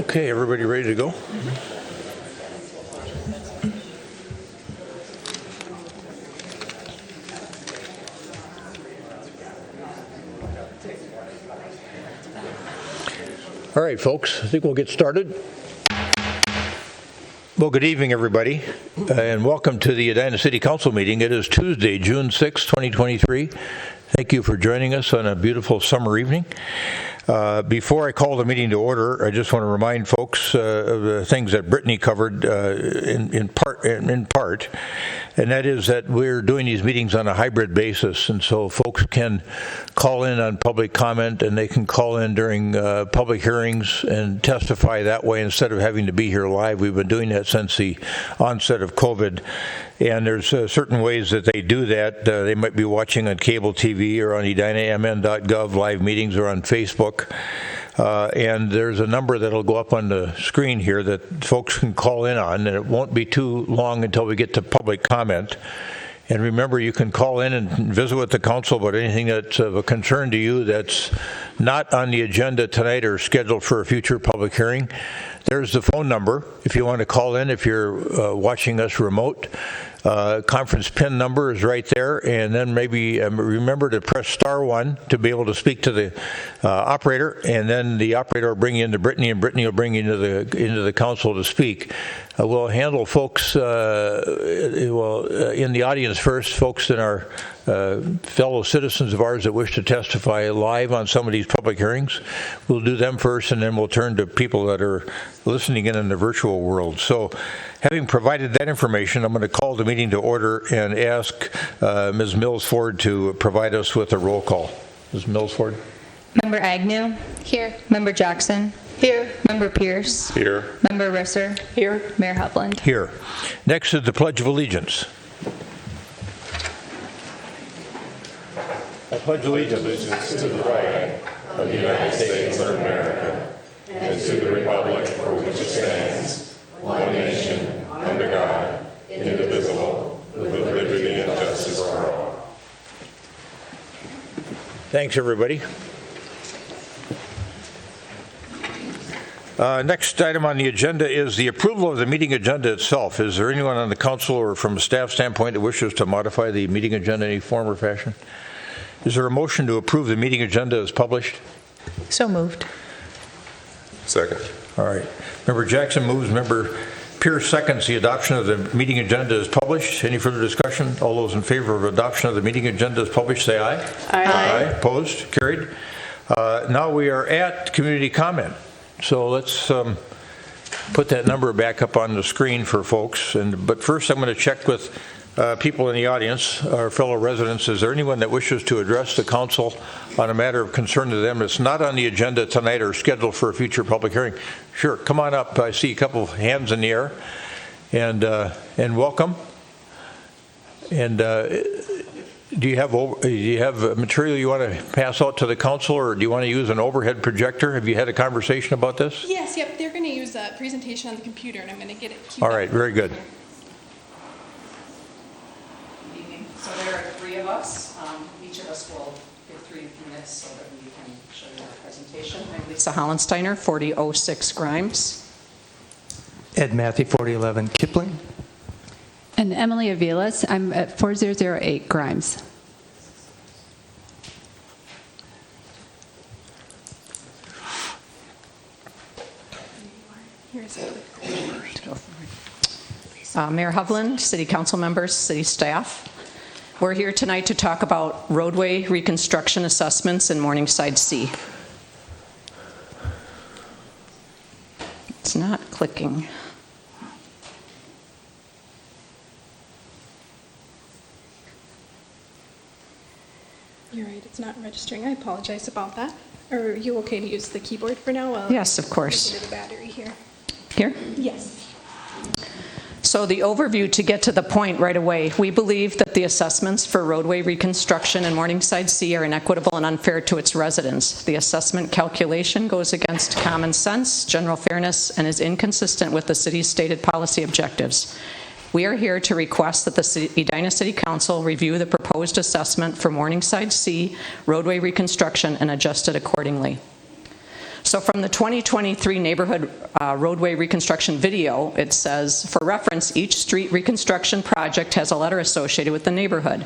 Okay, everybody ready to go? All right, folks, I think we'll get started. Well, good evening, everybody, and welcome to the Edina City Council meeting. It is Tuesday, June 6, 2023. Thank you for joining us on a beautiful summer evening. Before I call the meeting to order, I just want to remind folks of the things that Brittany covered in part, and that is that we're doing these meetings on a hybrid basis, and so folks can call in on public comment, and they can call in during public hearings and testify that way instead of having to be here live. We've been doing that since the onset of COVID. And there's certain ways that they do that. They might be watching on cable TV or on edinamn.gov live meetings or on Facebook. And there's a number that'll go up on the screen here that folks can call in on, and it won't be too long until we get to public comment. And remember, you can call in and visit with the council about anything that's of a concern to you that's not on the agenda tonight or scheduled for a future public hearing. There's the phone number if you want to call in if you're watching us remote. Conference PIN number is right there, and then maybe remember to press *1 to be able to speak to the operator, and then the operator will bring you into Brittany, and Brittany will bring you into the council to speak. We'll handle folks in the audience first, folks that are fellow citizens of ours that wish to testify live on some of these public hearings. We'll do them first, and then we'll turn to people that are listening in the virtual world. So, having provided that information, I'm going to call the meeting to order and ask Ms. Mills-Ford to provide us with a roll call. Ms. Mills-Ford? Member Agnew? Here. Member Jackson? Here. Member Pierce? Here. Member Risser? Here. Mayor Hovland? Here. Next is the Pledge of Allegiance. I pledge allegiance to the flag of the United States of America and to the republic for which it stands, one nation, under God, indivisible, with liberty and justice for all. Thanks, everybody. Next item on the agenda is the approval of the meeting agenda itself. Is there anyone on the council or from a staff standpoint that wishes to modify the meeting agenda in any form or fashion? Is there a motion to approve the meeting agenda as published? So moved. Second. All right. Member Jackson moves. Member Pierce seconds the adoption of the meeting agenda as published. Any further discussion? All those in favor of adoption of the meeting agenda as published, say aye. Aye. Aye. Opposed? Carried. Now we are at community comment. So let's put that number back up on the screen for folks. But first I'm going to check with people in the audience, our fellow residents. Is there anyone that wishes to address the council on a matter of concern to them that's not on the agenda tonight or scheduled for a future public hearing? Sure, come on up. I see a couple of hands in the air, and welcome. And do you have material you want to pass out to the council, or do you want to use an overhead projector? Have you had a conversation about this? Yes, yep, they're going to use a presentation on the computer, and I'm going to get it queued All right, very good. So there are 3 of us. Each of us will give 3 minutes so that we can show you our presentation. I'm Lisa Hollensteiner, 4006 Grimes. Ed Matthew, 4011 Kipling. And Emily Avilas, I'm at 4008 Grimes. Here's it. Mayor Hovland, city council members, city staff. We're here tonight to talk about roadway reconstruction assessments in Morningside C. It's not clicking. You're right, it's not registering. I apologize about that. Are you okay to use the keyboard for now? Yes, of course. Get the battery here. Here? Yes. So the overview, to get to the point right away, we believe that the assessments for roadway reconstruction in Morningside C are inequitable and unfair to its residents. The assessment calculation goes against common sense, general fairness, and is inconsistent with the city's stated policy objectives. We are here to request that the Edina City Council review the proposed assessment for Morningside C roadway reconstruction and adjust it accordingly. So from the 2023 neighborhood roadway reconstruction video, it says, for reference, each street reconstruction project has a letter associated with the neighborhood.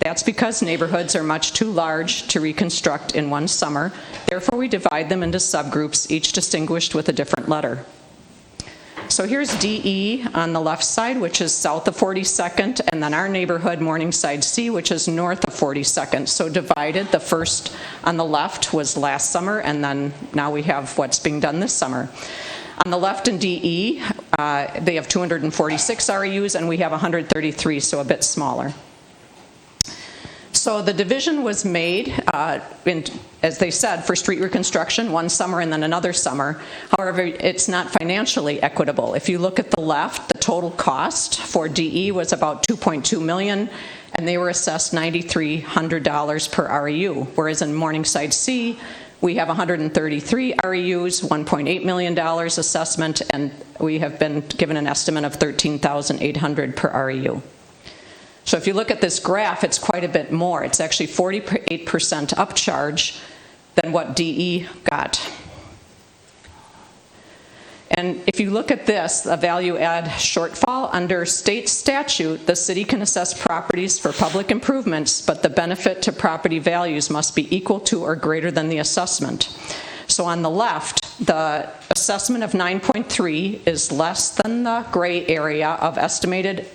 That's because neighborhoods are much too large to reconstruct in one summer. Therefore, we divide them into subgroups, each distinguished with a different letter. So here's DE on the left side, which is south of 42nd, and then our neighborhood, Morningside C, which is north of 42nd. So divided, the first on the left was last summer, and then now we have what's being done this summer. On the left in DE, they have 246 REUs, and we have 133, so a bit smaller. So the division was made, as they said, for street reconstruction, one summer and then another summer. However, it's not financially equitable. If you look at the left, the total cost for DE was about $2.2 million, and they were assessed $9,300 per REU, whereas in Morningside C, we have 133 REUs, $1.8 million assessment, and we have been given an estimate of $13,800 per REU. So if you look at this graph, it's quite a bit more. It's actually 48% upcharge than what DE got. And if you look at this, a value add shortfall, under state statute, the city can assess properties for public improvements, but the benefit to property values must be equal to or greater than the assessment. So on the left, the assessment of 9.3 is less than the gray area of estimated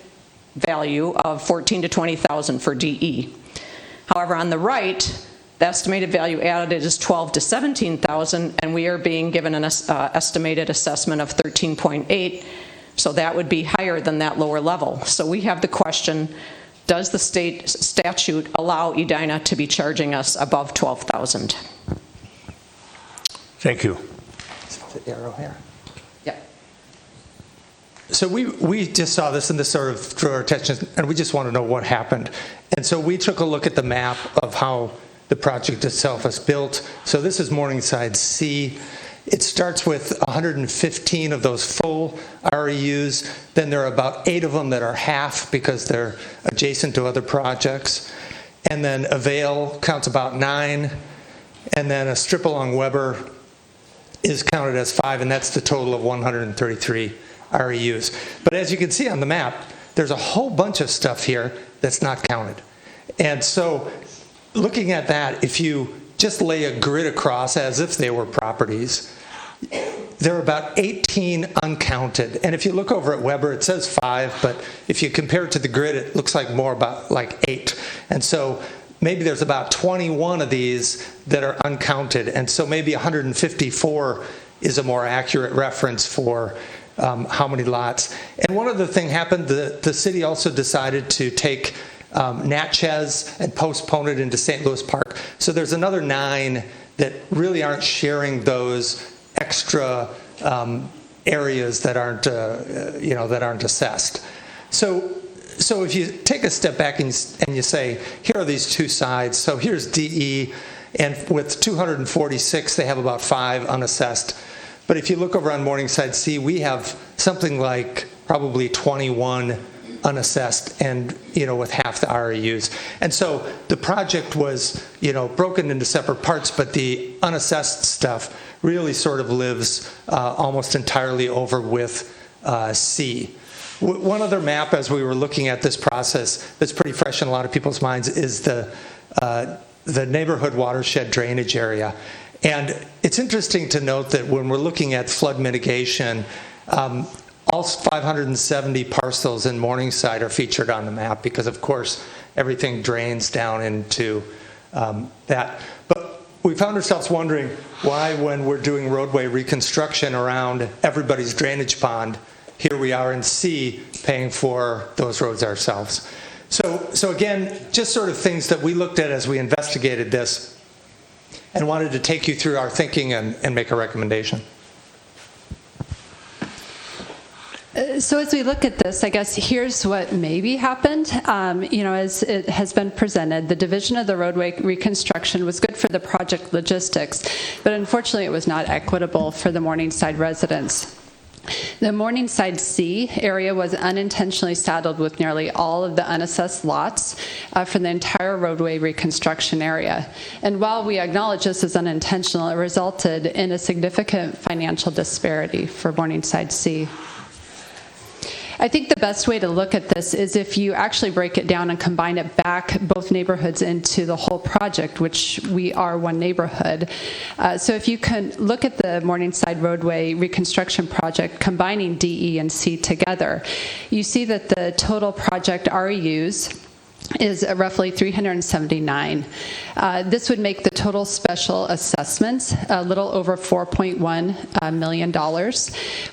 value of 14 to 20,000 for DE. However, on the right, the estimated value added is 12 to 17,000, and we are being given an estimated assessment of 13.8, so that would be higher than that lower level. So we have the question, does the state statute allow Edina to be charging us above 12,000? Thank you. The arrow here. Yeah. So we just saw this and this sort of drew our attention, and we just want to know what happened. And so we took a look at the map of how the project itself is built. So this is Morningside C. It starts with 115 of those full REUs. Then there are about 8 of them that are half because they're adjacent to other projects. And then Avail counts about 9. And then a strip along Weber is counted as 5, and that's the total of 133 REUs. But as you can see on the map, there's a whole bunch of stuff here that's not counted. And so looking at that, if you just lay a grid across as if they were properties, there are about 18 uncounted. And if you look over at Weber, it says 5, but if you compare it to the grid, it looks like more about like 8. And so maybe there's about 21 of these that are uncounted. And so maybe 154 is a more accurate reference for how many lots. And one other thing happened, the city also decided to take Natchez and postpone it into St. Louis Park. So there's another 9 that really aren't sharing those extra areas that aren't, that aren't assessed. So if you take a step back and you say, here are these two sides. So here's DE, and with 246, they have about 5 unassessed. But if you look over on Morningside C, we have something like probably 21 unassessed, and with half the REUs. And so the project was broken into separate parts, but the unassessed stuff really sort of lives almost entirely over with C. One other map, as we were looking at this process, that's pretty fresh in a lot of people's minds, is the neighborhood watershed drainage area. And it's interesting to note that when we're looking at flood mitigation, all 570 parcels in Morningside are featured on the map because, of course, everything drains down into that. But we found ourselves wondering why, when we're doing roadway reconstruction around everybody's drainage pond, here we are in C paying for those roads ourselves. So again, just sort of things that we looked at as we investigated this and wanted to take you through our thinking and make a recommendation. So as we look at this, I guess here's what maybe happened. As it has been presented, the division of the roadway reconstruction was good for the project logistics, but unfortunately it was not equitable for the Morningside residents. The Morningside C area was unintentionally saddled with nearly all of the unassessed lots for the entire roadway reconstruction area. And while we acknowledge this is unintentional, it resulted in a significant financial disparity for Morningside C. I think the best way to look at this is if you actually break it down and combine it back, both neighborhoods, into the whole project, which we are one neighborhood. So if you can look at the Morningside roadway reconstruction project, combining D, E, and C together, you see that the total project REUs is roughly 379. This would make the total special assessments a little over $4.1 million,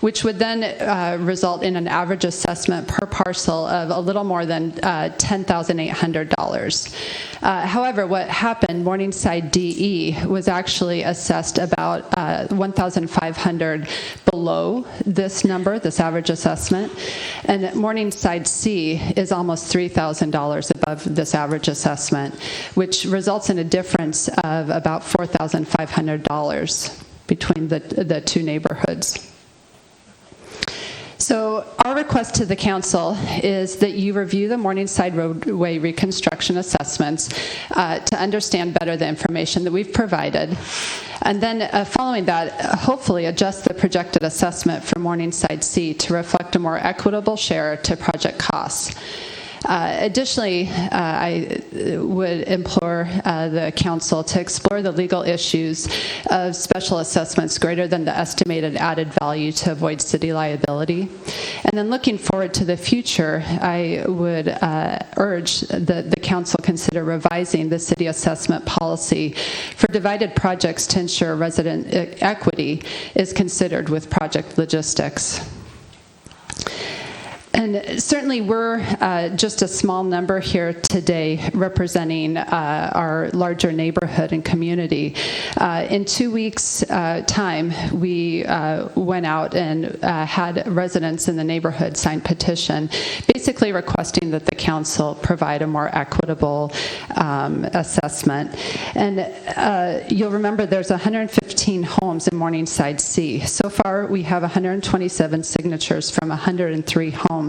which would then result in an average assessment per parcel of a little more than $10,800. However, what happened, Morningside DE was actually assessed about $1,500 below this number, this average assessment, and Morningside C is almost $3,000 above this average assessment, which results in a difference of about $4,500 between the two neighborhoods. So our request to the council is that you review the Morningside roadway reconstruction assessments to understand better the information that we've provided. And then following that, hopefully adjust the projected assessment for Morningside C to reflect a more equitable share to project costs. Additionally, I would implore the council to explore the legal issues of special assessments greater than the estimated added value to avoid city liability. And then looking forward to the future, I would urge that the council consider revising the city assessment policy for divided projects to ensure resident equity is considered with project logistics. And certainly we're just a small number here today representing our larger neighborhood and community. In 2 weeks' time, we went out and had residents in the neighborhood sign petition, basically requesting that the council provide a more equitable assessment. And you'll remember there's 115 homes in Morningside C. So far, we have 127 signatures from 103 homes.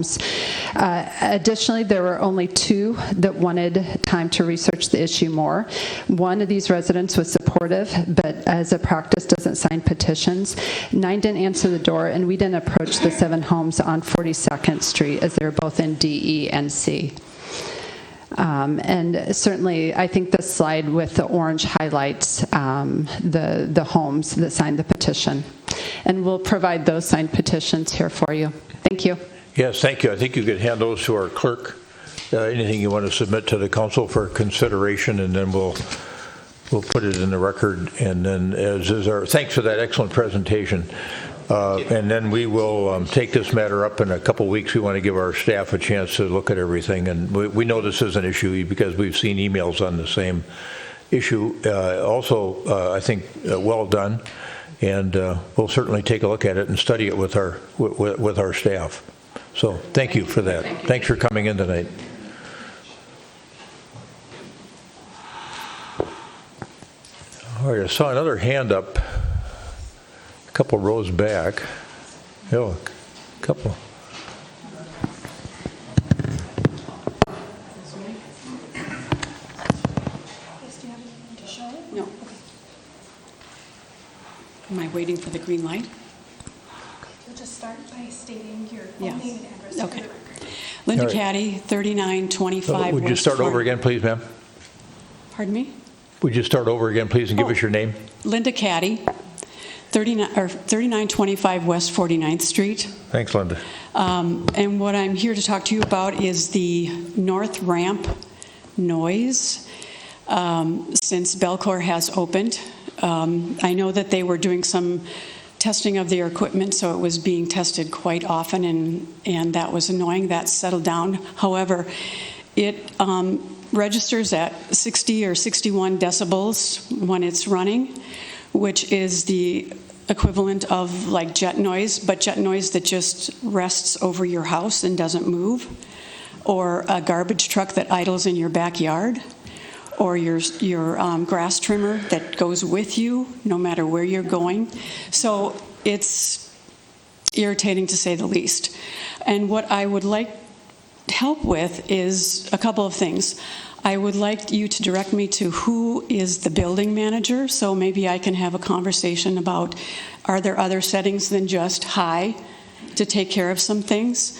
Additionally, there were only 2 that wanted time to research the issue more. One of these residents was supportive, but as a practice doesn't sign petitions. 9 didn't answer the door, and we didn't approach the 7 homes on 42nd Street as they're both in D, E, and C. And certainly, I think this slide with the orange highlights the homes that signed the petition. And we'll provide those signed petitions here for you. Thank you. Yes, thank you. I think you could hand those to our clerk. Anything you want to submit to the council for consideration, and then we'll put it in the record. And then, as is our thanks for that excellent presentation. And then we will take this matter up in a couple weeks. We want to give our staff a chance to look at everything, and we know this is an issue because we've seen emails on the same issue. Also, I think well done, and we'll certainly take a look at it and study it with our staff. So thank you for that. Thanks for coming in tonight. All right, I saw another hand up a couple rows back. Oh, a couple. No. Am I waiting for the green light? You'll just start by stating your Yeah. full name and address Okay. for the record. Linda All right. Caddy, 3925 Would you West start over Fort- again, please, ma'am? Pardon me? Would you start over again, please, and give us your name? Linda Caddy, 3925 West 49th Street. Thanks, Linda. And what I'm here to talk to you about is the north ramp noise since Belcor has opened. I know that they were doing some testing of their equipment, so it was being tested quite often, and that was annoying. That settled down. However, it registers at 60 or 61 decibels when it's running, which is the equivalent of like jet noise, but jet noise that just rests over your house and doesn't move, or a garbage truck that idles in your backyard, or your grass trimmer that goes with you no matter where you're going. So it's irritating to say the least. And what I would like help with is a couple of things. I would like you to direct me to who is the building manager, so maybe I can have a conversation about, are there other settings than just hi to take care of some things?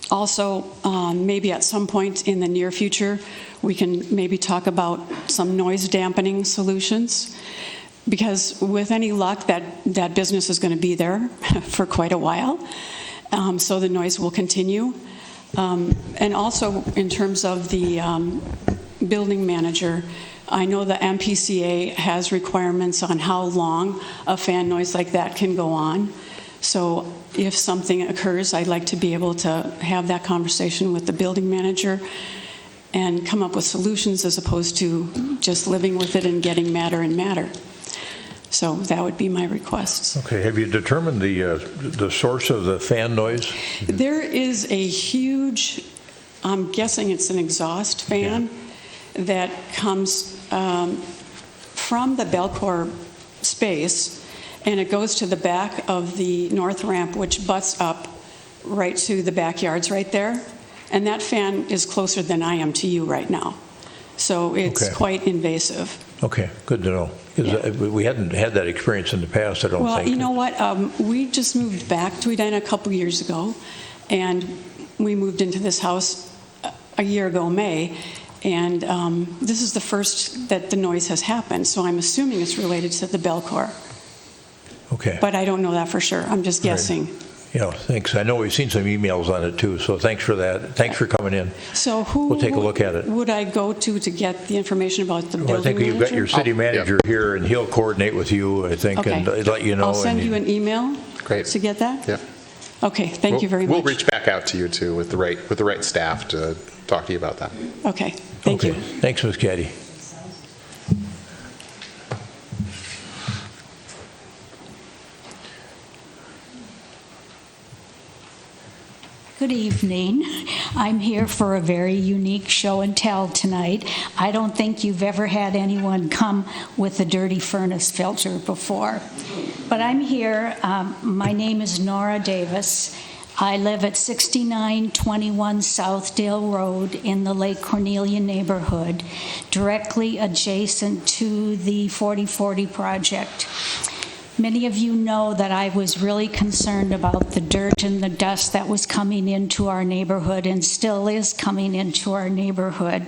Also, maybe at some point in the near future, we can maybe talk about some noise dampening solutions, because with any luck, that business is going to be there for quite a while, so the noise will continue. And also, in terms of the building manager, I know the MPCA has requirements on how long a fan noise like that can go on. So if something occurs, I'd like to be able to have that conversation with the building manager and come up with solutions as opposed to just living with it and getting madder and madder. So that would be my requests. Okay, have you determined the source of the fan noise? There is a huge, I'm guessing it's an exhaust fan that comes from the Belcor space, and it goes to the back of the north ramp, which butts up right to the backyards right there. And that fan is closer than I am to you right now. So it's quite invasive. Okay, good to know. 'Cause we hadn't had that experience in the past, I don't think. Well, you know what? We just moved back to Edina a couple years ago, and we moved into this house a year ago, May, and this is the first that the noise has happened, so I'm assuming it's related to the Belcor. Okay. But I don't know that for sure. I'm just guessing. Yeah, thanks. I know we've seen some emails on it too, so thanks for that. Thanks for coming in. So who We'll take a look at it. would I go to get the information about the Well, building I think you've got your manager? city manager here, and he'll coordinate with you, I think, Okay. and let you know. I'll send and you an email Great. to get that? Yeah. Okay, thank you very much. We'll reach back out to you too with the right staff to talk to you about that. Okay, thank Okay. you. Thanks, Ms. Caddy. Good evening. I'm here for a very unique show and tell tonight. I don't think you've ever had anyone come with a dirty furnace filter before. But I'm here. My name is Nora Davis. I live at 6921 Southdale Road in the Lake Cornelia neighborhood, directly adjacent to the 4040 project. Many of you know that I was really concerned about the dirt and the dust that was coming into our neighborhood and still is coming into our neighborhood.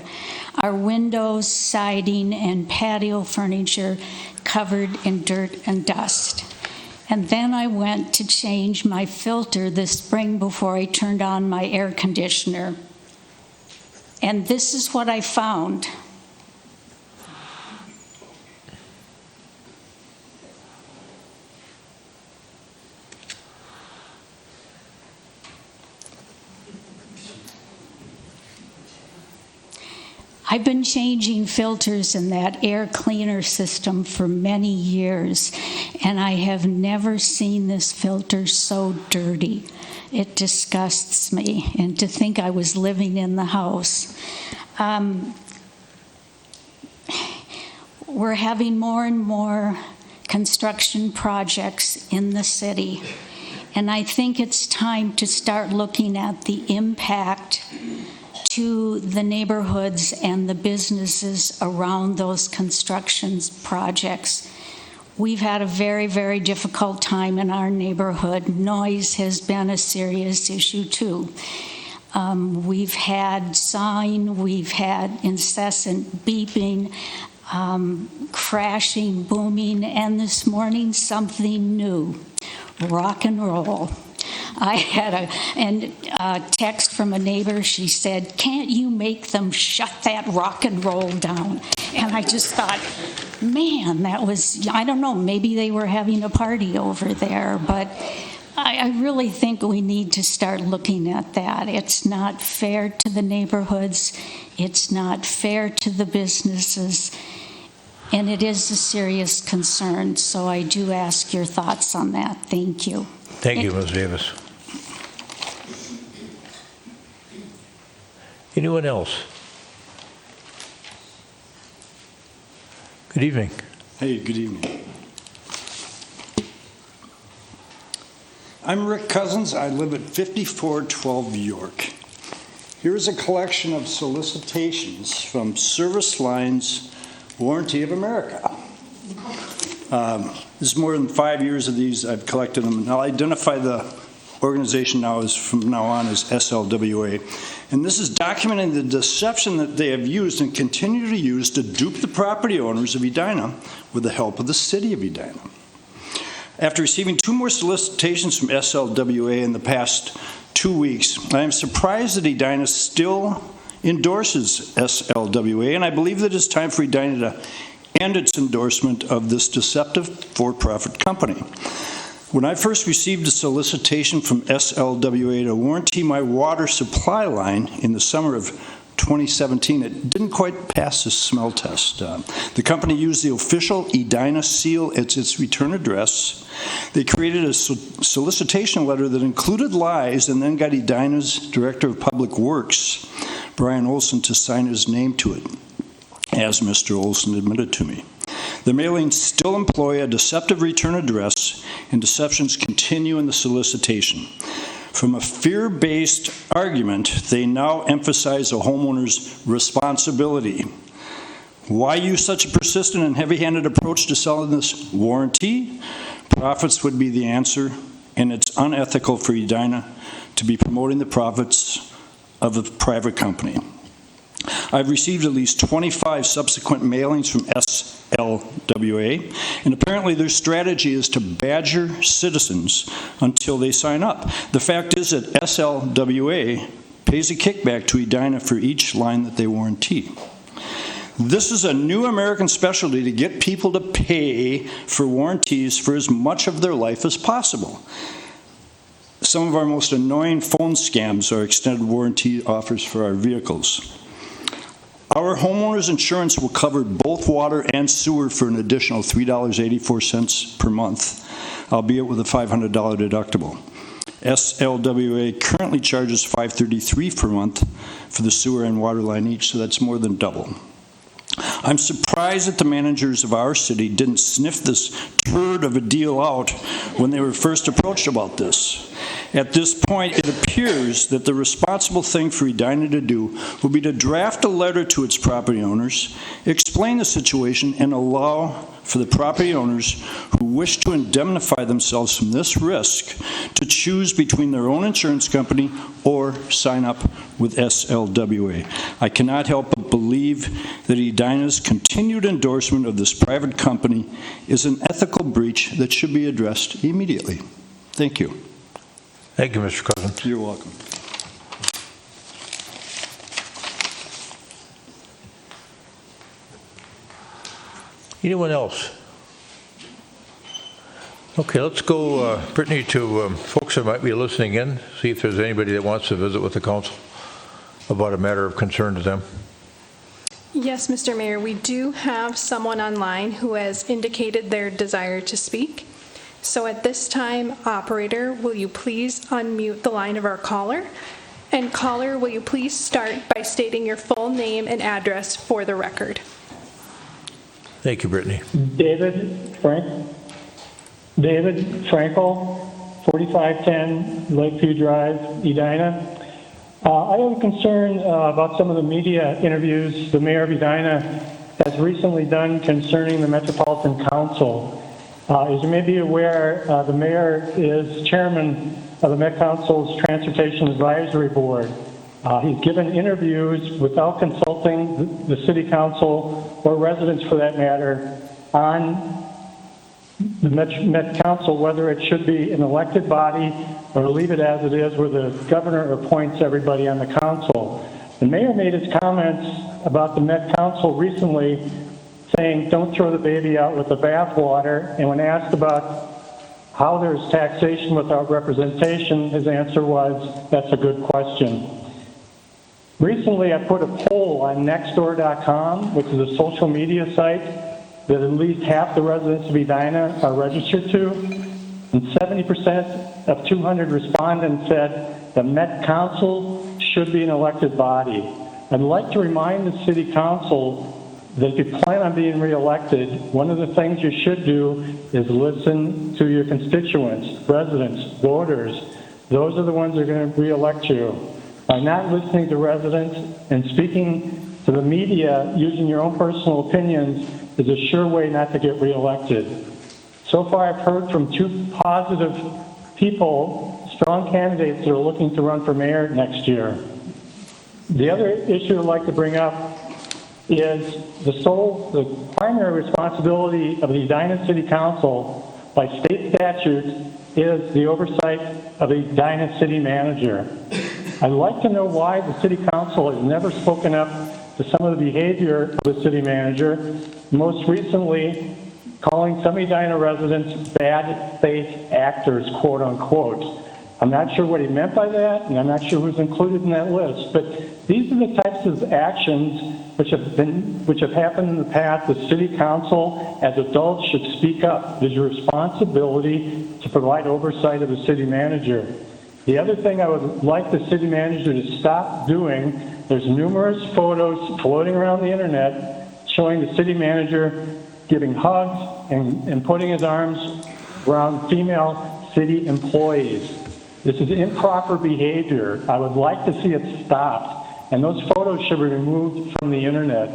Our windows, siding, and patio furniture covered in dirt and dust. And then I went to change my filter this spring before I turned on my air conditioner. And this is what I found. I've been changing filters in that air cleaner system for many years, and I have never seen this filter so dirty. It disgusts me, and to think I was living in the house. We're having more and more construction projects in the city, and I think it's time to start looking at the impact to the neighborhoods and the businesses around those construction projects. We've had a very, very difficult time in our neighborhood. Noise has been a serious issue too. We've had sign, we've had incessant beeping, crashing, booming, and this morning something new, rock and roll. I had a text from a neighbor. She said, "Can't you make them shut that rock and roll down?" And I just thought, man, that was, I don't know, maybe they were having a party over there, but I really think we need to start looking at that. It's not fair to the neighborhoods. It's not fair to the businesses. And it is a serious concern, so I do ask your thoughts on that. Thank you. Thank you, Ms. Davis. Anyone else? Good evening. Hey, good evening. I'm Rick Cousins. I live at 5412 York. Here is a collection of solicitations from Service Lines Warranty of America. This is more than 5 years of these. I've collected them. And I'll identify the organization now as from now on as SLWA. And this is documenting the deception that they have used and continue to use to dupe the property owners of Edina with the help of the city of Edina. After receiving 2 more solicitations from SLWA in the past 2 weeks, I am surprised that Edina still endorses SLWA, and I believe that it's time for Edina to end its endorsement of this deceptive for-profit company. When I first received a solicitation from SLWA to warranty my water supply line in the summer of 2017, it didn't quite pass the smell test. The company used the official Edina seal as its return address. They created a solicitation letter that included lies and then got Edina's Director of Public Works, Brian Olson, to sign his name to it, as Mr. Olson admitted to me. The mailings still employ a deceptive return address, and deceptions continue in the solicitation. From a fear-based argument, they now emphasize a homeowner's responsibility. Why use such a persistent and heavy-handed approach to selling this warranty? Profits would be the answer, and it's unethical for Edina to be promoting the profits of a private company. I've received at least 25 subsequent mailings from SLWA, and apparently their strategy is to badger citizens until they sign up. The fact is that SLWA pays a kickback to Edina for each line that they warranty. This is a new American specialty to get people to pay for warranties for as much of their life as possible. Some of our most annoying phone scams are extended warranty offers for our vehicles. Our homeowner's insurance will cover both water and sewer for an additional $3.84 per month, albeit with a $500 deductible. SLWA currently charges $533 per month for the sewer and water line each, so that's more than double. I'm surprised that the managers of our city didn't sniff this turd of a deal out when they were first approached about this. At this point, it appears that the responsible thing for Edina to do will be to draft a letter to its property owners, explain the situation, and allow for the property owners who wish to indemnify themselves from this risk to choose between their own insurance company or sign up with SLWA. I cannot help but believe that Edina's continued endorsement of this private company is an ethical breach that should be addressed immediately. Thank you. Thank you, Mr. Cousins. You're welcome. Anyone else? Okay, let's go, Brittany, to folks that might be listening in, see if there's anybody that wants to visit with the council about a matter of concern to them. Yes, Mr. Mayor, we do have someone online who has indicated their desire to speak. So at this time, operator, will you please unmute the line of our caller? And caller, will you please start by stating your full name and address for the record? Thank you, Brittany. David Frankel, 4510 Lakeview Drive, Edina. I have a concern about some of the media interviews the mayor of Edina has recently done concerning the Metropolitan Council. As you may be aware, the mayor is chairman of the Met Council's Transportation Advisory Board. He's given interviews without consulting the city council or residents for that matter on the Met Council, whether it should be an elected body or leave it as it is where the governor appoints everybody on the council. The mayor made his comments about the Met Council recently saying, don't throw the baby out with the bathwater, and when asked about how there's taxation without representation, his answer was, that's a good question. Recently, I put a poll on Nextdoor.com, which is a social media site that at least half the residents of Edina are registered to, and 70% of 200 respondents said the Met Council should be an elected body. I'd like to remind the City Council that if you plan on being reelected, one of the things you should do is listen to your constituents, residents, voters. Those are the ones that are going to reelect you. By not listening to residents and speaking to the media using your own personal opinions is a sure way not to get reelected. So far, I've heard from 2 positive people, strong candidates that are looking to run for mayor next year. The other issue I'd like to bring up is the primary responsibility of the Edina City Council by state statute is the oversight of the Edina City Manager. I'd like to know why the City Council has never spoken up to some of the behavior of the City Manager, most recently calling some Edina residents bad faith actors, quote unquote. I'm not sure what he meant by that, and I'm not sure who's included in that list, but these are the types of actions which have happened in the past. The City Council, as adults, should speak up. It is your responsibility to provide oversight of the City Manager. The other thing I would like the City Manager to stop doing, there's numerous photos floating around the internet showing the City Manager giving hugs and putting his arms around female city employees. This is improper behavior. I would like to see it stopped, and those photos should be removed from the internet.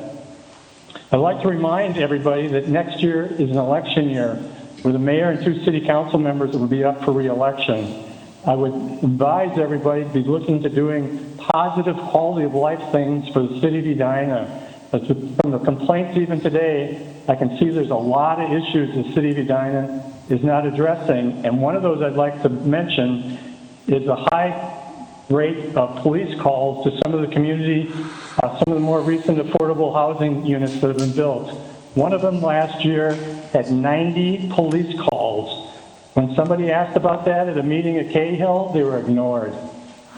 I'd like to remind everybody that next year is an election year where the mayor and 2 city council members will be up for re-election. I would advise everybody to be looking to doing positive quality of life things for the city of Edina. From the complaints even today, I can see there's a lot of issues the city of Edina is not addressing, and one of those I'd like to mention is a high rate of police calls to some of the community, some of the more recent affordable housing units that have been built. One of them last year had 90 police calls. When somebody asked about that at a meeting at Cahill, they were ignored.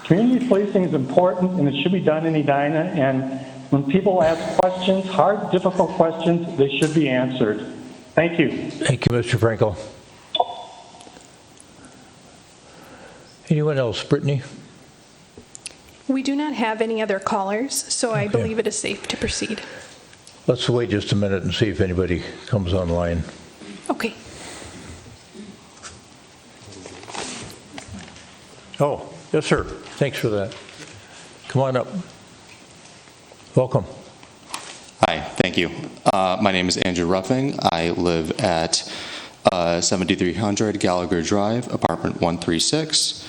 Community policing is important, and it should be done in Edina, and when people ask questions, hard, difficult questions, they should be answered. Thank you. Thank you, Mr. Frankel. Anyone else? Brittany? We do not have any other callers, so I Okay. believe it is safe to proceed. Let's wait just a minute and see if anybody comes online. Okay. Oh, yes, sir. Thanks for that. Come on up. Welcome. Hi, thank you. My name is Andrew Ruffing. I live at 7300 Gallagher Drive, apartment 136.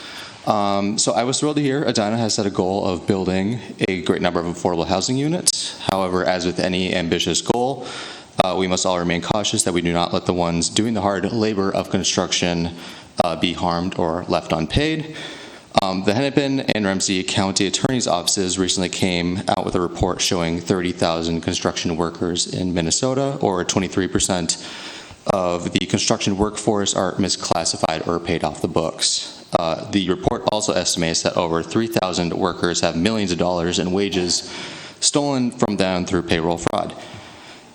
So I was thrilled to hear Edina has set a goal of building a great number of affordable housing units. However, as with any ambitious goal, we must all remain cautious that we do not let the ones doing the hard labor of construction be harmed or left unpaid. The Hennepin and Ramsey County Attorney's offices recently came out with a report showing 30,000 construction workers in Minnesota, or 23% of the construction workforce, are misclassified or paid off the books. The report also estimates that over 3,000 workers have millions of dollars in wages stolen from them through payroll fraud.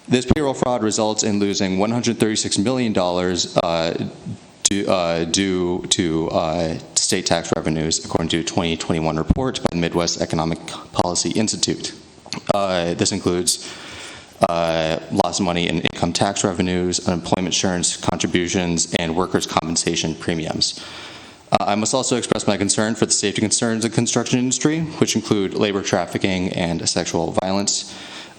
This payroll fraud results in losing $136 million due to state tax revenues, according to a 2021 report by the Midwest Economic Policy Institute. This includes loss of money in income tax revenues, unemployment insurance contributions, and workers' compensation premiums. I must also express my concern for the safety concerns of the construction industry, which include labor trafficking and sexual violence.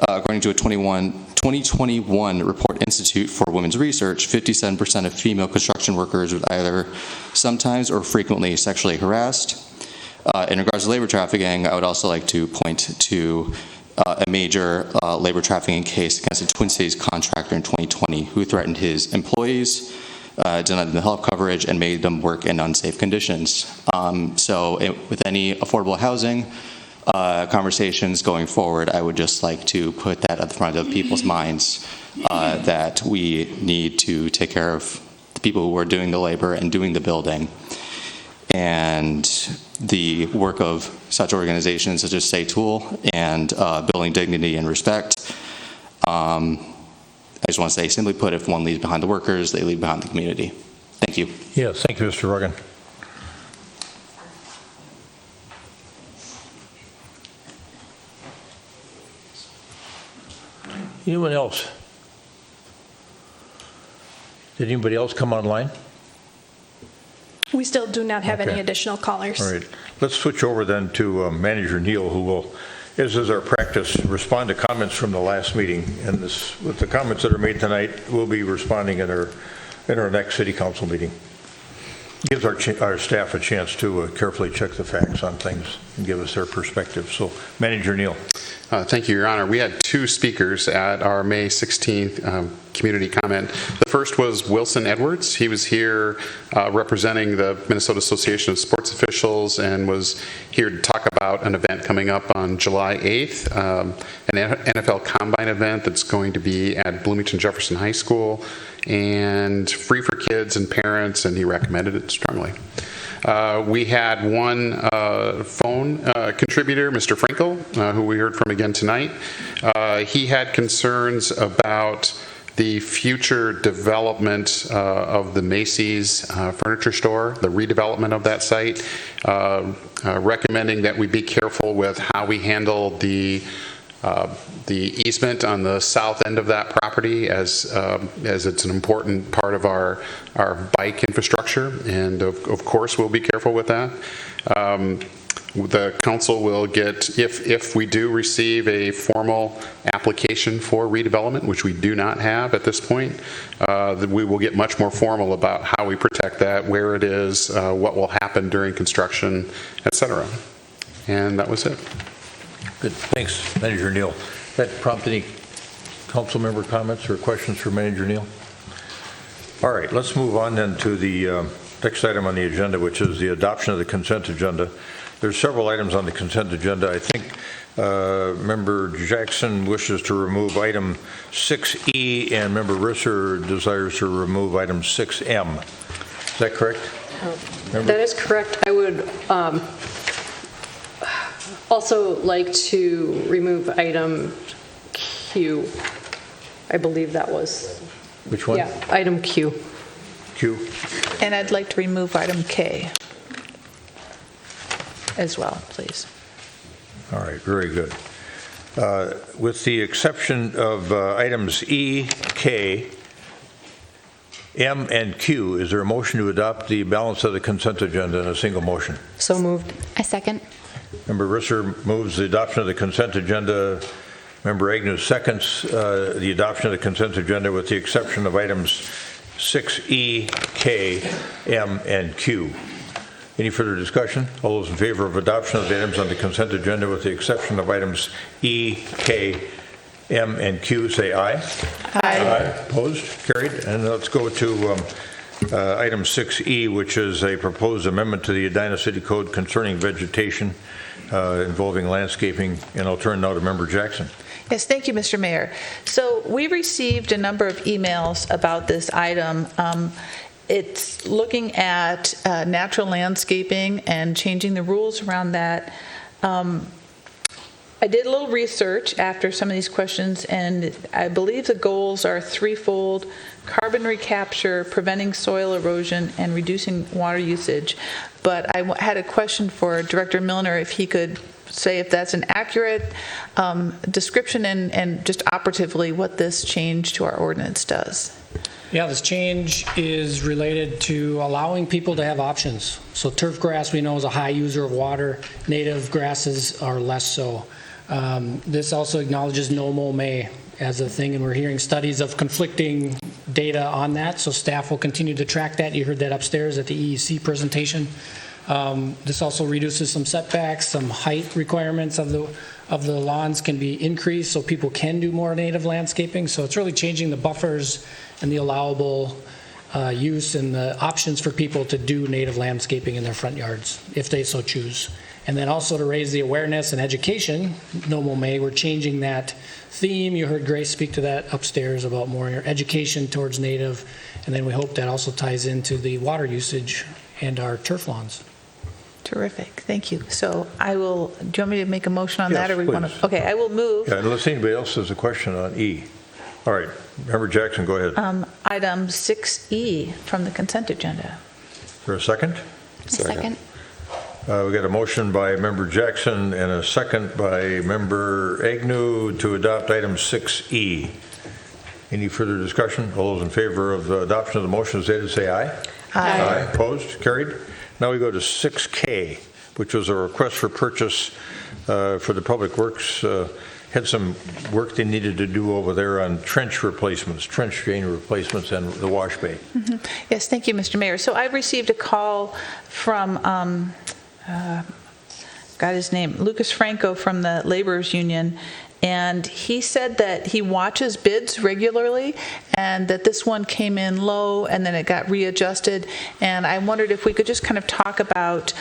According to a 2021 report Institute for Women's Research, 57% of female construction workers were either sometimes or frequently sexually harassed. In regards to labor trafficking, I would also like to point to a major labor trafficking case against a Twin Cities contractor in 2020 who threatened his employees, denied them health coverage, and made them work in unsafe conditions. With any affordable housing conversations going forward, I would just like to put that at the front of people's minds, that we need to take care of the people who are doing the labor and doing the building. And the work of such organizations such as Say Tool and Building Dignity and Respect. I just want to say, simply put, if one leaves behind the workers, they leave behind the community. Thank you. Yes, thank you, Mr. Rogan. Anyone else? Did anybody else come online? We still do not have any Okay. additional callers. All right, let's switch over then to Manager Neal, who will, as is our practice, respond to comments from the last meeting. And this, with the comments that are made tonight, we'll be responding in our next city council meeting. Gives our staff a chance to carefully check the facts on things and give us their perspective. So, Manager Neal. Thank you, Your Honor. We had two speakers at our May 16th community comment. The first was Wilson Edwards. He was here representing the Minnesota Association of Sports Officials and was here to talk about an event coming up on July 8th, an NFL Combine event that's going to be at Bloomington Jefferson High School and free for kids and parents, and he recommended it strongly. We had one phone contributor, Mr. Frankel, who we heard from again tonight. He had concerns about the future development of the Macy's furniture store, the redevelopment of that site, recommending that we be careful with how we handle the easement on the south end of that property, as it's an important part of our bike infrastructure, and of course we'll be careful with that. The council will get, if we do receive a formal application for redevelopment, which we do not have at this point, we will get much more formal about how we protect that, where it is, what will happen during construction, etc. And that was it. Good, thanks, Manager Neal. That prompt any council member comments or questions for Manager Neal? All right, let's move on then to the next item on the agenda, which is the adoption of the consent agenda. There's several items on the consent agenda. I think Member Jackson wishes to remove item 6E, and Member Risser desires to remove item 6M. Is that correct? That is correct. I would also like to remove item Q. I believe that was. Which one? Yeah, item Q. Q. And I'd like to remove item K as well, please. All right, very good. With the exception of items E, K, M, and Q, is there a motion to adopt the balance of the consent agenda in a single motion? So moved. I second. Member Risser moves the adoption of the consent agenda. Member Agnew seconds the adoption of the consent agenda with the exception of items 6E, K, M, and Q. Any further discussion? All those in favor of adoption of the items on the consent agenda with the exception of items E, K, M, and Q, say aye. Aye. Opposed? Carried. And let's go to item 6E, which is a proposed amendment to the Edina City Code concerning vegetation involving landscaping. And I'll turn now to Member Jackson. Yes, thank you, Mr. Mayor. So we received a number of emails about this item. It's looking at natural landscaping and changing the rules around that. I did a little research after some of these questions, and I believe the goals are threefold: carbon recapture, preventing soil erosion, and reducing water usage. But I had a question for Director Milner, if he could say if that's an accurate description and just operatively what this change to our ordinance does. Yeah, this change is related to allowing people to have options. So turf grass, we know, is a high user of water. Native grasses are less so. This also acknowledges no mow may as a thing, and we're hearing studies of conflicting data on that, so staff will continue to track that. You heard that upstairs at the EEC presentation. This also reduces some setbacks, some height requirements of the lawns can be increased, so people can do more native landscaping. So it's really changing the buffers and the allowable use and the options for people to do native landscaping in their front yards, if they so choose. And then also to raise the awareness and education, no mow may, we're changing that theme. You heard Grace speak to that upstairs about more education towards native, and then we hope that also ties into the water usage and our turf lawns. Terrific, thank you. So I will, do you want me to make a motion on Yes, that? Or we please. want to? Okay, I will move. Yeah, unless anybody else has a question on E. All right, Member Jackson, go ahead. Item 6E from the consent agenda. For a second? I second. We got a motion by Member Jackson and a second by Member Agnew to adopt item 6E. Any further discussion? All those in favor of the adoption of the motion as stated, say aye. Aye. Opposed? Carried. Now we go to 6K, which was a request for purchase for the Public Works. Had some work they needed to do over there on trench replacements, trench drain replacements, and the wash bay. Yes, thank you, Mr. Mayor. So I received a call from, got his name, Lucas Franco from the Laborers Union, and he said that he watches bids regularly and that this one came in low and then it got readjusted. And I wondered if we could just kind of talk about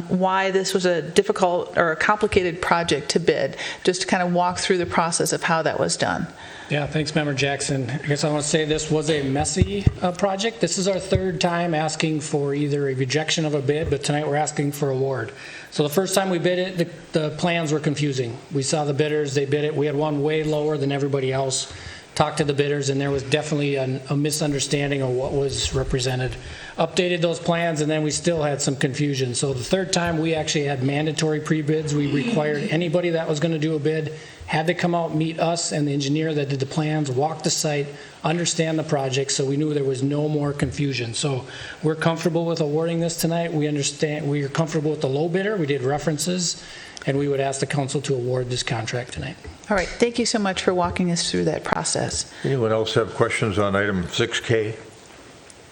why this was a difficult or a complicated project to bid, just to kind of walk through the process of how that was done. Yeah, thanks, Member Jackson. I guess I want to say this was a messy project. This is our third time asking for either a rejection of a bid, but tonight we're asking for award. So the first time we bid it, the plans were confusing. We saw the bidders, they bid it. We had one way lower than everybody else. Talked to the bidders, and there was definitely a misunderstanding of what was represented. Updated those plans, and then we still had some confusion. So the third time, we actually had mandatory pre-bids. We required anybody that was going to do a bid had to come out, meet us and the engineer that did the plans, walk the site, understand the project, so we knew there was no more confusion. So we're comfortable with awarding this tonight. We understand, we are comfortable with the low bidder. We did references, and we would ask the council to award this contract tonight. All right, thank you so much for walking us through that process. Anyone else have questions on item 6K?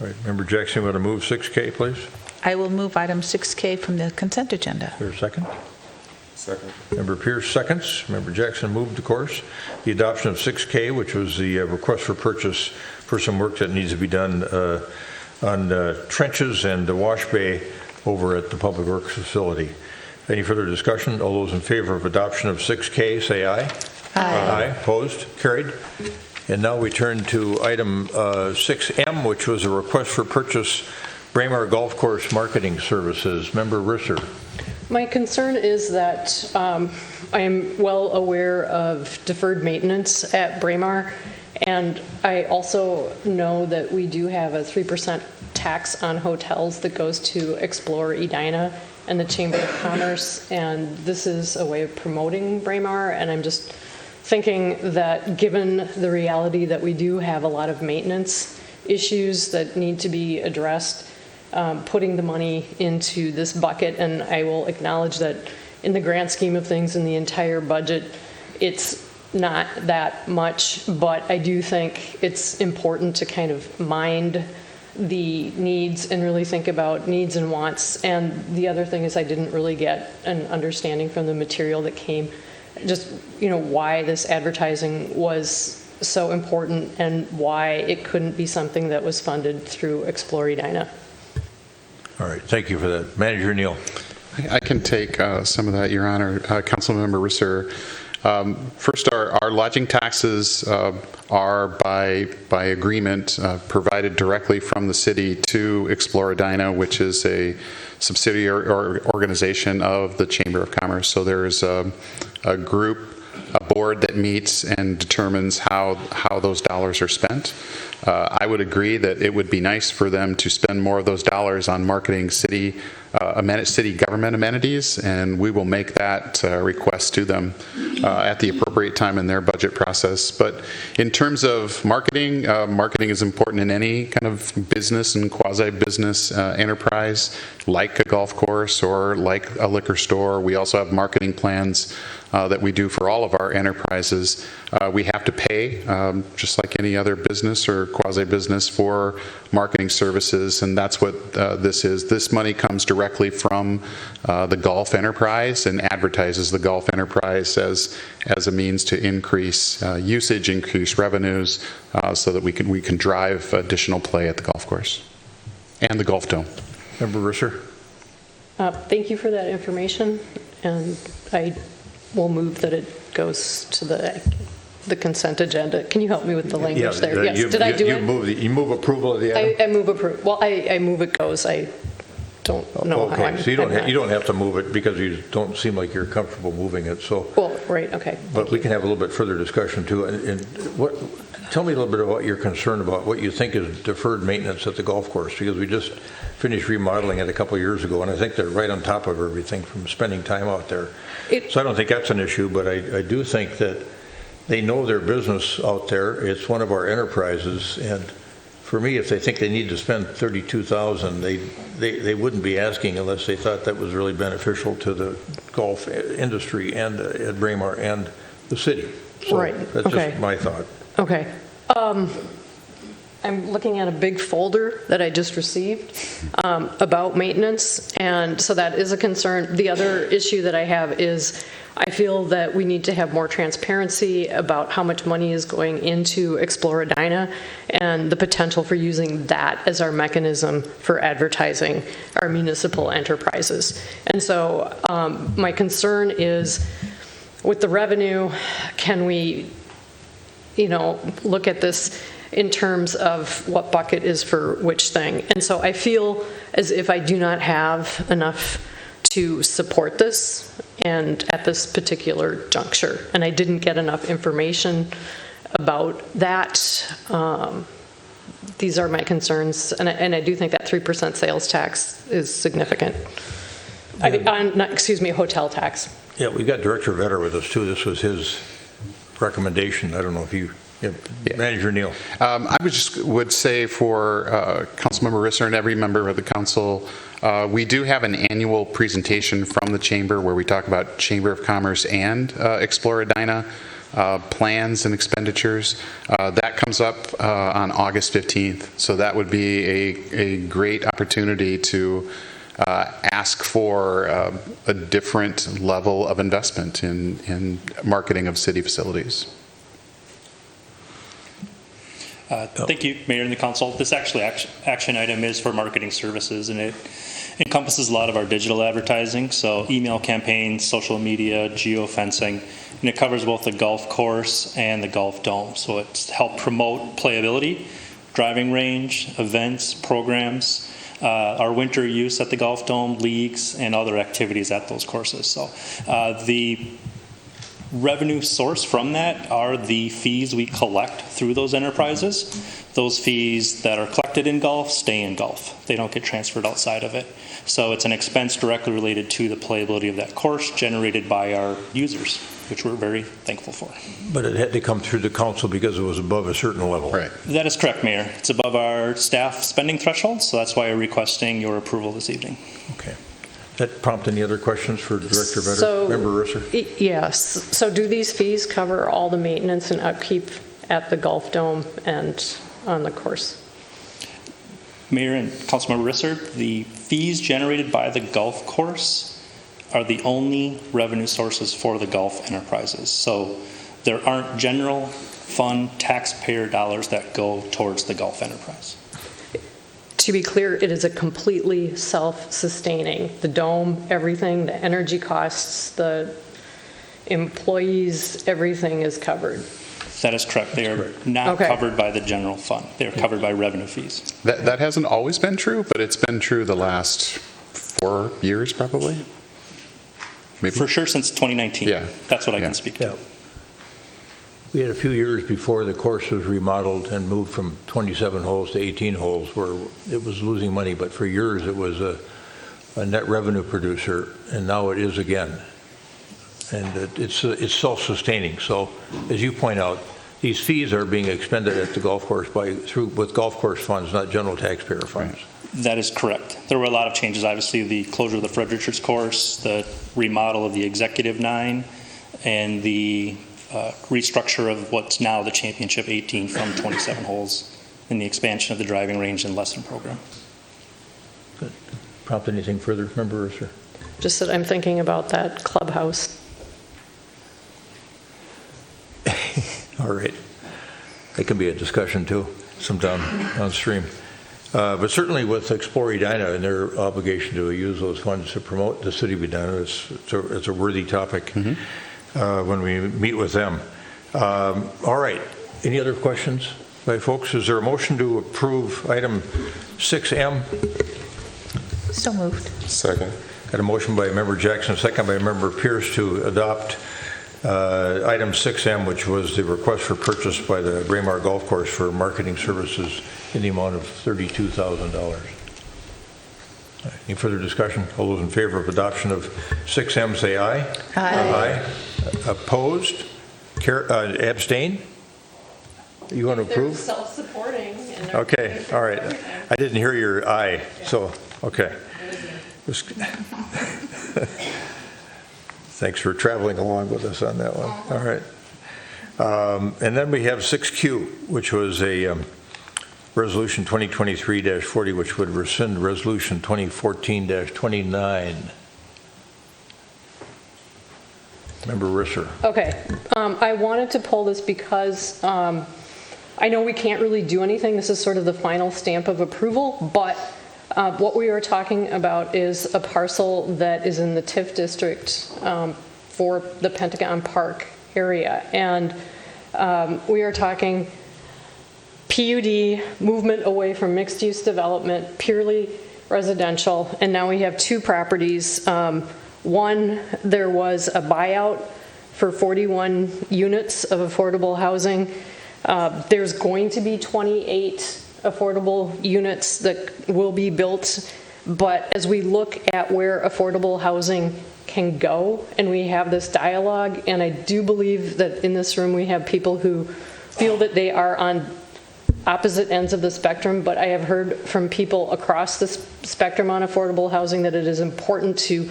All right, Member Jackson, you want to move 6K, please? I will move item 6K from the consent agenda. Is there a second? Second. Member Pierce seconds. Member Jackson moved, of course. The adoption of 6K, which was the request for purchase for some work that needs to be done on trenches and the wash bay over at the Public Works facility. Any further discussion? All those in favor of adoption of 6K, say aye. Aye. Opposed? Carried. And now we turn to item 6M, which was a request for purchase Braemar Golf Course Marketing Services. Member Risser. My concern is that I am well aware of deferred maintenance at Braemar, and I also know that we do have a 3% tax on hotels that goes to Explore Edina and the Chamber of Commerce, and this is a way of promoting Braemar, and I'm just thinking that given the reality that we do have a lot of maintenance issues that need to be addressed, putting the money into this bucket, and I will acknowledge that in the grand scheme of things in the entire budget, it's not that much, but I do think it's important to kind of mind the needs and really think about needs and wants. And the other thing is I didn't really get an understanding from the material that came, just, why this advertising was so important and why it couldn't be something that was funded through Explore Edina. All right, thank you for that. Manager Neal. I can take some of that, Your Honor. Councilmember Risser. First, our lodging taxes are by agreement provided directly from the city to Explore Edina, which is a subsidiary or organization of the Chamber of Commerce. So there is a board that meets and determines how those dollars are spent. I would agree that it would be nice for them to spend more of those dollars on marketing city government amenities, and we will make that request to them at the appropriate time in their budget process. But in terms of marketing, marketing is important in any kind of business and quasi-business enterprise, like a golf course or like a liquor store. We also have marketing plans that we do for all of our enterprises. We have to pay, just like any other business or quasi-business, for marketing services, and that's what this is. This money comes directly from the golf enterprise and advertises the golf enterprise as a means to increase usage, increase revenues, so that we can drive additional play at the golf course and the golf dome. Member Risser. Thank you for that information, and I will move that it goes to the consent agenda. Can you help me with the language there? Yes. Did I do it? You move approval of the item? I move approval. Well, I move it goes. I don't know. Okay, so you don't have to move it because you don't seem like you're comfortable moving it. So. Well, right. Okay. But we can have a little bit further discussion too. And tell me a little bit about your concern about what you think is deferred maintenance at the golf course, because we just finished remodeling it a couple of years ago, and I think they're right on top of everything from spending time out there. So I don't think that's an issue, but I do think that they know their business out there. It's one of our enterprises, and for me, if they think they need to spend $32,000, they wouldn't be asking unless they thought that was really beneficial to the golf industry and at Braemar and the city. So Right. that's Okay. just my thought. Okay. I'm looking at a big folder that I just received about maintenance, and so that is a concern. The other issue that I have is I feel that we need to have more transparency about how much money is going into Explore Edina and the potential for using that as our mechanism for advertising our municipal enterprises. And so my concern is with the revenue, can we, look at this in terms of what bucket is for which thing. And so I feel as if I do not have enough to support this and at this particular juncture. And I didn't get enough information about that. These are my concerns. And I do think that 3% sales tax is significant. Hotel tax. Yeah, we've got Director Vetter with us too. This was his recommendation. I don't know if you, Manager Neal. I would say for Councilmember Risser and every member of the council, we do have an annual presentation from the Chamber where we talk about Chamber of Commerce and Explore Edina plans and expenditures. That comes up on August 15th, so that would be a great opportunity to ask for a different level of investment in marketing of city facilities. Thank you, Mayor and the Council. This actually action item is for marketing services, and it encompasses a lot of our digital advertising, so email campaigns, social media, geofencing, and it covers both the golf course and the golf dome. So it's helped promote playability, driving range, events, programs, our winter use at the golf dome, leagues, and other activities at those courses. So the revenue source from that are the fees we collect through those enterprises. Those fees that are collected in golf stay in golf. They don't get transferred outside of it. So it's an expense directly related to the playability of that course generated by our users, which we're very thankful for. But it had to come through the council because it was above a certain level. Right. That is correct, Mayor. It's above our staff spending threshold, so that's why we're requesting your approval this evening. Okay. That prompt any other questions for Director Vetter? So, Member Risser? Yes. So do these fees cover all the maintenance and upkeep at the golf dome and on the course? Mayor and Councilmember Risser, the fees generated by the golf course are the only revenue sources for the golf enterprises. So there aren't general fund taxpayer dollars that go towards the golf enterprise. To be clear, it is a completely self-sustaining. The dome, everything, the energy costs, the employees, everything is covered. That is correct. They are not covered by the general fund. They are covered by revenue fees. That hasn't always been true, but it's been true the last 4 years probably. Maybe. For sure since 2019. Yeah. That's what I can speak to. Yeah. We had a few years before the course was remodeled and moved from 27 holes to 18 holes where it was losing money, but for years it was a net revenue producer, and now it is again. And it's self-sustaining. So, as you point out, these fees are being expended at the golf course with golf course funds, not general taxpayer funds. Right. That is correct. There were a lot of changes. Obviously, the closure of the Fred Richards course, the remodel of the Executive 9, and the restructure of what's now the Championship 18 from 27 holes, and the expansion of the driving range and lesson program. Good. Prompt anything further, Member Risser? Just that I'm thinking about that clubhouse. All right. That can be a discussion too, sometime downstream. But certainly with Explore Edina and their obligation to use those funds to promote the city of Edina, it's a worthy topic when we meet with them. All right. Any other questions by folks? Is there a motion to approve item 6M? So moved. Second. Got a motion by Member Jackson, second by Member Pierce to adopt Item 6M, which was the request for purchase by the Braemar Golf Course for marketing services in the amount of $32,000. Any further discussion? All those in favor of adoption of 6M, say aye. Aye. Opposed? Abstain? You want to approve? Self-supporting. Okay, all right. I didn't hear your aye, so, okay. Thanks for traveling along with us on that one. All right. And then we have 6Q, which was a Resolution 2023-40, which would rescind Resolution 2014-29. Member Risser. Okay. I wanted to pull this because I know we can't really do anything. This is sort of the final stamp of approval, but what we are talking about is a parcel that is in the TIF district for the Pentagon Park area. And we are talking PUD, movement away from mixed-use development, purely residential. And now we have two properties. One, there was a buyout for 41 units of affordable housing. There's going to be 28 affordable units that will be built, but as we look at where affordable housing can go, and we have this dialogue, and I do believe that in this room we have people who feel that they are on opposite ends of the spectrum, but I have heard from people across the spectrum on affordable housing that it is important to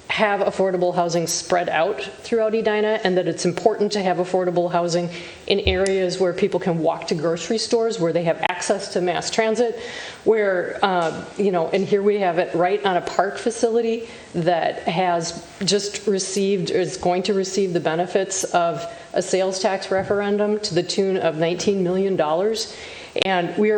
have affordable housing spread out throughout Edina, and that it's important to have affordable housing in areas where people can walk to grocery stores, where they have access to mass transit, where, and here we have it right on a park facility that has just received, or is going to receive the benefits of a sales tax referendum to the tune of $19 million. And we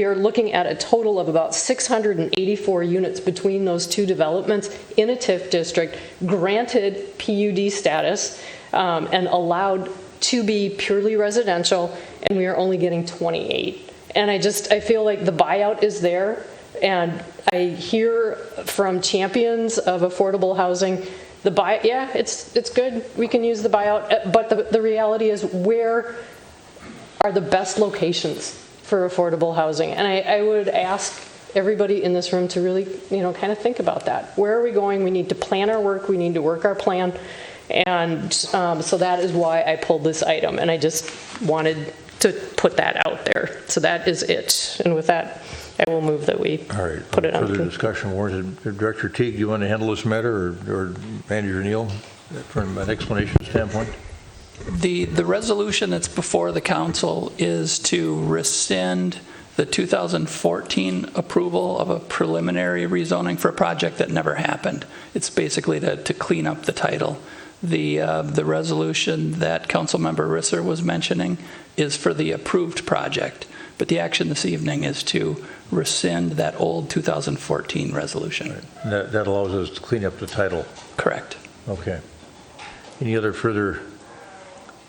are looking at a total of about 684 units between those two developments in a TIF district, granted PUD status, and allowed to be purely residential, and we are only getting 28. And I feel like the buyout is there, and I hear from champions of affordable housing, it's good, we can use the buyout, but the reality is, where are the best locations for affordable housing? And I would ask everybody in this room to really, kind of think about that. Where are we going? We need to plan our work. We need to work our plan. And so that is why I pulled this item. And I just wanted to put that out there. So that is it. And with that, I will move that we put it on. Further discussion warranted. Director Teague, do you want to handle this matter, or Manager Neal, from an explanation standpoint? The resolution that's before the council is to rescind the 2014 approval of a preliminary rezoning for a project that never happened. It's basically to clean up the title. The resolution that Councilmember Risser was mentioning is for the approved project, but the action this evening is to rescind that old 2014 resolution. Right. That allows us to clean up the title. Correct. Okay. Any other further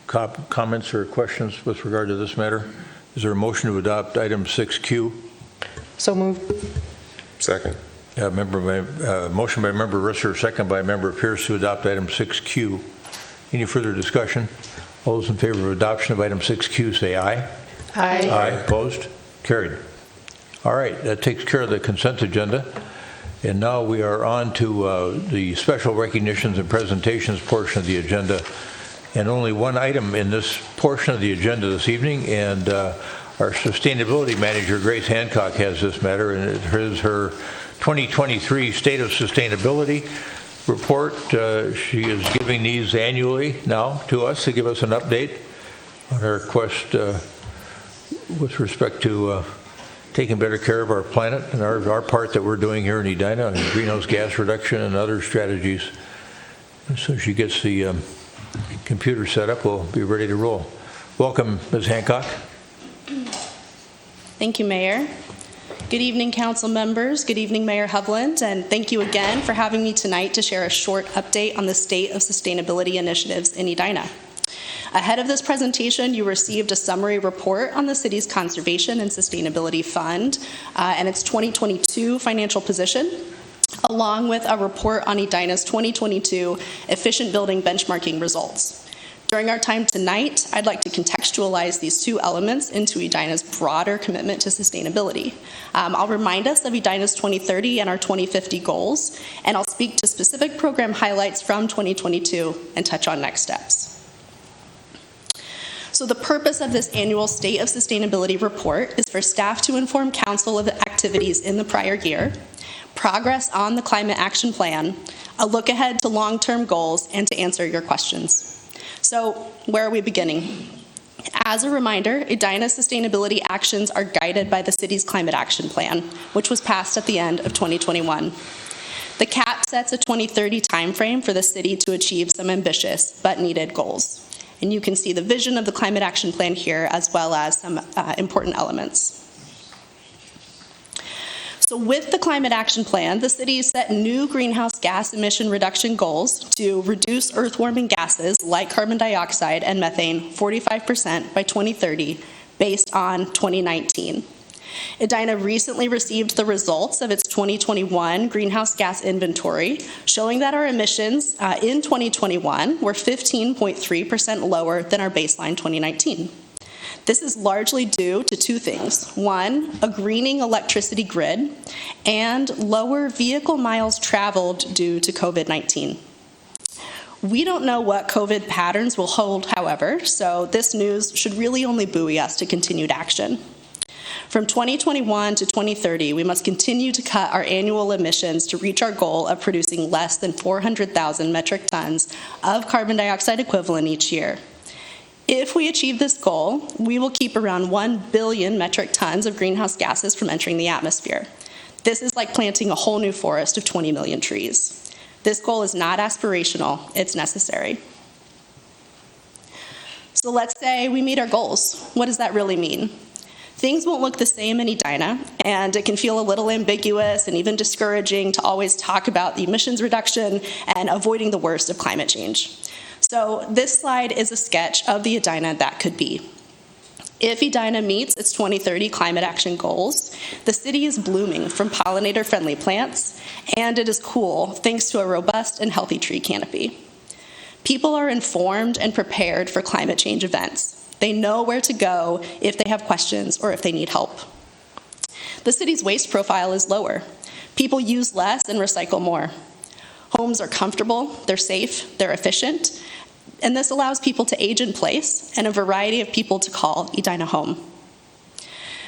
comments or questions with regard to this matter? Is there a motion to adopt item 6Q? So moved. Second. Motion by Member Risser, second by Member Pierce to adopt item 6Q. Any further discussion? All those in favor of adoption of item 6Q say aye. Aye. Aye. Opposed? Carried. All right, that takes care of the consent agenda. And now we are on to the special recognitions and presentations portion of the agenda. And only one item in this portion of the agenda this evening, and our sustainability manager, Grace Hancock, has this matter, and it is her 2023 State of Sustainability report. She is giving these annually now to us to give us an update on our quest with respect to taking better care of our planet and our part that we're doing here in Edina on greenhouse gas reduction and other strategies. And so she gets the computer set up, we'll be ready to roll. Welcome, Ms. Hancock. Thank you, Mayor. Good evening, council members. Good evening, Mayor Hovland, and thank you again for having me tonight to share a short update on the state of sustainability initiatives in Edina. Ahead of this presentation, you received a summary report on the city's Conservation and Sustainability Fund and its 2022 financial position. along with a report on Edina's 2022 efficient building benchmarking results. During our time tonight, I'd like to contextualize these two elements into Edina's broader commitment to sustainability. I'll remind us of Edina's 2030 and our 2050 goals, and I'll speak to specific program highlights from 2022 and touch on next steps. So the purpose of this annual State of Sustainability report is for staff to inform council of the activities in the prior year, progress on the Climate Action Plan, a look ahead to long-term goals, and to answer your questions. So where are we beginning? As a reminder, Edina's sustainability actions are guided by the city's Climate Action Plan, which was passed at the end of 2021. The CAP sets a 2030 timeframe for the city to achieve some ambitious but needed goals. And you can see the vision of the Climate Action Plan here, as well as some important elements. So with the Climate Action Plan, the city set new greenhouse gas emission reduction goals to reduce earth-warming gases like carbon dioxide and methane 45% by 2030 based on 2019. Edina recently received the results of its 2021 greenhouse gas inventory, showing that our emissions in 2021 were 15.3% lower than our baseline 2019. This is largely due to two things. One, a greening electricity grid, and lower vehicle miles traveled due to COVID-19. We don't know what COVID patterns will hold, however, so this news should really only buoy us to continued action. From 2021 to 2030, we must continue to cut our annual emissions to reach our goal of producing less than 400,000 metric tons of carbon dioxide equivalent each year. If we achieve this goal, we will keep around 1 billion metric tons of greenhouse gases from entering the atmosphere. This is like planting a whole new forest of 20 million trees. This goal is not aspirational, it's necessary. So let's say we meet our goals. What does that really mean? Things won't look the same in Edina, and it can feel a little ambiguous and even discouraging to always talk about the emissions reduction and avoiding the worst of climate change. So this slide is a sketch of the Edina that could be. If Edina meets its 2030 climate action goals, the city is blooming from pollinator-friendly plants, and it is cool thanks to a robust and healthy tree canopy. People are informed and prepared for climate change events. They know where to go if they have questions or if they need help. The city's waste profile is lower. People use less and recycle more. Homes are comfortable, they're safe, they're efficient, and this allows people to age in place and a variety of people to call Edina home.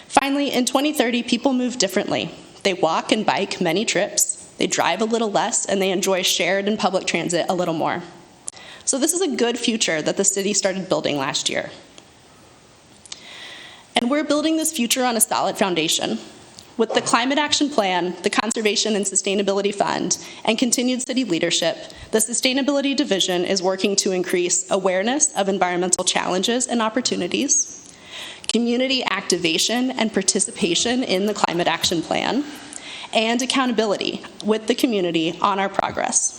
Finally, in 2030, people move differently. They walk and bike many trips, they drive a little less, and they enjoy shared and public transit a little more. So this is a good future that the city started building last year. And we're building this future on a solid foundation. With the Climate Action Plan, the Conservation and Sustainability Fund, and continued city leadership, the Sustainability Division is working to increase awareness of environmental challenges and opportunities, community activation and participation in the Climate Action Plan, and accountability with the community on our progress.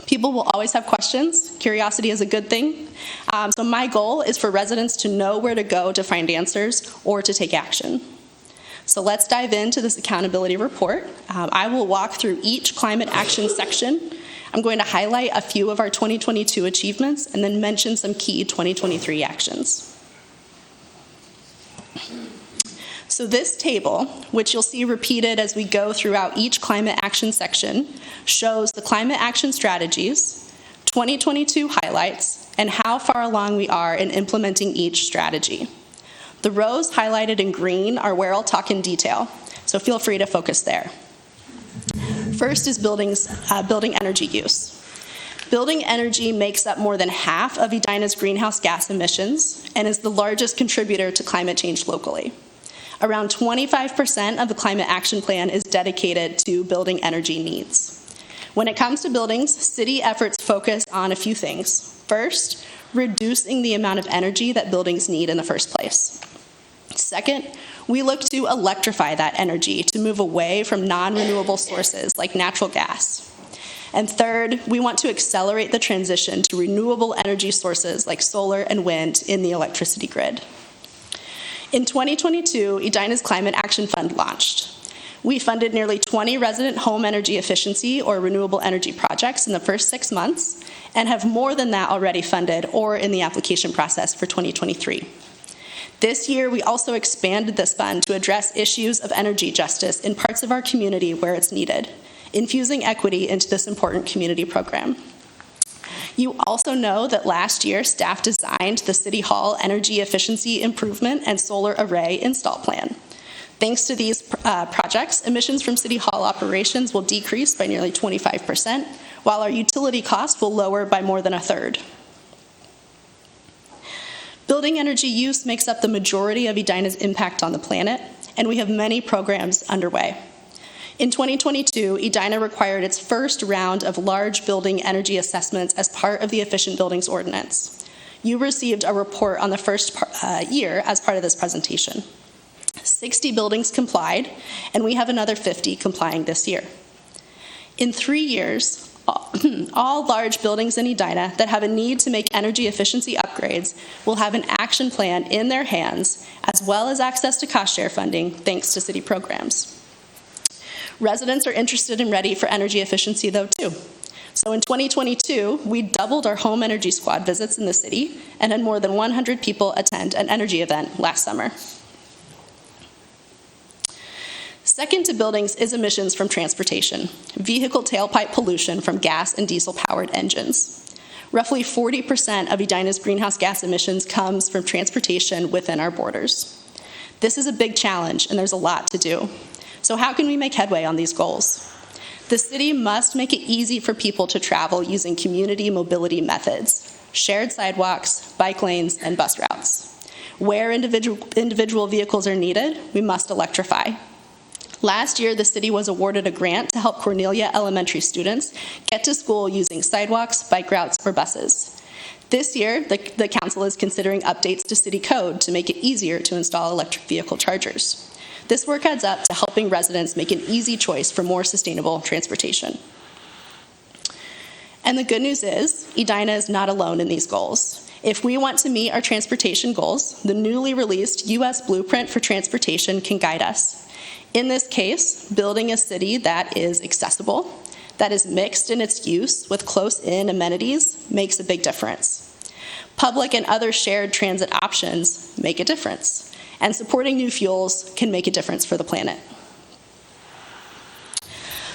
People will always have questions. Curiosity is a good thing. So my goal is for residents to know where to go to find answers or to take action. So let's dive into this accountability report. I will walk through each climate action section. I'm going to highlight a few of our 2022 achievements and then mention some key 2023 actions. So this table, which you'll see repeated as we go throughout each climate action section, shows the climate action strategies, 2022 highlights, and how far along we are in implementing each strategy. The rows highlighted in green are where I'll talk in detail, so feel free to focus there. First is building energy use. Building energy makes up more than half of Edina's greenhouse gas emissions and is the largest contributor to climate change locally. Around 25% of the Climate Action Plan is dedicated to building energy needs. When it comes to buildings, city efforts focus on a few things. First, reducing the amount of energy that buildings need in the first place. Second, we look to electrify that energy to move away from non-renewable sources like natural gas. And third, we want to accelerate the transition to renewable energy sources like solar and wind in the electricity grid. In 2022, Edina's Climate Action Fund launched. We funded nearly 20 resident home energy efficiency or renewable energy projects in the first 6 months and have more than that already funded or in the application process for 2023. This year, we also expanded this fund to address issues of energy justice in parts of our community where it's needed, infusing equity into this important community program. You also know that last year, staff designed the City Hall Energy Efficiency Improvement and Solar Array Install Plan. Thanks to these projects, emissions from City Hall operations will decrease by nearly 25%, while our utility costs will lower by more than a third. Building energy use makes up the majority of Edina's impact on the planet, and we have many programs underway. In 2022, Edina required its first round of large building energy assessments as part of the Efficient Buildings Ordinance. You received a report on the first year as part of this presentation. 60 buildings complied, and we have another 50 complying this year. In 3 years, all large buildings in Edina that have a need to make energy efficiency upgrades will have an action plan in their hands, as well as access to cost share funding thanks to city programs. Residents are interested and ready for energy efficiency though too. So in 2022, we doubled our home energy squad visits in the city and had more than 100 people attend an energy event last summer. Second to buildings is emissions from transportation, vehicle tailpipe pollution from gas and diesel-powered engines. Roughly 40% of Edina's greenhouse gas emissions comes from transportation within our borders. This is a big challenge, and there's a lot to do. So how can we make headway on these goals? The city must make it easy for people to travel using community mobility methods, shared sidewalks, bike lanes, and bus routes. Where individual vehicles are needed, we must electrify. Last year, the city was awarded a grant to help Cornelia Elementary students get to school using sidewalks, bike routes, or buses. This year, the council is considering updates to city code to make it easier to install electric vehicle chargers. This work adds up to helping residents make an easy choice for more sustainable transportation. And the good news is, Edina is not alone in these goals. If we want to meet our transportation goals, the newly released U.S. Blueprint for Transportation can guide us. In this case, building a city that is accessible, that is mixed in its use with close-in amenities makes a big difference. Public and other shared transit options make a difference, and supporting new fuels can make a difference for the planet.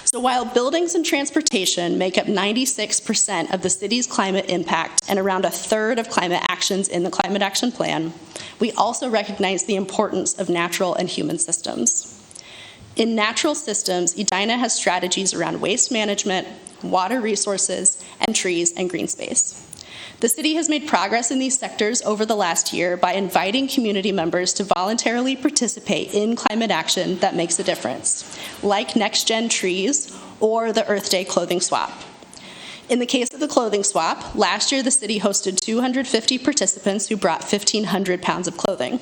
So while buildings and transportation make up 96% of the city's climate impact and around a third of climate actions in the Climate Action Plan, we also recognize the importance of natural and human systems. In natural systems, Edina has strategies around waste management, water resources, and trees and green space. The city has made progress in these sectors over the last year by inviting community members to voluntarily participate in climate action that makes a difference, like Next Gen Trees or the Earth Day clothing swap. In the case of the clothing swap, last year the city hosted 250 participants who brought 1,500 pounds of clothing.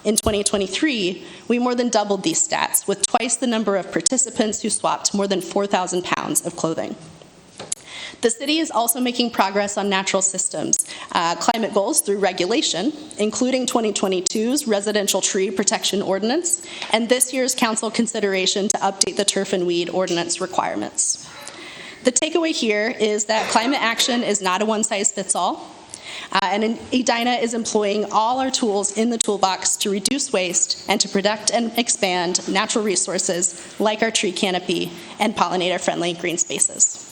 In 2023, we more than doubled these stats, with twice the number of participants who swapped more than 4,000 pounds of clothing. The city is also making progress on natural systems climate goals through regulation, including 2022's Residential Tree Protection Ordinance and this year's council consideration to update the turf and weed ordinance requirements. The takeaway here is that climate action is not a one-size-fits-all. And Edina is employing all our tools in the toolbox to reduce waste and to protect and expand natural resources like our tree canopy and pollinator-friendly green spaces.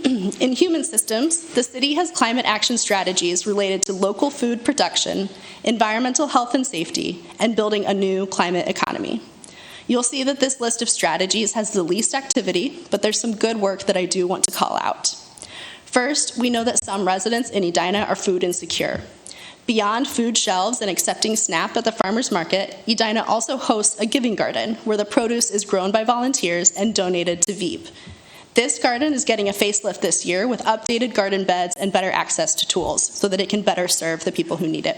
In human systems, the city has climate action strategies related to local food production, environmental health and safety, and building a new climate economy. You'll see that this list of strategies has the least activity, but there's some good work that I do want to call out. First, we know that some residents in Edina are food insecure. Beyond food shelves and accepting SNAP at the farmer's market, Edina also hosts a giving garden where the produce is grown by volunteers and donated to Veep. This garden is getting a facelift this year with updated garden beds and better access to tools so that it can better serve the people who need it.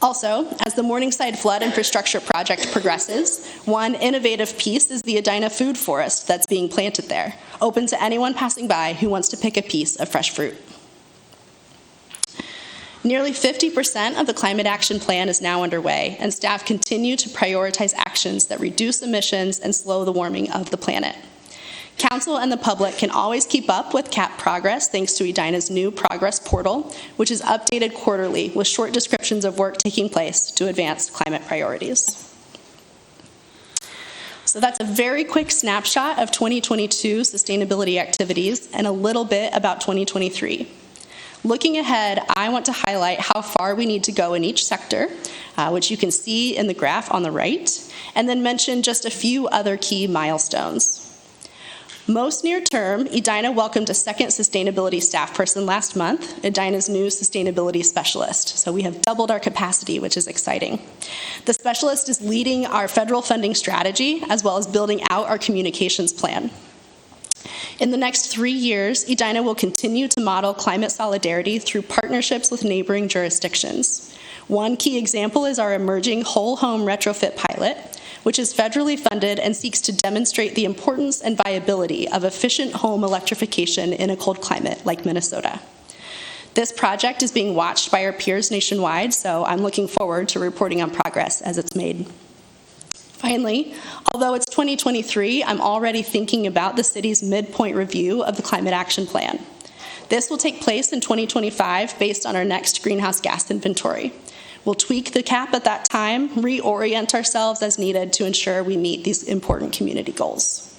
Also, as the Morningside Flood Infrastructure Project progresses, one innovative piece is the Edina Food Forest that's being planted there, open to anyone passing by who wants to pick a piece of fresh fruit. Nearly 50% of the Climate Action Plan is now underway, and staff continue to prioritize actions that reduce emissions and slow the warming of the planet. Council and the public can always keep up with CAP progress thanks to Edina's new progress portal, which is updated quarterly with short descriptions of work taking place to advance climate priorities. So that's a very quick snapshot of 2022 sustainability activities and a little bit about 2023. Looking ahead, I want to highlight how far we need to go in each sector, which you can see in the graph on the right, and then mention just a few other key milestones. Most near term, Edina welcomed a second sustainability staff person last month, Edina's new sustainability specialist. So we have doubled our capacity, which is exciting. The specialist is leading our federal funding strategy, as well as building out our communications plan. In the next 3 years, Edina will continue to model climate solidarity through partnerships with neighboring jurisdictions. One key example is our emerging whole home retrofit pilot, which is federally funded and seeks to demonstrate the importance and viability of efficient home electrification in a cold climate like Minnesota. This project is being watched by our peers nationwide, so I'm looking forward to reporting on progress as it's made. Finally, although it's 2023, I'm already thinking about the city's midpoint review of the Climate Action Plan. This will take place in 2025 based on our next greenhouse gas inventory. We'll tweak the cap at that time, reorient ourselves as needed to ensure we meet these important community goals.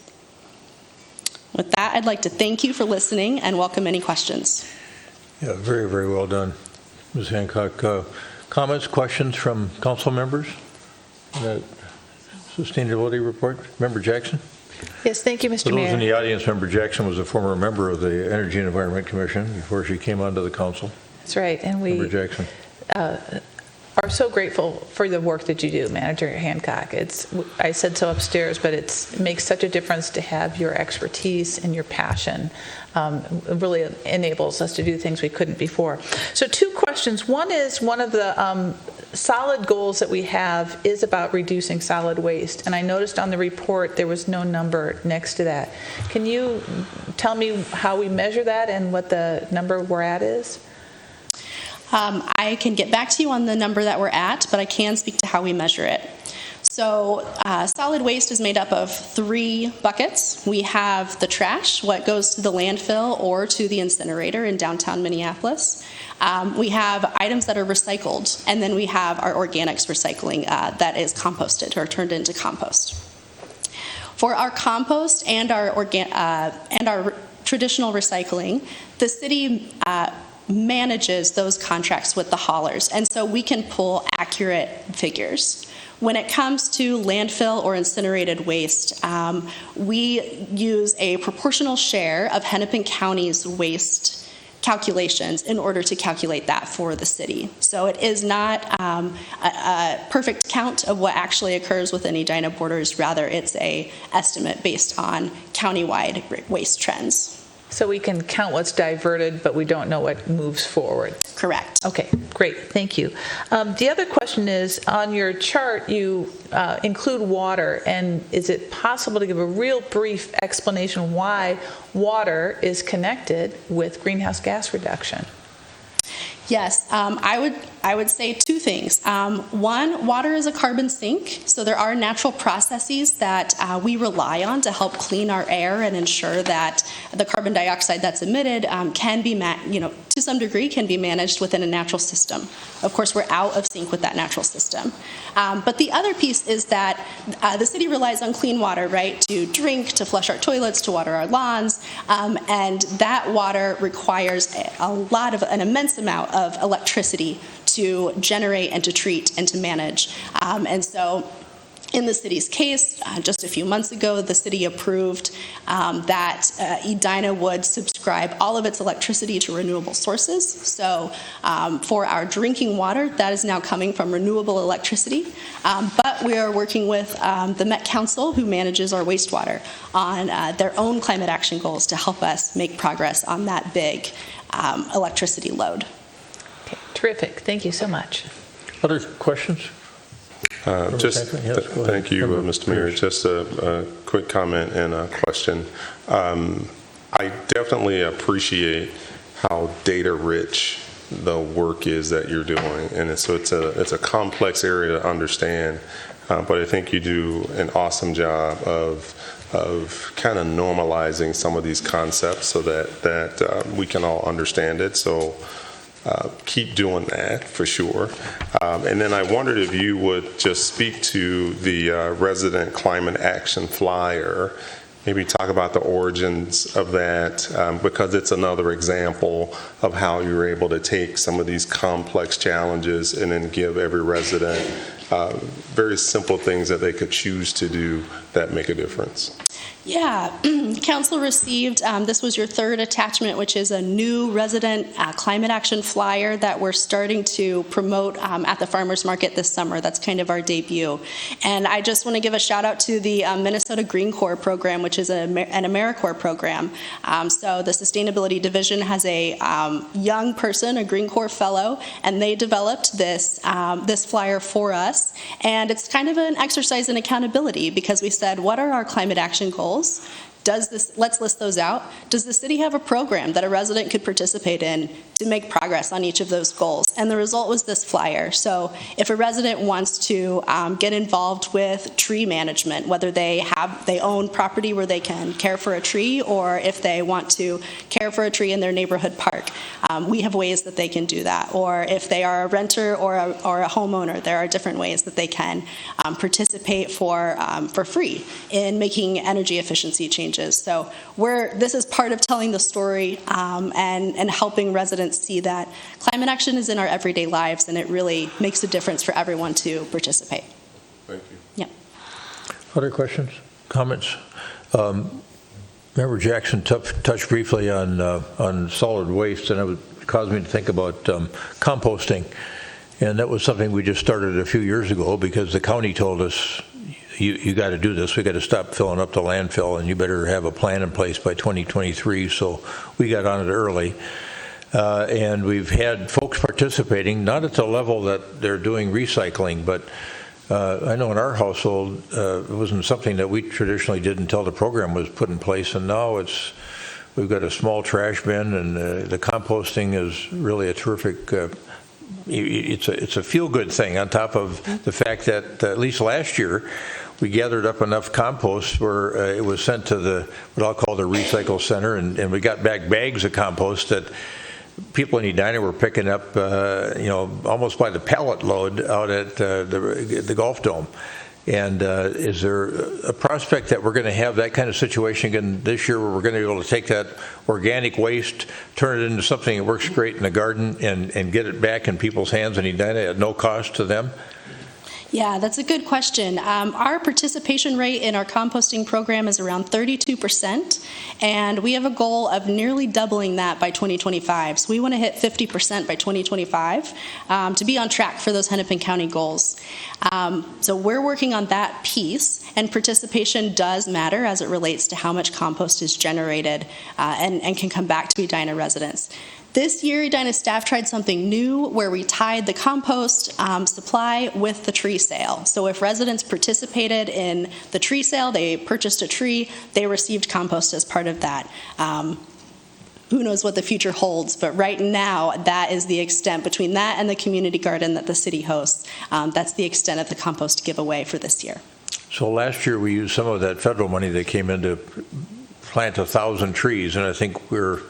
With that, I'd like to thank you for listening and welcome any questions. Yeah, very, very well done, Ms. Hancock. Comments, questions from council members? That sustainability report? Member Jackson? Yes, thank you, Mr. For those in Mayor. the audience, Member Jackson was a former member of the Energy and Environment Commission before she came onto the council. That's right, and we Member Jackson. Are so grateful for the work that you do, Manager Hancock. I said so upstairs, but it makes such a difference to have your expertise and your passion. It really enables us to do things we couldn't before. So 2 questions. One is, one of the solid goals that we have is about reducing solid waste. And I noticed on the report there was no number next to that. Can you tell me how we measure that and what the number we're at is? I can get back to you on the number that we're at, but I can speak to how we measure it. So solid waste is made up of 3 buckets. We have the trash, what goes to the landfill or to the incinerator in downtown Minneapolis. We have items that are recycled, and then we have our organics recycling that is composted or turned into compost. For our compost and our traditional recycling, the city manages those contracts with the haulers, and so we can pull accurate figures. When it comes to landfill or incinerated waste, we use a proportional share of Hennepin County's waste calculations in order to calculate that for the city. So it is not a perfect count of what actually occurs within Edina borders. Rather, it's an estimate based on countywide waste trends. So we can count what's diverted, but we don't know what moves forward. Correct. Okay, great, thank you. The other question is, on your chart, you include water, and is it possible to give a real brief explanation why water is connected with greenhouse gas reduction? Yes, I would say 2 things. One, water is a carbon sink, so there are natural processes that we rely on to help clean our air and ensure that the carbon dioxide that's emitted can be, to some degree, can be managed within a natural system. Of course, we're out of sync with that natural system. But the other piece is that the city relies on clean water, right, to drink, to flush our toilets, to water our lawns, and that water requires an immense amount of electricity to generate and to treat and to manage. And so in the city's case, just a few months ago, the city approved that Edina would subscribe all of its electricity to renewable sources. So for our drinking water, that is now coming from renewable electricity. But we are working with the Met Council, who manages our wastewater, on their own climate action goals to help us make progress on that big electricity load. Okay, terrific. Thank you so much. Other questions? Thank you, Mr. Mayor. Just a quick comment and a question. I definitely appreciate how data-rich the work is that you're doing. And so it's a complex area to understand, but I think you do an awesome job of kind of normalizing some of these concepts so that we can all understand it. So keep doing that for sure. And then I wondered if you would just speak to the resident climate action flyer, maybe talk about the origins of that, because it's another example of how you're able to take some of these complex challenges and then give every resident very simple things that they could choose to do that make a difference. Yeah, Council received, this was your third attachment, which is a new resident climate action flyer that we're starting to promote at the farmers market this summer. That's kind of our debut. And I just want to give a shout out to the Minnesota Green Corps program, which is an AmeriCorps program. So the Sustainability Division has a young person, a Green Corps fellow, and they developed this flyer for us. And it's kind of an exercise in accountability because we said, what are our climate action goals? Let's list those out. Does the city have a program that a resident could participate in to make progress on each of those goals? And the result was this flyer. So if a resident wants to get involved with tree management, whether they own property where they can care for a tree, or if they want to care for a tree in their neighborhood park, we have ways that they can do that. Or if they are a renter or a homeowner, there are different ways that they can participate for free in making energy efficiency changes. So this is part of telling the story and helping residents see that climate action is in our everyday lives, and it really makes a difference for everyone to participate. Thank you. Yep. Other questions, comments? Member Jackson touched briefly on solid waste, and it caused me to think about composting. And that was something we just started a few years ago because the county told us, you got to do this. We got to stop filling up the landfill, and you better have a plan in place by 2023. So we got on it early. And we've had folks participating, not at the level that they're doing recycling, but I know in our household, it wasn't something that we traditionally did until the program was put in place, and now we've got a small trash bin, and the composting is really a terrific, it's a feel-good thing, on top of the fact that at least last year, we gathered up enough compost where it was sent to what I'll call the recycle center, and we got back bags of compost that people in Edina were picking up, almost by the pallet load out at the Golf Dome. And is there a prospect that we're going to have that kind of situation again this year, where we're going to be able to take that organic waste, turn it into something that works great in the garden, and get it back in people's hands in Edina at no cost to them? Yeah, that's a good question. Our participation rate in our composting program is around 32%, and we have a goal of nearly doubling that by 2025. So we want to hit 50% by 2025 to be on track for those Hennepin County goals. So we're working on that piece, and participation does matter as it relates to how much compost is generated and can come back to Edina residents. This year, Edina staff tried something new where we tied the compost supply with the tree sale. So if residents participated in the tree sale, they purchased a tree, they received compost as part of that. Who knows what the future holds, but right now, that is the extent between that and the community garden that the city hosts. That's the extent of the compost giveaway for this year. So last year, we used some of that federal money that came in to plant 1,000 trees, and I think we're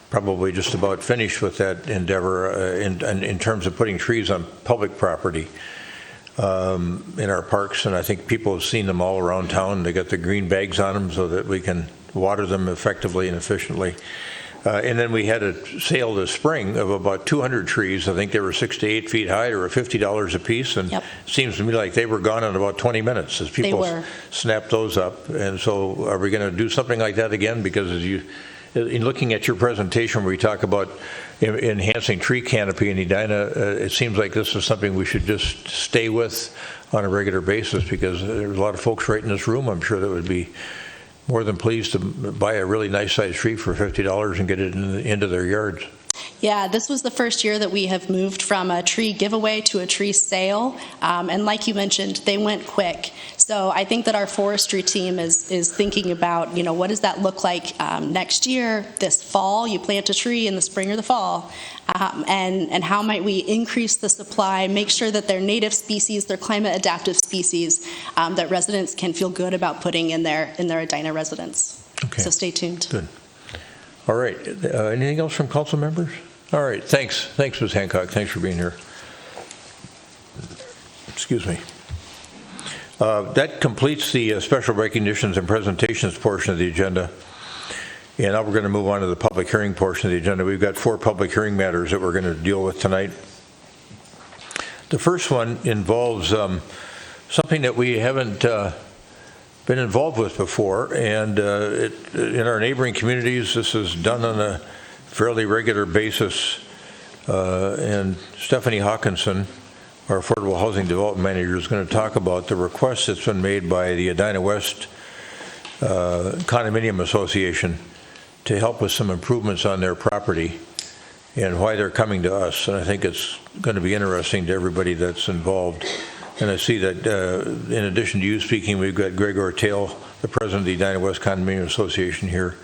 probably just about finished with that endeavor in terms of putting trees on public property in our parks. And I think people have seen them all around town. They got the green bags on them so that we can water them effectively and efficiently. And then we had a sale this spring of about 200 trees. I think they were 6 to 8 feet high, or $50 a piece. And it seems to me like they were gone in about 20 minutes as people snapped those up. And so are we going to do something like that again? Because in looking at your presentation where we talk about enhancing tree canopy in Edina, it seems like this is something we should just stay with on a regular basis, because there's a lot of folks right in this room, I'm sure, that would be more than pleased to buy a really nice sized tree for $50 and get it into their yards. Yeah, this was the first year that we have moved from a tree giveaway to a tree sale. And like you mentioned, they went quick. So I think that our forestry team is thinking about, what does that look like next year, this fall? You plant a tree in the spring or the fall. And how might we increase the supply, make sure that they're native species, they're climate adaptive species that residents can feel good about putting in their Edina residence. Okay. So stay tuned. Good. All right. Anything else from council members? All right. Thanks. Thanks, Ms. Hancock. Thanks for being here. Excuse me. That completes the special recognitions and presentations portion of the agenda. And now we're going to move on to the public hearing portion of the agenda. We've got 4 public hearing matters that we're going to deal with tonight. The first one involves something that we haven't been involved with before, and in our neighboring communities, this is done on a fairly regular basis. And Stephanie Hawkinson, our Affordable Housing Development Manager, is going to talk about the request that's been made by the Edina West Condominium Association to help with some improvements on their property and why they're coming to us. And I think it's going to be interesting to everybody that's involved. And I see that in addition to you speaking, we've got Greg Ortale, the president of the Edina West Condominium Association here.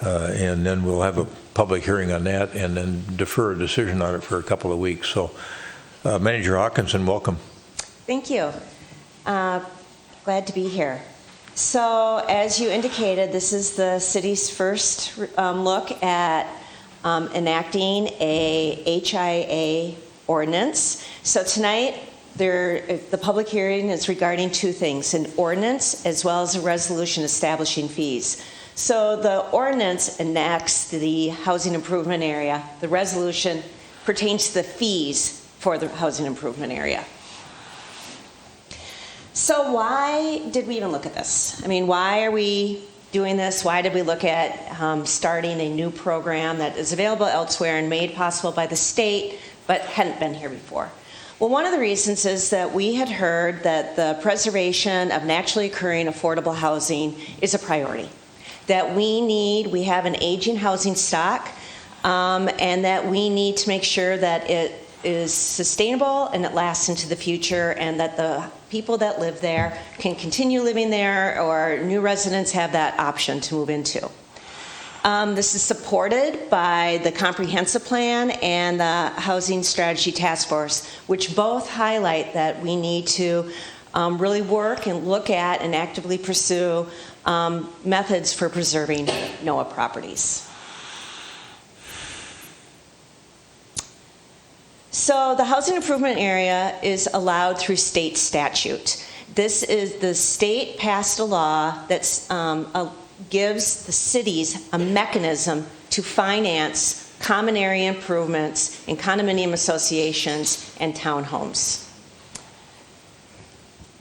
And then we'll have a public hearing on that and then defer a decision on it for a couple of weeks. So Manager Hawkinson, welcome. Thank you. Glad to be here. So as you indicated, this is the city's first look at enacting a HIA ordinance. So tonight, the public hearing is regarding 2 things, an ordinance as well as a resolution establishing fees. So the ordinance enacts the housing improvement area. The resolution pertains to the fees for the housing improvement area. So why did we even look at this? I mean, why are we doing this? Why did we look at starting a new program that is available elsewhere and made possible by the state but hadn't been here before? Well, one of the reasons is that we had heard that the preservation of naturally occurring affordable housing is a priority. That we have an aging housing stock, and that we need to make sure that it is sustainable and it lasts into the future, and that the people that live there can continue living there, or new residents have that option to move into. This is supported by the Comprehensive Plan and the Housing Strategy Task Force, which both highlight that we need to really work and look at and actively pursue methods for preserving NOAA properties. So the housing improvement area is allowed through state statute. This is, the state passed a law that gives the cities a mechanism to finance common area improvements in condominium associations and townhomes.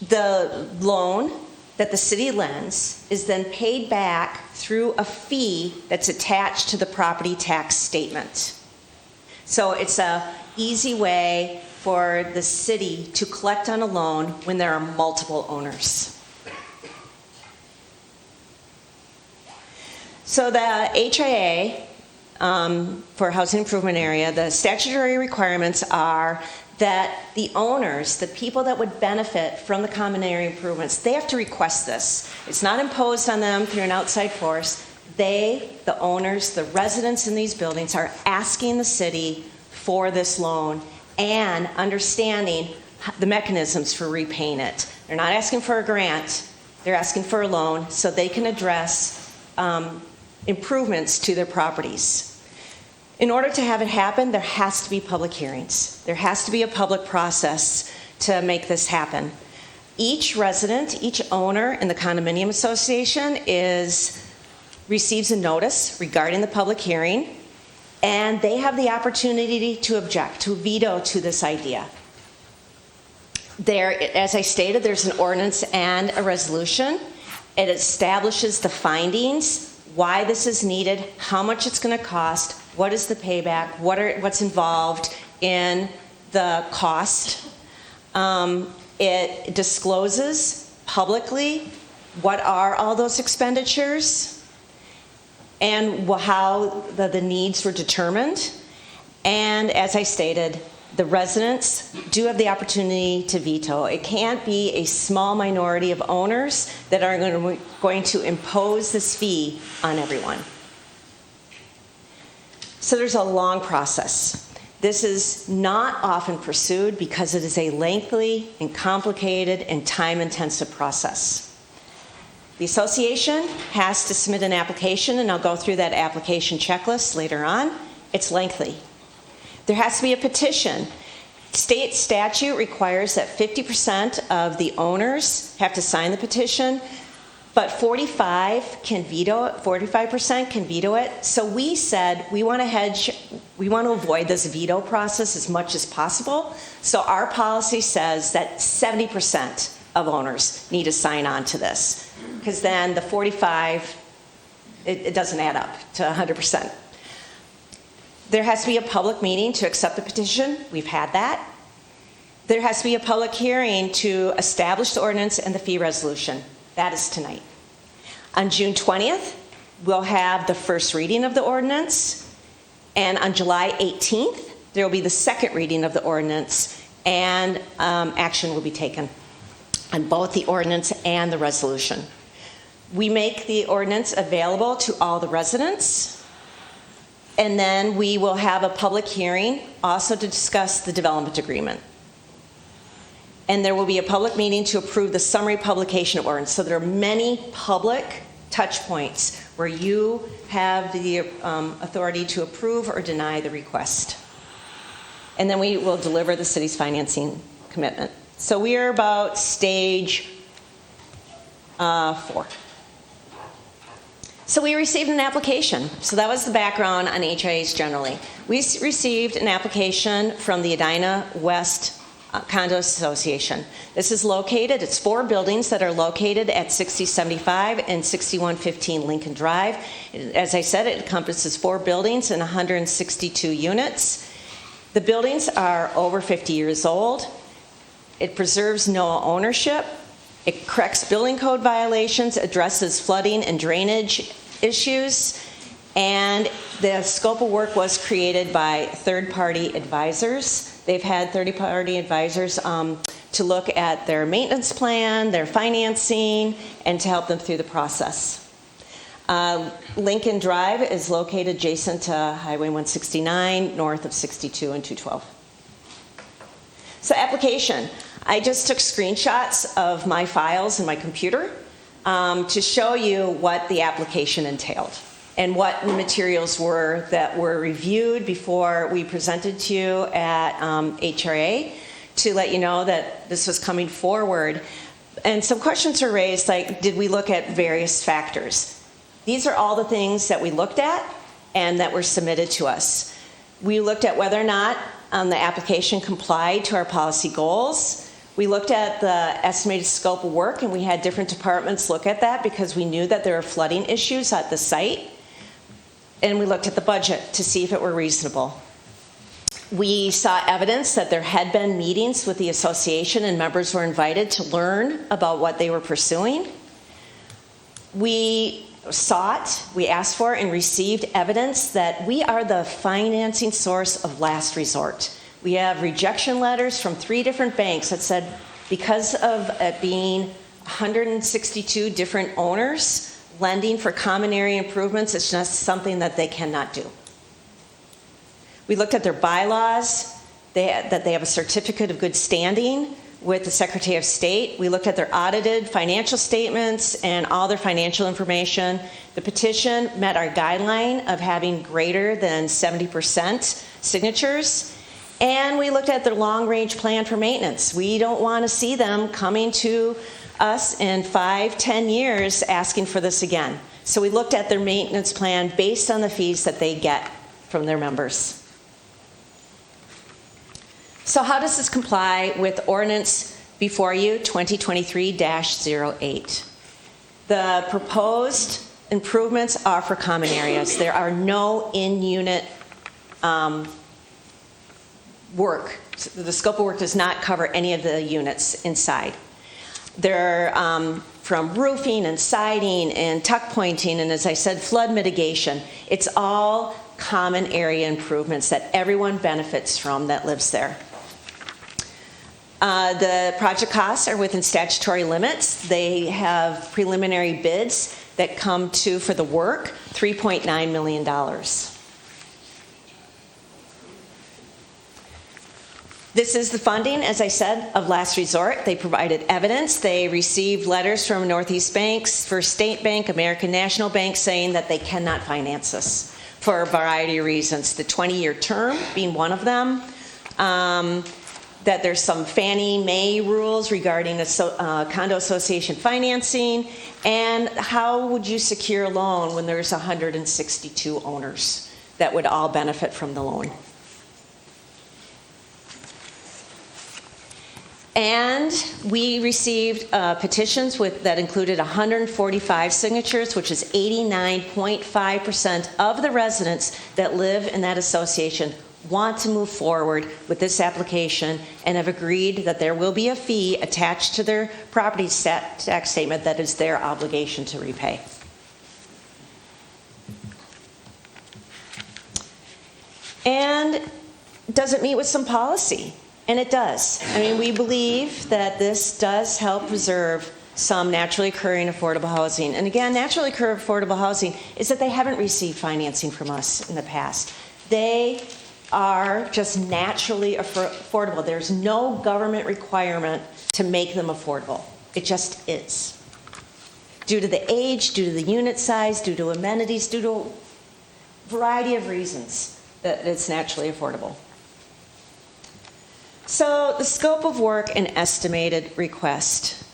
The loan that the city lends is then paid back through a fee that's attached to the property tax statement. So it's an easy way for the city to collect on a loan when there are multiple owners. So the HIA for housing improvement area, the statutory requirements are that the owners, the people that would benefit from the common area improvements, they have to request this. It's not imposed on them through an outside force. They, the owners, the residents in these buildings, are asking the city for this loan and understanding the mechanisms for repaying it. They're not asking for a grant, they're asking for a loan so they can address improvements to their properties. In order to have it happen, there has to be public hearings. There has to be a public process to make this happen. Each resident, each owner in the condominium association receives a notice regarding the public hearing, and they have the opportunity to object, to veto to this idea. There, as I stated, there's an ordinance and a resolution. It establishes the findings, why this is needed, how much it's going to cost, what is the payback, what's involved in the cost. It discloses publicly what are all those expenditures and how the needs were determined. And as I stated, the residents do have the opportunity to veto. It can't be a small minority of owners that are going to impose this fee on everyone. So there's a long process. This is not often pursued because it is a lengthy and complicated and time-intensive process. The association has to submit an application, and I'll go through that application checklist later on. It's lengthy. There has to be a petition. State statute requires that 50% of the owners have to sign the petition, but 45% can veto it. So we said we want to avoid this veto process as much as possible. So our policy says that 70% of owners need to sign on to this, because then the 45, it doesn't add up to 100%. There has to be a public meeting to accept the petition. We've had that. There has to be a public hearing to establish the ordinance and the fee resolution. That is tonight. On June 20th, we'll have the first reading of the ordinance. And on July 18th, there will be the second reading of the ordinance, and action will be taken on both the ordinance and the resolution. We make the ordinance available to all the residents. And then we will have a public hearing also to discuss the development agreement. And there will be a public meeting to approve the summary publication of ordinance. So there are many public touch points where you have the authority to approve or deny the request. And then we will deliver the city's financing commitment. So we are about stage 4. So we received an application. So that was the background on HIAs generally. We received an application from the Edina West Condo Association. This is located, it's 4 buildings that are located at 6075 and 6115 Lincoln Drive. As I said, it encompasses 4 buildings and 162 units. The buildings are over 50 years old. It preserves no ownership. It corrects building code violations, addresses flooding and drainage issues, and the scope of work was created by third-party advisors. They've had third-party advisors to look at their maintenance plan, their financing, and to help them through the process. Lincoln Drive is located adjacent to Highway 169, north of 62 and 212. So application. I just took screenshots of my files in my computer to show you what the application entailed and what materials were that were reviewed before we presented to you at HRA, to let you know that this was coming forward. And some questions are raised, like, did we look at various factors? These are all the things that we looked at and that were submitted to us. We looked at whether or not the application complied to our policy goals. We looked at the estimated scope of work, and we had different departments look at that because we knew that there were flooding issues at the site. And we looked at the budget to see if it were reasonable. We saw evidence that there had been meetings with the association and members were invited to learn about what they were pursuing. We asked for and received evidence that we are the financing source of last resort. We have rejection letters from 3 different banks that said because of it being 162 different owners lending for common area improvements, it's just something that they cannot do. We looked at their bylaws, that they have a certificate of good standing with the Secretary of State. We looked at their audited financial statements and all their financial information. The petition met our guideline of having greater than 70% signatures. And we looked at their long-range plan for maintenance. We don't want to see them coming to us in 5-10 years asking for this again. So we looked at their maintenance plan based on the fees that they get from their members. So how does this comply with ordinance before you, 2023-08? The proposed improvements are for common areas. There are no in-unit work. The scope of work does not cover any of the units inside. They're from roofing and siding and tuck pointing and, as I said, flood mitigation. It's all common area improvements that everyone benefits from that lives there. The project costs are within statutory limits. They have preliminary bids that come to, for the work, $3.9 million. This is the funding, as I said, of last resort. They provided evidence. They received letters from Northeast Banks, First State Bank, American National Bank saying that they cannot finance this for a variety of reasons. The 20-year term being one of them. That there's some Fannie Mae rules regarding condo association financing, and how would you secure a loan when there's 162 owners that would all benefit from the loan? And we received petitions that included 145 signatures, which is 89.5% of the residents that live in that association want to move forward with this application and have agreed that there will be a fee attached to their property tax statement that is their obligation to repay. And does it meet with some policy? And it does. I mean, we believe that this does help preserve some naturally occurring affordable housing. And again, naturally occurring affordable housing is that they haven't received financing from us in the past. They are just naturally affordable. There's no government requirement to make them affordable. It just is. Due to the age, due to the unit size, due to amenities, due to a variety of reasons that it's naturally affordable. So the scope of work and estimated request.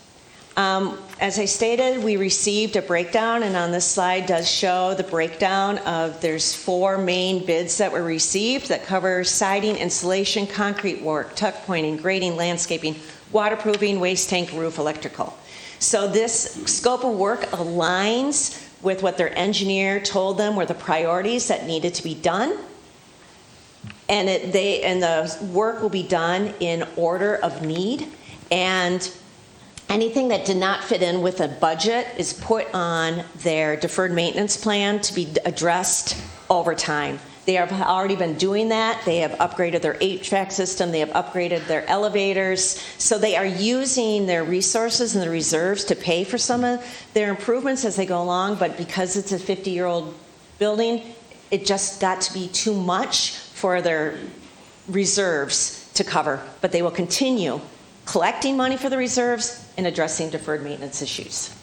As I stated, we received a breakdown, and on this slide does show the breakdown of, there's 4 main bids that were received that cover siding, insulation, concrete work, tuck pointing, grading, landscaping, waterproofing, waste tank, roof, electrical. So this scope of work aligns with what their engineer told them were the priorities that needed to be done. And the work will be done in order of need, and anything that did not fit in with a budget is put on their deferred maintenance plan to be addressed over time. They have already been doing that. They have upgraded their HVAC system. They have upgraded their elevators. So they are using their resources and the reserves to pay for some of their improvements as they go along. But because it's a 50-year-old building, it just got to be too much for their reserves to cover. But they will continue collecting money for the reserves and addressing deferred maintenance issues.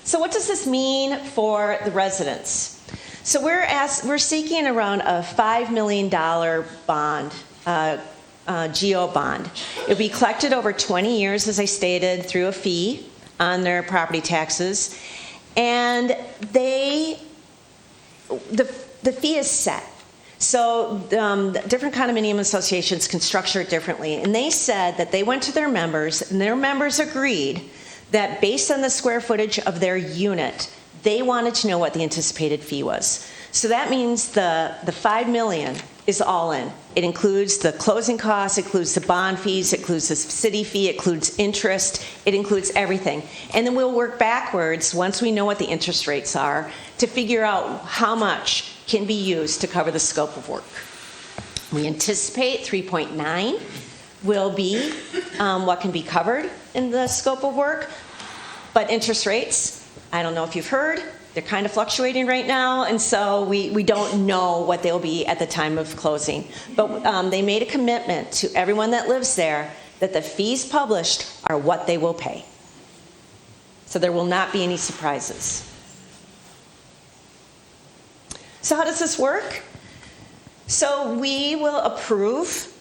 So what does this mean for the residents? So we're seeking around a $5 million bond, GO bond. It will be collected over 20 years, as I stated, through a fee on their property taxes. And the fee is set. So different condominium associations can structure it differently. And they said that they went to their members, and their members agreed that based on the square footage of their unit, they wanted to know what the anticipated fee was. So that means the $5 million is all in. It includes the closing costs, it includes the bond fees, it includes the city fee, it includes interest, it includes everything. And then we'll work backwards, once we know what the interest rates are, to figure out how much can be used to cover the scope of work. We anticipate 3.9 will be what can be covered in the scope of work, but interest rates, I don't know if you've heard, they're kind of fluctuating right now, and so we don't know what they'll be at the time of closing. But they made a commitment to everyone that lives there that the fees published are what they will pay. So there will not be any surprises. So how does this work? So we will approve,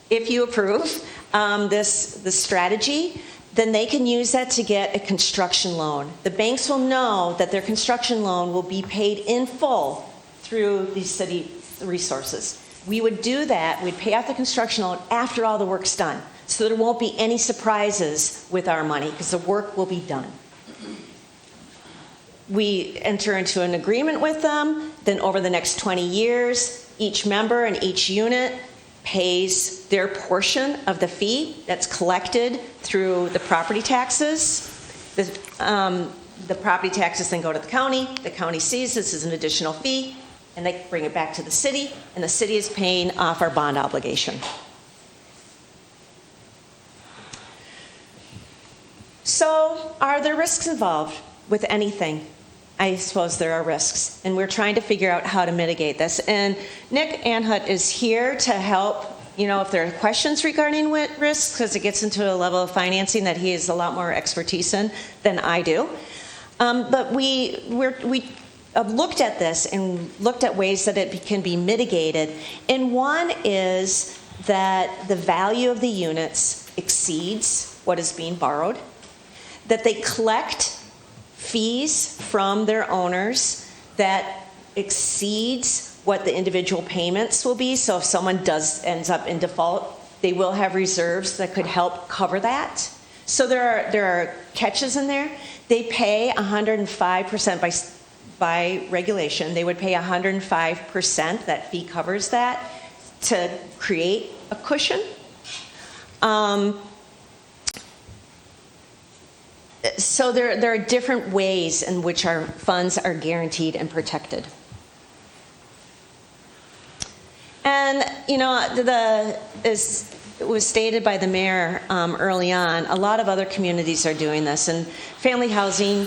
if you approve this strategy, then they can use that to get a construction loan. The banks will know that their construction loan will be paid in full through these city resources. We would do that, we'd pay off the construction loan after all the work's done, so there won't be any surprises with our money, because the work will be done. We enter into an agreement with them, then over the next 20 years, each member and each unit pays their portion of the fee that's collected through the property taxes. the property taxes then go to the county sees this as an additional fee, and they bring it back to the city, and the city is paying off our bond obligation. So, are there risks involved with anything? I suppose there are risks, and we're trying to figure out how to mitigate this. And Nick Anhut is here to help, if there are questions regarding risks, because it gets into a level of financing that he has a lot more expertise in than I do. But we looked at this and looked at ways that it can be mitigated. And one is that the value of the units exceeds what is being borrowed, that they collect fees from their owners that exceeds what the individual payments will be. So if someone ends up in default, they will have reserves that could help cover that. So there are catches in there. They pay 105% by regulation. They would pay 105%. That fee covers that to create a cushion. So there are different ways in which our funds are guaranteed and protected. And, as it was stated by the mayor early on, a lot of other communities are doing this. And Family Housing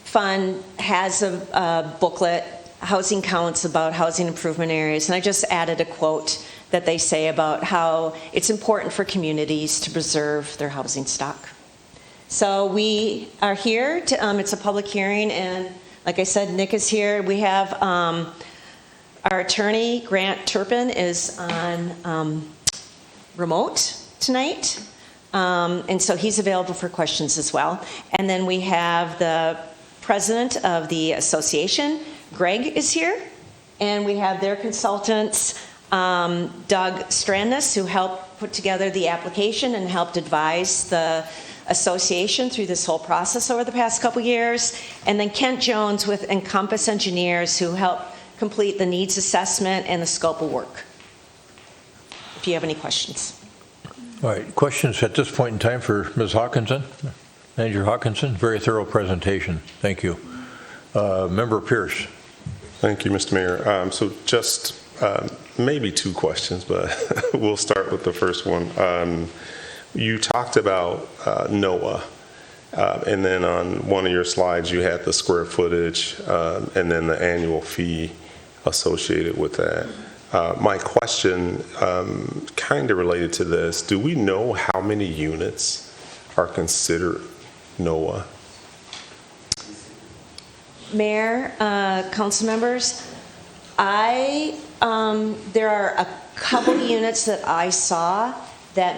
Fund has a booklet, Housing Counts, about housing improvement areas. And I just added a quote that they say about how it's important for communities to preserve their housing stock. So we are here. It's a public hearing, and like I said, Nick is here. We have our attorney, Grant Turpin, is on remote tonight, and so he's available for questions as well. And then we have the president of the association, Greg, is here, and we have their consultants, Doug Strandness, who helped put together the application and helped advise the association through this whole process over the past couple years, and then Kent Jones with Encompass Engineers, who helped complete the needs assessment and the scope of work. If you have any questions. All right, questions at this point in time for Ms. Hawkinson? Manager Hawkinson, very thorough presentation. Thank you. Member Pierce. Thank you, Mr. Mayor. So just maybe two questions, but we'll start with the first one. You talked about NOAA, and then on one of your slides you had the square footage and then the annual fee associated with that. My question kind of related to this, do we know how many units are considered NOAA? Mayor, council members, there are a couple units that I saw that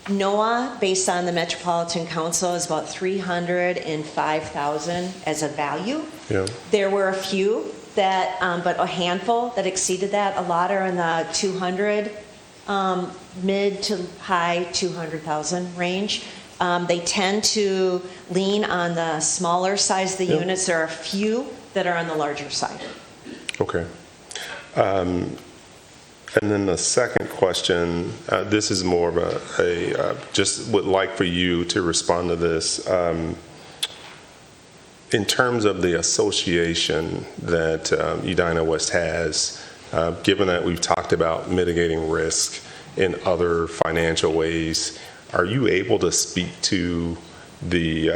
NOAA, based on the Metropolitan Council, is about 305,000 as a value. Yeah. There were a few that, but a handful that exceeded that. A lot are in the 200, mid to high 200,000 range. They tend to lean on the smaller size of the units. There are a few that are on the larger side. Okay. And then the second question, this is more of just would like for you to respond to this. In terms of the association that Edina West has, given that we've talked about mitigating risk in other financial ways, are you able to speak to the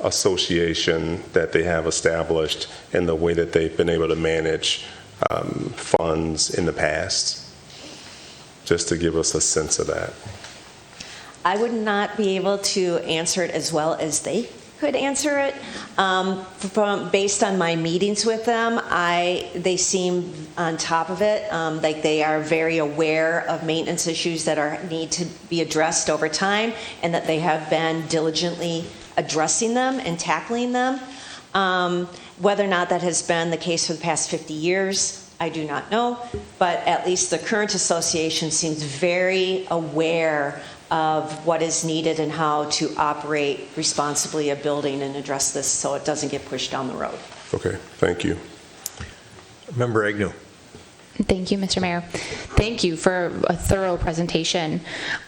association that they have established and the way that they've been able to manage funds in the past, just to give us a sense of that? I would not be able to answer it as well as they could answer it. Based on my meetings with them, they seem on top of it. Like they are very aware of maintenance issues that need to be addressed over time, and that they have been diligently addressing them and tackling them. Whether or not that has been the case for the past 50 years, I do not know, but at least the current association seems very aware of what is needed and how to operate responsibly a building and address this so it doesn't get pushed down the road. Okay, thank you. Member Agnew. Thank you, Mr. Mayor. Thank you for a thorough presentation.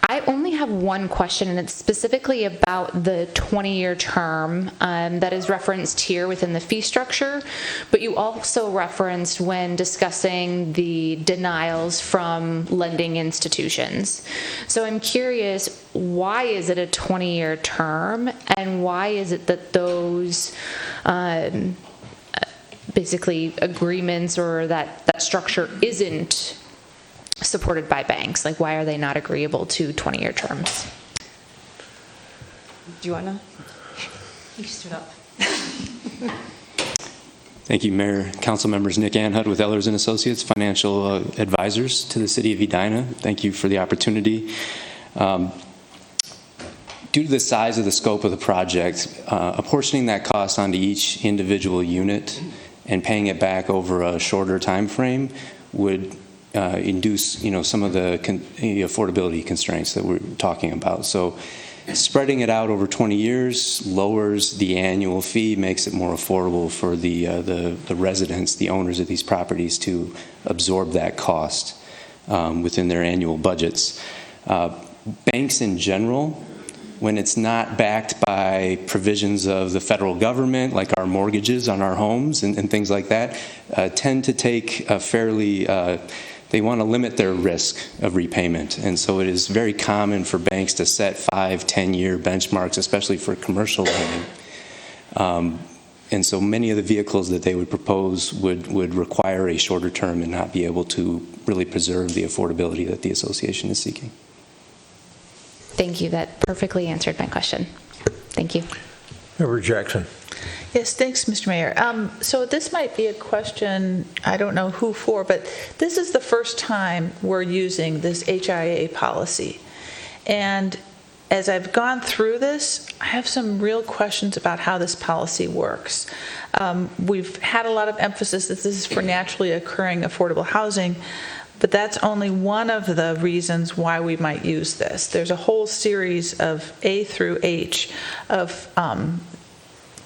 I only have one question, and it's specifically about the 20-year term that is referenced here within the fee structure, but you also referenced when discussing the denials from lending institutions. So I'm curious, why is it a 20-year term, and why is it that those basically agreements or that structure isn't supported by banks? Like, why are they not agreeable to 20-year terms? Do you want to? You stood up. Thank you, Mayor. Council members, Nick Anhud with Ehlers & Associates, financial advisors to the City of Edina. Thank you for the opportunity. Due to the size of the scope of the project, apportioning that cost onto each individual unit and paying it back over a shorter time frame would induce, some of the affordability constraints that we're talking about. So spreading it out over 20 years lowers the annual fee, makes it more affordable for the residents, the owners of these properties, to absorb that cost within their annual budgets. Banks in general, when it's not backed by provisions of the federal government, like our mortgages on our homes and things like that, tend to take a fairly, they want to limit their risk of repayment. And so it is very common for banks to set 5-10-year benchmarks, especially for commercial lending. And so many of the vehicles that they would propose would require a shorter term and not be able to really preserve the affordability that the association is seeking. Thank you. That perfectly answered my question. Thank you. Member Jackson. Yes, thanks, Mr. Mayor. So this might be a question, I don't know who for, but this is the first time we're using this HIA policy. And as I've gone through this, I have some real questions about how this policy works. We've had a lot of emphasis that this is for naturally occurring affordable housing, but that's only one of the reasons why we might use this. There's a whole series of A through H of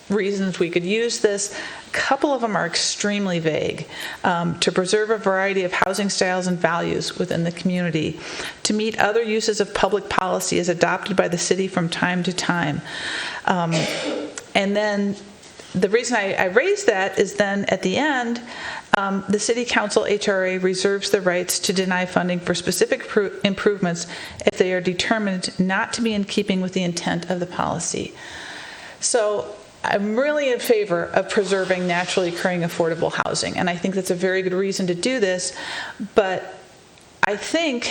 reasons we could use this. A couple of them are extremely vague. To preserve a variety of housing styles and values within the community, to meet other uses of public policy as adopted by the city from time to time. And then the reason I raise that is then at the end, the City Council HRA reserves the rights to deny funding for specific improvements if they are determined not to be in keeping with the intent of the policy. So I'm really in favor of preserving naturally occurring affordable housing, and I think that's a very good reason to do this, but I think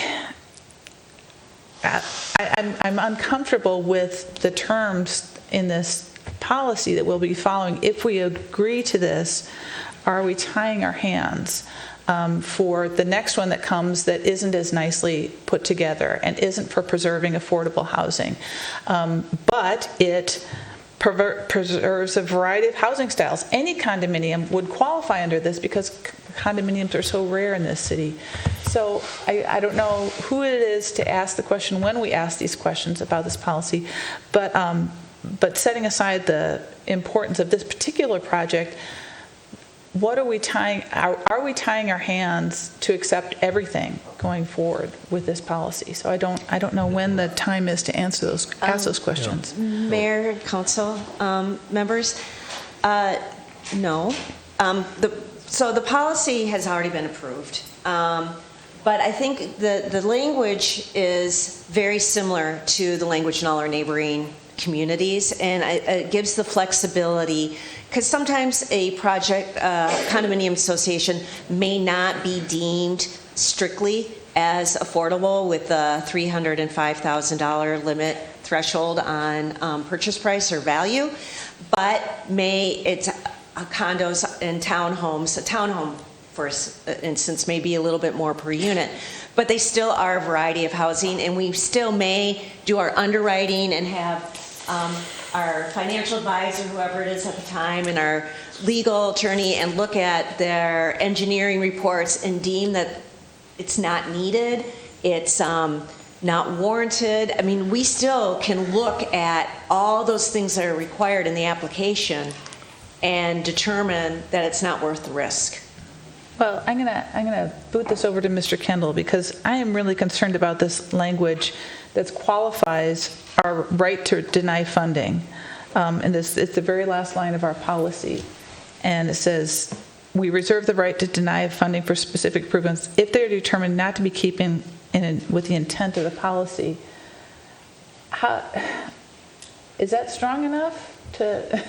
I'm uncomfortable with the terms in this policy that we'll be following. If we agree to this, are we tying our hands for the next one that comes that isn't as nicely put together and isn't for preserving affordable housing, but it preserves a variety of housing styles? Any condominium would qualify under this because condominiums are so rare in this city. So I don't know who it is to ask the question when we ask these questions about this policy, but setting aside the importance of this particular project, what are we tying? Are we tying our hands to accept everything going forward with this policy? So I don't know when the time is to ask those questions. Mayor and council members, no. So the policy has already been approved, but I think the language is very similar to the language in all our neighboring communities, and it gives the flexibility, because sometimes a project, condominium association may not be deemed strictly as affordable with the $305,000 limit threshold on purchase price or value, but it's condos and townhomes. A townhome, for instance, may be a little bit more per unit, but they still are a variety of housing, and we still may do our underwriting and have our financial advisor, whoever it is at the time, and our legal attorney, and look at their engineering reports and deem that it's not needed, it's not warranted. I mean, we still can look at all those things that are required in the application and determine that it's not worth the risk. Well, I'm gonna boot this over to Mr. Kendall because I am really concerned about this language that qualifies our right to deny funding. And it's the very last line of our policy. And it says, we reserve the right to deny funding for specific improvements if they are determined not to be keeping with the intent of the policy. Is that strong enough to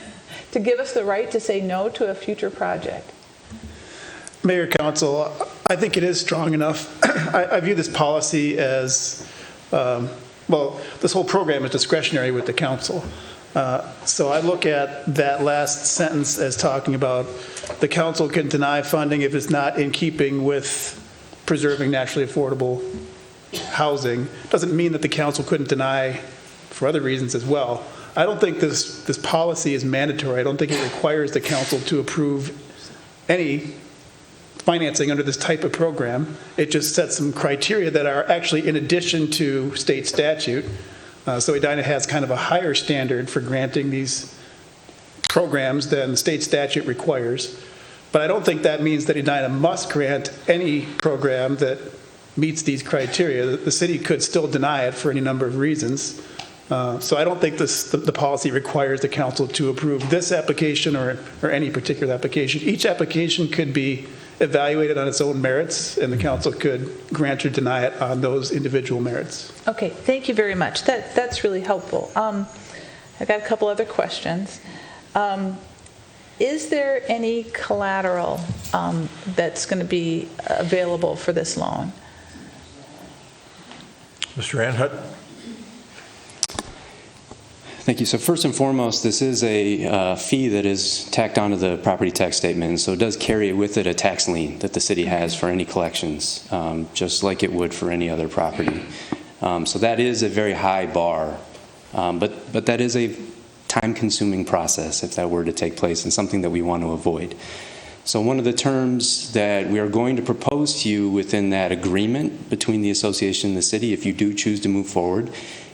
give us the right to say no to a future project? Mayor, Council, I think it is strong enough. I view this policy as, well, this whole program is discretionary with the council. So I look at that last sentence as talking about the council can deny funding if it's not in keeping with preserving naturally affordable housing. Doesn't mean that the council couldn't deny for other reasons as well. I don't think this policy is mandatory. I don't think it requires the council to approve any financing under this type of program. It just sets some criteria that are actually in addition to state statute. So Edina has kind of a higher standard for granting these programs than the state statute requires. But I don't think that means that Edina must grant any program that meets these criteria. The city could still deny it for any number of reasons. So I don't think the policy requires the council to approve this application or any particular application. Each application could be evaluated on its own merits, and the council could grant or deny it on those individual merits. Okay, thank you very much. That's really helpful. I've got a couple other questions. Is there any collateral that's going to be available for this loan? Mr. Anhut? Thank you. So first and foremost, this is a fee that is tacked onto the property tax statement, so it does carry with it a tax lien that the city has for any collections, just like it would for any other property. So that is a very high bar, but that is a time-consuming process if that were to take place, and something that we want to avoid. So one of the terms that we are going to propose to you within that agreement between the association and the city, if you do choose to move forward,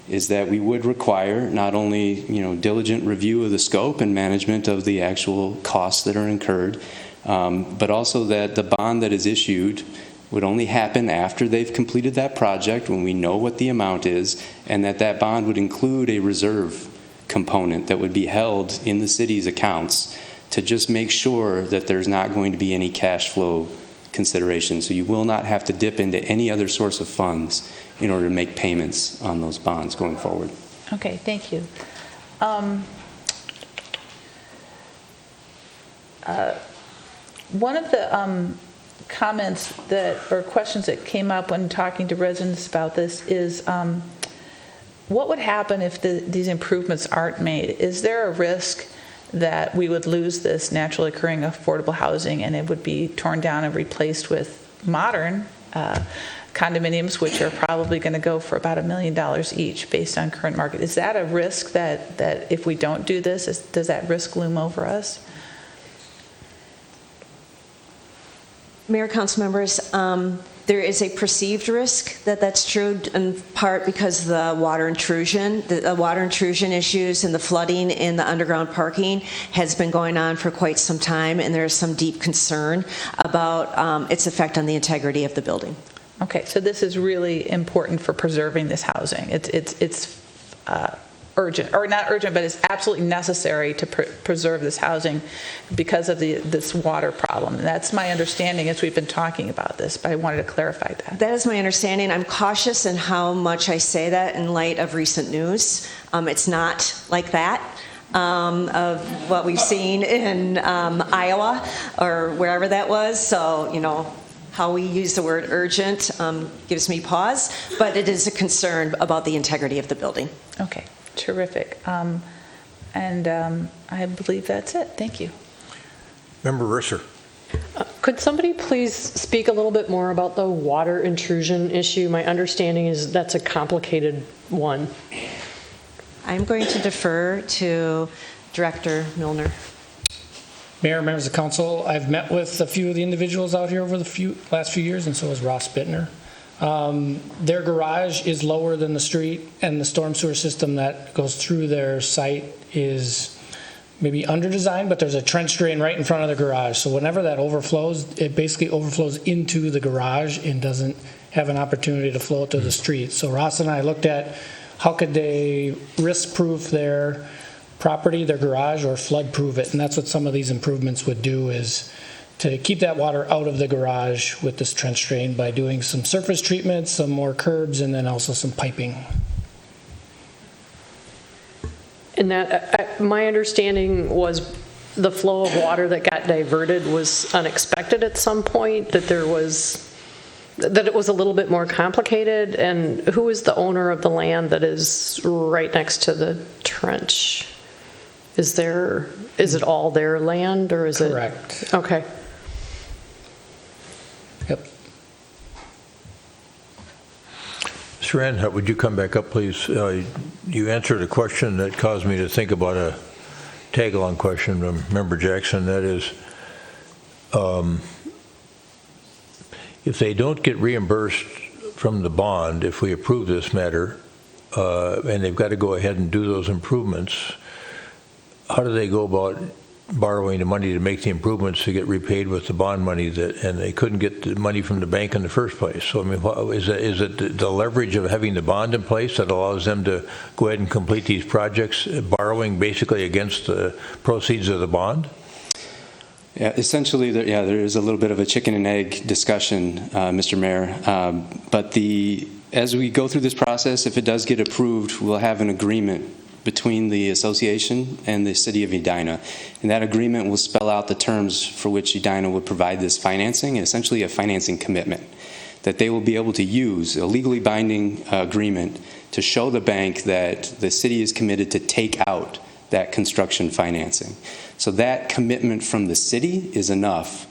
is that we would require not only, diligent review of the scope and management of the actual costs that are incurred, but also that the bond that is issued would only happen after they've completed that project, when we know what the amount is, and that bond would include a reserve component that would be held in the city's accounts to just make sure that there's not going to be any cash flow consideration. So you will not have to dip into any other source of funds in order to make payments on those bonds going forward. Okay, thank you. One of the comments or questions that came up when talking to residents about this is what would happen if these improvements aren't made? Is there a risk that we would lose this naturally occurring affordable housing and it would be torn down and replaced with modern condominiums, which are probably going to go for about $1 million each based on current market? Is that a risk that if we don't do this, does that risk loom over us? Mayor, council members, there is a perceived risk that's true, in part because the water intrusion issues and the flooding in the underground parking has been going on for quite some time, and there is some deep concern about its effect on the integrity of the building. Okay, so this is really important for preserving this housing. It's urgent, or not urgent, but it's absolutely necessary to preserve this housing because of this water problem. And that's my understanding as we've been talking about this, but I wanted to clarify that. That is my understanding. I'm cautious in how much I say that in light of recent news. It's not like that. Of what we've seen in Iowa or wherever that was. So, how we use the word urgent gives me pause, but it is a concern about the integrity of the building. Okay, terrific. I believe that's it. Thank you. Member Risser. Could somebody please speak a little bit more about the water intrusion issue? My understanding is that's a complicated one. I'm going to defer to Director Milner. Mayor, members of council, I've met with a few of the individuals out here over the last few years, and so has Ross Bittner. Their garage is lower than the street, and the storm sewer system that goes through their site is maybe under-designed, but there's a trench drain right in front of the garage. So whenever that overflows, it basically overflows into the garage and doesn't have an opportunity to flow to the street. So Ross and I looked at how could they risk-proof their property, their garage, or flood-proof it. And that's what some of these improvements would do, is to keep that water out of the garage with this trench drain by doing some surface treatment, some more curbs, and then also some piping. And that, my understanding was the flow of water that got diverted was unexpected at some point, that it was a little bit more complicated. And who is the owner of the land that is right next to the trench? Is it all their land, or is it? Correct. Okay. Yep. Mr. Rand, would you come back up, please? You answered a question that caused me to think about a tag-along question from Member Jackson. That is, if they don't get reimbursed from the bond, if we approve this matter, and they've got to go ahead and do those improvements, how do they go about borrowing the money to make the improvements to get repaid with the bond money, and they couldn't get the money from the bank in the first place? So, I mean, is it the leverage of having the bond in place that allows them to go ahead and complete these projects, borrowing basically against the proceeds of the bond? Yeah, essentially, there is a little bit of a chicken and egg discussion, Mr. Mayor. But as we go through this process, if it does get approved, we'll have an agreement between the association and the city of Edina. And that agreement will spell out the terms for which Edina would provide this financing, essentially a financing commitment that they will be able to use, a legally binding agreement to show the bank that the city is committed to take out that construction financing. So that commitment from the city is enough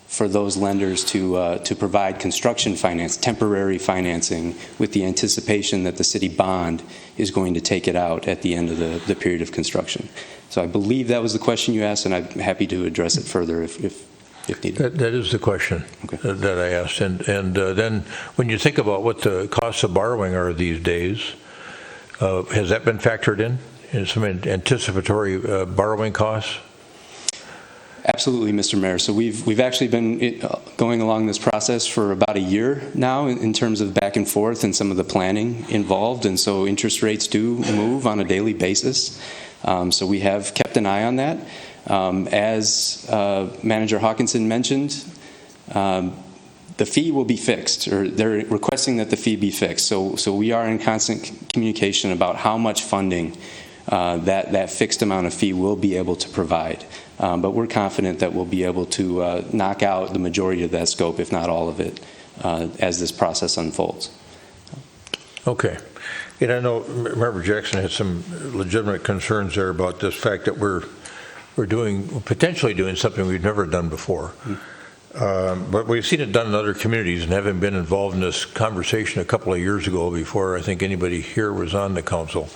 for those lenders to provide construction finance, temporary financing, with the anticipation that the city bond is going to take it out at the end of the period of construction. So I believe that was the question you asked, and I'm happy to address it further if needed. That is the question that I asked. And then when you think about what the costs of borrowing are these days, has that been factored in some anticipatory borrowing costs? Absolutely, Mr. Mayor. So we've actually been going along this process for about a year now in terms of back and forth and some of the planning involved, and so interest rates do move on a daily basis. So we have kept an eye on that. As Manager Hawkinson mentioned, the fee will be fixed, or they're requesting that the fee be fixed. So we are in constant communication about how much funding that fixed amount of fee will be able to provide. But we're confident that we'll be able to knock out the majority of that scope, if not all of it, as this process unfolds. Okay. And I know Member Jackson had some legitimate concerns there about this fact that we're potentially doing something we've never done before. But we've seen it done in other communities, and having been involved in this conversation a couple of years ago, before I think anybody here was on the council,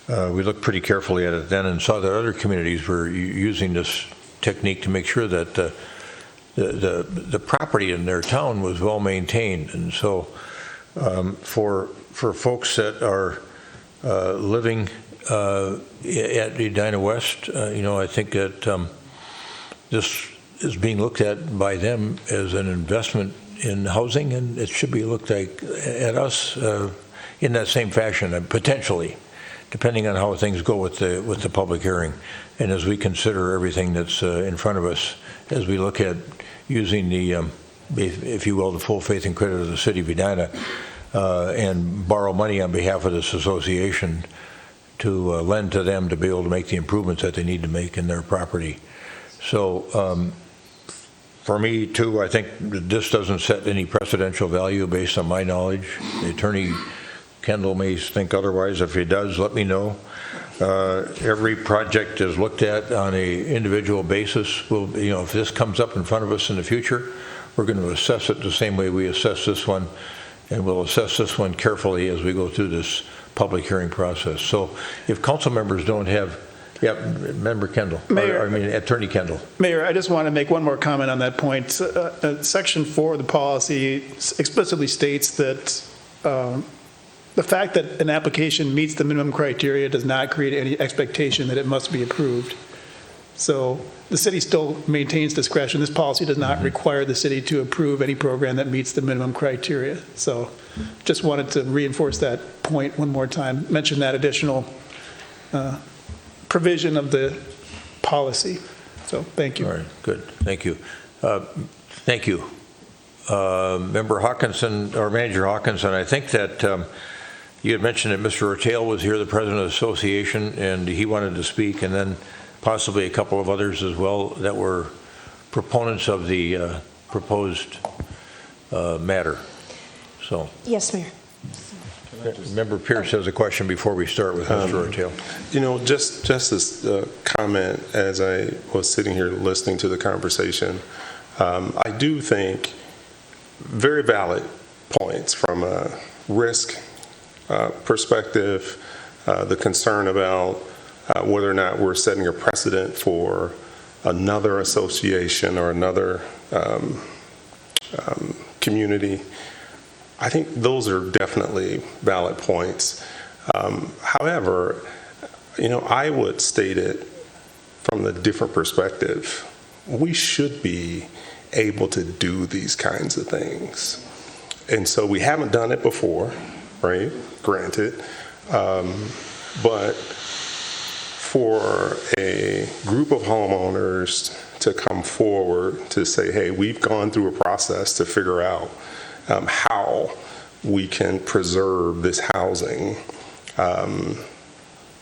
we looked pretty carefully at it then and saw that other communities were using this technique to make sure that the property in their town was well maintained. And so for folks that are living at Edina West, I think that this is being looked at by them as an investment in housing, and it should be looked at us in that same fashion, potentially, depending on how things go with the public hearing, and as we consider everything that's in front of us, as we look at using the, if you will, the full faith and credit of the city of Edina, and borrow money on behalf of this association to lend to them to be able to make the improvements that they need to make in their property. So for me, too, I think this doesn't set any precedential value based on my knowledge. The Attorney Kendall may think otherwise. If he does, let me know. Every project is looked at on an individual basis. If this comes up in front of us in the future, we're going to assess it the same way we assess this one, and we'll assess this one carefully as we go through this public hearing process. So if council members don't have, Member Kendall, Attorney Kendall. Mayor, I just want to make one more comment on that point. Section 4 of the policy explicitly states that the fact that an application meets the minimum criteria does not create any expectation that it must be approved. So the city still maintains discretion. This policy does not require the city to approve any program that meets the minimum criteria. So just wanted to reinforce that point one more time, mention that additional provision of the policy. So thank you. All right, good. Thank you. Thank you. Member Hawkinson, or Manager Hawkinson, I think that you had mentioned that Mr. Ortale was here, the president of the association, and he wanted to speak, and then possibly a couple of others as well that were proponents of the proposed matter. So. Yes, Mayor. Member Pierce has a question before we start with Mr. Ortale. You know, just this comment as I was sitting here listening to the conversation, I do think very valid points from a risk perspective, the concern about whether or not we're setting a precedent for another association or another community. I think those are definitely valid points. However, you know, I would state it from the different perspective. We should be able to do these kinds of things. And so we haven't done it before, right? Granted. But for a group of homeowners to come forward to say, hey, we've gone through a process to figure out how we can preserve this housing.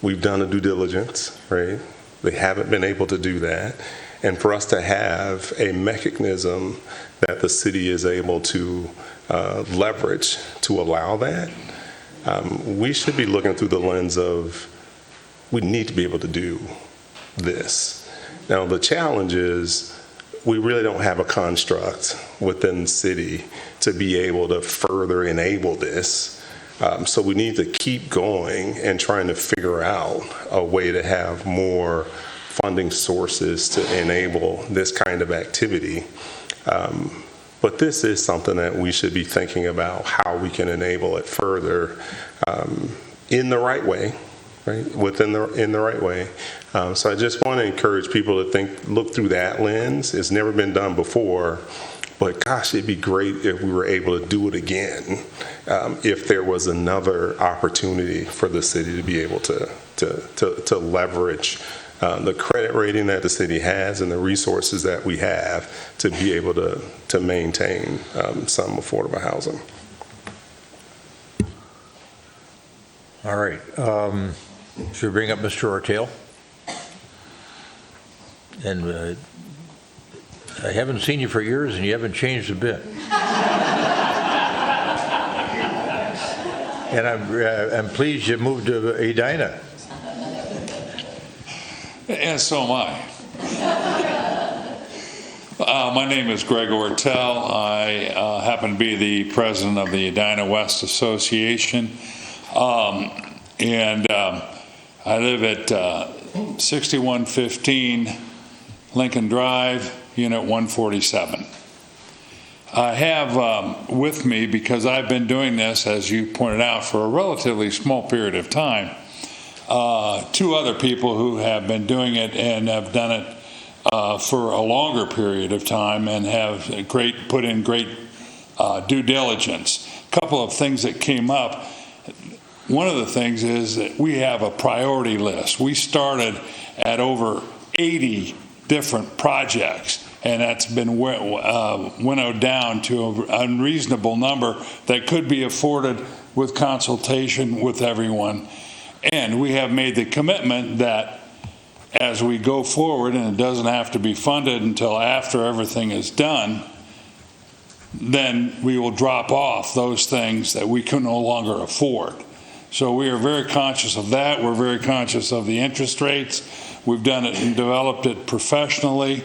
We've done a due diligence, right? They haven't been able to do that. And for us to have a mechanism that the city is able to leverage to allow that, we should be looking through the lens of we need to be able to do this. Now, the challenge is we really don't have a construct within the city to be able to further enable this. So we need to keep going and trying to figure out a way to have more funding sources to enable this kind of activity. But this is something that we should be thinking about how we can enable it further in the right way, right? In the right way. So I just want to encourage people to look through that lens. It's never been done before, but gosh, it'd be great if we were able to do it again. If there was another opportunity for the city to be able to leverage the credit rating that the city has and the resources that we have to be able to maintain some affordable housing. All right. Should we bring up Mr. Ortale? And I haven't seen you for years, and you haven't changed a bit. And I'm pleased you moved to Edina. And so am I. My name is Greg Ortell. I happen to be the president of the Edina West Association. And I live at 6115 Lincoln Drive, Unit 147. I have with me, because I've been doing this, as you pointed out, for a relatively small period of time, two other people who have been doing it and have done it for a longer period of time and have put in great due diligence. A couple of things that came up. One of the things is that we have a priority list. We started at over 80 different projects, and that's been winnowed down to an unreasonable number that could be afforded with consultation with everyone. And we have made the commitment that as we go forward, and it doesn't have to be funded until after everything is done, then we will drop off those things that we can no longer afford. So we are very conscious of that. We're very conscious of the interest rates. We've done it and developed it professionally.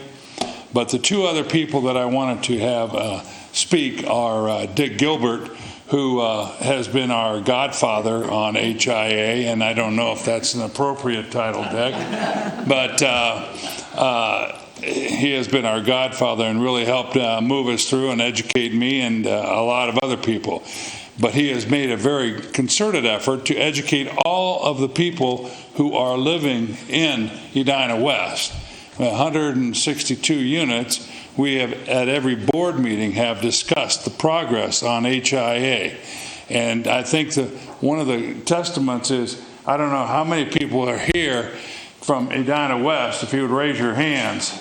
But the two other people that I wanted to have speak are Dick Gilbert, who has been our godfather on HIA, and I don't know if that's an appropriate title, Dick, but he has been our godfather and really helped move us through and educate me and a lot of other people. But he has made a very concerted effort to educate all of the people who are living in Edina West. 162 units, we have, at every board meeting, have discussed the progress on HIA. And I think that one of the testaments is, I don't know how many people are here from Edina West, if you would raise your hands.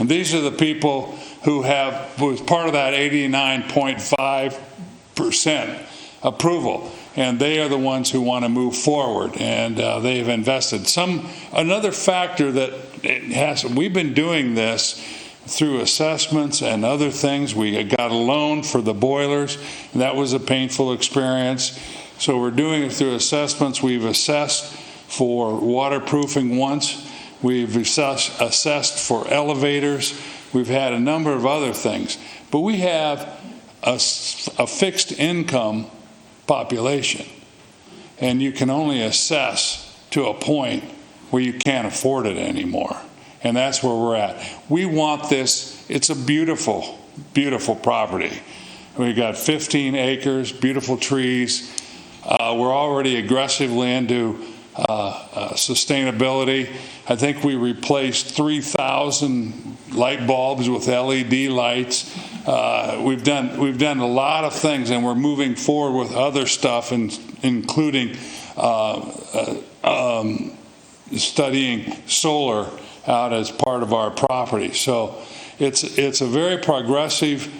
And these are the people who was part of that 89.5% approval. And they are the ones who want to move forward, and they've invested. Another factor that we've been doing this through assessments and other things. We got a loan for the boilers, and that was a painful experience. So we're doing it through assessments. We've assessed for waterproofing once. We've assessed for elevators. We've had a number of other things. But we have a fixed income population, and you can only assess to a point where you can't afford it anymore, and that's where we're at. We want this. It's a beautiful, beautiful property. We've got 15 acres, beautiful trees. We're already aggressively into sustainability. I think we replaced 3,000 light bulbs with LED lights. We've done a lot of things, and we're moving forward with other stuff, including studying solar out as part of our property. So it's a very progressive,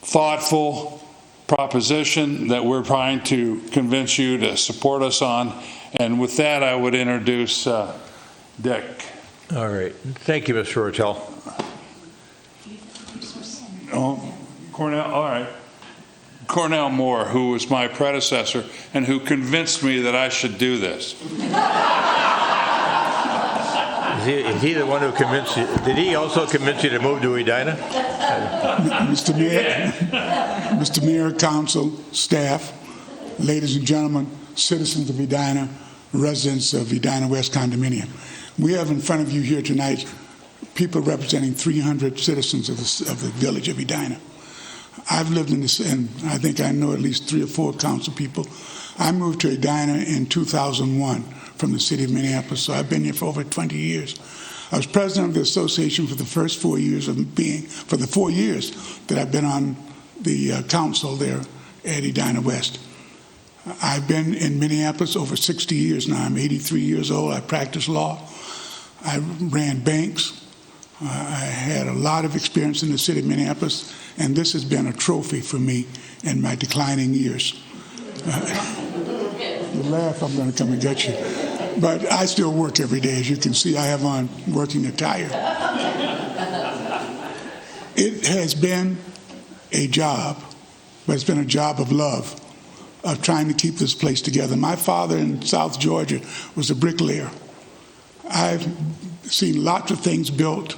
thoughtful proposition that we're trying to convince you to support us on. And with that, I would introduce Dick. All right. Thank you, Mr. Ortel. Oh, Cornell, all right. Cornell Moore, who was my predecessor and who convinced me that I should do this. Is he the one who convinced you? Did he also convince you to move to Edina? Mr. Mayor, Council, staff, ladies and gentlemen, citizens of Edina, residents of Edina West Condominium. We have in front of you here tonight people representing 300 citizens of the village of Edina. I've lived in this, and I think I know at least 3 or 4 council people. I moved to Edina in 2001 from the city of Minneapolis, so I've been here for over 20 years. I was president of the association for the first 4 years for the 4 years that I've been on the council there at Edina West. I've been in Minneapolis over 60 years now. I'm 83 years old. I practiced law. I ran banks. I had a lot of experience in the city of Minneapolis, and this has been a trophy for me in my declining years. You laugh, I'm going to come and get you. But I still work every day. As you can see, I have on working attire. It has been a job, but it's been a job of love, of trying to keep this place together. My father in South Georgia was a bricklayer. I've seen lots of things built.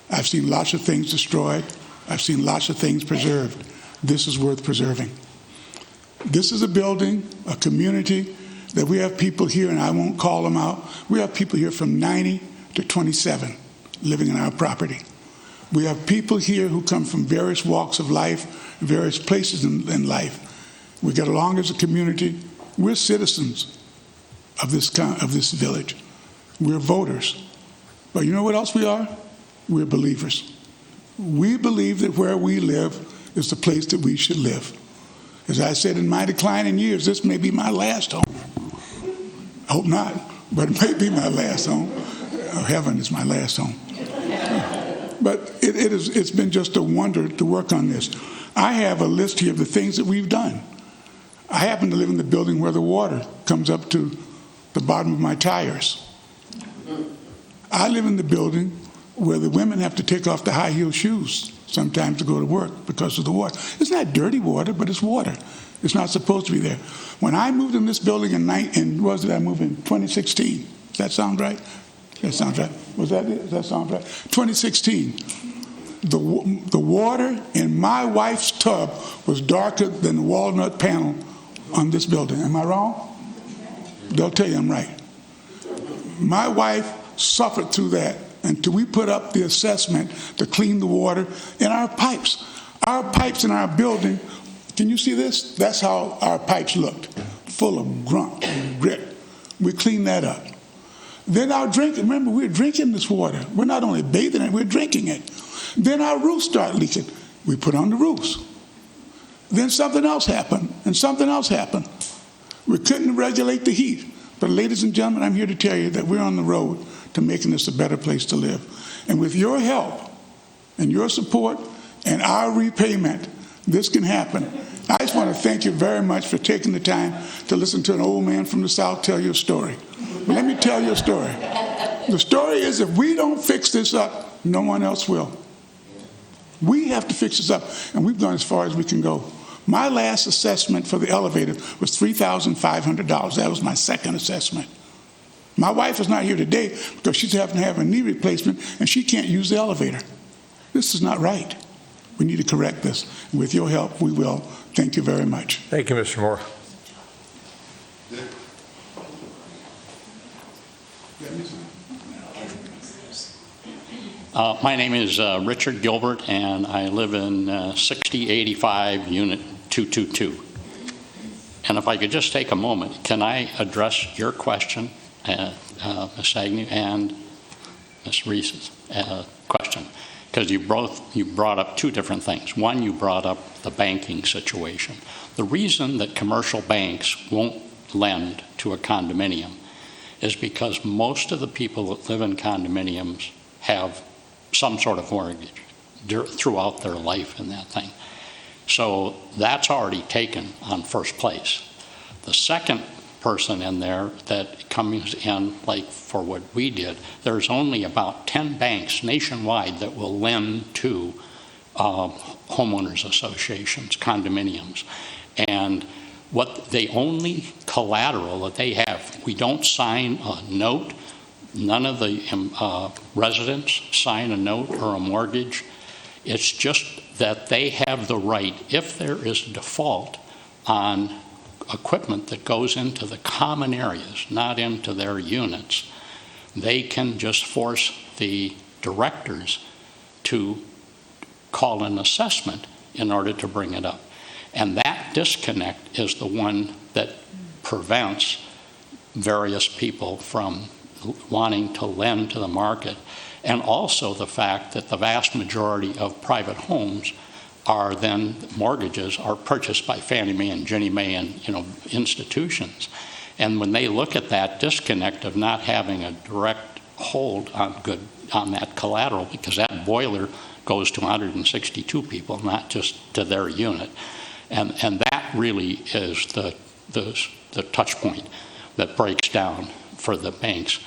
I've seen lots of things destroyed. I've seen lots of things preserved. This is worth preserving. This is a building, a community, that we have people here, and I won't call them out. We have people here from 90 to 27 living in our property. We have people here who come from various walks of life, various places in life. We get along as a community. We're citizens of this village. We're voters. But you know what else we are? We're believers. We believe that where we live is the place that we should live. As I said, in my declining years, this may be my last home. I hope not, but it may be my last home. Heaven is my last home. But it's been just a wonder to work on this. I have a list here of the things that we've done. I happen to live in the building where the water comes up to the bottom of my tires. I live in the building where the women have to take off the high-heel shoes sometimes to go to work because of the water. It's not dirty water, but it's water. It's not supposed to be there. When I moved in this building I moved in 2016? Does that sound right? That sounds right. Was that it? Does that sound right? 2016. The water in my wife's tub was darker than the walnut panel on this building. Am I wrong? They'll tell you I'm right. My wife suffered through that until we put up the assessment to clean the water in our pipes. Our pipes in our building, can you see this? That's how our pipes looked, full of grunt and grit. We cleaned that up. Then our drink, remember, we're drinking this water. We're not only bathing it, we're drinking it. Then our roofs start leaking. We put on the roofs. Then something else happened, and something else happened. We couldn't regulate the heat. But ladies and gentlemen, I'm here to tell you that we're on the road to making this a better place to live. And with your help and your support and our repayment, this can happen. I just want to thank you very much for taking the time to listen to an old man from the South tell you a story. But let me tell you a story. The story is, if we don't fix this up, no one else will. We have to fix this up, and we've gone as far as we can go. My last assessment for the elevator was $3,500. That was my second assessment. My wife is not here today because she's having to have a knee replacement and she can't use the elevator. This is not right. We need to correct this. And with your help, we will. Thank you very much. Thank you, Mr. Moore. My name is Richard Gilbert, and I live in 6085 Unit 222. And if I could just take a moment, can I address your question, Ms. Agnew, and Ms. Reese's question? Because you brought up two different things. One, you brought up the banking situation. The reason that commercial banks won't lend to a condominium is because most of the people that live in condominiums have some sort of mortgage throughout their life in that thing. So that's already taken on first place. The second person in there that comes in, like for what we did, there's only about 10 banks nationwide that will lend to homeowners associations, condominiums. And what the only collateral that they have, we don't sign a note. None of the residents sign a note or a mortgage. It's just that they have the right, if there is a default on equipment that goes into the common areas, not into their units, they can just force the directors to call an assessment in order to bring it up. And that disconnect is the one that prevents various people from wanting to lend to the market. And also the fact that the vast majority of private homes are then, mortgages are purchased by Fannie Mae and Ginnie Mae and institutions. And when they look at that disconnect of not having a direct hold on that collateral, because that boiler goes to 162 people, not just to their unit. And that really is the touch point that breaks down for the banks.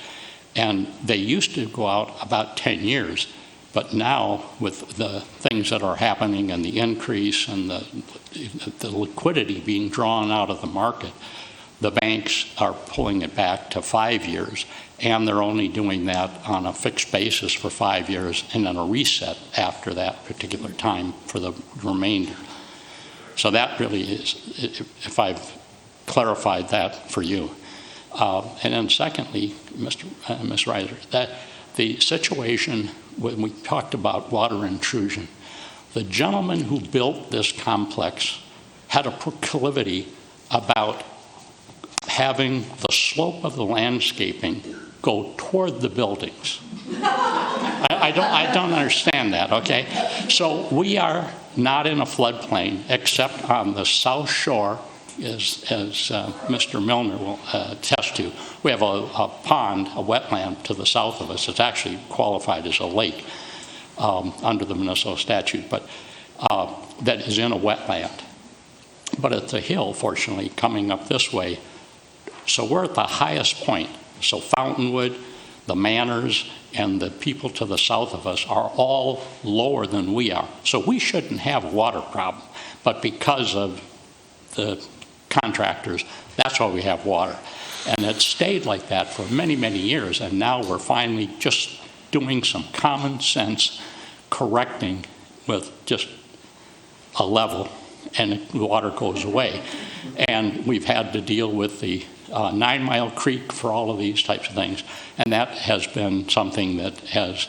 And they used to go out about 10 years, but now with the things that are happening and the increase and the liquidity being drawn out of the market, the banks are pulling it back to 5 years, and they're only doing that on a fixed basis for 5 years and then a reset after that particular time for the remainder. So that really is, if I've clarified that for you. And then secondly, Ms. Reiser, that the situation when we talked about water intrusion, the gentleman who built this complex had a proclivity about having the slope of the landscaping go toward the buildings. I don't understand that, okay? So we are not in a floodplain except on the south shore, as Mr. Milner will attest to. We have a pond, a wetland to the south of us. It's actually qualified as a lake under the Minnesota statute, but that is in a wetland. But it's a hill, fortunately, coming up this way. So we're at the highest point. So Fountainwood, the Manors, and the people to the south of us are all lower than we are. So we shouldn't have a water problem. But because of the contractors, that's why we have water. And it stayed like that for many, many years. And now we're finally just doing some common sense correcting with just a level, and the water goes away. And we've had to deal with the 9 Mile Creek for all of these types of things. And that has been something that has,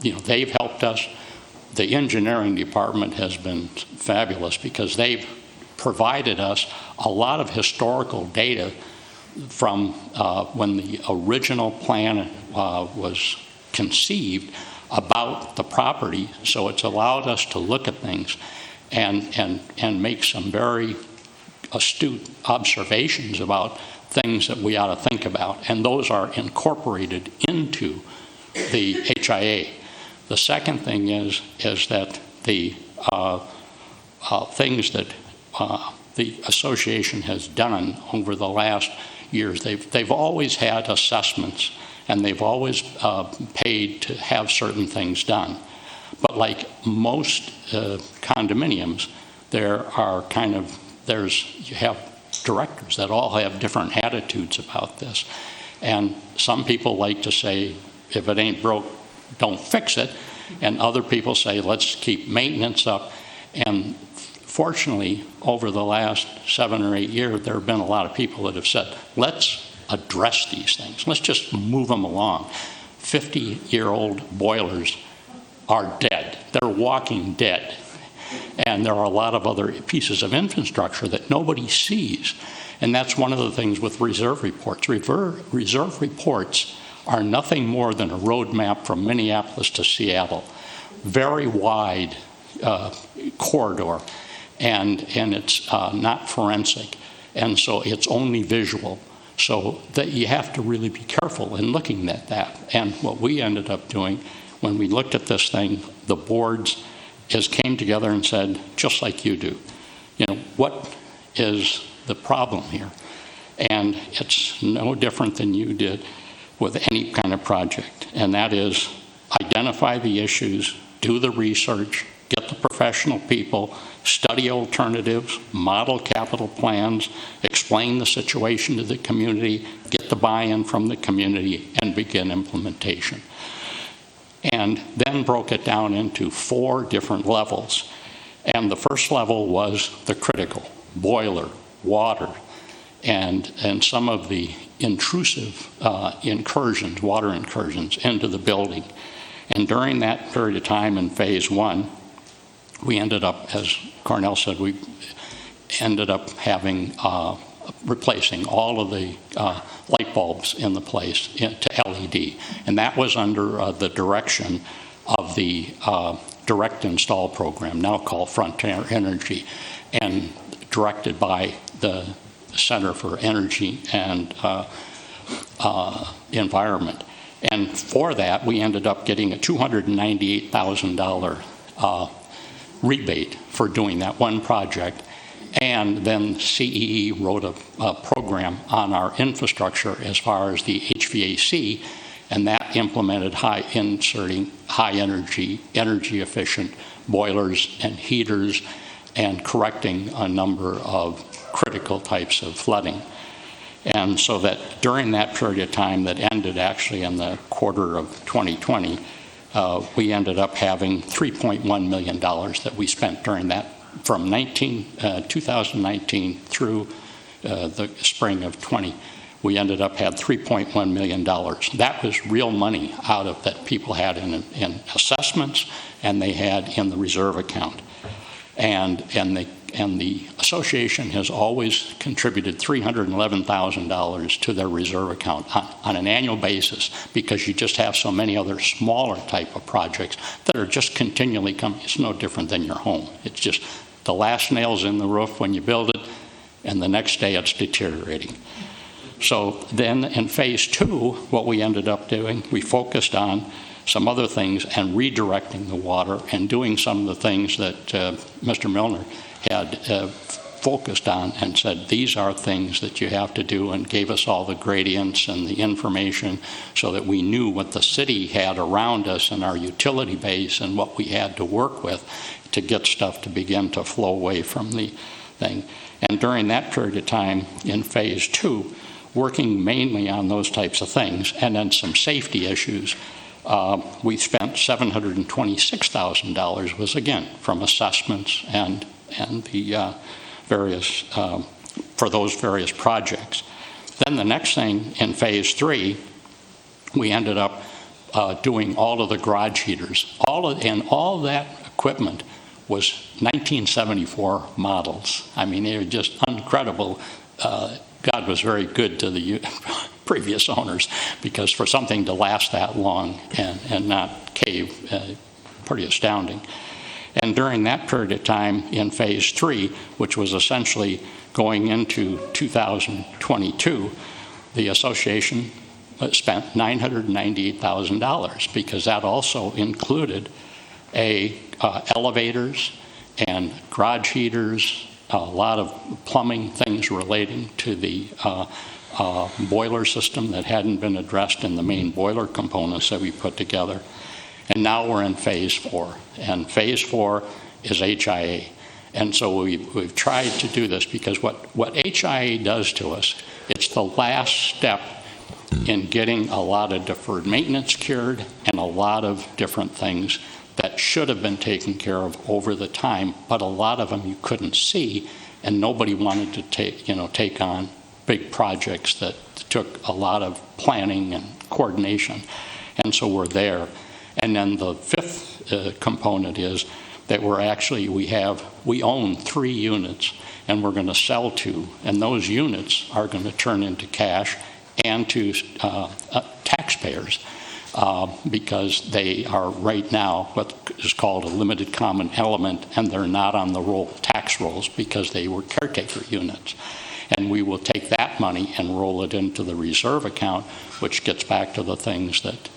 they've helped us. The engineering department has been fabulous because they've provided us a lot of historical data from when the original plan was conceived about the property, so it's allowed us to look at things and make some very astute observations about things that we ought to think about, and those are incorporated into the HIA. The second thing is that the things that the association has done over the last years, they've always had assessments, and they've always paid to have certain things done. But like most condominiums, there are you have directors that all have different attitudes about this. And some people like to say, if it ain't broke, don't fix it. And other people say, let's keep maintenance up. And fortunately, over the last 7 or 8 years, there have been a lot of people that have said, let's address these things. Let's just move them along. 50-year-old boilers are dead. They're walking dead. And there are a lot of other pieces of infrastructure that nobody sees. And that's one of the things with reserve reports. Reserve reports are nothing more than a road map from Minneapolis to Seattle. Very wide corridor. And it's not forensic. And so it's only visual. So that you have to really be careful in looking at that. And what we ended up doing when we looked at this thing, the boards came together and said, just like you do, what is the problem here? And it's no different than you did with any kind of project. And that is identify the issues, do the research, get the professional people, study alternatives, model capital plans, explain the situation to the community, get the buy-in from the community, and begin implementation. And then broke it down into 4 different levels. And the first level was the critical, boiler, water, and some of the intrusive incursions, water incursions into the building. And during that period of time in phase 1, we ended up, as Cornell said, we ended up having replacing all of the light bulbs in the place to LED. And that was under the direction of the direct install program, now called Frontier Energy, and directed by the Center for Energy and Environment. And for that, we ended up getting a $298,000 rebate for doing that one project. And then CEE wrote a program on our infrastructure as far as the HVAC, and that implemented inserting high energy efficient boilers and heaters and correcting a number of critical types of flooding. And so that during that period of time that ended actually in the quarter of 2020, we ended up having $3.1 million that we spent during that from 2019 through the spring of 20. We ended up had $3.1 million. That was real money out of that people had in assessments and they had in the reserve account. And the association has always contributed $311,000 to their reserve account on an annual basis, because you just have so many other smaller type of projects that are just continually coming. It's no different than your home. It's just the last nail's in the roof when you build it, and the next day it's deteriorating. So then in phase 2, what we ended up doing, we focused on some other things and redirecting the water and doing some of the things that Mr. Milner had focused on and said, these are things that you have to do, and gave us all the gradients and the information so that we knew what the city had around us and our utility base and what we had to work with to get stuff to begin to flow away from the thing. And during that period of time in phase 2, working mainly on those types of things and then some safety issues, we spent $726,000 was again from assessments and the various for those various projects. Then the next thing in phase 3, we ended up doing all of the garage heaters. All that equipment was 1974 models. I mean, they were just incredible God was very good to the previous owners, because for something to last that long and not cave, pretty astounding. And during that period of time in phase 3, which was essentially going into 2022, the association spent $998,000, because that also included elevators and garage heaters, a lot of plumbing things relating to the boiler system that hadn't been addressed in the main boiler components that we put together. And now we're in phase 4, and phase 4 is HIA. And so we've tried to do this, because what HIA does to us, it's the last step in getting a lot of deferred maintenance cured and a lot of different things that should have been taken care of over the time, but a lot of them you couldn't see, and nobody wanted to take on big projects that took a lot of planning and coordination. And so we're there. And then the fifth component is that we own 3 units, and we're going to sell 2, and those units are going to turn into cash and to taxpayers, because they are right now what is called a limited common element, and they're not on the tax rolls because they were caretaker units. And we will take that money and roll it into the reserve account, which gets back to the things that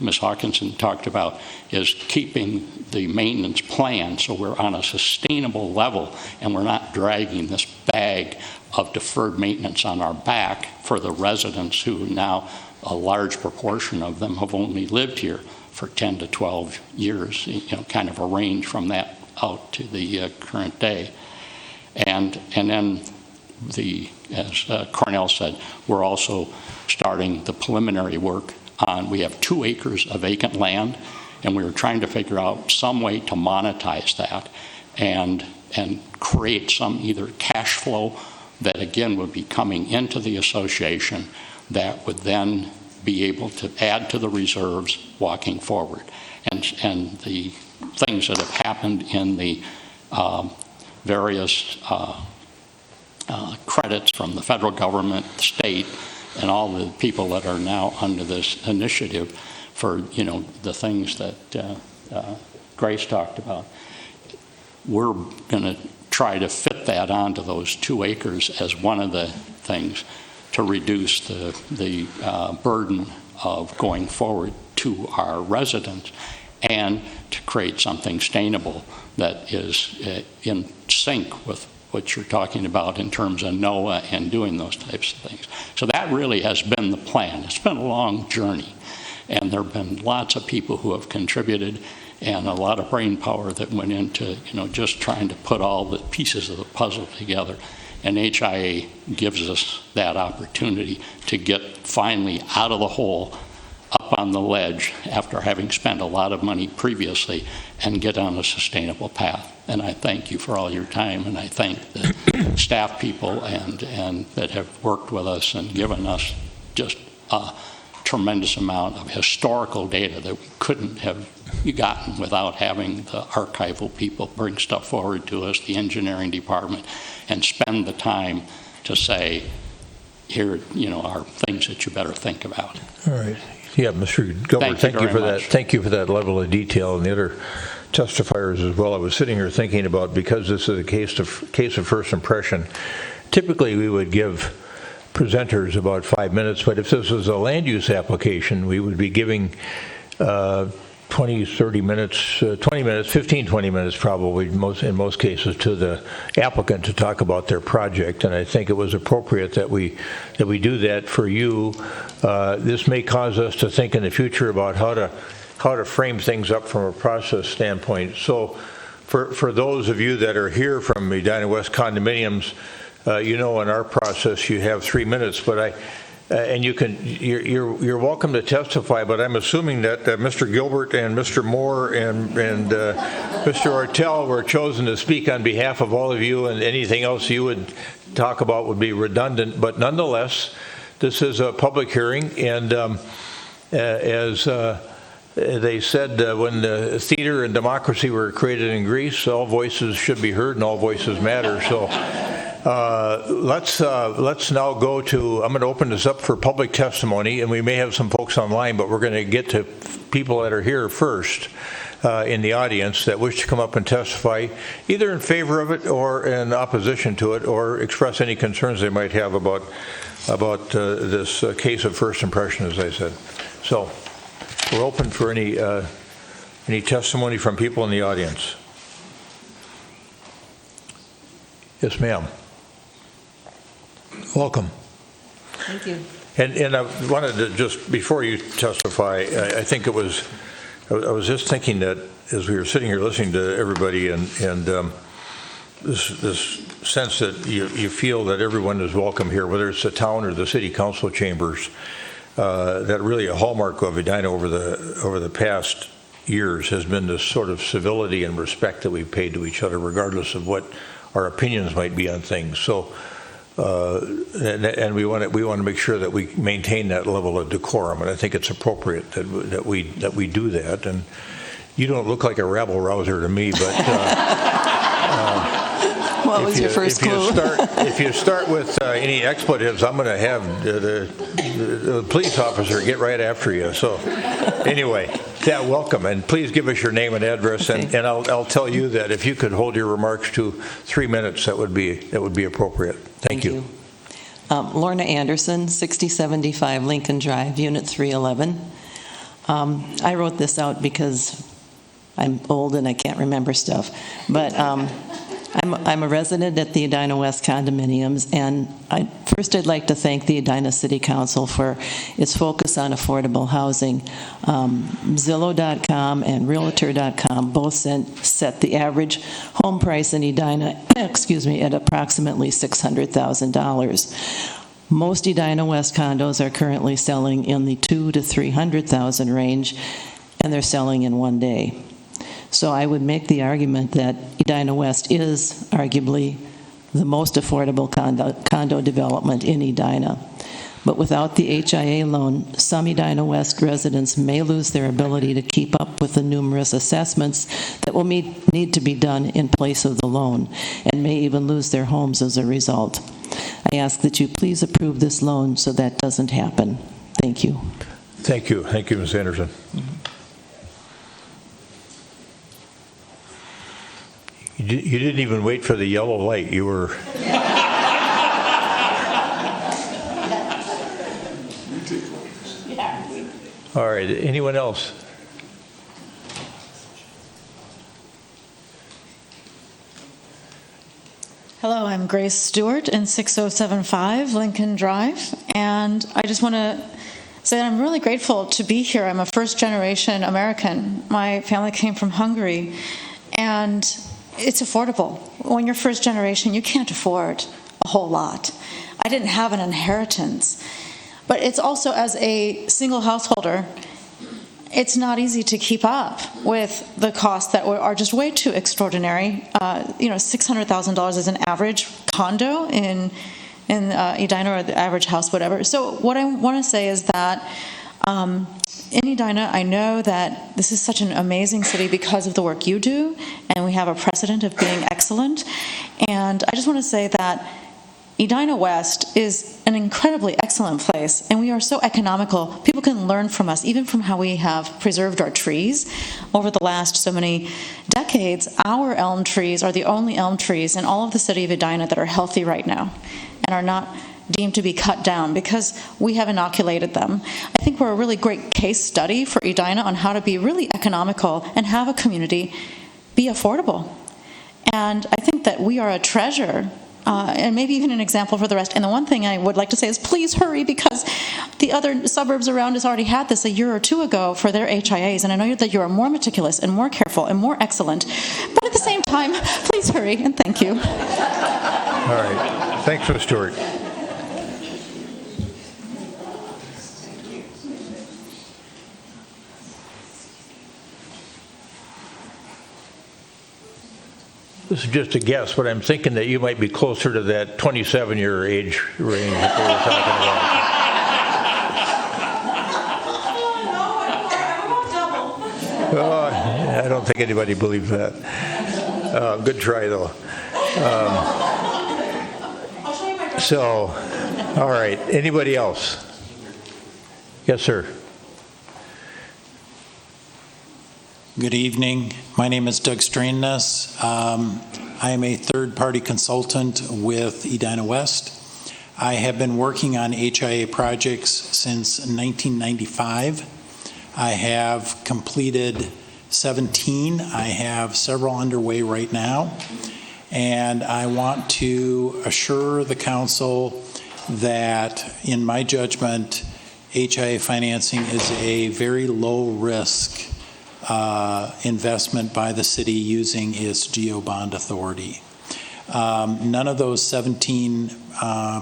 Ms. Hawkinson talked about, is keeping the maintenance plan so we're on a sustainable level and we're not dragging this bag of deferred maintenance on our back for the residents who now, a large proportion of them, have only lived here for 10 to 12 years, kind of a range from that out to the current day. And then as Cornell said, we're also starting the preliminary work on, we have 2 acres of vacant land, and we were trying to figure out some way to monetize that and create some either cash flow that again would be coming into the association that would then be able to add to the reserves walking forward. And the things that have happened in the various credits from the federal government, the state, and all the people that are now under this initiative for, the things that Grace talked about. We're going to try to fit that onto those 2 acres as one of the things to reduce the burden of going forward to our residents, and to create something sustainable that is in sync with what you're talking about in terms of NOAA and doing those types of things. So that really has been the plan. It's been a long journey, and there have been lots of people who have contributed and a lot of brain power that went into just trying to put all the pieces of the puzzle together. And HIA gives us that opportunity to get finally out of the hole, up on the ledge after having spent a lot of money previously, and get on a sustainable path. And I thank you for all your time, and I thank the staff people and that have worked with us and given us just a tremendous amount of historical data that we couldn't have gotten without having the archival people bring stuff forward to us, the engineering department, and spend the time to say, here, are things that you better think about. All right. Yeah, Mr. Gilbert, thank you for that. Thank you for that level of detail, and the other testifiers as well. I was sitting here thinking about, because this is a case of first impression, typically we would give presenters about 5 minutes, but if this was a land use application, we would be giving 20, 30 minutes, 20 minutes, 15, 20 minutes probably in most cases to the applicant to talk about their project. And I think it was appropriate that we do that for you. This may cause us to think in the future about how to frame things up from a process standpoint. So for those of you that are here from Edina West Condominiums, in our process you have 3 minutes, but and you're welcome to testify, but I'm assuming that Mr. Gilbert and Mr. Moore and Mr. Ortel were chosen to speak on behalf of all of you, and anything else you would talk about would be redundant. But nonetheless, this is a public hearing, and as they said when the theater and democracy were created in Greece, all voices should be heard and all voices matter. So Let's now go to, I'm going to open this up for public testimony, and we may have some folks online, but we're going to get to people that are here first in the audience that wish to come up and testify, either in favor of it or in opposition to it, or express any concerns they might have about this case of first impression, as I said. So we're open for any testimony from people in the audience. Yes, ma'am. Welcome. Thank you. And I wanted to just, before you testify, I think it was, I was just thinking that as we were sitting here listening to everybody and this sense that you feel that everyone is welcome here, whether it's the town or the city council chambers, that really a hallmark of Edina over the past years has been this sort of civility and respect that we've paid to each other, regardless of what our opinions might be on things. So, and we want to make sure that we maintain that level of decorum, and I think it's appropriate that we do that. And you don't look like a rabble rouser to me, but. What was your first clue? If you start with any expletives, I'm going to have the police officer get right after you. So, anyway, yeah, welcome, and please give us your name and address, and I'll tell you that if you could hold your remarks to 3 minutes, that would be appropriate. Thank you. Lorna Anderson, 6075 Lincoln Drive, Unit 311. I wrote this out because I'm old and I can't remember stuff, but I'm a resident at the Edina West condominiums, and I'd like to thank the Edina City Council for its focus on affordable housing. Zillow.com and Realtor.com both set the average home price in Edina, at approximately $600,000. Most Edina West condos are currently selling in the $200,000 to $300,000 range, and they're selling in one day. So I would make the argument that Edina West is arguably the most affordable condo development in Edina. But without the HIA loan, some Edina West residents may lose their ability to keep up with the numerous assessments that will need to be done in place of the loan, and may even lose their homes as a result. I ask that you please approve this loan so that doesn't happen. Thank you. Thank you. Thank you, Ms. Anderson. You didn't even wait for the yellow light. You were... All right. Anyone else? Hello, I'm Grace Stewart in 6075 Lincoln Drive, and I just want to say that I'm really grateful to be here. I'm a first-generation American. My family came from Hungary, and it's affordable. When you're first generation, you can't afford a whole lot. I didn't have an inheritance. But it's also, as a single householder, it's not easy to keep up with the costs that are just way too extraordinary. $600,000 is an average condo in Edina, or the average house, whatever. So what I want to say is that in Edina, I know that this is such an amazing city because of the work you do, and we have a precedent of being excellent. And I just want to say that Edina West is an incredibly excellent place, and we are so economical. People can learn from us, even from how we have preserved our trees over the last so many decades. Our elm trees are the only elm trees in all of the city of Edina that are healthy right now and are not deemed to be cut down because we have inoculated them. I think we're a really great case study for Edina on how to be really economical and have a community be affordable. And I think that we are a treasure, and maybe even an example for the rest. And the one thing I would like to say is please hurry, because the other suburbs around us already had this a year or two ago for their HIAs, and I know that you are more meticulous and more careful and more excellent. But at the same time, please hurry, and thank you. All right. Thanks, Ms. Stewart. This is just a guess, but I'm thinking that you might be closer to that 27-year age range that they were talking about. I don't think anybody believes that. Good try, though. So, all right, anybody else? Yes, sir. Good evening. My name is Doug Strainness. I am a third-party consultant with Edina West. I have been working on HIA projects since 1995. I have completed 17. I have several underway right now. And I want to assure the council that, in my judgment, HIA financing is a very low-risk investment by the city using its GEO bond authority. None of those 17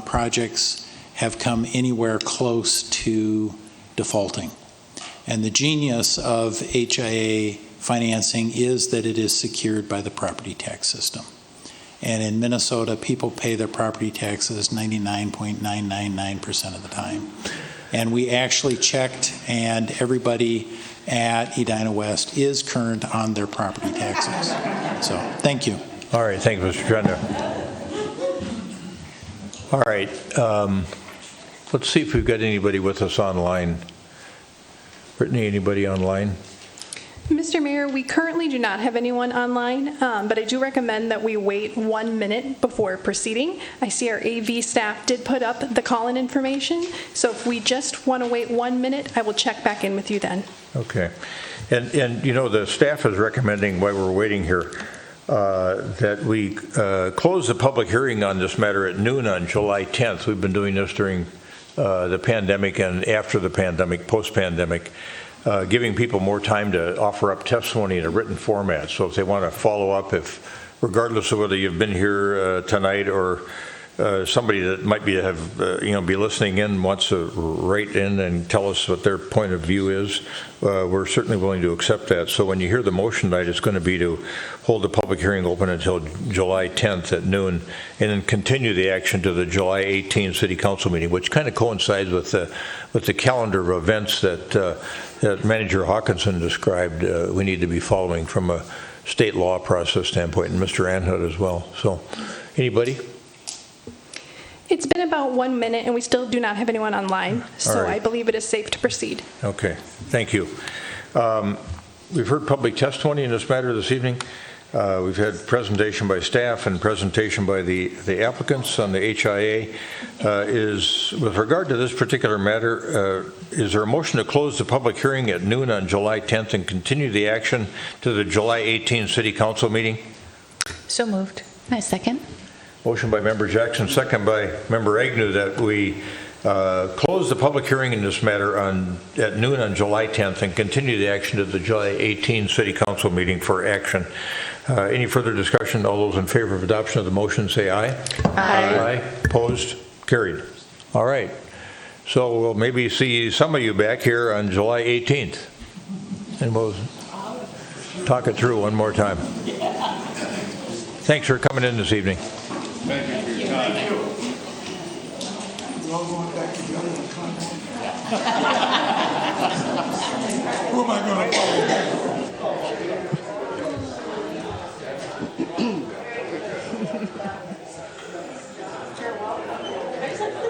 projects have come anywhere close to defaulting. And the genius of HIA financing is that it is secured by the property tax system. And in Minnesota, people pay their property taxes 99.999% of the time. And we actually checked, and everybody at Edina West is current on their property taxes. So, thank you. All right, thank you, Mr. Trenda. All right, let's see if we've got anybody with us online. Brittany, anybody online? Mr. Mayor, we currently do not have anyone online, but I do recommend that we wait 1 minute before proceeding. I see our AV staff did put up the call-in information, so if we just want to wait 1 minute, I will check back in with you then. Okay. And you know, the staff is recommending, while we're waiting here, that we close the public hearing on this matter at noon on July 10th. We've been doing this during the pandemic and after the pandemic, post-pandemic, giving people more time to offer up testimony in a written format. So if they want to follow up, regardless of whether you've been here tonight or somebody that might be be listening in wants to write in and tell us what their point of view is, we're certainly willing to accept that. So when you hear the motion tonight, it's going to be to hold the public hearing open until July 10th at noon, and then continue the action to the July 18th City Council meeting, which kind of coincides with the calendar of events that Manager Hawkinson described we need to be following from a state law process standpoint, and Mr. Anhut as well. So, anybody? It's been about 1 minute, and we still do not have anyone online, so I believe it is safe to proceed. Okay, thank you. We've heard public testimony in this matter this evening. We've had presentation by staff and presentation by the applicants on the HIA. With regard to this particular matter, is there a motion to close the public hearing at noon on July 10th and continue the action to the July 18th City Council meeting? So moved. I second. Motion by Member Jackson, second by Member Agnew, that we close the public hearing in this matter at noon on July 10th and continue the action to the July 18th City Council meeting for action. Any further discussion? All those in favor of adoption of the motion say aye. Aye. Opposed? Carried. All right. So we'll maybe see some of you back here on July 18th. And we'll talk it through one more time. Thanks for coming in this evening. Thank you for your time. We're all going back together in contact. Who am I going to follow?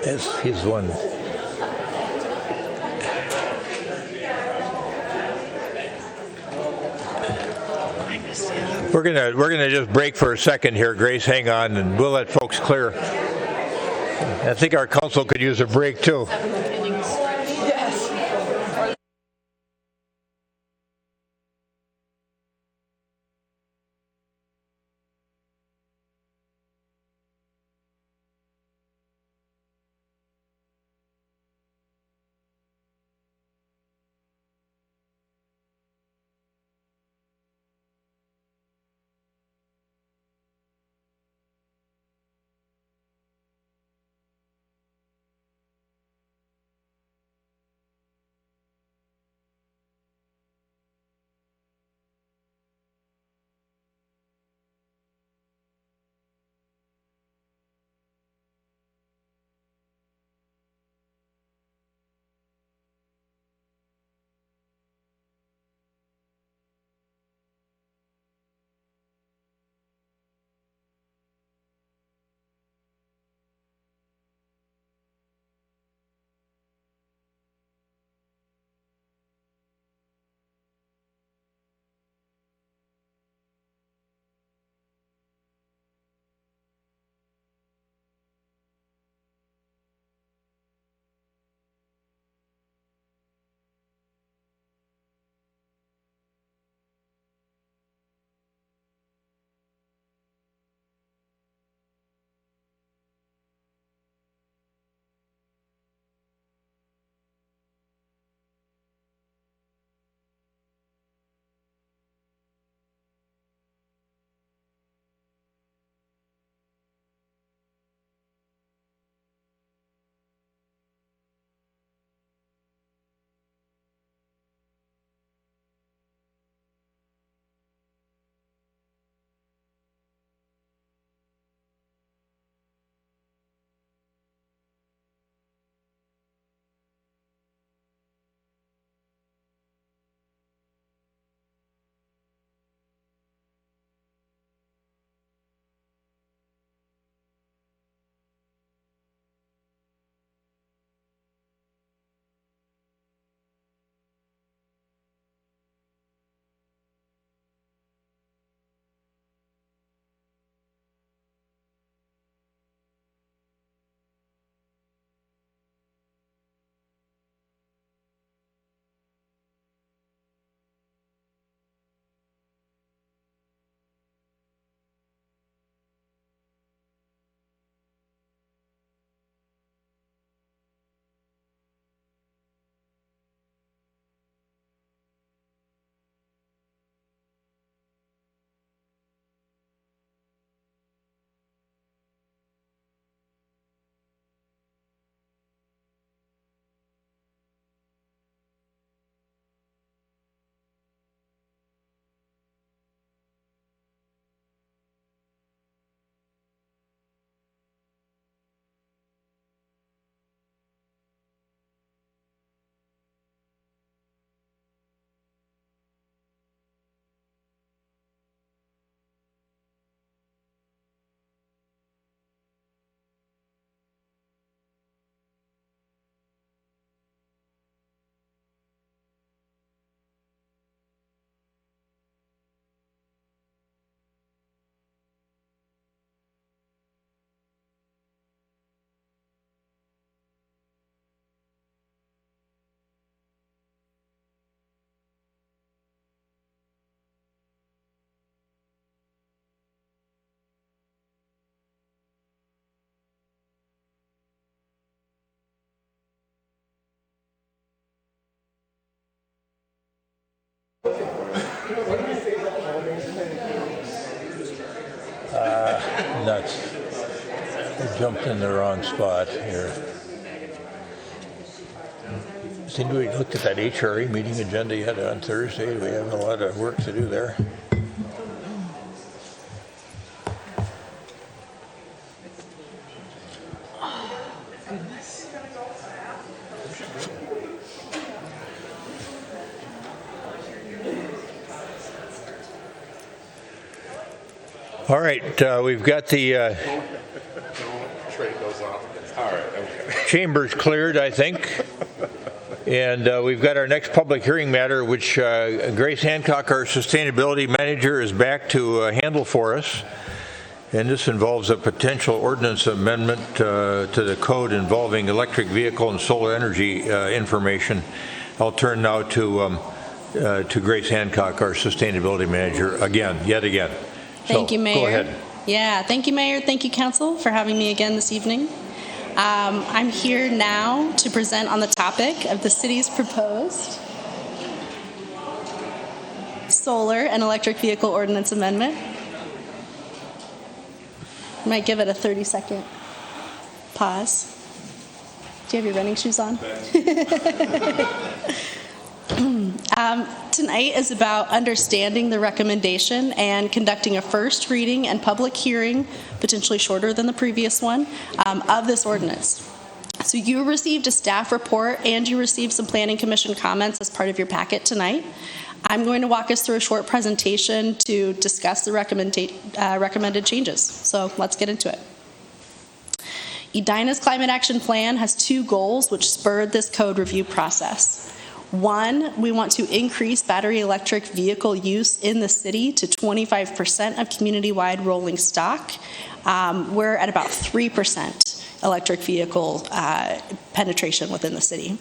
Yes, he's one. We're gonna just break for a second here, Grace. Hang on, and we'll let folks clear. I think our council could use a break too. Nuts. I jumped in the wrong spot here. Has anybody looked at that HRA meeting agenda yet on Thursday? We have a lot of work to do there. All right, we've got the Don't trade those off. All right, okay. chambers cleared, I think. And we've got our next public hearing matter, which Grace Hancock, our sustainability manager, is back to handle for us. And this involves a potential ordinance amendment to the code involving electric vehicle and solar energy information. I'll turn now to Grace Hancock, our sustainability manager, yet again. Thank you, Mayor. Go ahead. Yeah, thank you, Mayor. Thank you, Council, for having me again this evening. I'm here now to present on the topic of the city's proposed solar and electric vehicle ordinance amendment. I might give it a 30-second pause. Do you have your running shoes on? Tonight is about understanding the recommendation and conducting a first reading and public hearing, potentially shorter than the previous one, of this ordinance. So you received a staff report and you received some Planning Commission comments as part of your packet tonight. I'm going to walk us through a short presentation to discuss the recommended changes. So let's get into it. Edina's Climate Action Plan has two goals which spurred this code review process. One, we want to increase battery electric vehicle use in the city to 25% of community-wide rolling stock. We're at about 3% electric vehicle penetration within the city.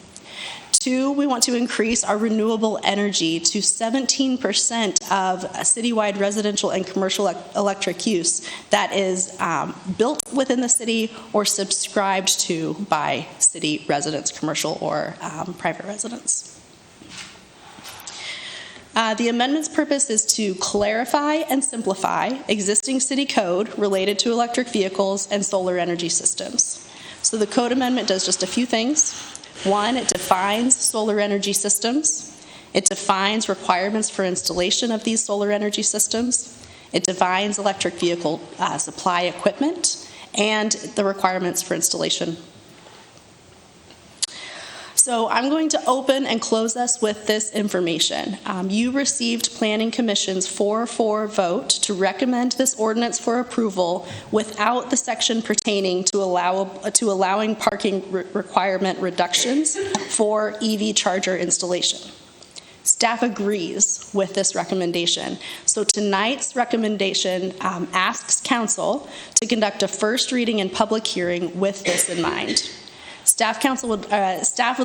Two, we want to increase our renewable energy to 17% of citywide residential and commercial electric use that is built within the city or subscribed to by city residents, commercial or private residents. The amendment's purpose is to clarify and simplify existing city code related to electric vehicles and solar energy systems. So the code amendment does just a few things. One, it defines solar energy systems. It defines requirements for installation of these solar energy systems. It defines electric vehicle supply equipment and the requirements for installation. So I'm going to open and close us with this information. You received Planning Commission's 4-4 vote to recommend this ordinance for approval without the section pertaining to allowing parking requirement reductions for EV charger installation. Staff agrees with this recommendation. So tonight's recommendation asks Council to conduct a first reading and public hearing with this in mind. Staff would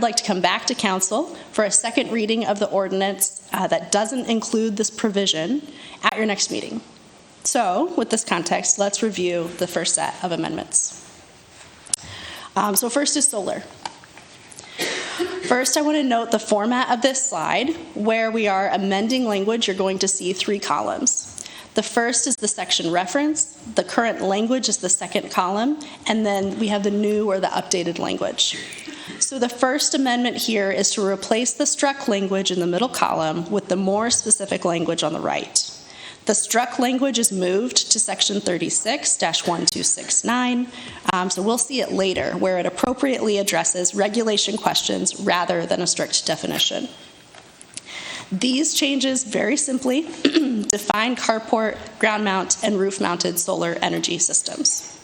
like to come back to Council for a second reading of the ordinance that doesn't include this provision at your next meeting. So, with this context, let's review the first set of amendments. So first is solar. First, I want to note the format of this slide, where we are amending language. You're going to see 3 columns. The first is the section reference, the current language is the second column, and then we have the new or the updated language. So the first amendment here is to replace the struck language in the middle column with the more specific language on the right. The struck language is moved to section 36-1269, so we'll see it later, where it appropriately addresses regulation questions rather than a strict definition. These changes very simply define carport, ground mount, and roof mounted solar energy systems.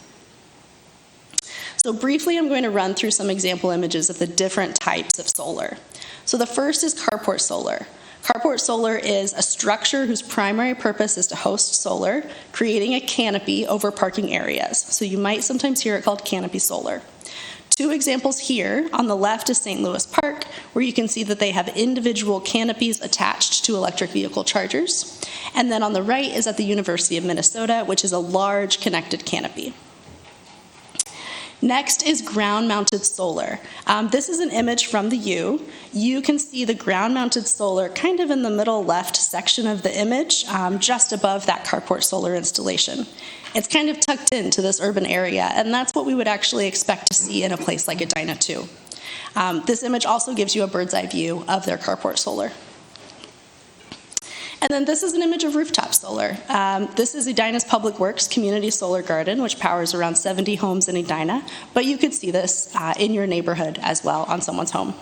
So briefly, I'm going to run through some example images of the different types of solar. So the first is carport solar. Carport solar is a structure whose primary purpose is to host solar, creating a canopy over parking areas. So you might sometimes hear it called canopy solar. 2 examples here. On the left is St. Louis Park, where you can see that they have individual canopies attached to electric vehicle chargers. And then on the right is at the University of Minnesota, which is a large connected canopy. Next is ground-mounted solar. This is an image from the U. You can see the ground-mounted solar kind of in the middle left section of the image, just above that carport solar installation. It's kind of tucked into this urban area, and that's what we would actually expect to see in a place like Edina too. This image also gives you a bird's eye view of their carport solar. And then this is an image of rooftop solar. This is Edina's Public Works Community Solar Garden, which powers around 70 homes in Edina, but you could see this in your neighborhood as well on someone's home.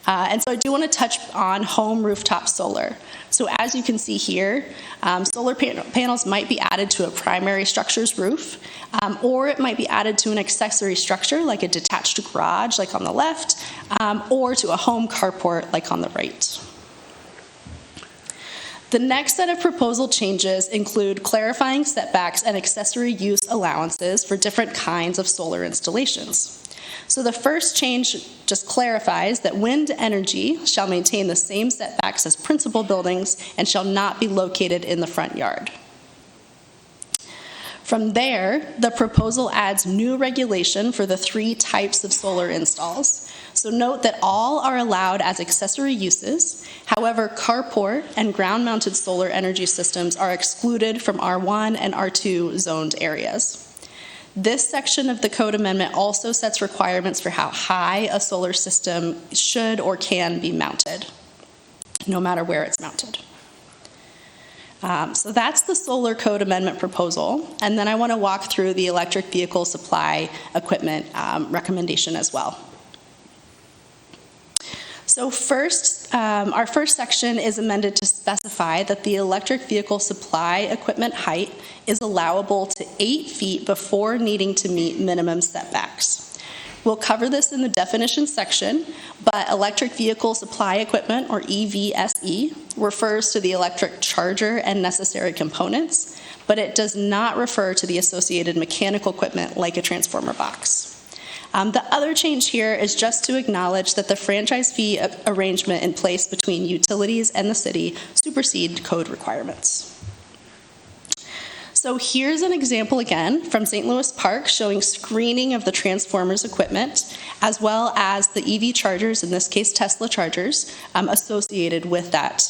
And so I do want to touch on home rooftop solar. So as you can see here, solar panels might be added to a primary structure's roof, or it might be added to an accessory structure like a detached garage like on the left, or to a home carport like on the right. The next set of proposal changes include clarifying setbacks and accessory use allowances for different kinds of solar installations. So the first change just clarifies that wind energy shall maintain the same setbacks as principal buildings and shall not be located in the front yard. From there, the proposal adds new regulation for the 3 types of solar installs. So note that all are allowed as accessory uses. However, carport and ground-mounted solar energy systems are excluded from R1 and R2 zoned areas. This section of the code amendment also sets requirements for how high a solar system should or can be mounted, no matter where it's mounted. So that's the solar code amendment proposal, and then I want to walk through the electric vehicle supply equipment recommendation as well. So first, our first section is amended to specify that the electric vehicle supply equipment height is allowable to 8 feet before needing to meet minimum setbacks. We'll cover this in the definitions section, but electric vehicle supply equipment, or EVSE, refers to the electric charger and necessary components, but it does not refer to the associated mechanical equipment like a transformer box. The other change here is just to acknowledge that the franchise fee arrangement in place between utilities and the city supersede code requirements. So here's an example again from St. Louis Park showing screening of the transformers equipment as well as the EV chargers, in this case Tesla chargers, associated with that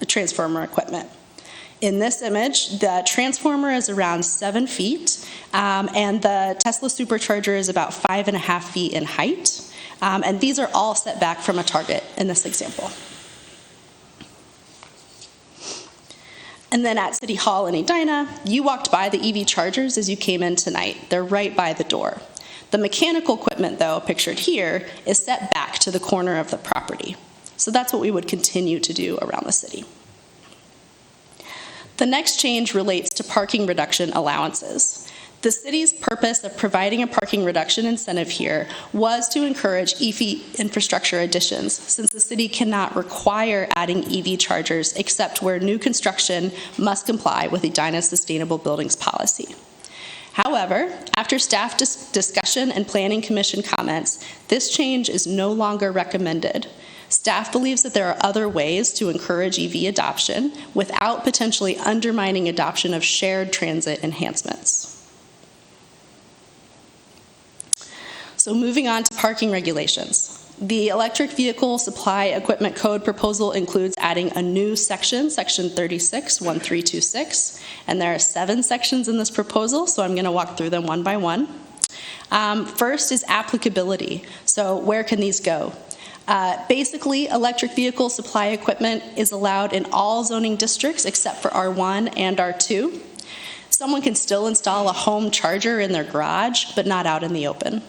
transformer equipment. In this image, the transformer is around 7 feet, and the Tesla supercharger is about 5.5 feet in height. And these are all set back from a target in this example. And then at City Hall in Edina, you walked by the EV chargers as you came in tonight. They're right by the door. The mechanical equipment, though, pictured here, is set back to the corner of the property. So that's what we would continue to do around the city. The next change relates to parking reduction allowances. The city's purpose of providing a parking reduction incentive here was to encourage EV infrastructure additions, since the city cannot require adding EV chargers except where new construction must comply with Edina's sustainable buildings policy. However, after staff discussion and planning commission comments, this change is no longer recommended. Staff believes that there are other ways to encourage EV adoption without potentially undermining adoption of shared transit enhancements. So moving on to parking regulations. The electric vehicle supply equipment code proposal includes adding a new section, section 361326, and there are 7 sections in this proposal, so I'm going to walk through them one by one. First is applicability. So where can these go? Basically, electric vehicle supply equipment is allowed in all zoning districts except for R1 and R2. Someone can still install a home charger in their garage, but not out in the open.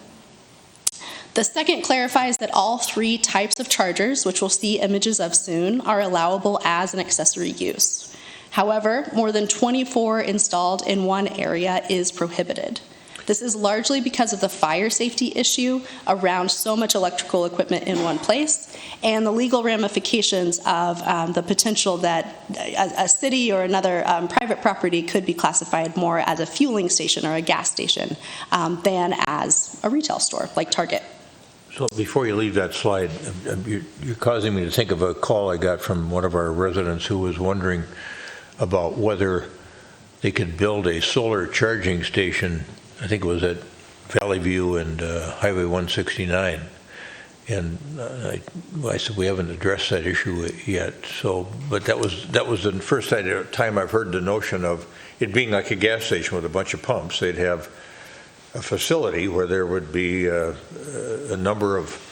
The second clarifies that all 3 types of chargers, which we'll see images of soon, are allowable as an accessory use. However, more than 24 installed in one area is prohibited. This is largely because of the fire safety issue around so much electrical equipment in one place and the legal ramifications of the potential that a city or another private property could be classified more as a fueling station or a gas station than as a retail store like Target. So before you leave that slide, you're causing me to think of a call I got from one of our residents who was wondering about whether they could build a solar charging station. I think it was at Valley View and Highway 169. And I said, we haven't addressed that issue yet. So, but that was the first time I've heard the notion of it being like a gas station with a bunch of pumps. They'd have a facility where there would be a number of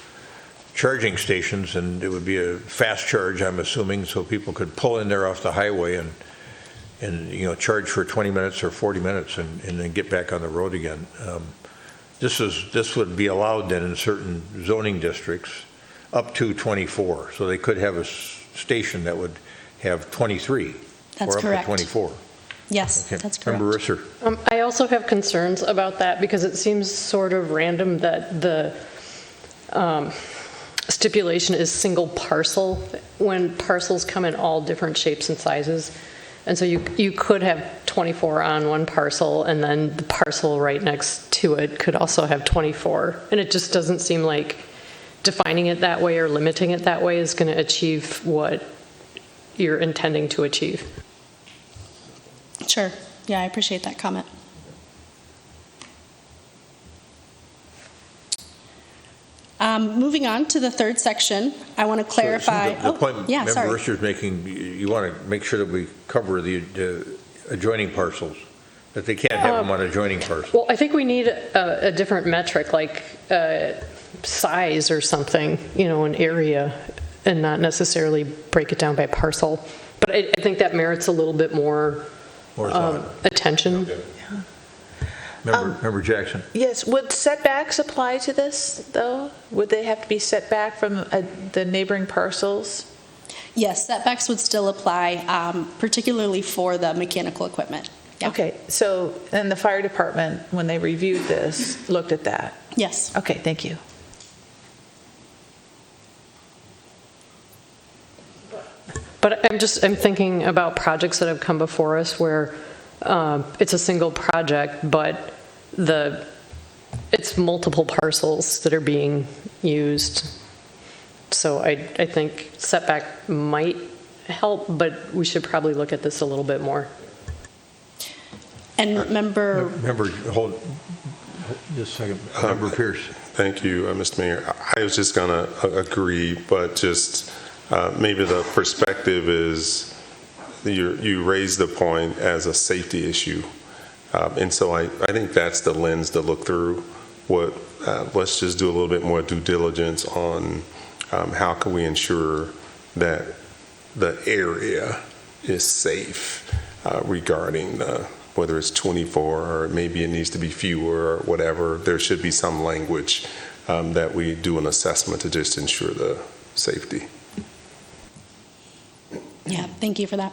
charging stations, and it would be a fast charge, I'm assuming, so people could pull in there off the highway and charge for 20 minutes or 40 minutes and then get back on the road again. This would be allowed then in certain zoning districts up to 24, so they could have a station that would have 23 That's or up correct. to 24. Yes, Okay. that's correct. Member Risser. I also have concerns about that because it seems sort of random that the stipulation is single parcel when parcels come in all different shapes and sizes. And so you could have 24 on one parcel, and then the parcel right next to it could also have 24. And it just doesn't seem like defining it that way or limiting it that way is going to achieve what you're intending to achieve. Sure. Yeah, I appreciate that comment. Moving on to the third section, I want to clarify. The point yeah, Member sorry. Risser is making, you want to make sure that we cover the adjoining parcels, that they can't have them on adjoining parcels. Well, I think we need a different metric, like size or something, an area, and not necessarily break it down by parcel. But I think that merits a little bit more attention. Okay. Member Jackson. Yes, would setbacks apply to this, though? Would they have to be set back from the neighboring parcels? Yes, setbacks would still apply, particularly for the mechanical equipment. Yeah. Okay, so then the fire department, when they reviewed this, looked at that? Yes. Okay, thank you. But I'm thinking about projects that have come before us where it's a single project, but it's multiple parcels that are being used. So I think setback might help, but we should probably look at this a little bit more. And member, hold just a second. Member Pierce. Thank you, Mr. Mayor. I was just going to agree, but just maybe the perspective is you raised the point as a safety issue. And so I think that's the lens to look through. Let's just do a little bit more due diligence on how can we ensure that the area is safe regarding whether it's 24 or maybe it needs to be fewer or whatever. There should be some language that we do an assessment to just ensure the safety. yeah, thank you for that.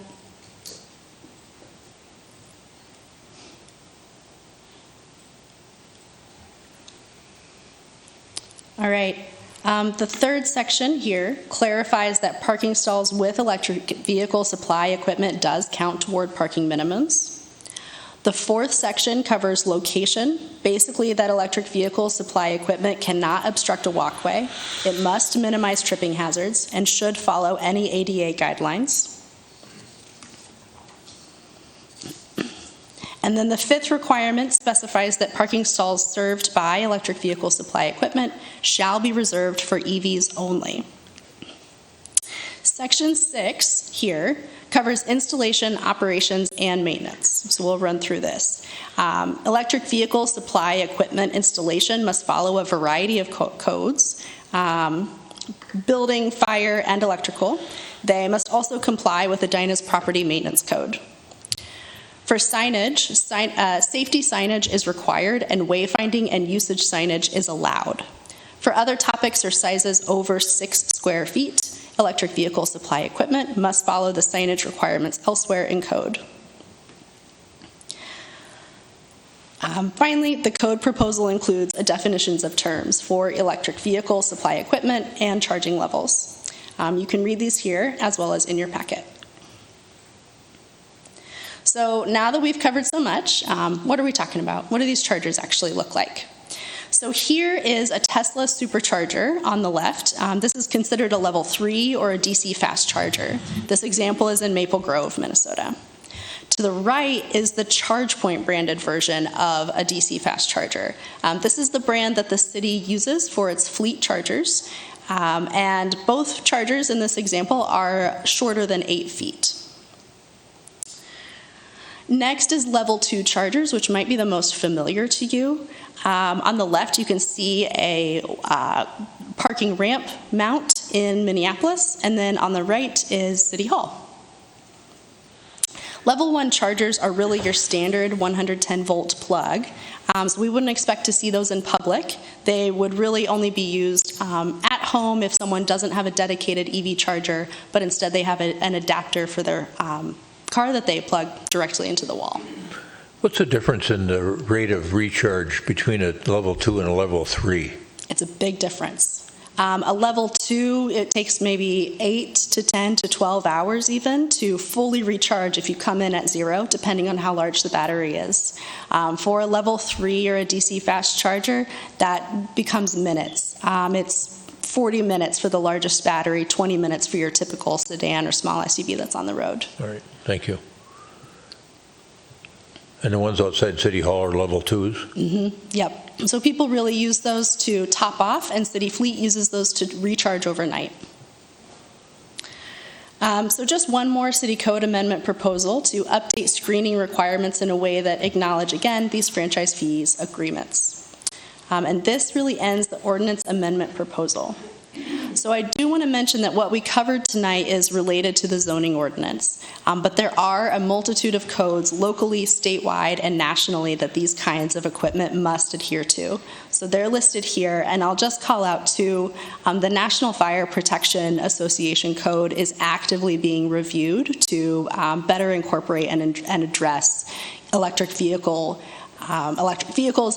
All right. The third section here clarifies that parking stalls with electric vehicle supply equipment does count toward parking minimums. The fourth section covers location, basically that electric vehicle supply equipment cannot obstruct a walkway. It must minimize tripping hazards and should follow any ADA guidelines. And then the fifth requirement specifies that parking stalls served by electric vehicle supply equipment shall be reserved for EVs only. Section 6 here covers installation, operations, and maintenance. So we'll run through this. Electric vehicle supply equipment installation must follow a variety of codes, building, fire, and electrical. They must also comply with Edina's property maintenance code. For signage, safety signage is required and wayfinding and usage signage is allowed. For other topics or sizes over 6 square feet, electric vehicle supply equipment must follow the signage requirements elsewhere in code. Finally, the code proposal includes definitions of terms for electric vehicle supply equipment and charging levels. You can read these here as well as in your packet. So now that we've covered so much, what are we talking about? What do these chargers actually look like? So here is a Tesla supercharger on the left. This is considered a level 3 or a DC fast charger. This example is in Maple Grove, Minnesota. To To the right is the ChargePoint branded version of a DC fast charger. This is the brand that the city uses for its fleet chargers, and both chargers in this example are shorter than 8 feet. Next is level 2 chargers, which might be the most familiar to you. On the left, you can see a parking ramp mount in Minneapolis, and then on the right is City Hall. Level 1 chargers are really your standard 110-volt plug, so we wouldn't expect to see those in public. They would really only be used at home if someone doesn't have a dedicated EV charger, but instead they have an adapter for their car that they plug directly into the wall. What's the difference in the rate of recharge between a level 2 and a level 3? It's a big difference. A level 2, it takes maybe 8 to 10 to 12 hours even to fully recharge if you come in at 0, depending on how large the battery is. For a level 3 or a DC fast charger, that becomes minutes. It's 40 minutes for the largest battery, 20 minutes for your typical sedan or small SUV that's on the road. All right, thank you. And the ones outside City Hall are level 2s? Mm-hmm. Yep. So people really use those to top off, and City Fleet uses those to recharge overnight. So just one more City Code amendment proposal to update screening requirements in a way that acknowledge, again, these franchise fees agreements. And this really ends the ordinance amendment proposal. So I do want to mention that what we covered tonight is related to the zoning ordinance, but there are a multitude of codes locally, statewide, and nationally that these kinds of equipment must adhere to. So they're listed here, and I'll just call out two. The National Fire Protection Association Code is actively being reviewed to better incorporate and address electric vehicles,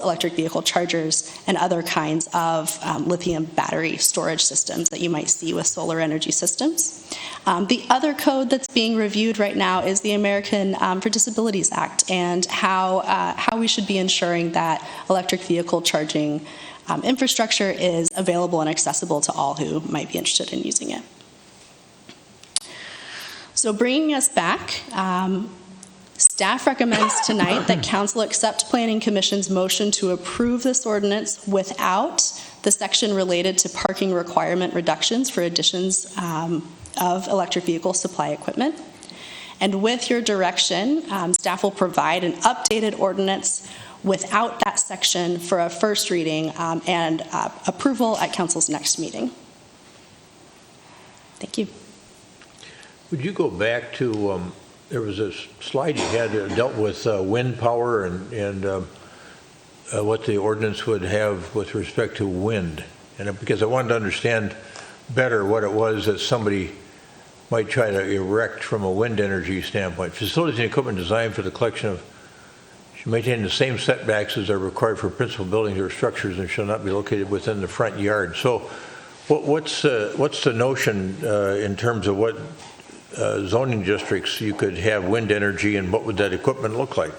electric vehicle chargers, and other kinds of lithium battery storage systems that you might see with solar energy systems. The other code that's being reviewed right now is the American for Disabilities Act, and how we should be ensuring that electric vehicle charging infrastructure is available and accessible to all who might be interested in using it. So bringing us back, staff recommends tonight that Council accept Planning Commission's motion to approve this ordinance without the section related to parking requirement reductions for additions of electric vehicle supply equipment. And with your direction, staff will provide an updated ordinance without that section for a first reading and approval at Council's next meeting. Thank you. Would you go back to there was a slide you had that dealt with wind power and what the ordinance would have with respect to wind. And because I wanted to understand better what it was that somebody might try to erect from a wind energy standpoint. Facilities and equipment designed for the collection of should maintain the same setbacks as are required for principal buildings or structures and shall not be located within the front yard. So what's the notion in terms of what zoning districts you could have wind energy, and what would that equipment look like?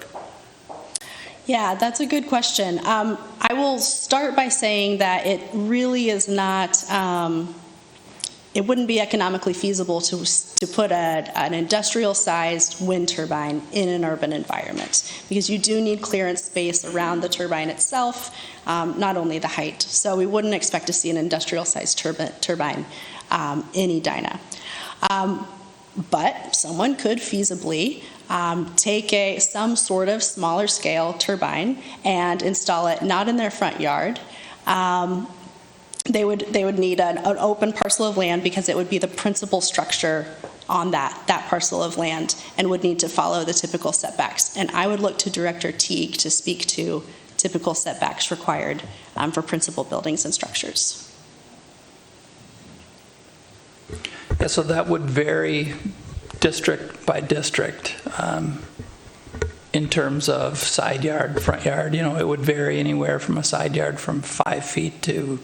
Yeah, that's a good question. I will start by saying that it really is not, it wouldn't be economically feasible to put an industrial-sized wind turbine in an urban environment, because you do need clearance space around the turbine itself, not only the height. So we wouldn't expect to see an industrial-sized turbine in Edina. But someone could feasibly take some sort of smaller scale turbine and install it not in their front yard. They would need an open parcel of land, because it would be the principal structure on that parcel of land, and would need to follow the typical setbacks. And I would look to Director Teague to speak to typical setbacks required for principal buildings and structures. Yeah, so that would vary district by district in terms of side yard, front yard. You know, it would vary anywhere from a side yard from 5 feet to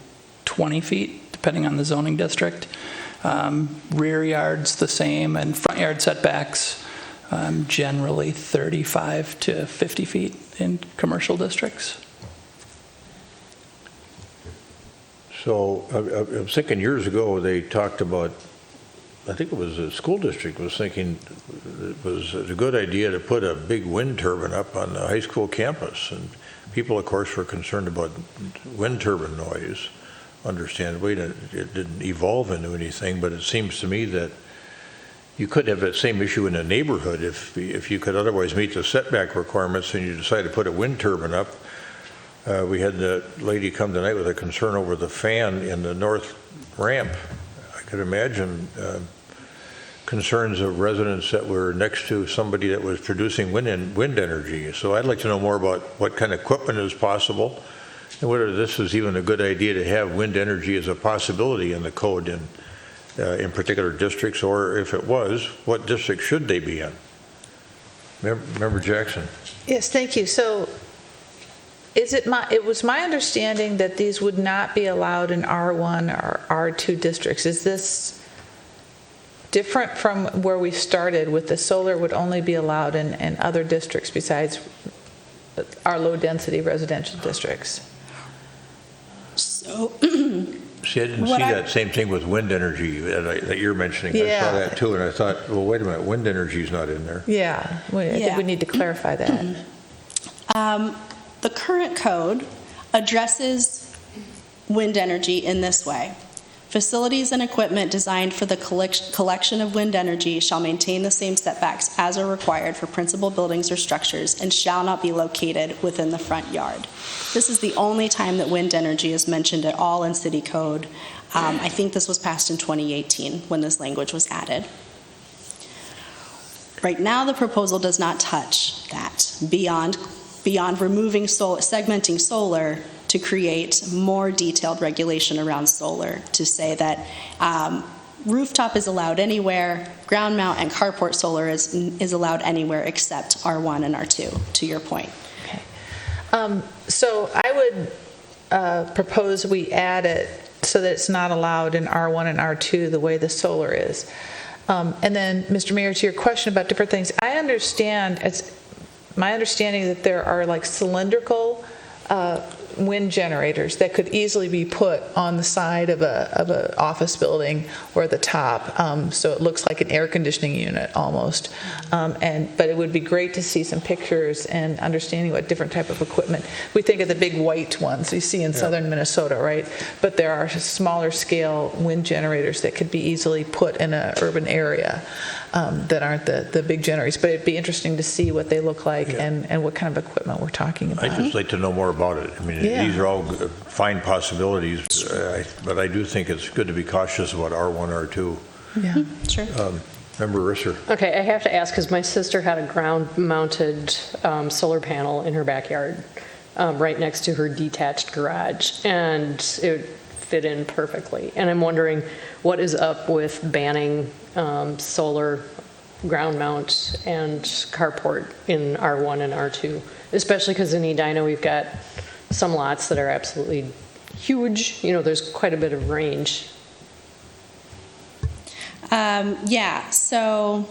20 feet, depending on the zoning district. Rear yards the same, and front yard setbacks generally 35 to 50 feet in commercial districts. So I was thinking years ago they talked about I think it was the school district was thinking it was a good idea to put a big wind turbine up on the high school campus. And people, of course, were concerned about wind turbine noise. Understandably, it didn't evolve into anything, but it seems to me that you could have that same issue in a neighborhood if you could otherwise meet the setback requirements and you decide to put a wind turbine up. We had the lady come tonight with a concern over the fan in the north ramp. I could imagine concerns of residents that were next to somebody that was producing wind energy. So I'd like to know more about what kind of equipment is possible and whether this is even a good idea to have wind energy as a possibility in the code in particular districts, or if it was, what district should they be in? Member Jackson. Yes, thank you. So it was my understanding that these would not be allowed in R1 or R2 districts. Is this different from where we started with the solar would only be allowed in other districts besides our low density residential districts? So see, I didn't see that same thing with wind energy that you're mentioning. Yeah. I saw that too, and I thought, well, wait a minute, wind energy is not in there. Yeah, I think we need to clarify that. The current code addresses wind energy in this way. Facilities and equipment designed for the collection of wind energy shall maintain the same setbacks as are required for principal buildings or structures and shall not be located within the front yard. This is the only time that wind energy is mentioned at all in city code. I think this was passed in 2018 when this language was added. Right now, the proposal does not touch that beyond removing segmenting solar to create more detailed regulation around solar, to say that rooftop is allowed anywhere, ground mount and carport solar is allowed anywhere except R1 and R2, to your point. Okay. So I would propose we add it so that it's not allowed in R1 and R2 the way the solar is. And then, Mr. Mayor, to your question about different things, I understand, it's my understanding that there are like cylindrical wind generators that could easily be put on the side of a office building or the top, so it looks like an air conditioning unit almost. But it would be great to see some pictures and understanding what different type of equipment. We think of the big white ones you see in southern Minnesota, right? But there are smaller scale wind generators that could be easily put in an urban area. That aren't the big generators, but it'd be interesting to see what they look like and what kind of equipment we're talking about. I'd just like to know more about it. I mean, these are all fine possibilities, but I do think it's good to be cautious about R1, R2. Yeah, sure. Member Risser. Okay, I have to ask because my sister had a ground-mounted solar panel in her backyard right next to her detached garage, and it fit in perfectly. And I'm wondering what is up with banning solar ground mount and carport in R1 and R2, especially because in Edina we've got some lots that are absolutely huge. You know, there's quite a bit of range. So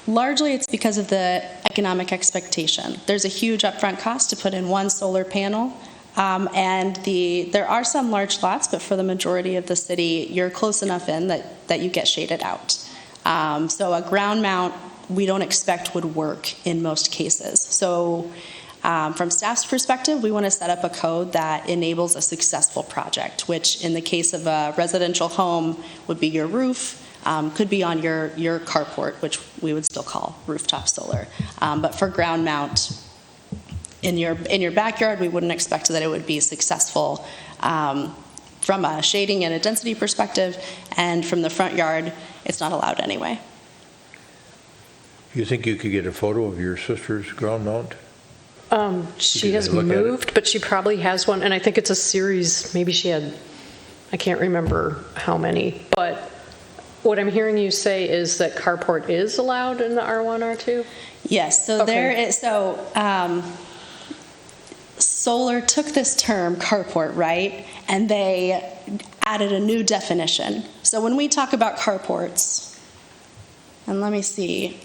largely it's because of the economic expectation. There's a huge upfront cost to put in one solar panel. And there are some large lots, but for the majority of the city, you're close enough in that you get shaded out. So a ground mount, we don't expect would work in most cases. So from staff's perspective, we want to set up a code that enables a successful project, which in the case of a residential home would be your roof, could be on your carport, which we would still call rooftop solar. But for ground mount, in your backyard, we wouldn't expect that it would be successful from a shading and a density perspective, and from the front yard, it's not allowed anyway. You think you could get a photo of your sister's ground mount? She has moved, but she probably has one, and I think it's a series. Maybe she had, I can't remember how many, but what I'm hearing you say is that carport is allowed in the R1, R2? Yes, so Okay. Solar took this term, carport, right, and they added a new definition. So when we talk about carports, and let me see,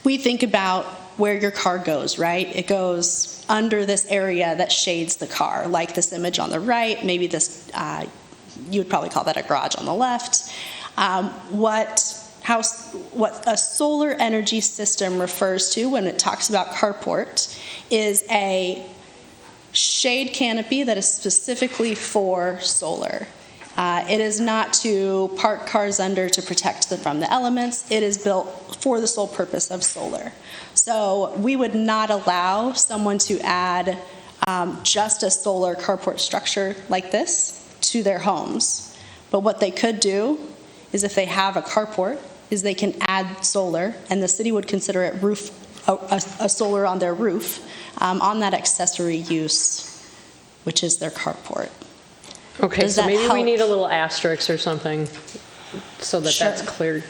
we think about where your car goes, right? It goes under this area that shades the car, like this image on the right, maybe this you would probably call that a garage on the left. What a solar energy system refers to when it talks about carport is a shade canopy that is specifically for solar. It is not to park cars under to protect them from the elements. It is built for the sole purpose of solar. So we would not allow someone to add just a solar carport structure like this to their homes. But what they could do is, if they have a carport, is they can add solar, and the city would consider it a solar on their roof on that accessory use, which is their carport. Okay, Does so that maybe we help? need a little asterisk or something so that Sure. that's clear.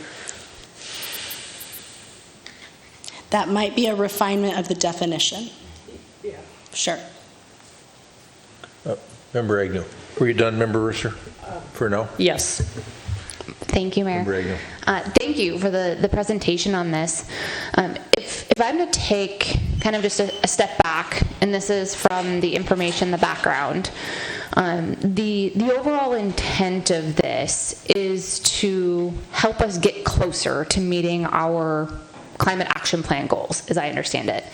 That might be a refinement of the definition. Yeah. Sure. Member Agnew. Were you done, Member Risser, for now? Yes. Thank you, Mayor. Member Agnew. Thank you for the presentation on this. If I'm to take kind of just a step back, and this is from the information, the background, the overall intent of this is to help us get closer to meeting our climate action plan goals, as I understand it.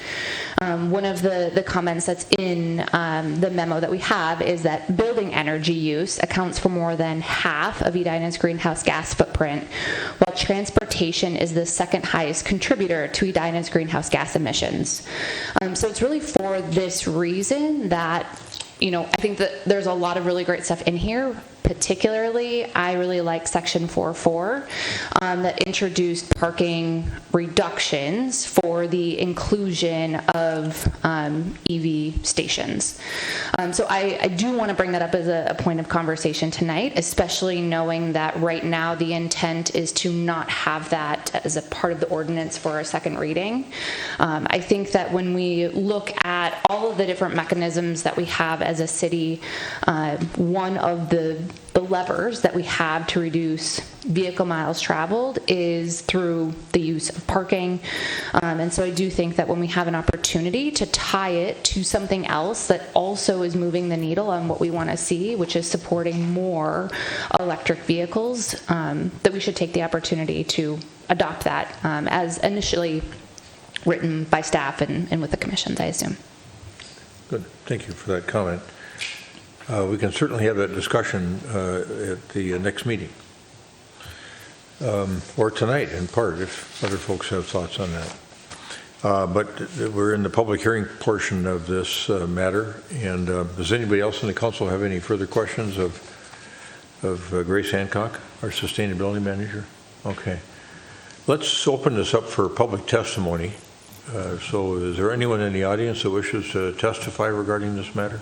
One of the comments that's in the memo that we have is that building energy use accounts for more than half of Edina's greenhouse gas footprint, while transportation is the second highest contributor to Edina's greenhouse gas emissions. So it's really for this reason that, I think that there's a lot of really great stuff in here. Particularly, I really like section 4.4 that introduced parking reductions for the inclusion of EV stations. So I do want to bring that up as a point of conversation tonight, especially knowing that right now the intent is to not have that as a part of the ordinance for a second reading. I think that when we look at all of the different mechanisms that we have as a city, one of the levers that we have to reduce vehicle miles traveled is through the use of parking. And so I do think that when we have an opportunity to tie it to something else that also is moving the needle on what we want to see, which is supporting more electric vehicles, that we should take the opportunity to adopt that as initially written by staff and with the commissions, I assume. Good. Thank you for that comment. We can certainly have that discussion at the next meeting, or tonight in part, if other folks have thoughts on that. But we're in the public hearing portion of this matter, and does anybody else in the council have any further questions of Grace Hancock, our sustainability manager? Okay. Let's open this up for public testimony. So is there anyone in the audience that wishes to testify regarding this matter?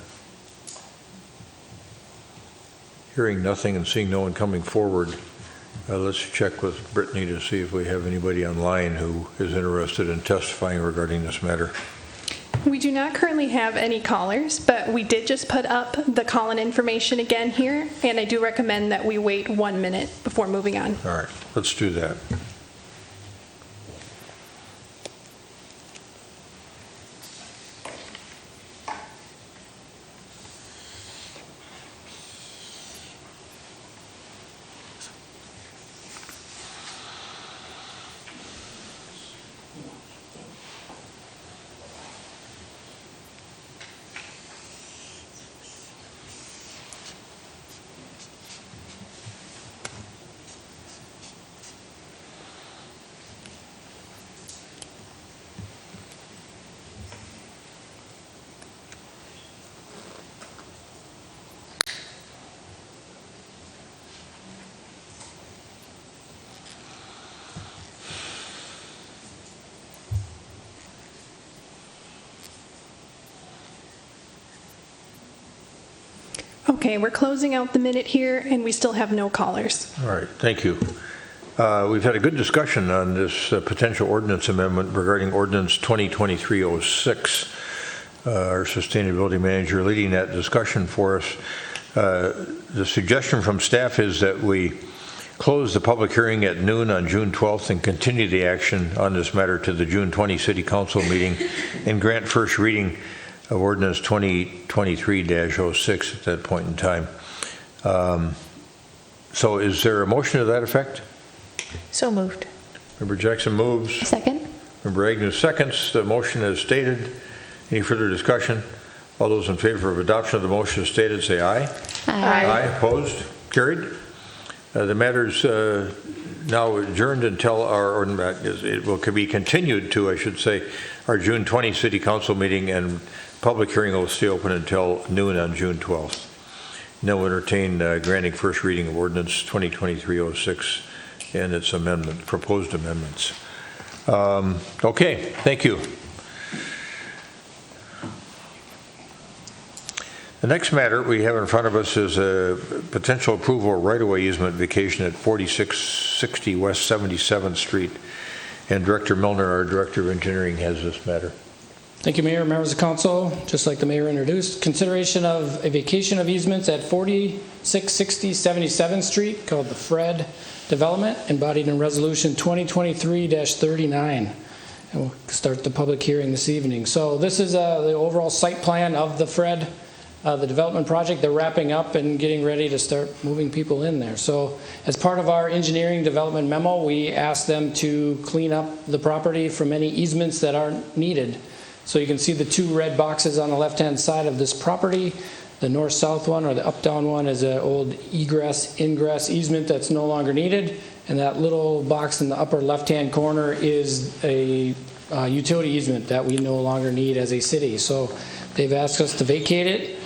Hearing nothing and seeing no one coming forward, let's check with Brittany to see if we have anybody online who is interested in testifying regarding this matter. We do not currently have any callers, but we did just put up the call-in information again here, and I do recommend that we wait 1 minute before moving on. All right, let's do that. Okay, we're closing out the minute here, and we still have no callers. All right, thank you. We've had a good discussion on this potential ordinance amendment regarding ordinance 2023-06. Our sustainability manager leading that discussion for us. The suggestion from staff is that we close the public hearing at noon on June 12th and continue the action on this matter to the June 20 City Council meeting and grant first reading of ordinance 2023-06 at that point in time. So is there a motion to that effect? So moved. Member Jackson moves. Second. Member Agnew seconds. The motion is stated. Any further discussion? All those in favor of adoption of the motion as stated, say aye. Aye. Aye. Opposed? Carried. The matter is now adjourned until it will be continued to, I should say, our June 20 City Council meeting, and public hearing will stay open until noon on June 12th. Now we'll entertain granting first reading of ordinance 2023-06 and its proposed amendments. Okay, thank you. The next matter we have in front of us is a potential approval of right-of-way easement vacation at 4660 West 77th Street. And Director Milner, our Director of Engineering, has this matter. Thank you, Mayor, members of council. Just like the mayor introduced, consideration of a vacation of easements at 4660 77th Street, called the Fred Development, embodied in Resolution 2023-39. And we'll start the public hearing this evening. So this is the overall site plan of the Fred, the development project. They're wrapping up and getting ready to start moving people in there. So as part of our engineering development memo, we asked them to clean up the property from any easements that aren't needed. So you can see the two red boxes on the left-hand side of this property. The north-south one, or the up-down one, is an old egress-ingress easement that's no longer needed. And that little box in the upper left-hand corner is a utility easement that we no longer need as a city. So they've asked us to vacate it.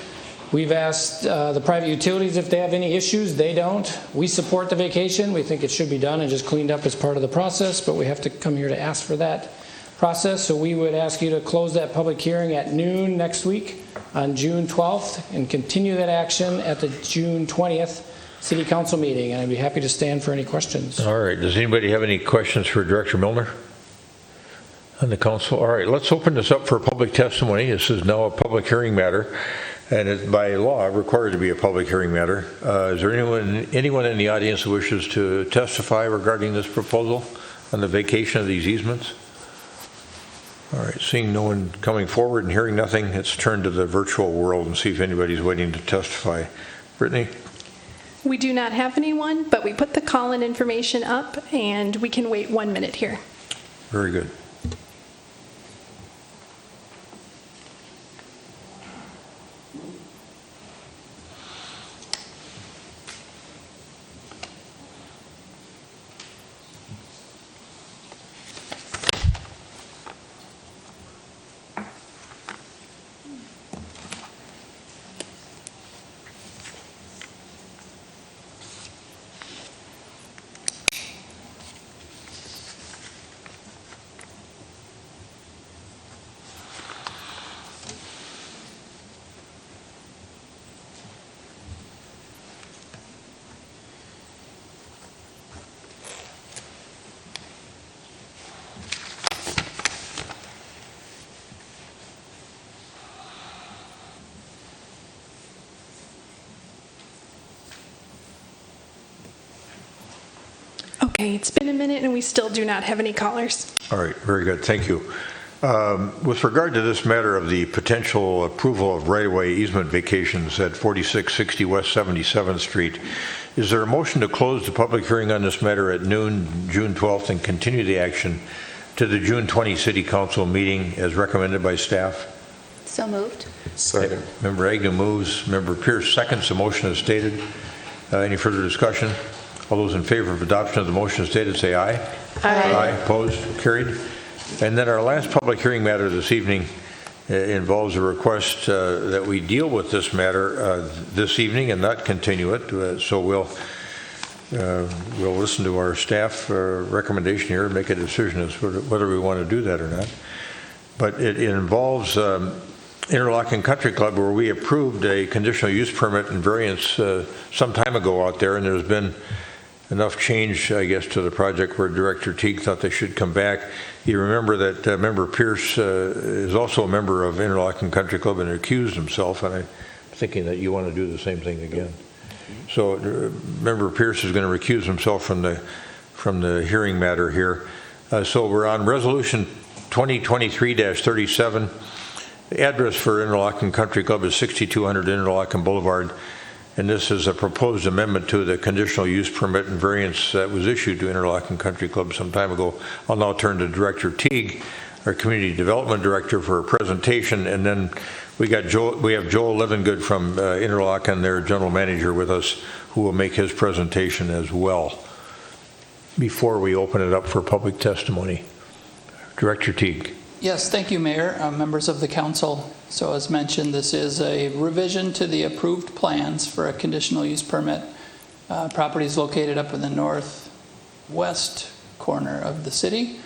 We've asked the private utilities if they have any issues. They don't. We support the vacation. We think it should be done and just cleaned up as part of the process, but we have to come here to ask for that process. So we would ask you to close that public hearing at noon next week on June 12th and continue that action at the June 20th City Council meeting. And I'd be happy to stand for any questions. All right. Does anybody have any questions for Director Milner on the council? All right. Let's open this up for public testimony. This is now a public hearing matter, and it's by law required to be a public hearing matter. Is there anyone in the audience who wishes to testify regarding this proposal on the vacation of these easements? All right, seeing no one coming forward and hearing nothing, let's turn to the virtual world and see if anybody's waiting to testify. Brittany? We do not have anyone, but we put the call-in information up, and we can wait 1 minute here. Very good. Okay, it's been a minute, and we still do not have any callers. All right, very good. Thank you. With regard to this matter of the potential approval of right-of-way easement vacations at 4660 West 77th Street, is there a motion to close the public hearing on this matter at noon, June 12th, and continue the action to the June 20 City Council meeting as recommended by staff? So moved. Second. Member Agnew moves. Member Pierce seconds. The motion is stated. Any further discussion? All those in favor of adoption of the motion as stated, say aye. Aye. Aye. Opposed? Carried. And then our last public hearing matter this evening involves a request that we deal with this matter this evening and not continue it. So we'll listen to our staff recommendation here and make a decision as to whether we want to do that or not. But it involves Interlochen Country Club, where we approved a conditional use permit and variance some time ago out there, and there's been enough change, I guess, to the project where Director Teague thought they should come back. You remember that Member Pierce is also a member of Interlochen Country Club and recused himself, and I'm thinking that you want to do the same thing again. So Member Pierce is going to recuse himself from the hearing matter here. So we're on Resolution 2023-37. The address for Interlochen Country Club is 6200 Interlochen Boulevard, and this is a proposed amendment to the conditional use permit and variance that was issued to Interlochen Country Club some time ago. I'll now turn to Director Teague, our Community Development Director, for a presentation, and then we have Joel Livingood from Interlochen, their General Manager, with us, who will make his presentation as well before we open it up for public testimony. Director Teague. Yes, thank you, Mayor, members of the council. So as mentioned, this is a revision to the approved plans for a conditional use permit. Property is located up in the northwest corner of the city,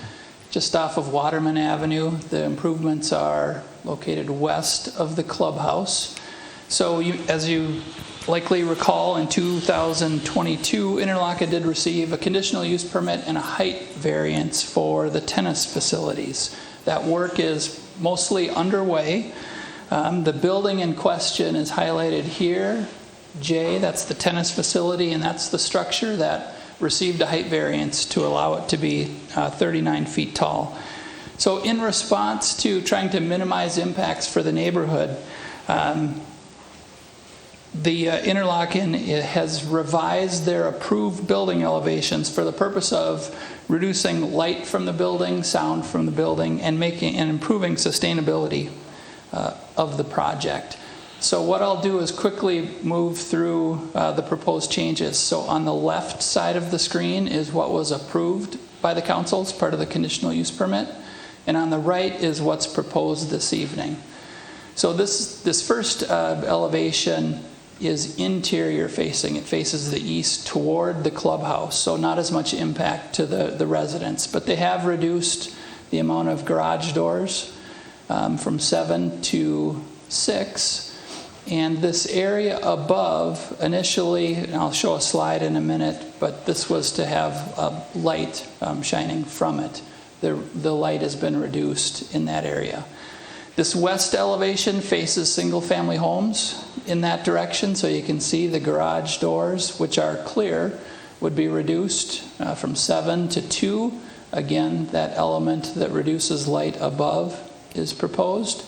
just off of Waterman Avenue. The improvements are located west of the clubhouse. So as you likely recall, in 2022, Interlochen did receive a conditional use permit and a height variance for the tennis facilities. That work is mostly underway. The building in question is highlighted here. J, that's the tennis facility, and that's the structure that received a height variance to allow it to be 39 feet tall. So in response to trying to minimize impacts for the neighborhood, the Interlochen has revised their approved building elevations for the purpose of reducing light from the building, sound from the building, and improving sustainability of the project. So what I'll do is quickly move through the proposed changes. So on the left side of the screen is what was approved by the council as part of the conditional use permit, and on the right is what's proposed this evening. So this first elevation is interior facing. It faces the east toward the clubhouse, so not as much impact to the residents. But they have reduced the amount of garage doors from 7 to 6. And this area above, initially, and I'll show a slide in a minute, but this was to have light shining from it. The light has been reduced in that area. This west elevation faces single-family homes in that direction, so you can see the garage doors, which are clear, would be reduced from 7 to 2. Again, that element that reduces light above is proposed.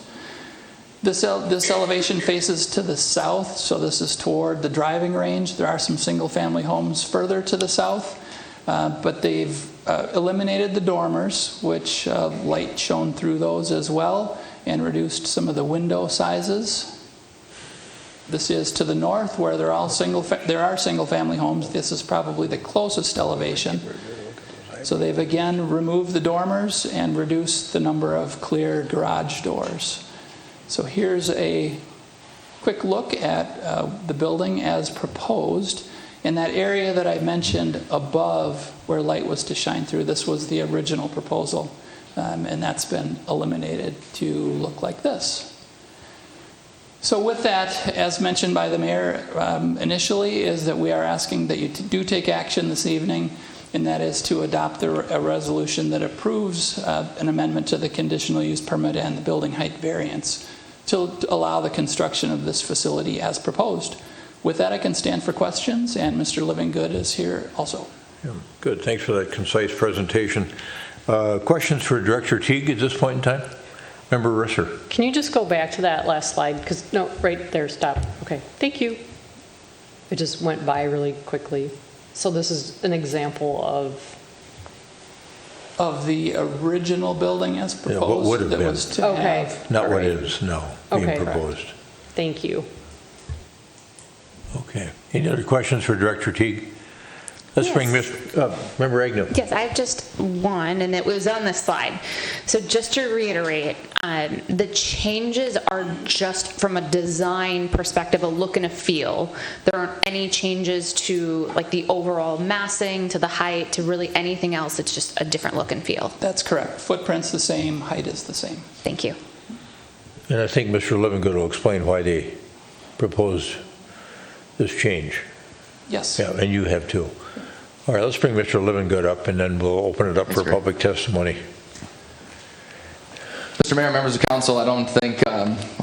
This elevation faces to the south, so this is toward the driving range. There are some single-family homes further to the south, but they've eliminated the dormers, which light shone through those as well, and reduced some of the window sizes. This is to the north, where there are single-family homes. This is probably the closest elevation. So they've again removed the dormers and reduced the number of clear garage doors. So here's a quick look at the building as proposed. In that area that I mentioned above where light was to shine through, this was the original proposal, and that's been eliminated to look like this. So with that, as mentioned by the mayor initially, is that we are asking that you do take action this evening, and that is to adopt a resolution that approves an amendment to the conditional use permit and the building height variance to allow the construction of this facility as proposed. With that, I can stand for questions, and Mr. Livingood is here also. Yeah, good. Thanks for that concise presentation. Questions for Director Teague at this point in time? Member Risser. Can you just go back to that last slide? Because, no, right there, stop. Okay, thank you. It just went by really quickly. So this is an example of the original building as proposed. Yeah, what would have been. Was to have. Not what is, no, being proposed. Thank you. Okay. Any other questions for Director Teague? Let's bring Member Agnew. Yes, I have just one, and it was on this slide. So just to reiterate, the changes are just from a design perspective, a look and a feel. There aren't any changes to like the overall massing, to the height, to really anything else. It's just a different look and feel. That's correct. Footprint's the same, height is the same. Thank you. And I think Mr. Livingood will explain why they proposed this change. Yes. Yeah, and you have too. All right, let's bring Mr. Livingood up, and then we'll open it up for public testimony. Mr. Mayor, members of council, I don't think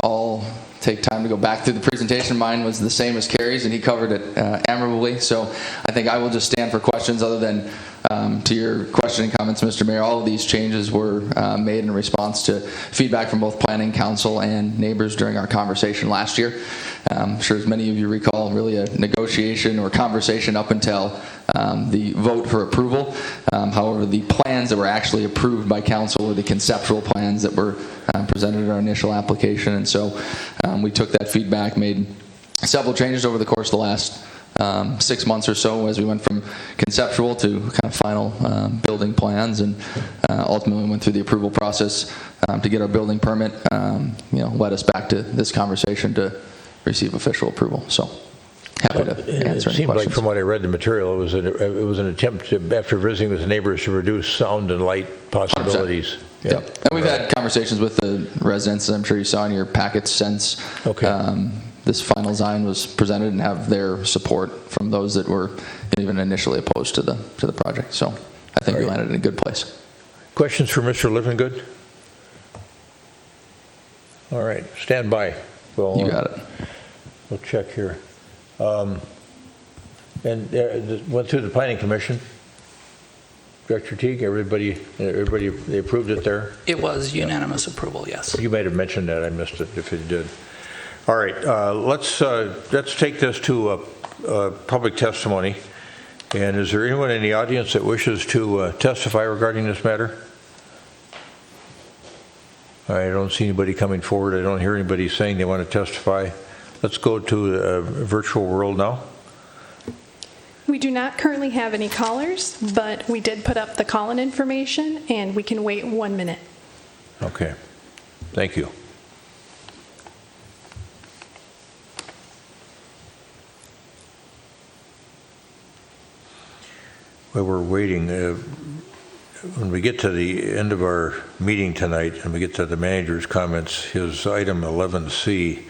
I'll take time to go back through the presentation. Mine was the same as Carrie's, and he covered it admirably. So I think I will just stand for questions other than To your question and comments, Mr. Mayor, all of these changes were made in response to feedback from both Planning Council and neighbors during our conversation last year. I'm sure as many of you recall, really a negotiation or conversation up until the vote for approval. However, the plans that were actually approved by council were the conceptual plans that were presented in our initial application. And so we took that feedback, made several changes over the course of the last 6 months or so as we went from conceptual to kind of final building plans, and ultimately went through the approval process to get our building permit. Led us back to this conversation to receive official approval. So happy to answer any questions. It seemed like from what I read the material, it was an attempt to, after visiting with the neighbors, to reduce sound and light possibilities. 100%. Yep. And we've had conversations with the residents, as I'm sure you saw in your packets, since this final design was presented, and have their support from those that were even initially opposed to the project. So I think we landed in a good place. Questions for Mr. Livingood? All right, stand by. You got it. We'll check here. And went through the Planning Commission. Director Teague, everybody, they approved it there? It was unanimous approval, yes. You might have mentioned that. I missed it if it did. All right, let's take this to public testimony. And is there anyone in the audience that wishes to testify regarding this matter? I don't see anybody coming forward. I don't hear anybody saying they want to testify. Let's go to the virtual world now. We do not currently have any callers, but we did put up the call-in information, and we can wait 1 minute. Okay, thank you. While we're waiting, when we get to the end of our meeting tonight and we get to the manager's comments, his item 11C,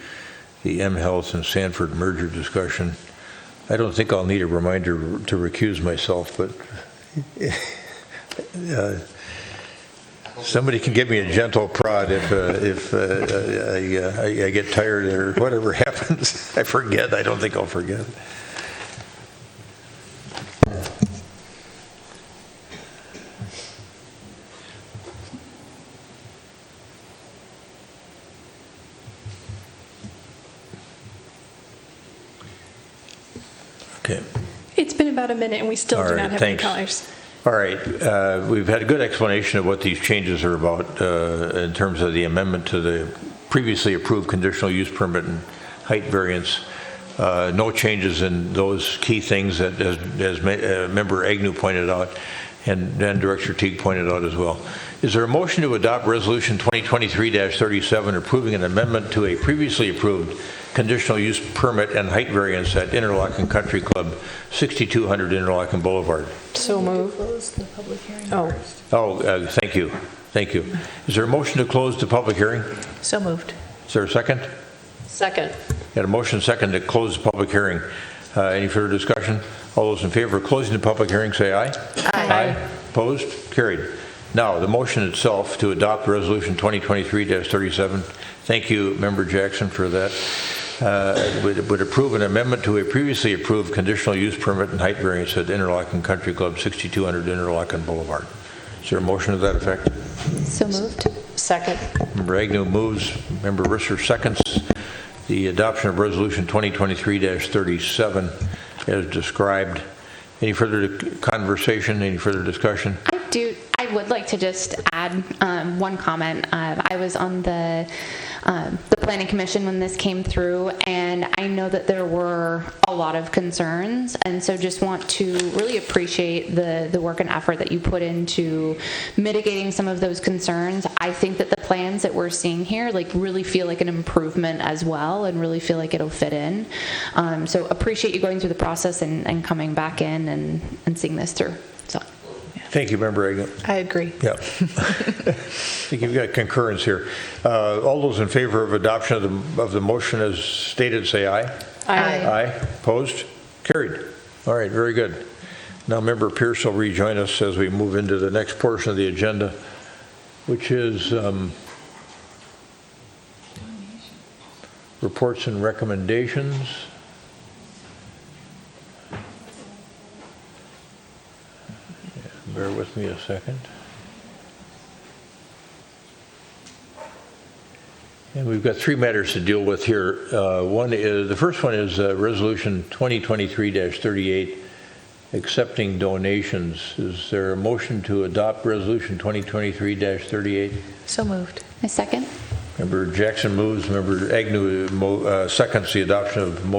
the M Health and Sanford merger discussion, I don't think I'll need a reminder to recuse myself, but somebody can give me a gentle prod if I get tired or whatever happens. I forget. I don't think I'll forget. Okay. It's been about a minute, and we still do not have any callers. All right. We've had a good explanation of what these changes are about in terms of the amendment to the previously approved conditional use permit and height variance. No changes in those key things that, as Member Agnew pointed out, and then Director Teague pointed out as well. Is there a motion to adopt Resolution 2023-37 approving an amendment to a previously approved conditional use permit and height variance at Interlochen Country Club, 6200 Interlochen Boulevard? So moved. Thank you. Thank you. Is there a motion to close the public hearing? So moved. Is there a second? Second. Got a motion second to close the public hearing. Any further discussion? All those in favor of closing the public hearing say aye. Aye. Opposed? Carried. Now, the motion itself to adopt Resolution 2023-37. Thank you, Member Jackson, for that. Would approve an amendment to a previously approved conditional use permit and height variance at Interlochen Country Club, 6200 Interlochen Boulevard. Is there a motion to that effect? So moved. Second. Member Agnew moves. Member Risser seconds the adoption of Resolution 2023-37 as described. Any further conversation? Any further discussion? I would like to just add one comment. I was on the Planning Commission when this came through, and I know that there were a lot of concerns, and so just want to really appreciate the work and effort that you put into mitigating some of those concerns. I think that the plans that we're seeing here really feel like an improvement as well, and really feel like it'll fit in. So appreciate you going through the process and coming back in and seeing this through. So. Thank you, Member Agnew. I agree. Yeah. I think you've got concurrence here. All those in favor of adoption of the motion as stated, say aye. Aye. Aye. Opposed? Carried. All right, very good. Now Member Pierce will rejoin us as we move into the next portion of the agenda, which is reports and recommendations. Bear with me a second. And we've got three matters to deal with here. The first one is Resolution 2023-38, accepting donations. Is there a motion to adopt Resolution 2023-38? So moved. A second. Member Jackson moves. Member Agnew seconds the adoption of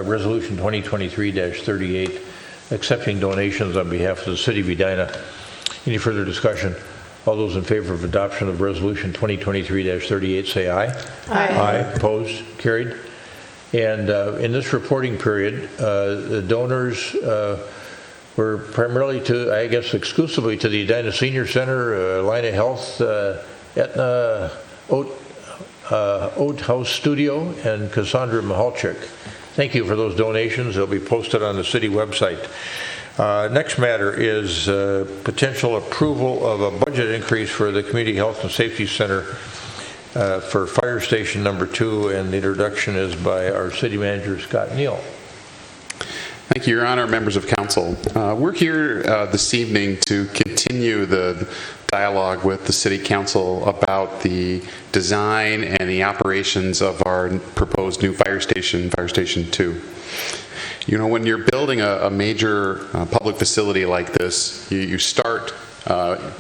Resolution 2023-38, accepting donations on behalf of the City of Edina. Any further discussion? All those in favor of adoption of Resolution 2023-38 say aye. Aye. Aye. Opposed? Carried. And in this reporting period, the donors were primarily exclusively to the Edina Senior Center, Edina Health, Edina Oat House Studio, and Cassandra Mihalchik. Thank you for those donations. They'll be posted on the city website. Next matter is potential approval of a budget increase for the Community Health and Safety Center for Fire Station number 2, and the introduction is by our City Manager, Scott Neal. Thank you, Your Honor, members of council. We're here this evening to continue the dialogue with the City Council about the design and the operations of our proposed new Fire Station 2. You know, when you're building a major public facility like this, you start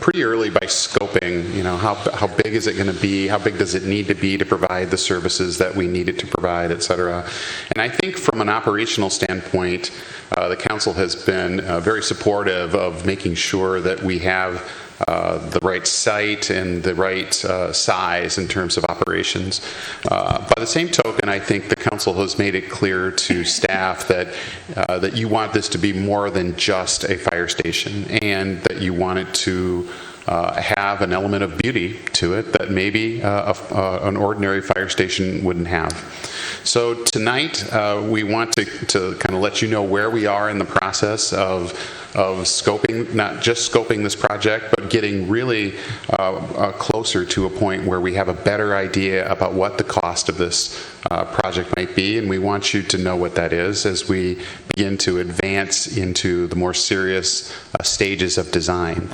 pretty early by scoping, you know, how big is it going to be, how big does it need to be to provide the services that we need it to provide, et cetera. And I think from an operational standpoint, the council has been very supportive of making sure that we have the right site and the right size in terms of operations. By the same token, I think the council has made it clear to staff that that you want this to be more than just a fire station, and that you want it to have an element of beauty to it that maybe an ordinary fire station wouldn't have. So tonight, we want to kind of let you know where we are in the process of scoping, not just scoping this project, but getting really closer to a point where we have a better idea about what the cost of this project might be, and we want you to know what that is as we begin to advance into the more serious stages of design.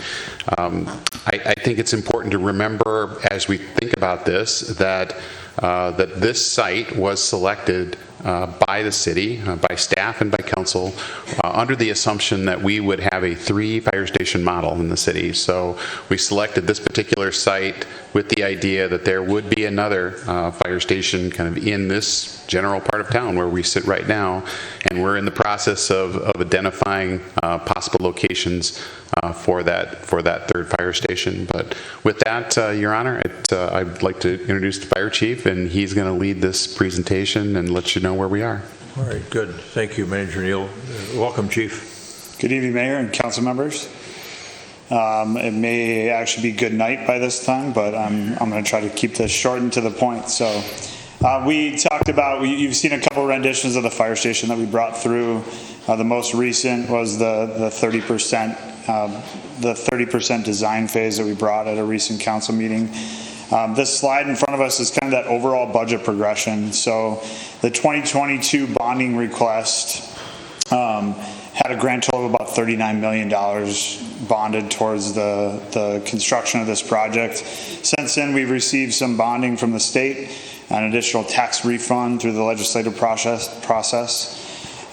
I think it's important to remember as we think about this that this site was selected by the city, by staff and by council, under the assumption that we would have a 3 fire station model in the city. So we selected this particular site with the idea that there would be another fire station kind of in this general part of town where we sit right now, and we're in the process of identifying possible locations for that 3rd fire station. But with that, Your Honor, I'd like to introduce the fire chief, and he's going to lead this presentation and let you know where we are. All right, good. Thank you, Manager Neal. Welcome, Chief. Good evening, Mayor and council members. It may actually be good night by this time, but I'm going to try to keep this short and to the point. So we talked about, you've seen a couple renditions of the fire station that we brought through. The most recent was the 30% design phase that we brought at a recent council meeting. This slide in front of us is kind of that overall budget progression. So the 2022 bonding request had a grand total of about $39 million bonded towards the construction of this project. Since then, we've received some bonding from the state, an additional tax refund through the legislative process.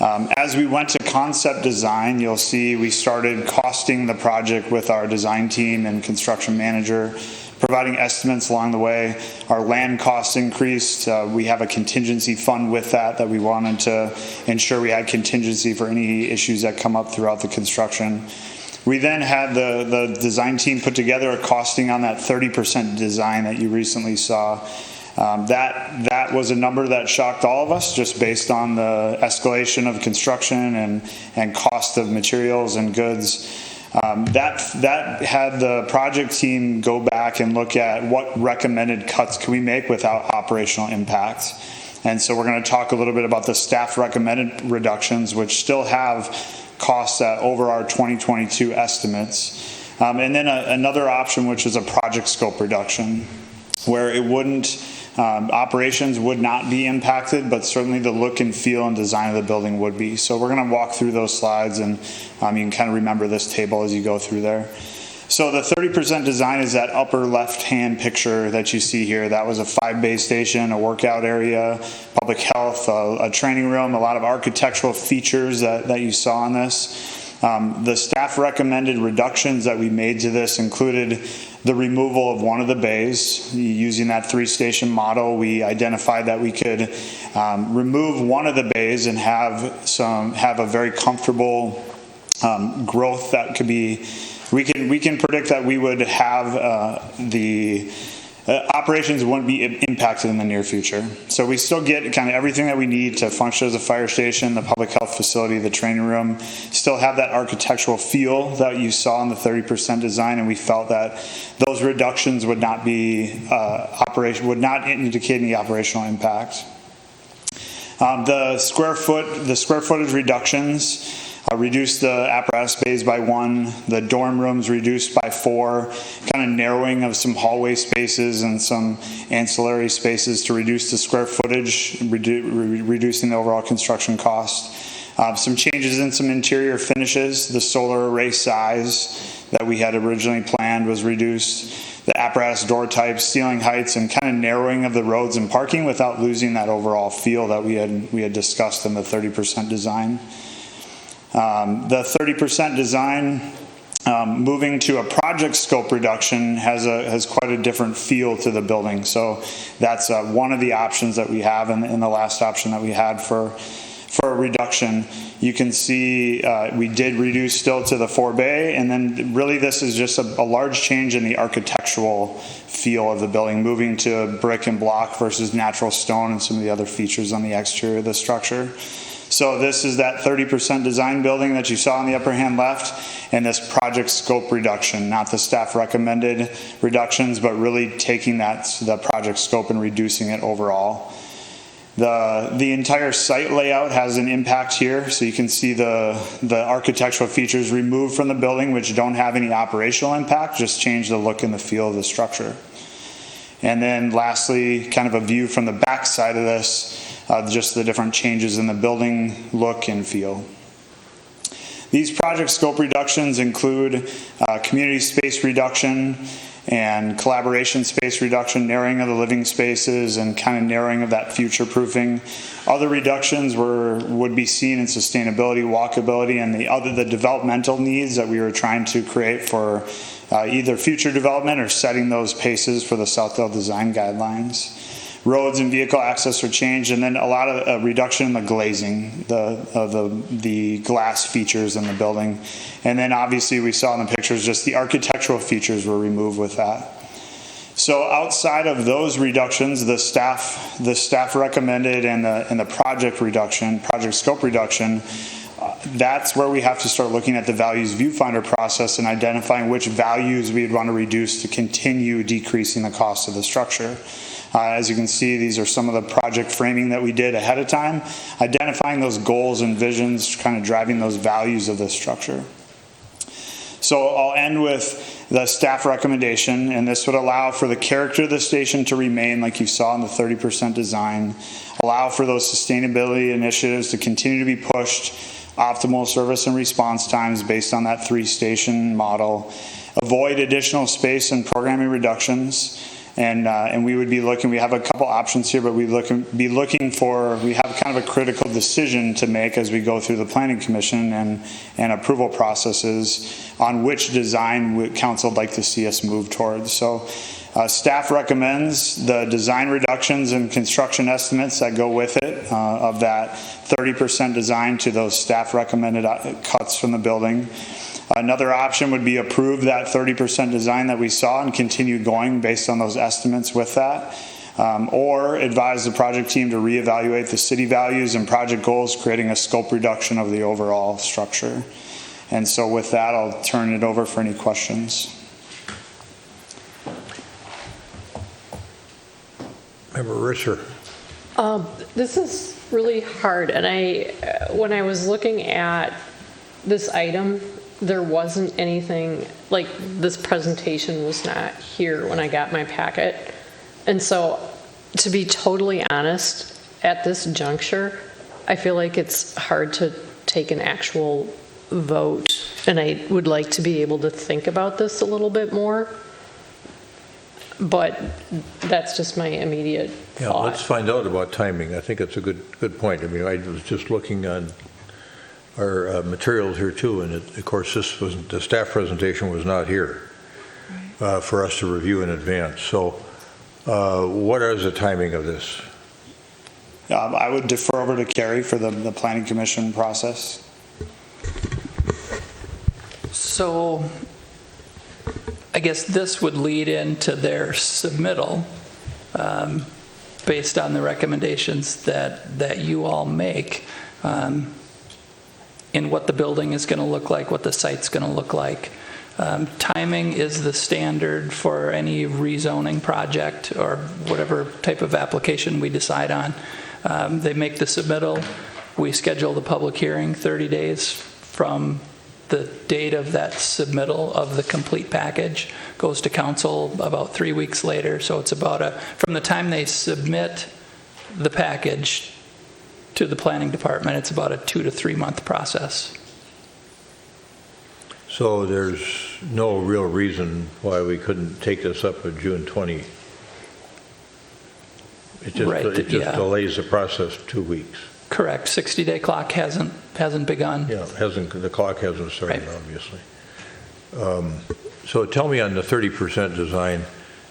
As we went to concept design, you'll see we started costing the project with our design team and construction manager, providing estimates along the way. Our land costs increased. We have a contingency fund with that we wanted to ensure we had contingency for any issues that come up throughout the construction. We then had the design team put together a costing on that 30% design that you recently saw. That was a number that shocked all of us, just based on the escalation of construction and cost of materials and goods. That had the project team go back and look at what recommended cuts can we make without operational impact. And so we're going to talk a little bit about the staff recommended reductions, which still have costs over our 2022 estimates. And then another option, which is a project scope reduction, where it wouldn't Operations would not be impacted, but certainly the look and feel and design of the building would be. So we're going to walk through those slides, and you can kind of remember this table as you go through there. So the 30% design is that upper left-hand picture that you see here. That was a 5-bay station, a workout area, public health, a training room, a lot of architectural features that you saw on this. The staff recommended reductions that we made to this included the removal of one of the bays. Using that 3-station model, we identified that we could remove one of the bays and have a very comfortable growth that could be. We can predict that we would have the operations wouldn't be impacted in the near future. So we still get kind of everything that we need to function as a fire station, the public health facility, the training room, still have that architectural feel that you saw in the 30% design, and we felt that those reductions would not be would not indicate any operational impact. The square footage reductions reduced the apparatus bays by 1, the dorm rooms reduced by 4, kind of narrowing of some hallway spaces and some ancillary spaces to reduce the square footage, reducing the overall construction cost. Some changes in some interior finishes. The solar array size that we had originally planned was reduced. The apparatus door types, ceiling heights, and kind of narrowing of the roads and parking without losing that overall feel that we had discussed in the 30% design. The 30% design, moving to a project scope reduction has quite a different feel to the building. So that's one of the options that we have, in the last option that we had for a reduction. You can see we did reduce still to the 4-bay, and then really this is just a large change in the architectural feel of the building, moving to brick and block versus natural stone and some of the other features on the exterior of the structure. So this is that 30% design building that you saw on the upper hand left, and this project scope reduction, not the staff recommended reductions, but really taking the project scope and reducing it overall. The entire site layout has an impact here, so you can see the architectural features removed from the building, which don't have any operational impact, just change the look and the feel of the structure. And then lastly, kind of a view from the back side of this, just the different changes in the building look and feel. These project scope reductions include community space reduction and collaboration space reduction, narrowing of the living spaces, and kind of narrowing of that future proofing. Other reductions would be seen in sustainability, walkability, and the developmental needs that we were trying to create for either future development or setting those paces for the Southdale design guidelines. Roads and vehicle access are changed, and then a lot of reduction in the glazing, the glass features in the building. And then obviously we saw in the pictures just the architectural features were removed with that. So outside of those reductions, the staff recommended and the project scope reduction, that's where we have to start looking at the values viewfinder process and identifying which values we'd want to reduce to continue decreasing the cost of the structure. As you can see, these are some of the project framing that we did ahead of time, identifying those goals and visions, kind of driving those values of the structure. So I'll end with the staff recommendation, and this would allow for the character of the station to remain like you saw in the 30% design, allow for those sustainability initiatives to continue to be pushed, optimal service and response times based on that 3-station model, avoid additional space and programming reductions. And we would be looking, we have a couple options here, but we have kind of a critical decision to make as we go through the Planning Commission and approval processes on which design council would like to see us move towards. So staff recommends the design reductions and construction estimates that go with it, of that 30% design to those staff recommended cuts from the building. Another option would be approve that 30% design that we saw and continue going based on those estimates with that. Or advise the project team to reevaluate the city values and project goals, creating a scope reduction of the overall structure. And so with that, I'll turn it over for any questions. Member Risser. This is really hard, and when I was looking at this item, there wasn't anything, like this presentation was not here when I got my packet. And so to be totally honest, at this juncture, I feel like it's hard to take an actual vote, and I would like to be able to think about this a little bit more. But that's just my immediate Yeah, thought. let's find out about timing. I think it's a good point. I mean, I was just looking on our materials here too, and of course, the staff presentation was not here for us to review in advance. So what is the timing of this? I would defer over to Carrie for the planning commission process. So I guess this would lead into their submittal based on the recommendations that you all make in what the building is going to look like, what the site's going to look like. Timing is the standard for any rezoning project or whatever type of application we decide on. They make the submittal. We schedule the public hearing 30 days from the date of that submittal of the complete package. Goes to council about 3 weeks later. So it's about from the time they submit the package to the planning department, it's about a 2 to 3 month process. So there's no real reason why we couldn't take this up at June 20. It just delays the process 2 weeks. Correct. 60-day clock hasn't begun. Yeah, the clock hasn't started, right. Obviously. So tell me on the 30% design,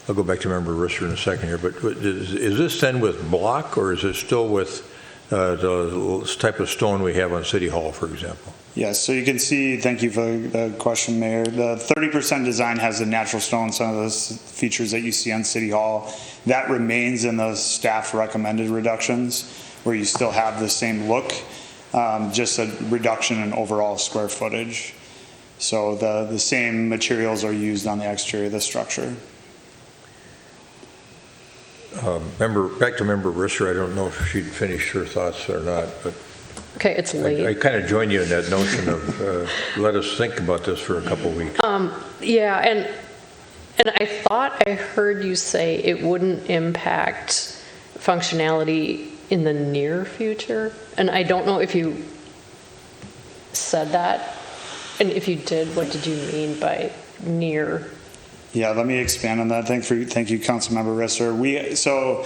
I'll go back to Member Risser in a second here, but is this then with block, or is it still with the type of stone we have on City Hall, for example? Yes, so you can see, thank you for the question, Mayor. The 30% design has the natural stone, some of those features that you see on City Hall. That remains in those staff recommended reductions, where you still have the same look, just a reduction in overall square footage. So the same materials are used on the exterior of the structure. Back to Member Risser, I don't know if she'd finished her thoughts or not, but okay, it's late. I kind of join you in that notion of let us think about this for a couple weeks. Yeah, and I thought I heard you say it wouldn't impact functionality in the near future, and I don't know if you said that, and if you did, what did you mean by near? Yeah, let me expand on that. Thank you, Councilmember Risser. So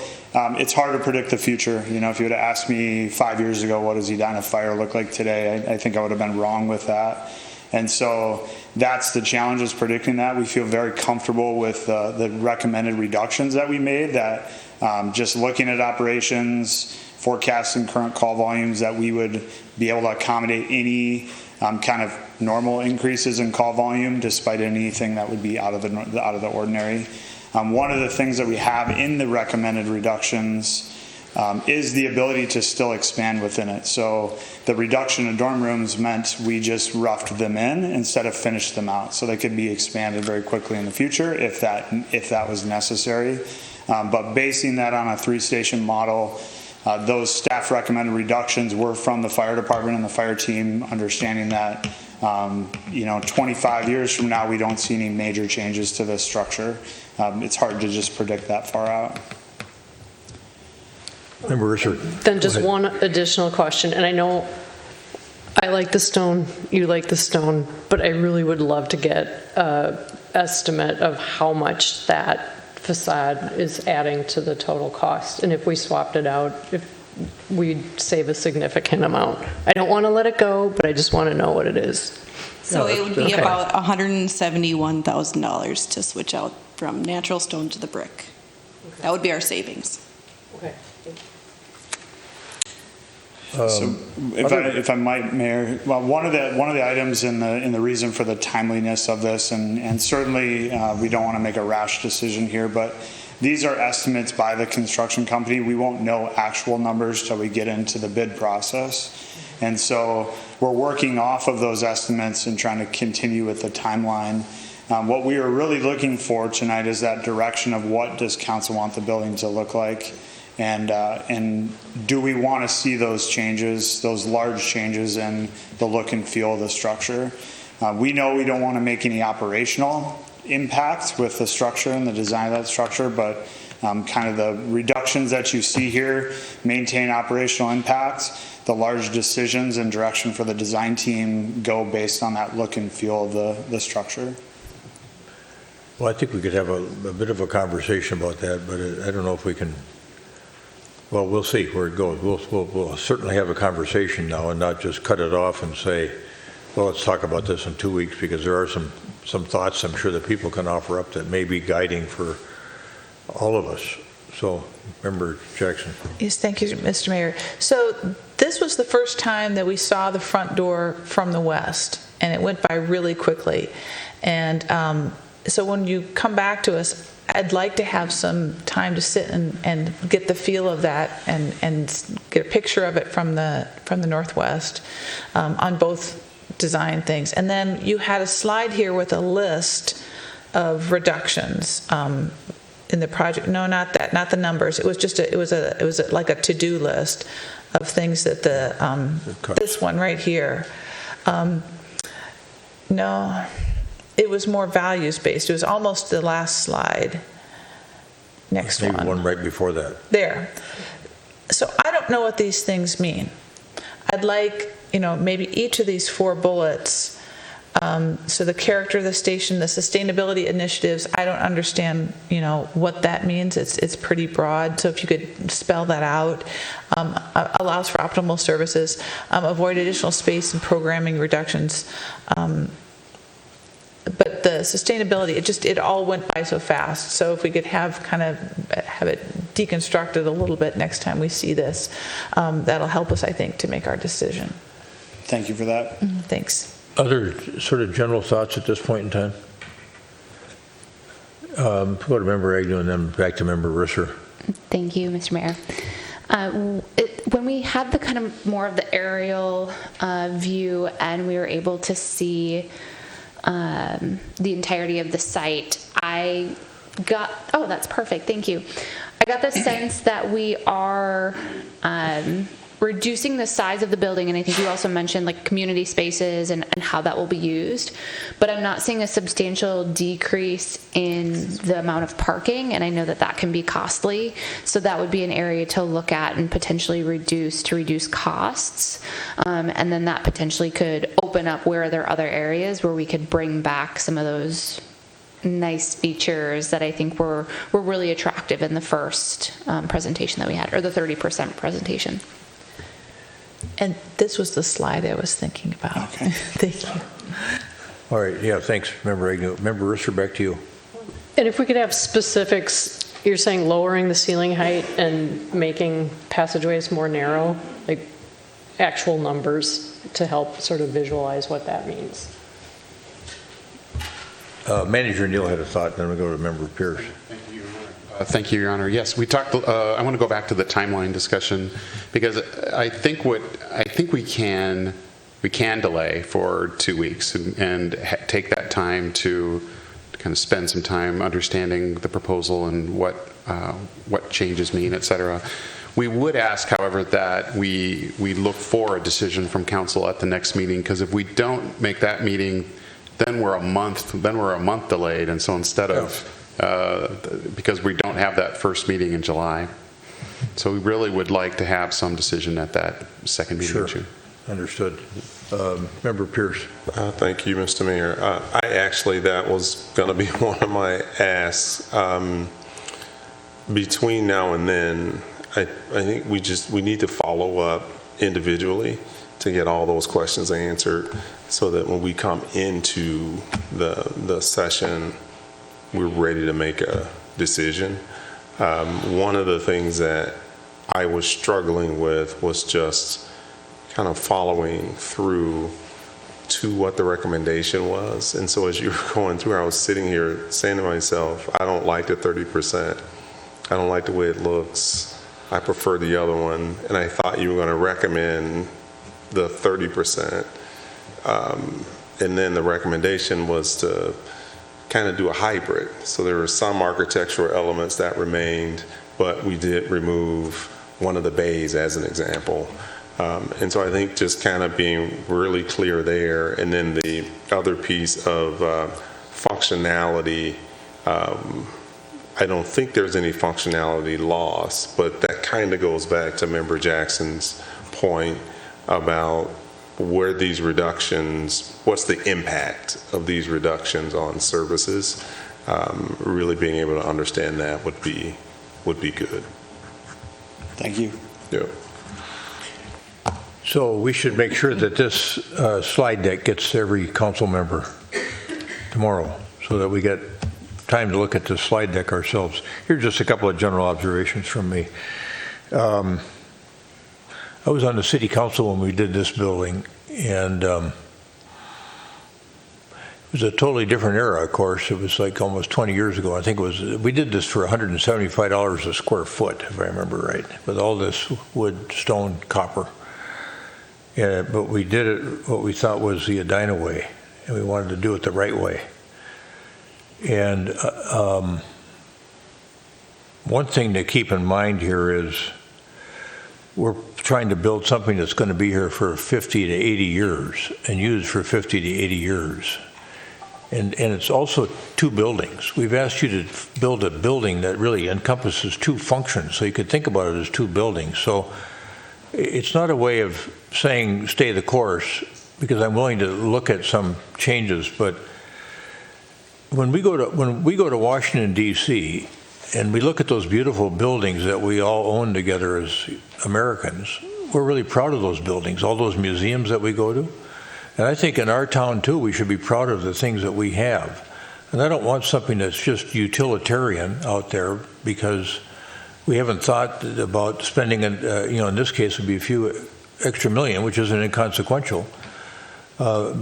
it's hard to predict the future. You know, if you would have asked me 5 years ago, what does Edina Fire look like today, I think I would have been wrong with that. And so that's the challenge, is predicting that. We feel very comfortable with the recommended reductions that we made, that just looking at operations, forecasting current call volumes, that we would be able to accommodate any kind of normal increases in call volume, despite anything that would be out of the ordinary. One of the things that we have in the recommended reductions is the ability to still expand within it. So the reduction in dorm rooms meant we just roughed them in instead of finished them out, so they could be expanded very quickly in the future if that was necessary. But basing that on a 3-station model, those staff recommended reductions were from the fire department and the fire team, understanding that 25 years from now we don't see any major changes to this structure. It's hard to just predict that far out. Then just one additional question, and I know I like the stone, you like the stone, but I really would love to get an estimate of how much that facade is adding to the total cost, and if we swapped it out, if we'd save a significant amount. I don't want to let it go, but I just want to know what it is. So it would be about $171,000 to switch out from natural stone to the brick. That would be our savings. Okay. So if I might, Mayor, well, one of the items in the reason for the timeliness of this, and certainly we don't want to make a rash decision here, but these are estimates by the construction company. We won't know actual numbers till we get into the bid process. And so we're working off of those estimates and trying to continue with the timeline. What we are really looking for tonight is that direction of what does council want the building to look like, and do we want to see those changes, those large changes in the look and feel of the structure. We know we don't want to make any operational impact with the structure and the design of that structure, but Kind of the reductions that you see here maintain operational impacts. The large decisions and direction for the design team go based on that look and feel of the structure. Well, I think we could have a bit of a conversation about that, but I don't know if we can. Well, we'll see where it goes. We'll certainly have a conversation now and not just cut it off and say, well, let's talk about this in 2 weeks, because there are some thoughts I'm sure that people can offer up that may be guiding for all of us. So, Member Jackson. Yes, thank you, Mr. Mayor. So this was the first time that we saw the front door from the west, and it went by really quickly. And so when you come back to us, I'd like to have some time to sit and get the feel of that and get a picture of it from the northwest on both design things. And then you had a slide here with a list of reductions in the project. No, not that, not the numbers. It was just it was like a to-do list of things that this one right here. No. It was more values-based. It was almost the last slide. Next one. Maybe one right before that. There. So I don't know what these things mean. I'd like, maybe each of these 4 bullets. So the character of the station, the sustainability initiatives, I don't understand, what that means. It's pretty broad. So if you could spell that out. Allows for optimal services, avoid additional space and programming reductions. But the sustainability, it all went by so fast. So if we could have it deconstructed a little bit next time we see this, that'll help us, I think, to make our decision. Thank you for that. Thanks. Other sort of general thoughts at this point in time? Go to Member Agnew and then back to Member Risser. Thank you, Mr. Mayor. When we had the kind of more of the aerial view and we were able to see the entirety of the site, I got, that's perfect, thank you. I got the sense that we are reducing the size of the building, and I think you also mentioned like community spaces and how that will be used, but I'm not seeing a substantial decrease in the amount of parking, and I know that that can be costly, so that would be an area to look at and potentially reduce costs, and then that potentially could open up where there are other areas where we could bring back some of those nice features that I think were really attractive in the first presentation that we had, or the 30% presentation. And this was the slide I was thinking about. Okay. Thank you. All right, yeah, thanks, Member Agnew. Member Risser, back to you. And if we could have specifics, you're saying lowering the ceiling height and making passageways more narrow, like actual numbers to help sort of visualize what that means. Manager Neal had a thought, then we'll go to Member Pierce. Thank you, Your Honor. Yes, we talked. I want to go back to the timeline discussion, because I think we can delay for 2 weeks and take that time to kind of spend some time understanding the proposal and what changes mean, et cetera. We would ask, however, that we look for a decision from council at the next meeting, because if we don't make that meeting, then we're a month delayed, and so instead of because we don't have that first meeting in July. So we really would like to have some decision at that second meeting in June. Understood. Member Pierce. Thank you, Mr. Mayor. That was going to be one of my asks. Between now and then, I think we need to follow up individually to get all those questions answered, so that when we come into the session, we're ready to make a decision. One of the things that I was struggling with was just kind of following through to what the recommendation was. And so as you were going through, I was sitting here saying to myself, I don't like the 30%. I don't like the way it looks. I prefer the other one. And I thought you were going to recommend the 30%. And then the recommendation was to kind of do a hybrid. So there were some architectural elements that remained, but we did remove one of the bays as an example. And so I think just kind of being really clear there, and then the other piece of functionality, I I don't think there's any functionality loss, but that kind of goes back to Member Jackson's point about where these reductions, what's the impact of these reductions on services. Really being able to understand that would be good. Thank you. Yeah. So we should make sure that this slide deck gets to every council member tomorrow so that we get time to look at the slide deck ourselves. Here's just a couple of general observations from me. I was on the city council when we did this building, and it was a totally different era, of course. It was like almost 20 years ago. I think it was, we did this for $175 a square foot, if I remember right, with all this wood, stone, copper. Yeah, but we did it what we thought was the Edina way, and we wanted to do it the right way. And one thing to keep in mind here is we're trying to build something that's going to be here for 50 to 80 years and used for 50 to 80 years. And it's also two buildings. We've asked you to build a building that really encompasses two functions, so you could think about it as two buildings. So it's not a way of saying stay the course, because I'm willing to look at some changes, but when we go to Washington, D.C., and we look at those beautiful buildings that we all own together as Americans, we're really proud of those buildings, all those museums that we go to. And I think in our town, too, we should be proud of the things that we have. And I don't want something that's just utilitarian out there because we haven't thought about spending, in this case, it would be a few extra million, which isn't inconsequential,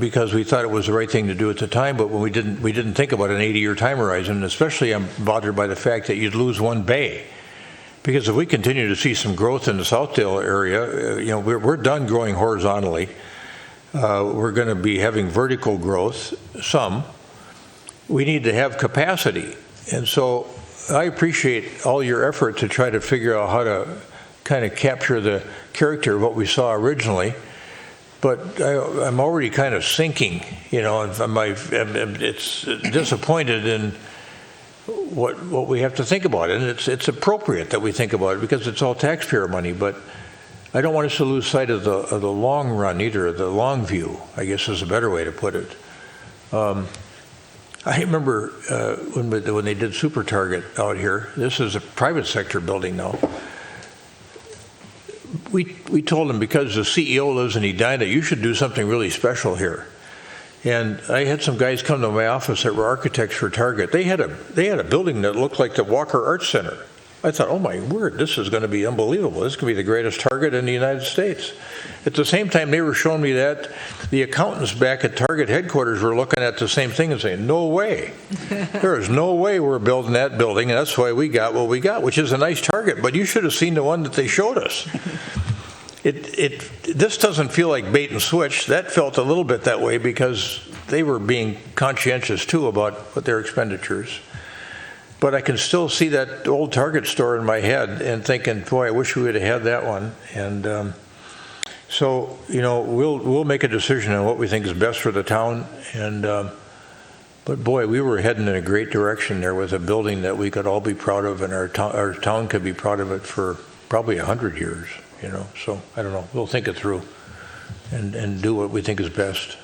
because we thought it was the right thing to do at the time, but when we didn't think about an 80-year time horizon. And especially I'm bothered by the fact that you'd lose one bay. Because if we continue to see some growth in the Southdale area, we're done growing horizontally. We're going to be having vertical growth, some. We need to have capacity. And so I appreciate all your effort to try to figure out how to kind of capture the character of what we saw originally. But I'm already kind of sinking, and it's disappointed in what we have to think about. And it's appropriate that we think about it because it's all taxpayer money, but I don't want us to lose sight of the long run either, the long view, I guess is a better way to put it. I remember when they did Super Target out here. This is a private sector building now. We told them, because the CEO lives in Edina, you should do something really special here. And I had some guys come to my office that were architects for Target. They had a building that looked like the Walker Arts Center. I thought, oh my word, this is going to be unbelievable. This could be the greatest Target in the United States. At the same time they were showing me that, the accountants back at Target headquarters were looking at the same thing and saying, no way. There is no way we're building that building, and that's why we got what we got, which is a nice Target. But you should have seen the one that they showed us. This doesn't feel like bait and switch. That felt a little bit that way because they were being conscientious too about what their expenditures. But I can still see that old Target store in my head and thinking, boy, I wish we would have had that one. And so, we'll make a decision on what we think is best for the town. And but boy, we were heading in a great direction there with a building that we could all be proud of, and our town could be proud of it for probably 100 years. So I don't know. We'll think it through and do what we think is best.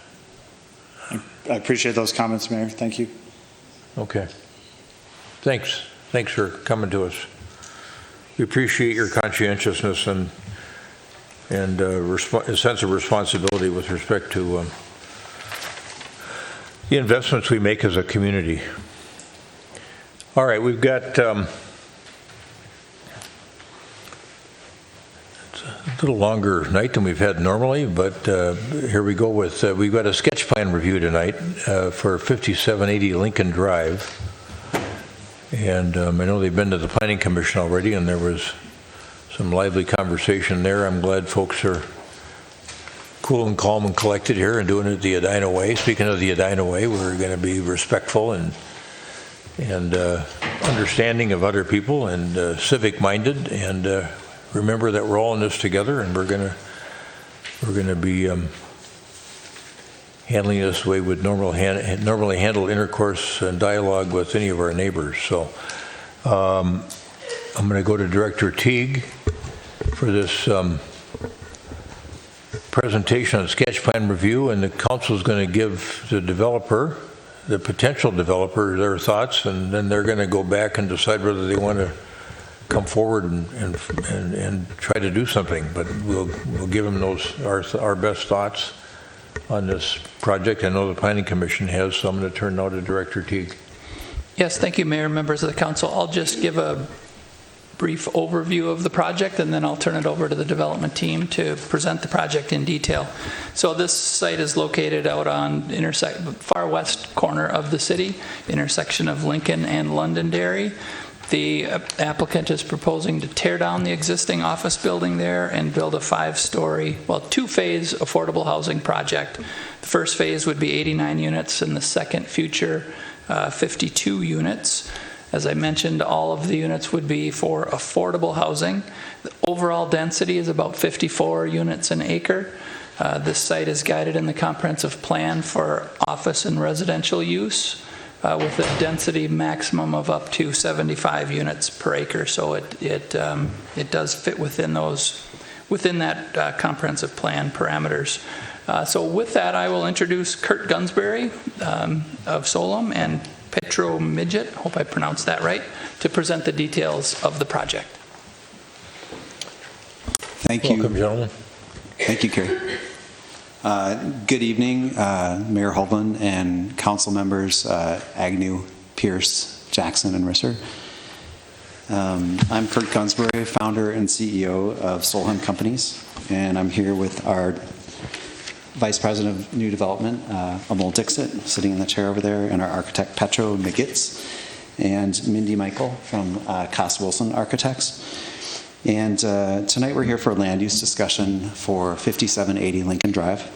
I appreciate those comments, Mayor. Thank you. Okay. Thanks for coming to us. We appreciate your conscientiousness and a sense of responsibility with respect to the investments we make as a community. All right, we've got it's a little longer night than we've had normally, but here we go with we've got a sketch plan review tonight for 5780 Lincoln Drive. And I know they've been to the Planning Commission already, and there was some lively conversation there. I'm glad folks are cool and calm and collected here and doing it the Edina way. Speaking of the Edina way, we're going to be respectful and understanding of other people and civic-minded, and remember that we're all in this together, and we're going to be handling this the way we would normally handle intercourse and dialogue with any of our neighbors. So I'm going to go to Director Teague for this presentation on sketch plan review, and the council is going to give the developer, the potential developer, their thoughts, and then they're going to go back and decide whether they want to come forward and try to do something. But we'll give them our best thoughts on this project. I know the Planning Commission has, so I'm going to turn now to Director Teague. Yes, thank you, Mayor, members of the council. I'll just give a brief overview of the project, and then I'll turn it over to the development team to present the project in detail. So this site is located out on far west corner of the city, intersection of Lincoln and Londonderry. The applicant is proposing to tear down the existing office building there and build a two-phase affordable housing project. The first phase would be 89 units, and the second future 52 units. As I mentioned, all of the units would be for affordable housing. The overall density is about 54 units an acre. This site is guided in the comprehensive plan for office and residential use with a density maximum of up to 75 units per acre. So it does fit within that comprehensive plan parameters. So with that, I will introduce Kurt Gunsberry of Solom and Petro Midget, hope I pronounced that right, to present the details of the project. Thank you. Welcome, gentlemen. Thank you, Kerry. Good evening, Mayor Hovland and council members Agnew, Pierce, Jackson, and Risser. I'm Kurt Gunsberry, founder and CEO of Solheim Companies, and I'm here with our Vice President of New Development, Amol Dixit, sitting in the chair over there, and our architect, Petro Migitz, and Mindy Michael from Cost Wilson Architects. And tonight we're here for a land use discussion for 5780 Lincoln Drive.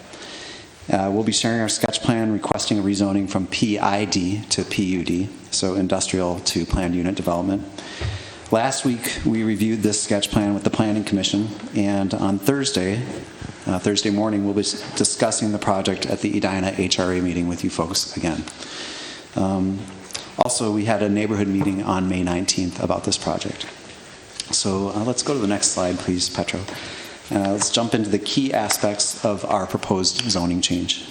We'll be sharing our sketch plan requesting a rezoning from PID to PUD, so industrial to planned unit development. Last week we reviewed this sketch plan with the Planning Commission, and on Thursday morning we'll be discussing the project at the Edina HRA meeting with you folks again. Also, we had a neighborhood meeting on May 19th about this project. So let's go to the next slide, please, Petro. Let's jump into the key aspects of our proposed zoning change.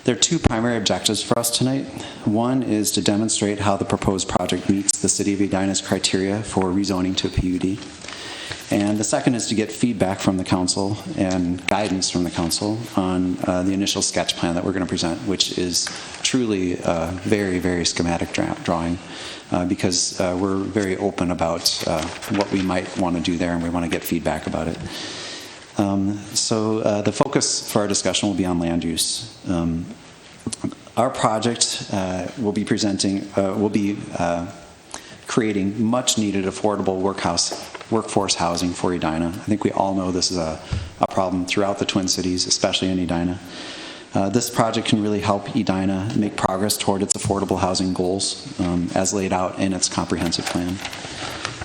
There are two primary objectives for us tonight. One is to demonstrate how the proposed project meets the City of Edina's criteria for rezoning to a PUD. And the second is to get feedback from the council and guidance from the council on the initial sketch plan that we're going to present, which is truly a very, very schematic drawing. Because we're very open about what we might want to do there, and we want to get feedback about it. So the focus for our discussion will be on land use. Our project will be creating much needed affordable workforce housing for Edina. I think we all know this is a problem throughout the Twin Cities, especially in Edina. This project can really help Edina make progress toward its affordable housing goals as laid out in its comprehensive plan.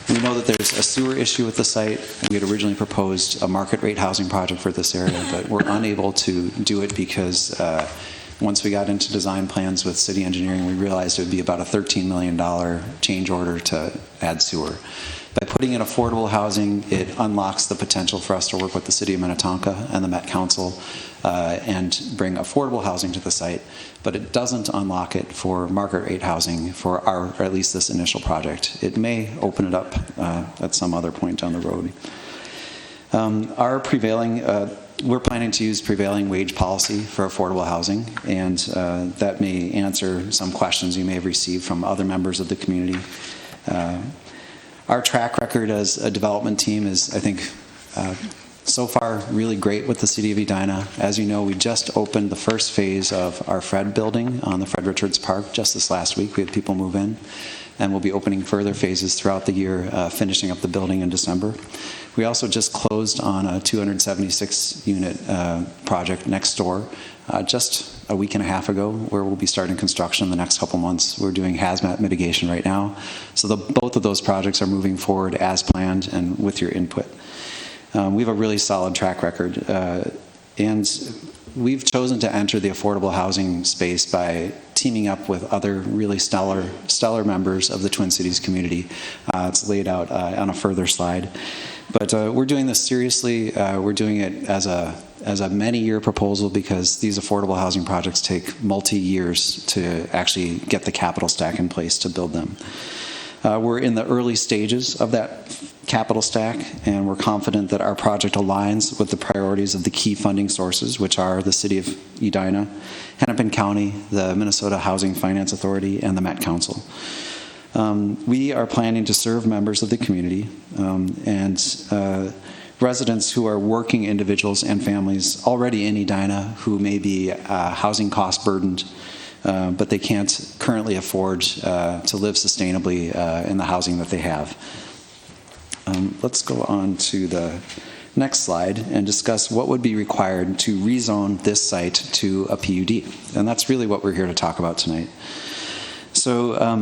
We know that there's a sewer issue with the site. We had originally proposed a market rate housing project for this area, but we're unable to do it because once we got into design plans with city engineering, we realized it would be about a $13 million change order to add sewer. By putting in affordable housing, it unlocks the potential for us to work with the City of Minnetonka and the Met Council and bring affordable housing to the site, but it doesn't unlock it for market rate housing for or at least this initial project. It may open it up at some other point down the road. We're planning to use prevailing wage policy for affordable housing, and that may answer some questions you may have received from other members of the community. Our track record as a development team is, I think, so far really great with the City of Edina. As you know, we just opened the first phase of our Fred building on the Fred Richards Park just this last week. We had people move in, and we'll be opening further phases throughout the year, finishing up the building in December. We also just closed on a 276-unit project next door just a week and a half ago, where we'll be starting construction in the next couple months. We're doing hazmat mitigation right now. So both of those projects are moving forward as planned and with your input. We have a really solid track record, and we've chosen to enter the affordable housing space by teaming up with other really stellar members of the Twin Cities community. It's laid out on a further slide. But we're doing this seriously. We're doing it as a many-year proposal because these affordable housing projects take multi-years to actually get the capital stack in place to build them. We're in the early stages of that capital stack, and we're confident that our project aligns with the priorities of the key funding sources, which are the City of Edina, Hennepin County, the Minnesota Housing Finance Authority, and the Met Council. We are planning to serve members of the community and residents who are working individuals and families already in Edina who may be housing cost burdened, but they can't currently afford to live sustainably in the housing that they have. Let's go on to the next slide and discuss what would be required to rezone this site to a PUD. And that's really what we're here to talk about tonight. So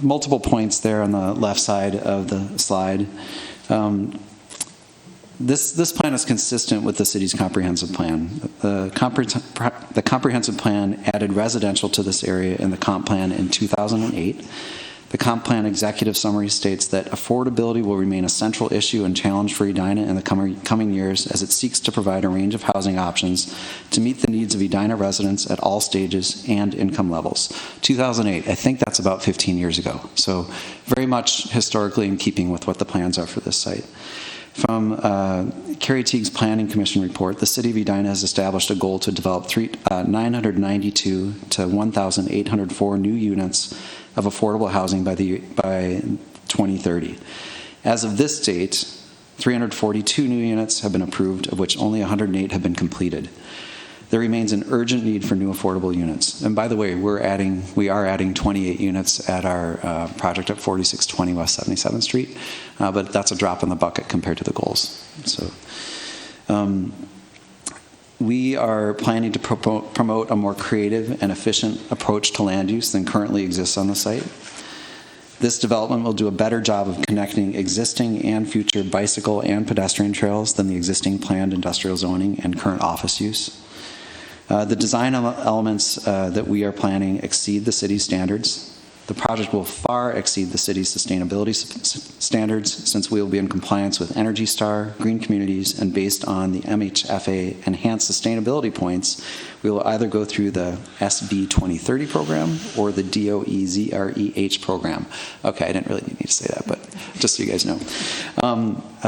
multiple points there on the left side of the slide. This plan is consistent with the city's comprehensive plan. The comprehensive plan added residential to this area in the comp plan in 2008. The comp plan executive summary states that affordability will remain a central issue and challenge for Edina in the coming years as it seeks to provide a range of housing options to meet the needs of Edina residents at all stages and income levels. 2008, I think that's about 15 years ago. So very much historically in keeping with what the plans are for this site. From Carrie Teague's Planning Commission report, the City of Edina has established a goal to develop 992 to 1,804 new units of affordable housing by 2030. As of this date, 342 new units have been approved, of which only 108 have been completed. There remains an urgent need for new affordable units. And by the way, we are adding 28 units at our project at 4620 West 77th Street, but that's a drop in the bucket compared to the goals. So we are planning to promote a more creative and efficient approach to land use than currently exists on the site. This development will do a better job of connecting existing and future bicycle and pedestrian trails than the existing planned industrial zoning and current office use. The design elements that we are planning exceed the city's standards. The project will far exceed the city's sustainability standards since we will be in compliance with Energy Star, Green Communities, and based on the MHFA enhanced sustainability points, we will either go through the SB 2030 program or the DOE ZREH program. Okay, I didn't really need to say that, but just so you guys know.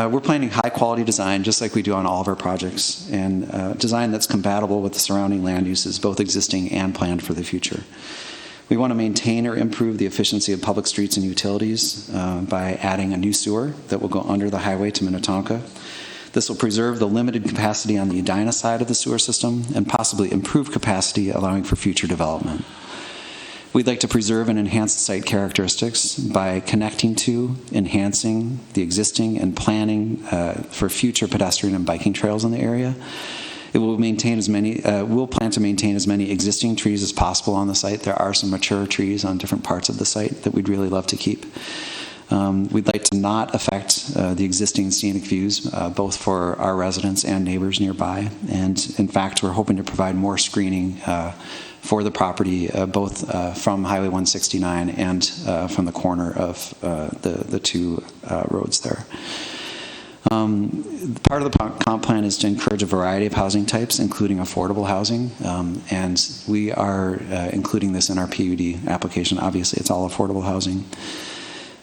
We're planning high quality design just like we do on all of our projects, and design that's compatible with the surrounding land uses, both existing and planned for the future. We want to maintain or improve the efficiency of public streets and utilities by adding a new sewer that will go under the highway to Minnetonka. This will preserve the limited capacity on the Edina side of the sewer system and possibly improve capacity, allowing for future development. We'd like to preserve and enhance the site characteristics by connecting to, enhancing the existing and planning for future pedestrian and biking trails in the area. It will maintain we'll plan to maintain as many existing trees as possible on the site. There are some mature trees on different parts of the site that we'd really love to keep. We'd like to not affect the existing scenic views, both for our residents and neighbors nearby. And in fact, we're hoping to provide more screening for the property, both from Highway 169 and from the corner of the two roads there. Part of the comp plan is to encourage a variety of housing types, including affordable housing, and we are including this in our PUD application. Obviously, it's all affordable housing.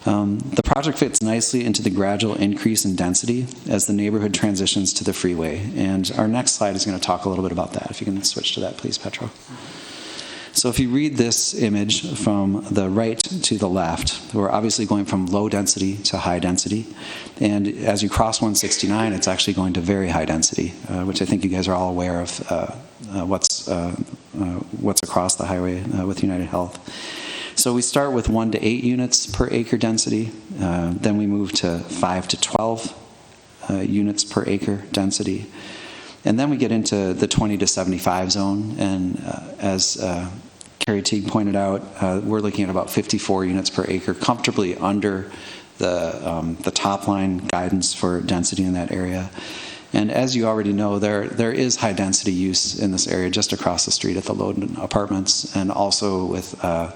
The project fits nicely into the gradual increase in density as the neighborhood transitions to the freeway, and our next slide is going to talk a little bit about that. If you can switch to that, please, Petro. So if you read this image from the right to the left, we're obviously going from low density to high density. And as you cross 169, it's actually going to very high density, which I think you guys are all aware of what's across the highway with United Health. So we start with 1 to 8 units per acre density. Then we move to 5 to 12 units per acre density. And then we get into the 20 to 75 zone, and as Carrie Teague pointed out, we're looking at about 54 units per acre, comfortably under the top line guidance for density in that area. And as you already know, there is high-density use in this area just across the street at the Loden Apartments, and also with, I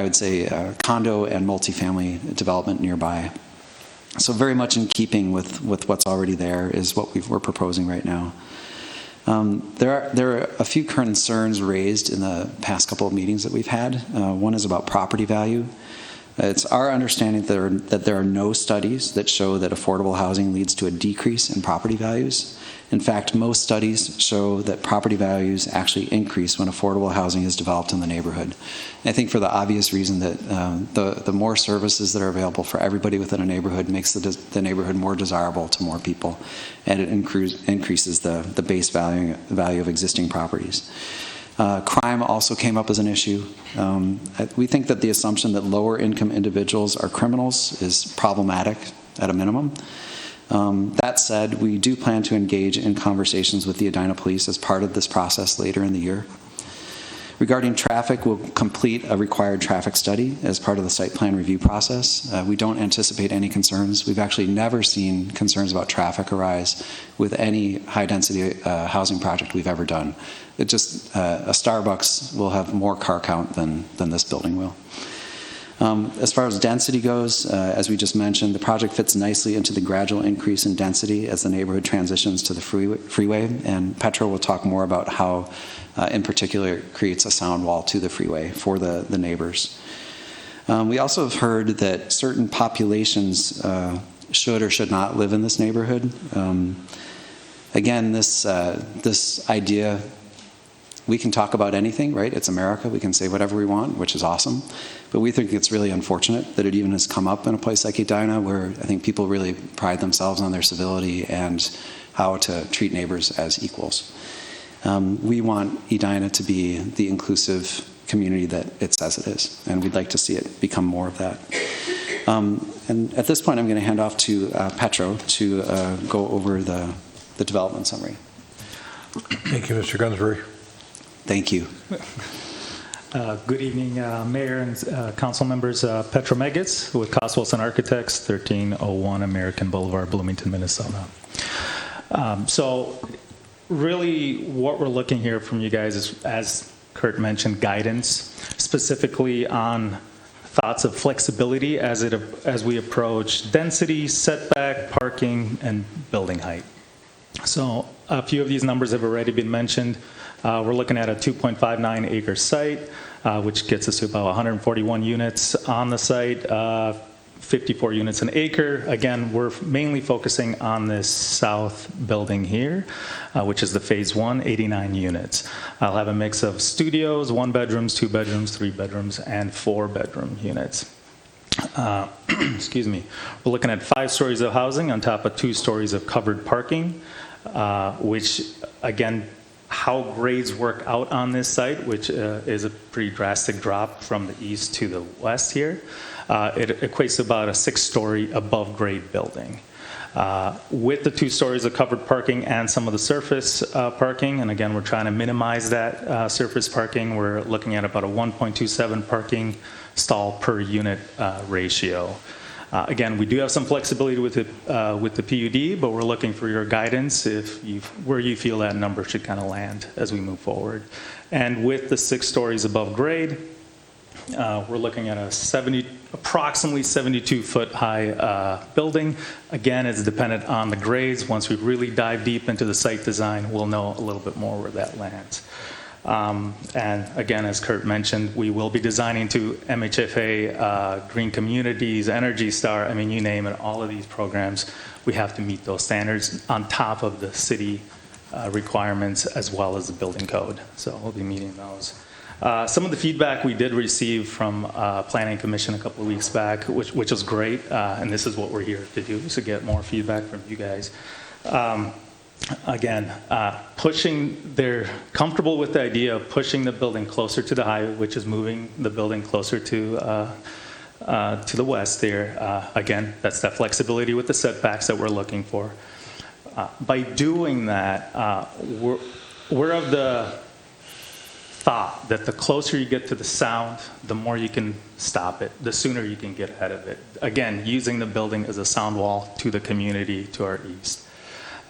would say, condo and multifamily development nearby. So very much in keeping with what's already there is what we're proposing right now. There are a few concerns raised in the past couple of meetings that we've had. One is about property value. It's our understanding that there are no studies that show that affordable housing leads to a decrease in property values. In fact, most studies show that property values actually increase when affordable housing is developed in the neighborhood. And I think for the obvious reason that the more services that are available for everybody within a neighborhood makes the neighborhood more desirable to more people, and it increases the base value of existing properties. Crime also came up as an issue. We think that the assumption that lower income individuals are criminals is problematic at a minimum. That said, we do plan to engage in conversations with the Edina Police as part of this process later in the year. Regarding traffic, we'll complete a required traffic study as part of the site plan review process. We don't anticipate any concerns. We've actually never seen concerns about traffic arise with any high-density housing project we've ever done. It just, a Starbucks will have more car count than this building will. As far as density goes, as we just mentioned, the project fits nicely into the gradual increase in density as the neighborhood transitions to the freeway, and Petra will talk more about how, in particular, it creates a sound wall to the freeway for the neighbors. We also have heard that certain populations should or should not live in this neighborhood. Again, this idea, we can talk about anything, right? It's America. We can say whatever we want, which is awesome. But we think it's really unfortunate that it even has come up in a place like Edina, where I think people really pride themselves on their civility and how to treat neighbors as equals. We want Edina to be the inclusive community that it says it is, and we'd like to see it become more of that. And at this point, I'm going to hand off to Petro to go over the development summary. Thank you, Mr. Gunsbury. Thank you. Good evening, Mayor and Council members. Petro Megitz with Cost Wilson Architects, 1301 American Boulevard, Bloomington, Minnesota. So really what we're looking here from you guys is, as Kurt mentioned, guidance, specifically on thoughts of flexibility as we approach density, setback, parking, and building height. So a few of these numbers have already been mentioned. We're looking at a 2.59 acre site, which gets us to about 141 units on the site, 54 units an acre. Again, we're mainly focusing on this south building here, which is the phase 1, 89 units. I'll have a mix of studios, 1 bedrooms, 2 bedrooms, 3 bedrooms, and 4 bedroom units. Excuse me. We're looking at 5 stories of housing on top of 2 stories of covered parking, which again, how grades work out on this site, which is a pretty drastic drop from the east to the west here. It equates to about a 6-story above grade building. With the 2 stories of covered parking and some of the surface parking, and again, we're trying to minimize that surface parking. We're looking at about a 1.27 parking stall per unit ratio. Again, we do have some flexibility with the PUD, but we're looking for your guidance where you feel that number should kind of land as we move forward. And with the 6 stories above grade, we're looking at approximately 72-foot high building. Again, it's dependent on the grades. Once we really dive deep into the site design, we'll know a little bit more where that lands. And again, as Kurt mentioned, we will be designing to MHFA, Green Communities, Energy Star, I mean, you name it, all of these programs, we have to meet those standards on top of the city requirements as well as the building code. So we'll be meeting those. Some of the feedback we did receive from Planning Commission a couple of weeks back, which was great, and this is what we're here to do, is to get more feedback from you guys. Again, they're comfortable with the idea of pushing the building closer to the highway, which is moving the building closer to the west there. Again, that's that flexibility with the setbacks that we're looking for. By doing that, we're of the thought that the closer you get to the sound, the more you can stop it, the sooner you can get ahead of it. Again, using the building as a sound wall to the community to our east.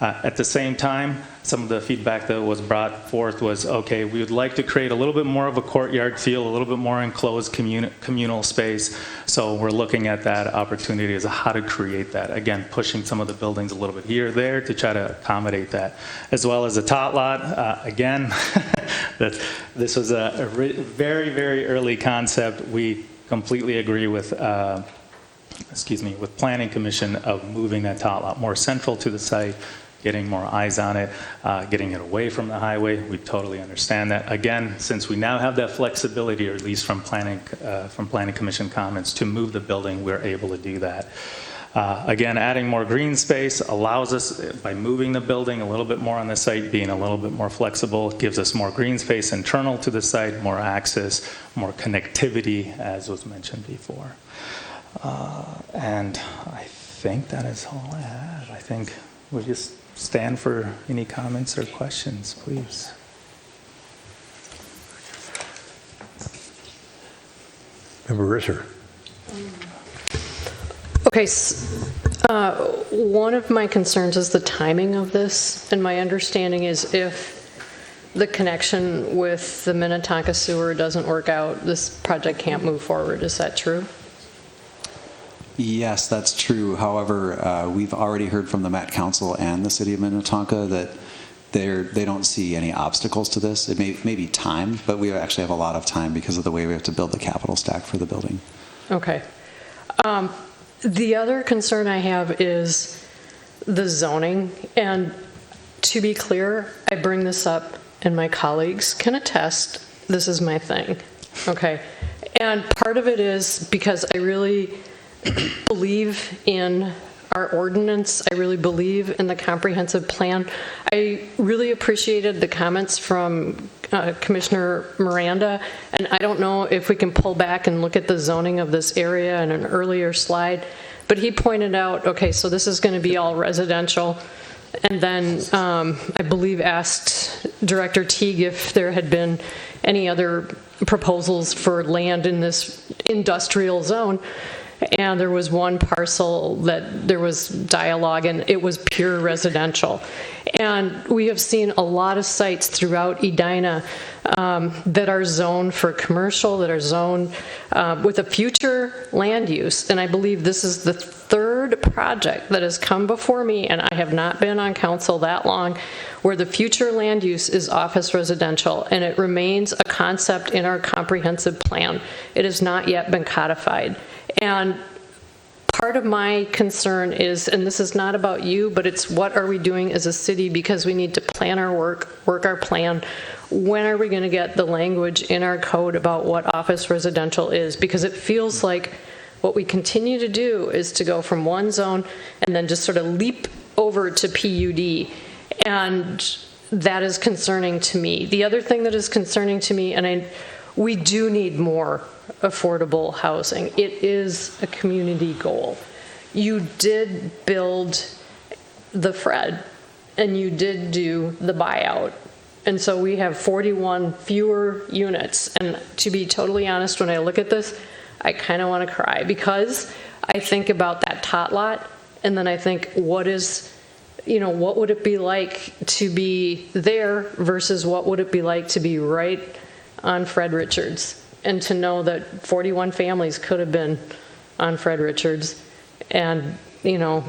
At the same time, some of the feedback that was brought forth was, okay, we would like to create a little bit more of a courtyard feel, a little bit more enclosed communal space. So we're looking at that opportunity as how to create that. Again, pushing some of the buildings a little bit here or there to try to accommodate that. As well as a tot lot, again, this was a very, very early concept. We completely agree with with Planning Commission of moving that tot lot more central to the site, getting more eyes on it, getting it away from the highway. We totally understand that. Again, since we now have that flexibility, or at least from Planning Commission comments, to move the building, we're able to do that. Again, adding more green space allows us, by moving the building a little bit more on the site, being a little bit more flexible, gives us more green space internal to the site, more access, more connectivity, as was mentioned before. And I think that is all I have. I think we'll just stand for any comments or questions, please. Member Risser. Okay, one of my concerns is the timing of this, and my understanding is if the connection with the Minnetonka sewer doesn't work out, this project can't move forward. Is that true? Yes, that's true. However, we've already heard from the Met Council and the City of Minnetonka that they don't see any obstacles to this. It may be time, but we actually have a lot of time because of the way we have to build the capital stack for the building. Okay. The other concern I have is the zoning. And to be clear, I bring this up, and my colleagues can attest, this is my thing. Okay. And part of it is because I really believe in our ordinance. I really believe in the comprehensive plan. I really appreciated the comments from Commissioner Miranda, and I don't know if we can pull back and look at the zoning of this area in an earlier slide, but he pointed out, okay, so this is going to be all residential, and then I believe asked Director Teague if there had been any other proposals for land in this industrial zone. And there was one parcel that there was dialogue, and it was pure residential. And we have seen a lot of sites throughout Edina that are zoned for commercial, that are zoned with a future land use. And I believe this is the third project that has come before me, and I have not been on council that long, where the future land use is office residential, and it remains a concept in our comprehensive plan. It has not yet been codified. And part of my concern is, and this is not about you, but it's what are we doing as a city, because we need to plan our work our plan. When are we going to get the language in our code about what office residential is? Because it feels like what we continue to do is to go from one zone and then just sort of leap over to PUD. And that is concerning to me. The other thing that is concerning to me, and we do need more affordable housing. It is a community goal. You did build the Fred, and you did do the buyout. And so we have 41 fewer units. And to be totally honest, when I look at this, I kind of want to cry, because I think about that tot lot, and then I think, what would it be like to be there versus what would it be like to be right on Fred Richards? And to know that 41 families could have been on Fred Richards. And, and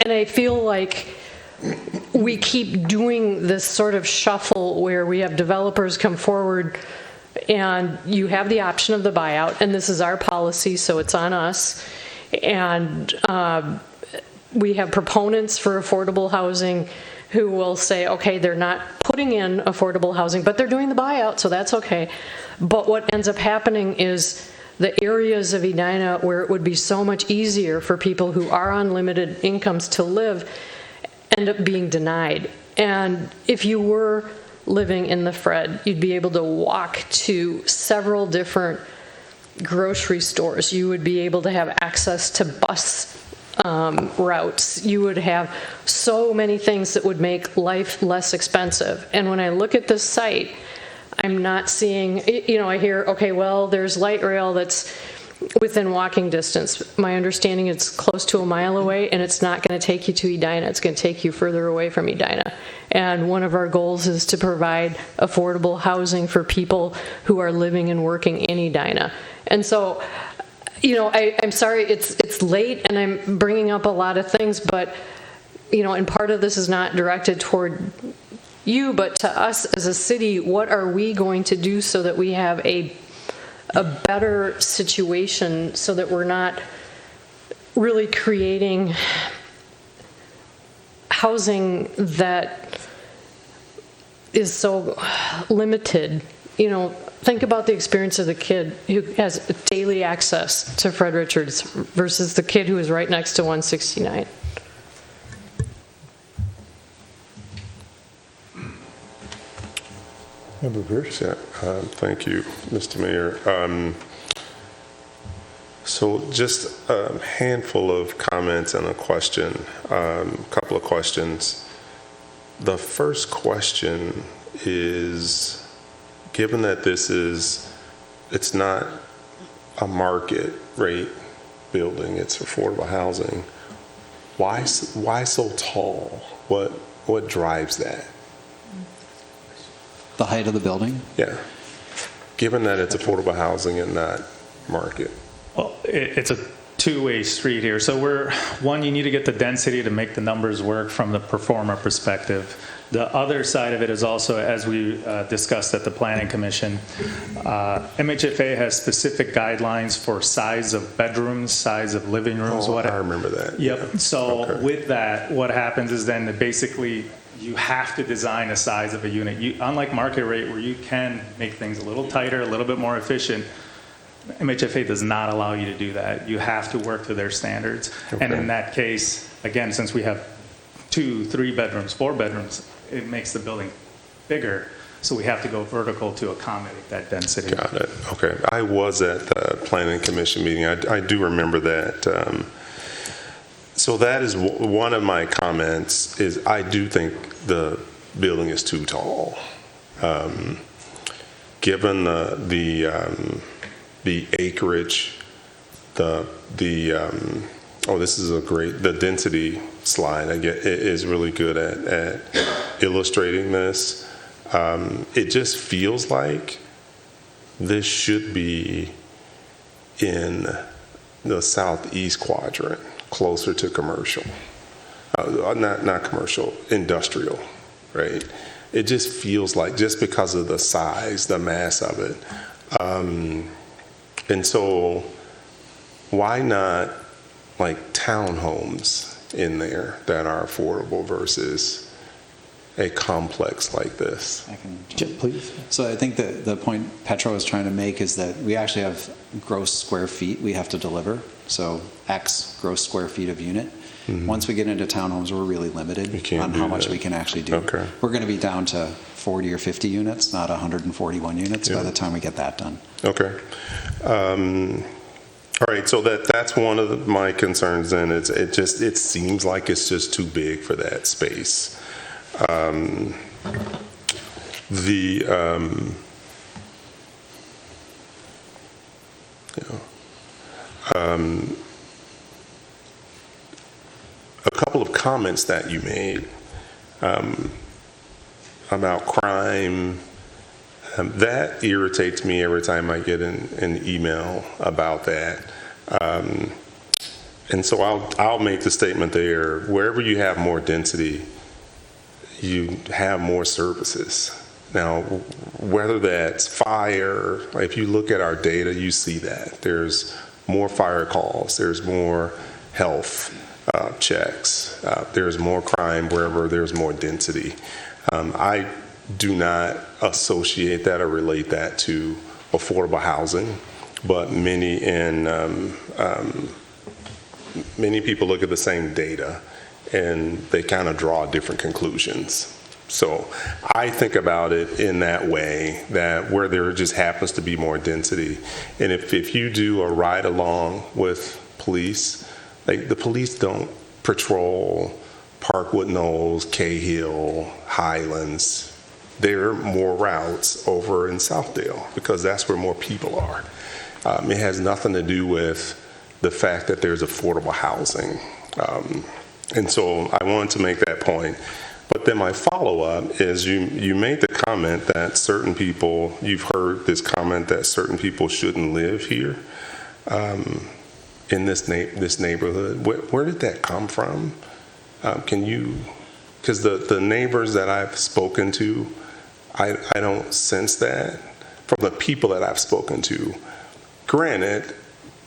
I feel like we keep doing this sort of shuffle where we have developers come forward, and you have the option of the buyout, and this is our policy, so it's on us. And we have proponents for affordable housing who will say, okay, they're not putting in affordable housing, but they're doing the buyout, so that's okay. But what ends up happening is the areas of Edina where it would be so much easier for people who are on limited incomes to live end up being denied. And if you were living in the Fred, you'd be able to walk to several different grocery stores. You would be able to have access to bus routes. You would have so many things that would make life less expensive. And when I look at this site, I'm not seeing, I hear, okay, well, there's light rail that's within walking distance. My understanding it's close to a mile away, and it's not going to take you to Edina. It's going to take you further away from Edina. And one of our goals is to provide affordable housing for people who are living and working in Edina. And so, I'm sorry it's late and I'm bringing up a lot of things, but, and part of this is not directed toward you, but to us as a city, what are we going to do so that we have a better situation so that we're not really creating housing that is so limited. Think about the experience of the kid who has daily access to Fred Richards versus the kid who is right next to 169. Member Pierce? Yeah, thank you, Mr. Mayor. So just a handful of comments and a question, a couple of questions. The first question is, given that it's not a market rate building, it's affordable housing, why so tall? What drives that? The height of the building? Yeah. Given that it's affordable housing and not market. Well, it's a two-way street here. So you need to get the density to make the numbers work from the performer perspective. The other side of it is also, as we discussed at the Planning Commission, MHFA has specific guidelines for size of bedrooms, size of living rooms. I remember that. Yep. So with that, what happens is then basically you have to design a size of a unit. Unlike market rate, where you can make things a little tighter, a little bit more efficient, MHFA does not allow you to do that. You have to work to their standards. Okay. And in that case, again, since we have 2, 3 bedrooms, 4 bedrooms, it makes the building bigger. So we have to go vertical to accommodate that density. Got it. Okay. I was at the Planning Commission meeting. I do remember that. So that is one of my comments, is I do think the building is too tall. Given the acreage, this is the density slide I get is really good at illustrating this. It just feels like this should be in the southeast quadrant, closer to commercial. Not commercial, industrial, right? It just feels like, just because of the size, the mass of it. And so why not like townhomes in there that are affordable versus a complex like this? Please. So I think that the point Petro is trying to make is that we actually have gross square feet we have to deliver. So X gross square feet of unit. Mm-hmm. Once we get into townhomes, we're really limited on how much we can actually do. Okay. We're going to be down to 40 or 50 units, not 141 units by the time we get that done. Okay. All right, so that's one of my concerns, and it seems like it's just too big for that space. A couple of comments that you made about crime, that irritates me every time I get an email about that. And so I'll make the statement there, wherever you have more density, you have more services. Now, whether that's fire, if you look at our data, you see that. There's more fire calls, there's more health checks, there's more crime wherever there's more density. I do not associate that or relate that to affordable housing, but many people look at the same data and they kind of draw different conclusions. So I think about it in that way, that where there just happens to be more density. And if you do a ride along with police, like the police don't patrol Parkwood Knolls, Cahill, Highlands. There are more routes over in Southdale because that's where more people are. It has nothing to do with the fact that there's affordable housing. And so I wanted to make that point. But then my follow-up is you made the comment that certain people, you've heard this comment that certain people shouldn't live here in this neighborhood. Where did that come from? Can you, because the neighbors that I've spoken to, I don't sense that from the people that I've spoken to. Granted,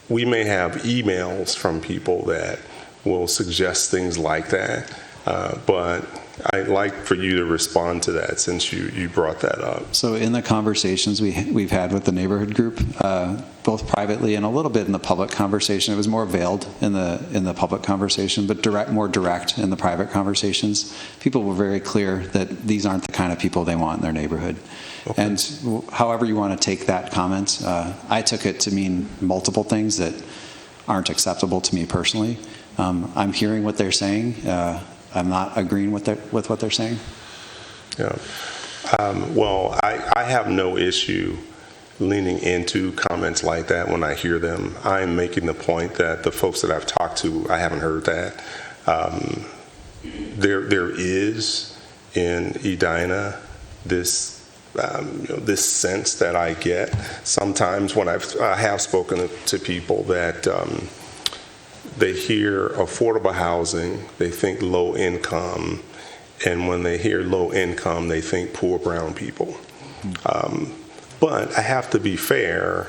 we may have emails from people that will suggest things like that, but I'd like for you to respond to that since you brought that up. So in the conversations we've had with the neighborhood group, both privately and a little bit in the public conversation, it was more veiled in the public conversation, but more direct in the private conversations. People were very clear that these aren't the kind of people they want in their neighborhood. Okay. And however you want to take that comment, I took it to mean multiple things that aren't acceptable to me personally. I'm hearing what they're saying. I'm not agreeing with what they're saying. Yeah. Well, I have no issue leaning into comments like that when I hear them. I'm making the point that the folks that I've talked to, I haven't heard that. There is in Edina this this sense that I get sometimes when I have spoken to people that they hear affordable housing, they think low income, and when they hear low income, they think poor brown people. But I have to be fair,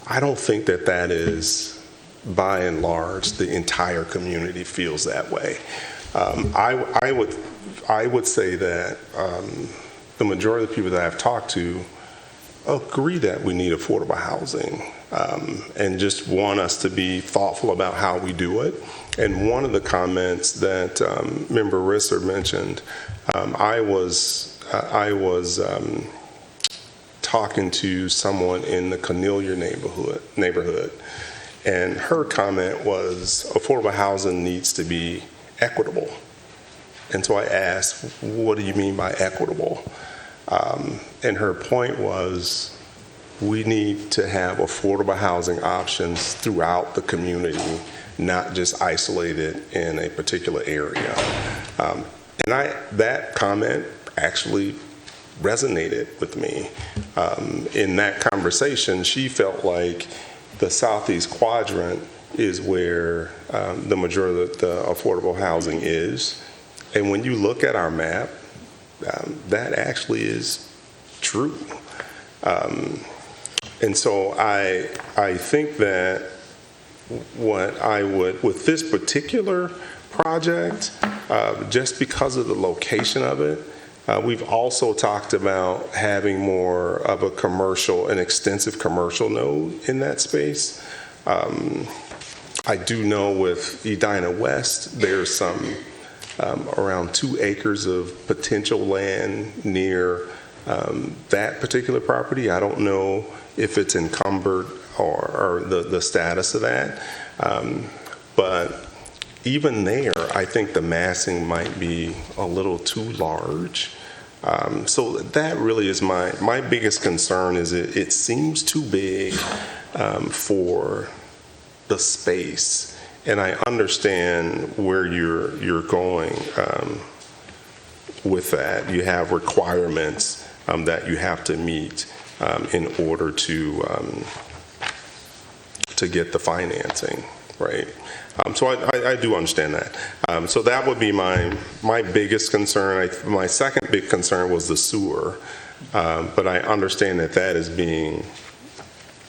I don't think that is, by and large, the entire community feels that way. I would say that the majority of the people that I've talked to agree that we need affordable housing and just want us to be thoughtful about how we do it. And one of the comments that Member Risser mentioned, I was talking to someone in the Cornelia neighborhood, and her comment was affordable housing needs to be equitable. And so I asked, what do you mean by equitable? And her point was, we need to have affordable housing options throughout the community, not just isolated in a particular area. And that comment actually resonated with me. In that conversation, she felt like the Southeast Quadrant is where the majority of the affordable housing is. And when you look at our map, that actually is true. And so I think that what I would, with this particular project, just because of the location of it, we've also talked about having more of an extensive commercial node in that space. I do know with Edina West, there's some around 2 acres of potential land near that particular property. I don't know if it's encumbered or the status of that. But even there, I think the massing might be a little too large. So that really is my biggest concern is it seems too big for the space. And I understand where you're going with that. You have requirements that you have to meet in order to get the financing, right? So I do understand that. So that would be my biggest concern. My second big concern was the sewer, but I understand that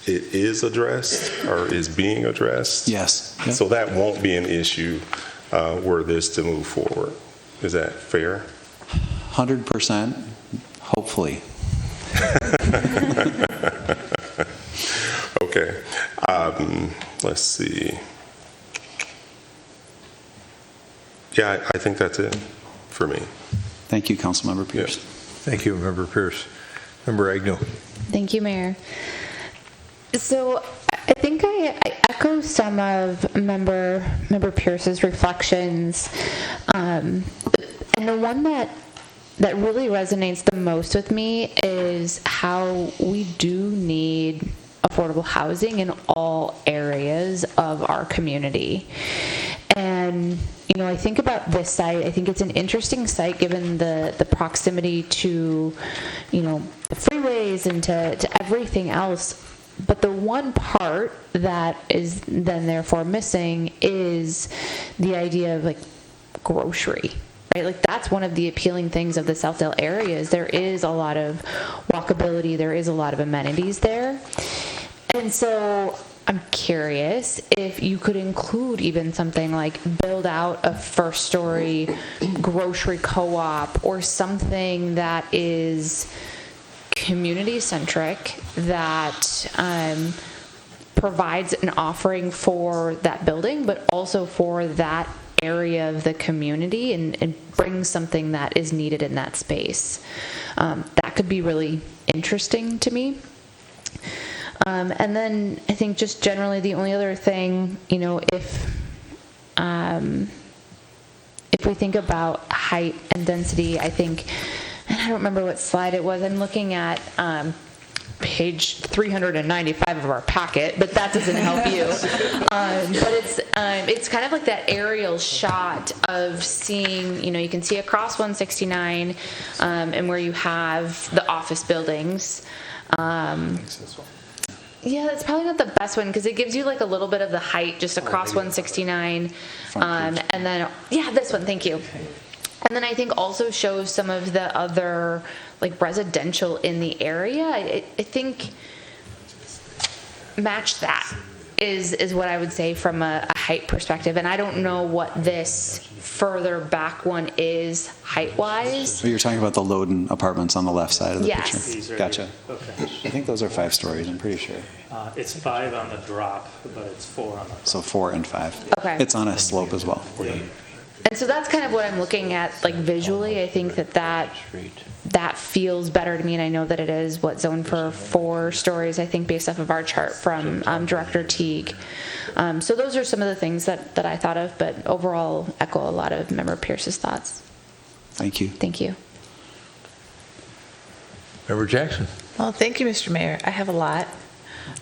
it is addressed or is being addressed. Yes. Yep. So that won't be an issue were this to move forward. Is that fair? 100%, hopefully. Okay. Let's see. Yeah, I think that's it for me. Thank you, Councilmember Pierce. Yes. Thank you, Member Pierce. Member Agnew. Thank you, Mayor. So I think I echo some of Member Pierce's reflections. And the one that really resonates the most with me is how we do need affordable housing in all areas of our community. And, I think about this site, I think it's an interesting site given the proximity to, the freeways and to everything else. But the one part that is then therefore missing is the idea of grocery, right? That's one of the appealing things of the Southdale area is there is a lot of walkability, there is a lot of amenities there. And so I'm curious if you could include even something like build out a first-story grocery co-op or something that is community-centric that provides an offering for that building, but also for that area of the community and brings something that is needed in that space. That could be really interesting to me. And then I think just generally the only other thing, if we think about height and density, I think, and I don't remember what slide it was, I'm looking at page 395 of our packet, but that doesn't help you. But it's kind of like that aerial shot of seeing, you can see across 169 and where you have the office buildings. Yeah, that's probably not the best one because it gives you a little bit of the height just across 169. And then, this one, thank you. And then I think also shows some of the other residential in the area. I think match that is what I would say from a height perspective. And I don't know what this further back one is height-wise. So you're talking about the Loden apartments on the left side of the Yes. picture? Gotcha. Okay. I think those are 5 stories, I'm pretty sure. It's 5 on the drop, but it's 4 on the So 4 and 5. Okay. It's on a slope as well. And so that's kind of what I'm looking at, visually. I think that feels better to me, and I know that it is zoned for 4 stories, I think, based off of our chart from Director Teague. So those are some of the things that I thought of, but overall echo a lot of Member Pierce's thoughts. Thank you. Thank you. Member Jackson. Well, thank you, Mr. Mayor. I have a lot.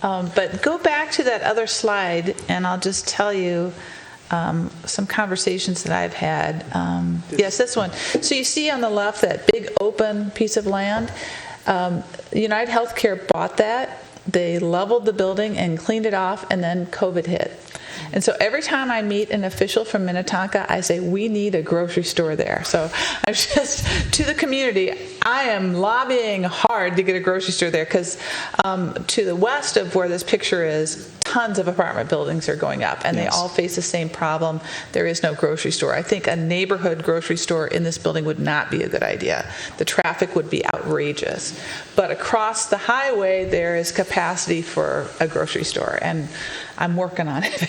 But go back to that other slide, and I'll just tell you some conversations that I've had. Yes, this one. So you see on the left that big open piece of land. United Healthcare bought that. They leveled the building and cleaned it off, and then COVID hit. And so every time I meet an official from Minnetonka, I say, we need a grocery store there. So I'm just, to the community, I am lobbying hard to get a grocery store there because to the west of where this picture is, tons of apartment buildings are going up, and they all face the same problem. There is no grocery store. I think a neighborhood grocery store in this building would not be a good idea. The traffic would be outrageous. But across the highway, there is capacity for a grocery store, and I'm working on it.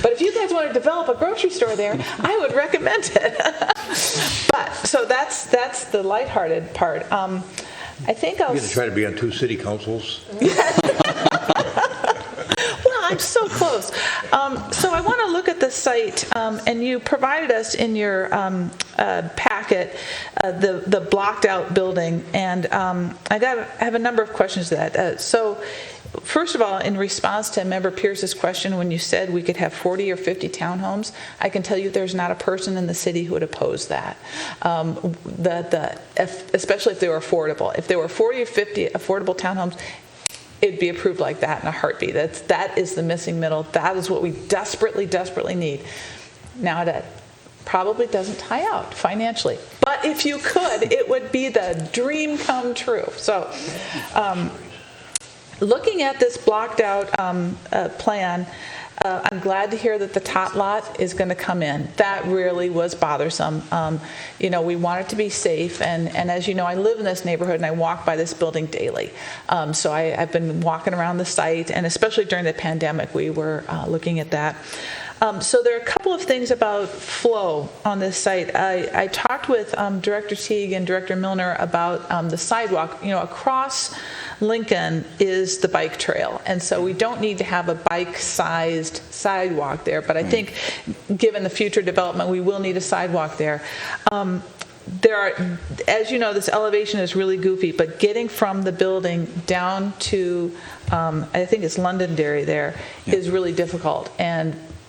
But if you guys want to develop a grocery store there, I would recommend it. But so that's the lighthearted part. I think I'll. You're going to try to be on 2 city councils? I'm so close. So I want to look at the site, and you provided us in your packet the blocked out building, and I have a number of questions to that. So first of all, in response to Member Pierce's question, when you said we could have 40 or 50 townhomes, I can tell you there's not a person in the city who would oppose that, especially if they were affordable. If there were 40 or 50 affordable townhomes, it'd be approved like that in a heartbeat. That is the missing middle. That is what we desperately, desperately need. Now that probably doesn't tie out financially, but if you could, it would be the dream come true. So looking at this blocked out plan, I'm glad to hear that the tot lot is going to come in. That really was bothersome. We want it to be safe, and as you know, I live in this neighborhood and I walk by this building daily. So I've been walking around the site, and especially during the pandemic, we were looking at that. So there are a couple of things about flow on this site. I talked with Director Teague and Director Milner about the sidewalk. Across Lincoln is the bike trail, and so we don't need to have a bike-sized sidewalk there, but I think given the future development, we will need a sidewalk there. there are, as you know, this elevation is really goofy, but getting from the building down to, I think it's Londonderry there, is really difficult.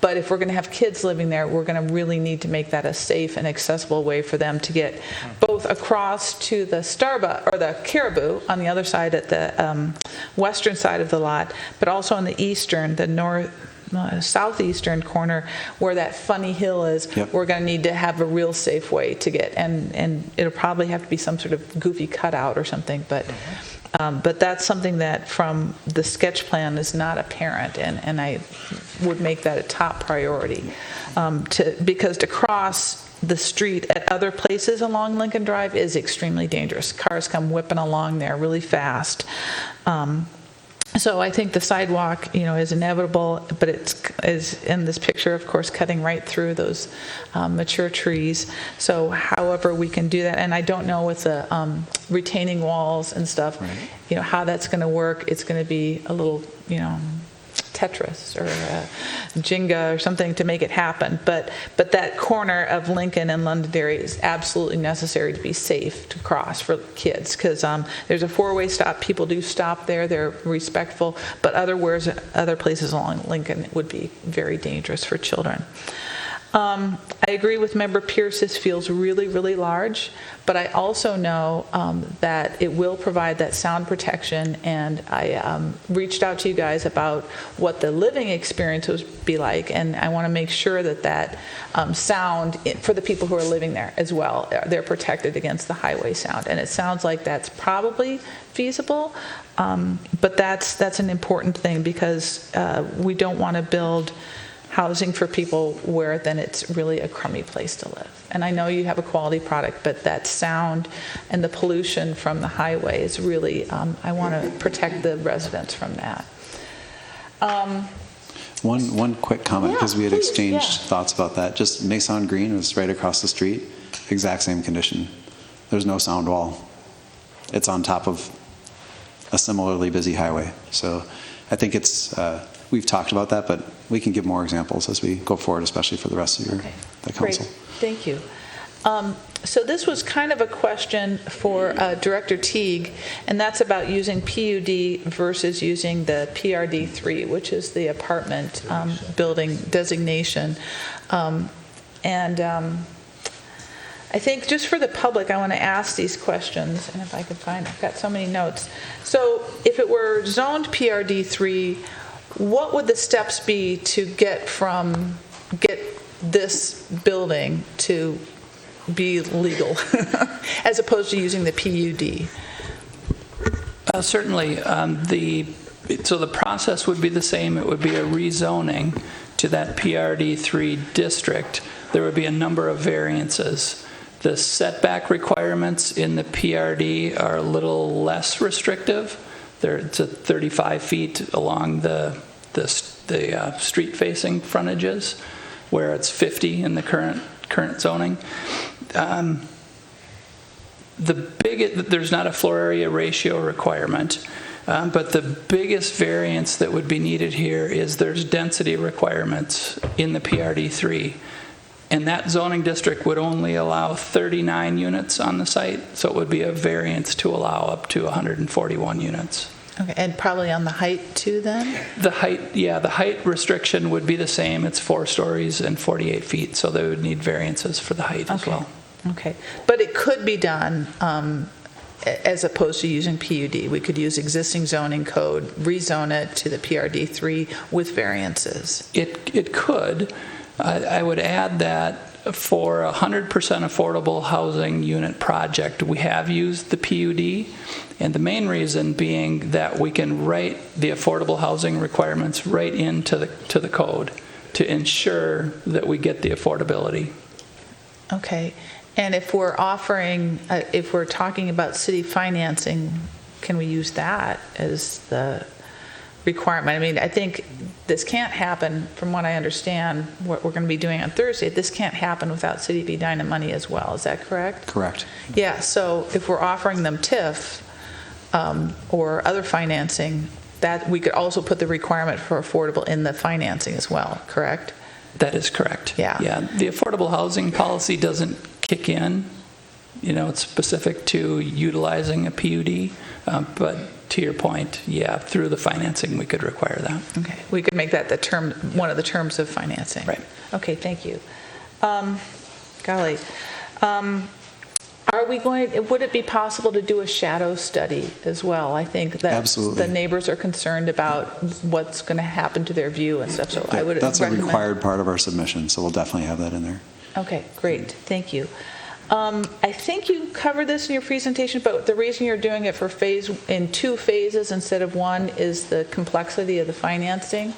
But if we're going to have kids living there, we're going to really need to make that a safe and accessible way for them to get both across to the Starbucks or the Caribou on the other side at the western side of the lot, but also on the eastern, the southeastern corner where that funny hill is. We're going to need to have a real safe way to get, and it'll probably have to be some sort of goofy cutout or something, but that's something that from the sketch plan is not apparent, and I would make that a top priority, because to cross the street at other places along Lincoln Drive is extremely dangerous. Cars come whipping along there really fast. So I think the sidewalk, is inevitable, but it is in this picture, of course, cutting right through those mature trees. So however we can do that, and I don't know with the retaining walls and stuff, how that's going to work. It's going to be a little, Tetris or Jenga or something to make it happen. But that corner of Lincoln and Londonderry is absolutely necessary to be safe to cross for kids, because there's a four-way stop. People do stop there. They're respectful. But other places along Lincoln would be very dangerous for children. I agree with Member Pierce. This feels really, really large, but I also know that it will provide that sound protection, and I reached out to you guys about what the living experience would be like, and I want to make sure that sound for the people who are living there as well, they're protected against the highway sound, and it sounds like that's probably feasible, but that's an important thing, because we don't want to build housing for people where then it's really a crummy place to live. And I know you have a quality product, but that sound and the pollution from the highway is really, I want to protect the residents from that. One quick comment, because we had exchanged thoughts about that. Just Maison Green was right across the street, exact same condition. There's no sound wall. It's on top of a similarly busy highway. So I think it's, we've talked about that, but we can give more examples as we go forward, especially for the rest of the council. Great. Thank you. So this was kind of a question for Director Teague, and that's about using PUD versus using the PRD3, which is the apartment building designation. I think just for the public, I want to ask these questions, and if I could find, I've got so many notes. So if it were zoned PRD3, what would the steps be to get this building to be legal as opposed to using the PUD? Certainly. So the process would be the same. It would be a rezoning to that PRD3 district. There would be a number of variances. The setback requirements in the PRD are a little less restrictive. It's 35 feet along the street-facing frontages, where it's 50 in the current zoning. There's not a floor area ratio requirement, but the biggest variance that would be needed here is there's density requirements in the PRD3. And that zoning district would only allow 39 units on the site, so it would be a variance to allow up to 141 units. Okay, and probably on the height too then? The height restriction would be the same. It's 4 stories and 48 feet, so they would need variances for the height as well. Okay, but it could be done as opposed to using PUD. We could use existing zoning code, rezone it to the PRD3 with variances. It could. I would add that for a 100% affordable housing unit project, we have used the PUD, and the main reason being that we can write the affordable housing requirements right into the code to ensure that we get the affordability. Okay, and if we're talking about city financing, can we use that as the requirement? I mean, I think this can't happen, from what I understand, what we're going to be doing on Thursday, this can't happen without City of Edina money as well. Is that correct? Correct. Yeah, so if we're offering them TIF or other financing, that we could also put the requirement for affordable in the financing as well, correct? That is correct. Yeah. The affordable housing policy doesn't kick in it's specific to utilizing a PUD, but to your point, yeah, through the financing, we could require that. Okay, we could make that one of the terms of financing. Right. Okay, thank you. Golly. Would it be possible to do a shadow study as well? I think that Absolutely. the neighbors are concerned about what's going to happen to their view and stuff, so I would That's a recommend. required part of our submission, so we'll definitely have that in there. Okay, great, thank you. I think you covered this in your presentation, but the reason you're doing it in 2 phases instead of 1 is the complexity of the financing?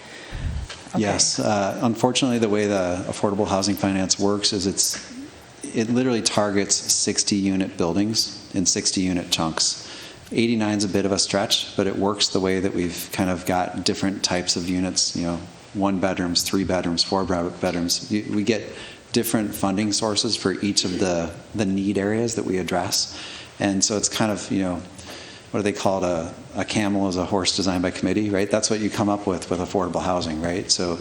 Okay. Yes. Unfortunately, the way the affordable housing finance works is it literally targets 60-unit buildings in 60-unit chunks. 89 is a bit of a stretch, but it works the way that we've kind of got different types of units, 1 bedrooms, 3 bedrooms, 4 bedrooms. We get different funding sources for each of the need areas that we address. And so it's kind of, what do they call it? A camel is a horse designed by committee, right? That's what you come up with affordable housing, right? So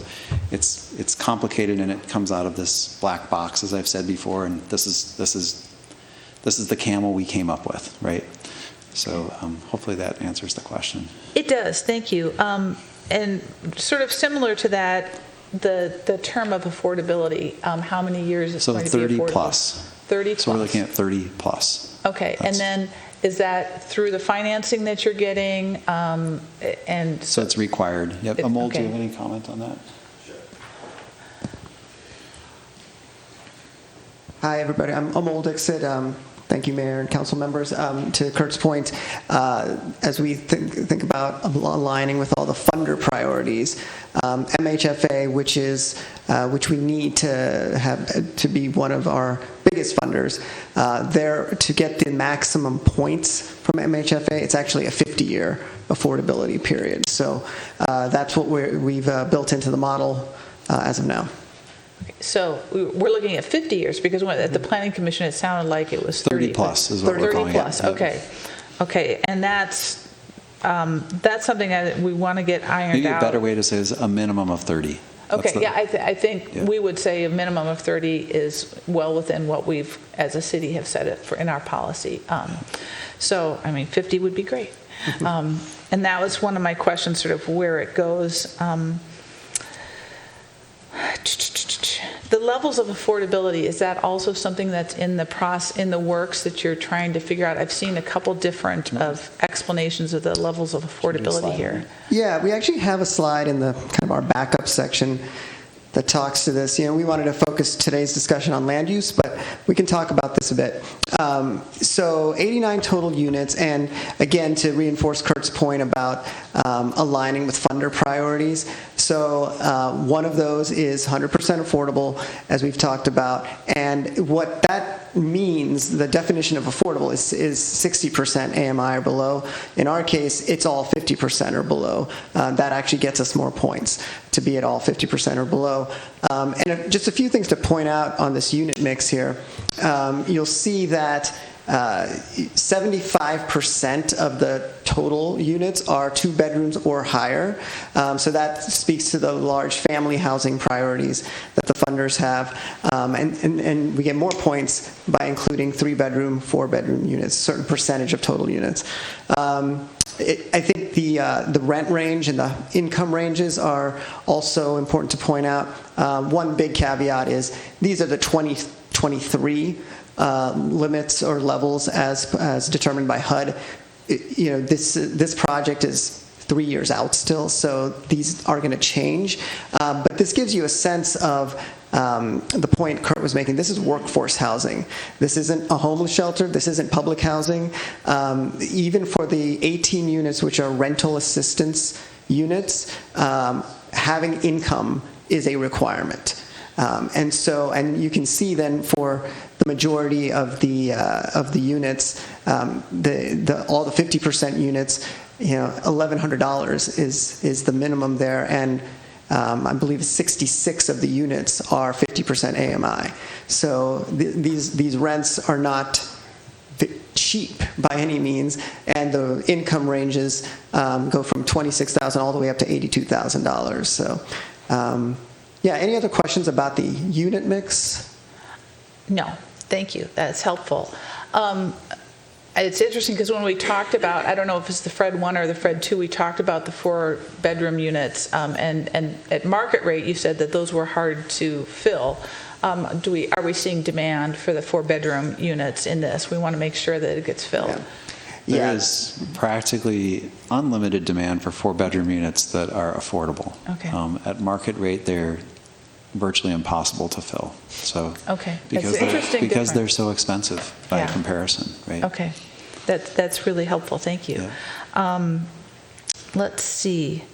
it's complicated, and it comes out of this black box, as I've said before, and this is the camel we came up with, right? So hopefully that answers the question. It does, thank you. And sort of similar to that, the term of affordability, how many years is going to be affordable? 30 plus. 30 plus. So we're looking at 30 plus. Okay, and then is that through the financing that you're getting? And so it's required. Yep. Amol, do you have any comment on that? Hi, everybody. I'm Amol Dixit. Thank you, Mayor and council members. To Kurt's point, as we think about aligning with all the funder priorities, MHFA, which we need to have to be one of our biggest funders, to get the maximum points from MHFA, it's actually a 50-year affordability period. So that's what we've built into the model as of now. So we're looking at 50 years, because at the Planning Commission, it sounded like it was 30 plus is what we're calling it. 30 plus, okay. Okay, and that's something that we want to get ironed Maybe out. a better way to say is a minimum of 30. Okay, I think we would say a minimum of 30 is well within what we've, as a city, have set it for in our policy. So, 50 would be great. And that was one of my questions, sort of where it goes. The levels of affordability, is that also something that's in the works that you're trying to figure out? I've seen a couple different explanations of the levels of affordability here. Yeah, we actually have a slide in the kind of our backup section that talks to this. We wanted to focus today's discussion on land use, but we can talk about this a bit. So 89 total units, and again, to reinforce Kurt's point about aligning with funder priorities. So one of those is 100% affordable, as we've talked about, and what that means, the definition of affordable is 60% AMI or below. In our case, it's all 50% or below. That actually gets us more points to be at all 50% or below. And just a few things to point out on this unit mix here. You'll see that 75% of the total units are 2 bedrooms or higher. So that speaks to the large family housing priorities that the funders have. And we get more points by including 3-bedroom, 4-bedroom units, a certain percentage of total units. I think the rent range and the income ranges are also important to point out. One big caveat is these are the 2023 limits or levels as determined by HUD. This project is 3 years out still, so these are going to change. But this gives you a sense of the point Kurt was making. This is workforce housing. This isn't a homeless shelter. This isn't public housing. Even for the 18 units, which are rental assistance units, having income is a requirement. And you can see then for the majority of the units, all the 50% units, $1,100 is the minimum there, and I believe 66 of the units are 50% AMI. So these rents are not cheap by any means, and the income ranges go from $26,000 all the way up to $82,000. So. Yeah, any other questions about the unit mix? No, thank you. That's helpful. It's interesting because when we talked about, I don't know if it's the Fred 1 or the Fred 2, we talked about the 4-bedroom units, and at market rate, you said that those were hard to fill. Are we seeing demand for the 4-bedroom units in this? We want to make sure that it gets filled. There is practically unlimited demand for 4-bedroom units that are affordable. Okay. At market rate, they're virtually impossible to fill. So Okay. because That's interesting because they're difference. so expensive by Yeah. comparison, right? Okay. That's really helpful. Thank you. Let's see.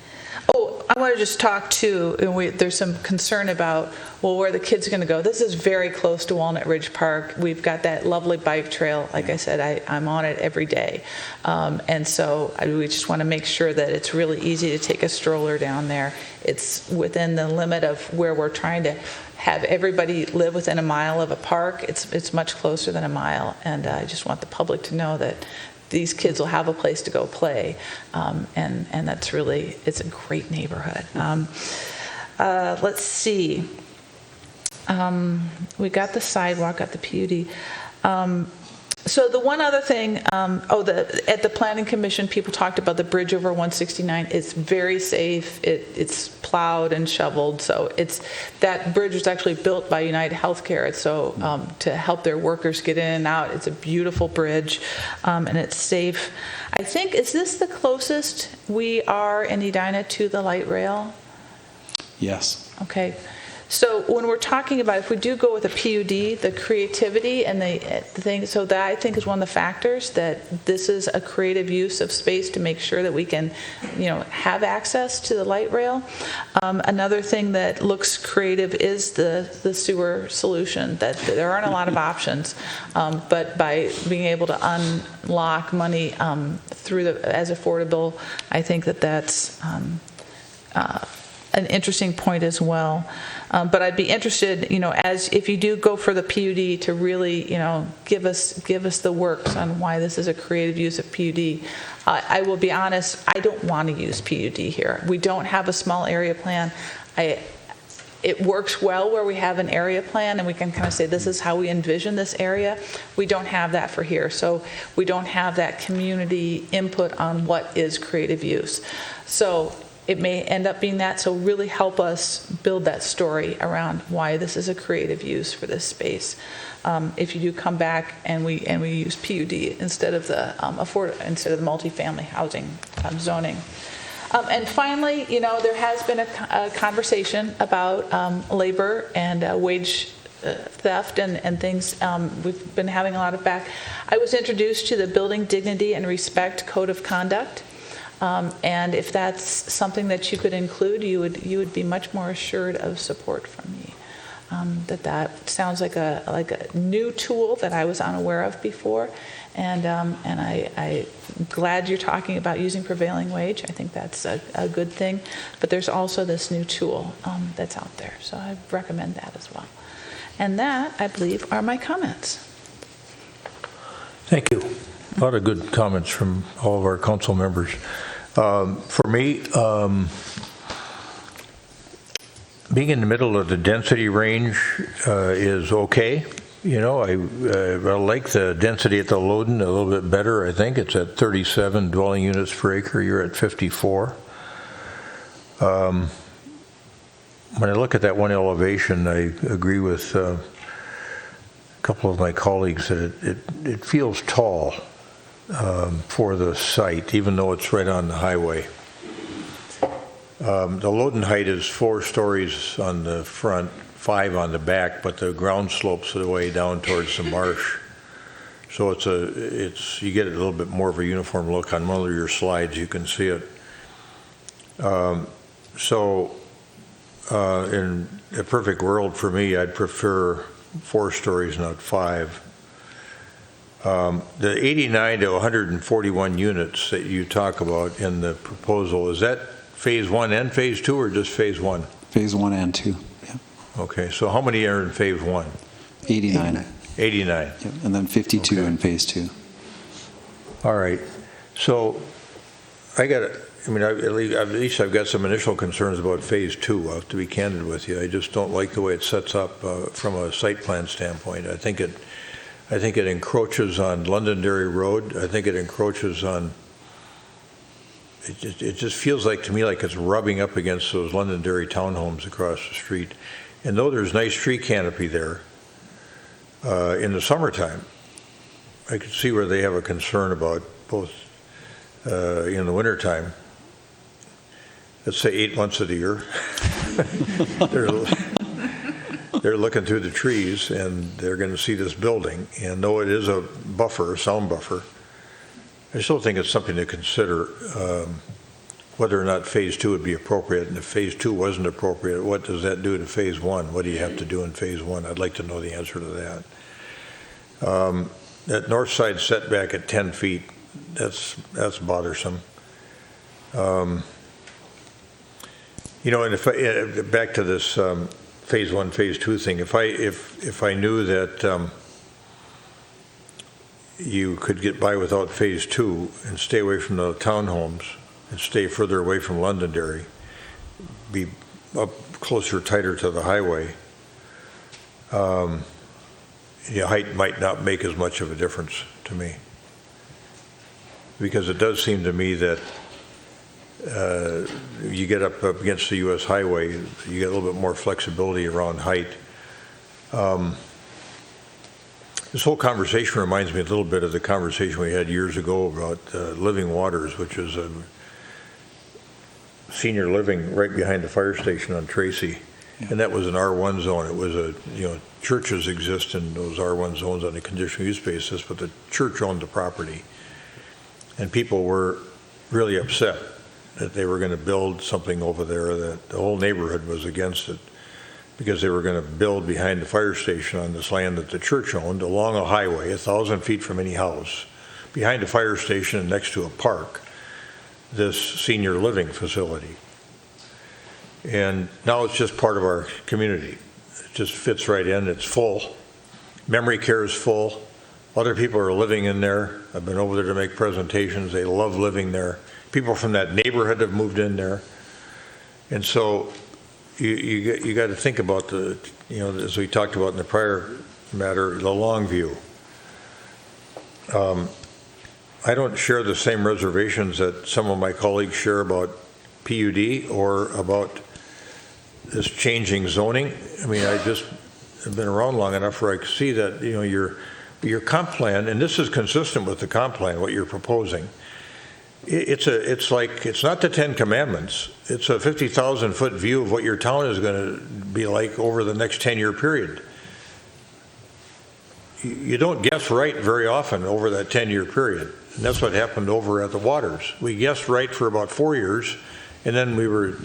Oh, I want to just talk too, and there's some concern about, well, where the kids are going to go. This is very close to Walnut Ridge Park. We've got that lovely bike trail. Like I said, I'm on it every day. And so we just want to make sure that it's really easy to take a stroller down there. It's within the limit of where we're trying to have everybody live within a mile of a park. It's much closer than a mile. And I just want the public to know that these kids will have a place to go play, and that's really, it's a great neighborhood. Let's see. We got the sidewalk, got the PUD. So the one other thing, at the Planning Commission, people talked about the bridge over 169. It's very safe. It's plowed and shoveled. So that bridge was actually built by United Healthcare. So to help their workers get in and out, it's a beautiful bridge, and it's safe. I think, is this the closest we are in Edina to the light rail? Yes. Okay. So when we're talking about, if we do go with a PUD, the creativity and the thing, so that I think is one of the factors, that this is a creative use of space to make sure that we can, have access to the light rail. Another thing that looks creative is the sewer solution, that there aren't a lot of options, but by being able to unlock money through as affordable, I think that's an interesting point as well. But I'd be interested, as if you do go for the PUD, to really, give us the works on why this is a creative use of PUD. I will be honest, I don't want to use PUD here. We don't have a small area plan. It works well where we have an area plan and we can kind of say this is how we envision this area. We don't have that for here. So we don't have that community input on what is creative use. So it may end up being that, so really help us build that story around why this is a creative use for this space. If you do come back and we use PUD instead of the instead of the multifamily housing zoning. And finally, there has been a conversation about labor and wage theft and things. We've been having a lot of back. I was introduced to the Building Dignity and Respect Code of Conduct. And if that's something that you could include, you would be much more assured of support from me. That sounds like a new tool that I was unaware of before, and I'm glad you're talking about using prevailing wage. I think that's a good thing. But there's also this new tool that's out there, so I recommend that as well. And that, I believe, are my comments. Thank you. A lot of good comments from all of our council members. For me, being in the middle of the density range is okay. I like the density at the Loden a little bit better. I think it's at 37 dwelling units per acre. You're at 54. When I look at that one elevation, I agree with a couple of my colleagues that it feels tall for the site, even though it's right on the highway. The Loden height is 4 stories on the front, 5 on the back, but the ground slopes the way down towards the marsh. So you get a little bit more of a uniform look. On one of your slides, you can see it. In a perfect world for me, I'd prefer 4 stories, not 5. The 89 to 141 units that you talk about in the proposal, is that phase 1 and phase 2 or just phase 1? Phase 1 and 2, yeah. Okay, so how many are in phase 1? 89. 89. Yep. And then 52 in phase 2. All right. So at least I've got some initial concerns about phase 2. I'll have to be candid with you. I just don't like the way it sets up from a site plan standpoint. I I think it encroaches on Londonderry Road. I think it encroaches on, it just feels like to me like it's rubbing up against those Londonderry townhomes across the street. And though there's nice tree canopy there, in the summertime, I could see where they have a concern about both in the wintertime. Let's say 8 months of the year. They're looking through the trees and they're going to see this building. And though it is a buffer, a sound buffer, I still think it's something to consider whether or not phase 2 would be appropriate. And if phase 2 wasn't appropriate, what does that do to phase 1? What do you have to do in phase 1? I'd like to know the answer to that. That north side setback at 10 feet, that's bothersome. And if back to this phase 1, phase 2 thing, if I knew that you could get by without phase 2 and stay away from the townhomes and stay further away from Londonderry, be up closer, tighter to the highway, height might not make as much of a difference to me. Because it does seem to me that you get up against the U.S. highway, you get a little bit more flexibility around height. This whole conversation reminds me a little bit of the conversation we had years ago about Living Waters, which is a senior living right behind the fire station on Tracy. And that was an R1 zone. It was churches exist in those R1 zones on a conditional use basis, but the church owned the property. And people were really upset that they were going to build something over there, that the whole neighborhood was against it, because they were going to build behind the fire station on this land that the church owned along a highway, 1,000 feet from any house, behind a fire station and next to a park, this senior living facility. And now it's just part of our community. It just fits right in. It's full. Memory care is full. Other people are living in there. I've been over there to make presentations. They love living there. People from that neighborhood have moved in there. And so you got to think about as we talked about in the prior matter, the long view. I don't share the same reservations that some of my colleagues share about PUD or about this changing zoning. I mean, I just have been around long enough where I can see that, your comp plan, and this is consistent with the comp plan, what you're proposing. It's not the 10 Commandments. It's a 50,000 foot view of what your town is going to be like over the next 10-year period. You don't guess right very often over that 10-year period. And that's what happened over at the Waters. We guessed right for about 4 years, and then we were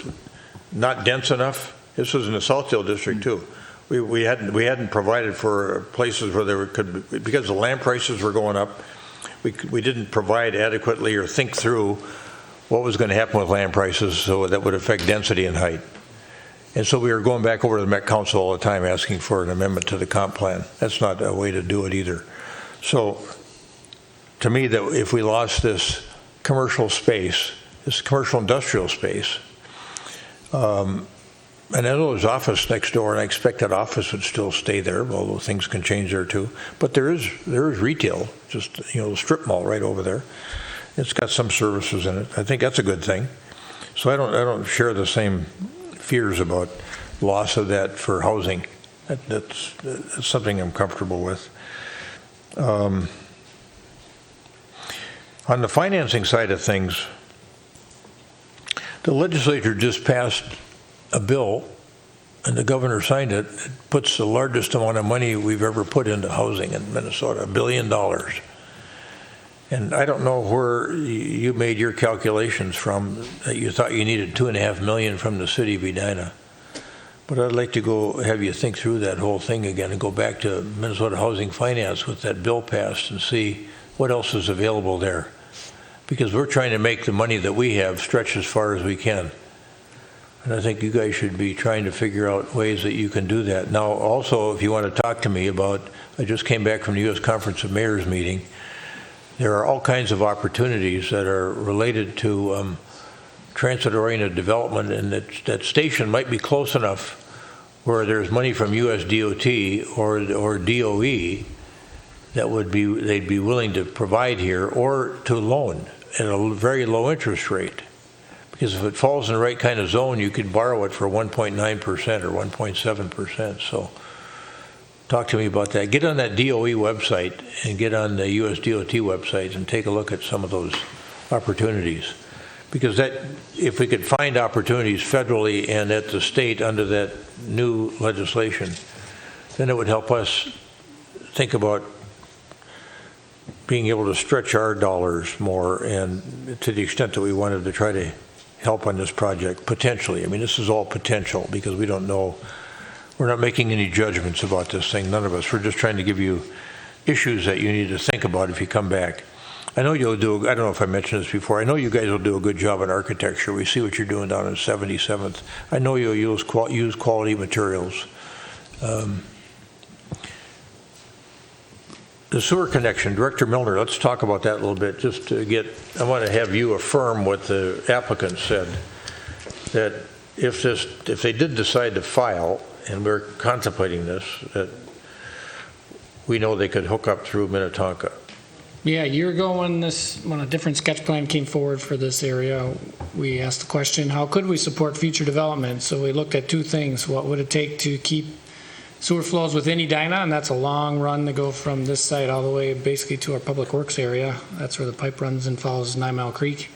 not dense enough. This was in the Southdale district too. We hadn't provided for places where there could be, because the land prices were going up. We didn't provide adequately or think through what was going to happen with land prices, so that would affect density and height. And so we were going back over to the Met Council all the time asking for an amendment to the comp plan. That's not a way to do it either. So to me, that if we lost this commercial space, this commercial industrial space, and I know there's office next door, and I expect that office would still stay there, although things can change there too. But there is retail, just the strip mall right over there. It's got some services in it. I think that's a good thing. So I don't share the same fears about loss of that for housing. That's something I'm comfortable with. On the financing side of things, the legislature just passed a bill, and the governor signed it. It puts the largest amount of money we've ever put into housing in Minnesota, $1 billion. And I don't know where you made your calculations from that you thought you needed $2.5 million from the city of Edina. But I'd like to go have you think through that whole thing again and go back to Minnesota Housing Finance with that bill passed and see what else is available there. Because we're trying to make the money that we have stretch as far as we can. And I think you guys should be trying to figure out ways that you can do that. Now, also, if you want to talk to me about, I just came back from the U.S. Conference of Mayors meeting. There are all kinds of opportunities that are related to transit-oriented development, and that station might be close enough where there's money from US DOT or DOE that they'd be willing to provide here, or to loan at a very low interest rate. Because if it falls in the right kind of zone, you could borrow it for 1.9% or 1.7%. So talk to me about that. Get on that DOE website and get on the US DOT website and take a look at some of those opportunities. Because that, if we could find opportunities federally and at the state under that new legislation, then it would help us think about being able to stretch our dollars more, and to the extent that we wanted to try to help on this project, potentially. I mean, this is all potential because we don't know. We're not making any judgments about this thing, none of us. We're just trying to give you issues that you need to think about if you come back. I know you'll do, I don't know if I mentioned this before, I know you guys will do a good job in architecture. We see what you're doing down in 77th. I know you'll use quality materials. The sewer connection, Director Milner, let's talk about that a little bit. Just to get, I want to have you affirm what the applicant said, that if they did decide to file, and we're contemplating this, that we know they could hook up through Minnetonka. Yeah, a year ago when a different sketch plan came forward for this area, we asked the question, how could we support future development? So we looked at two things. What would it take to keep sewer flows within Edina, and that's a long run to go from this site all the way basically to our public works area. That's where the pipe runs and follows 9 Mile Creek.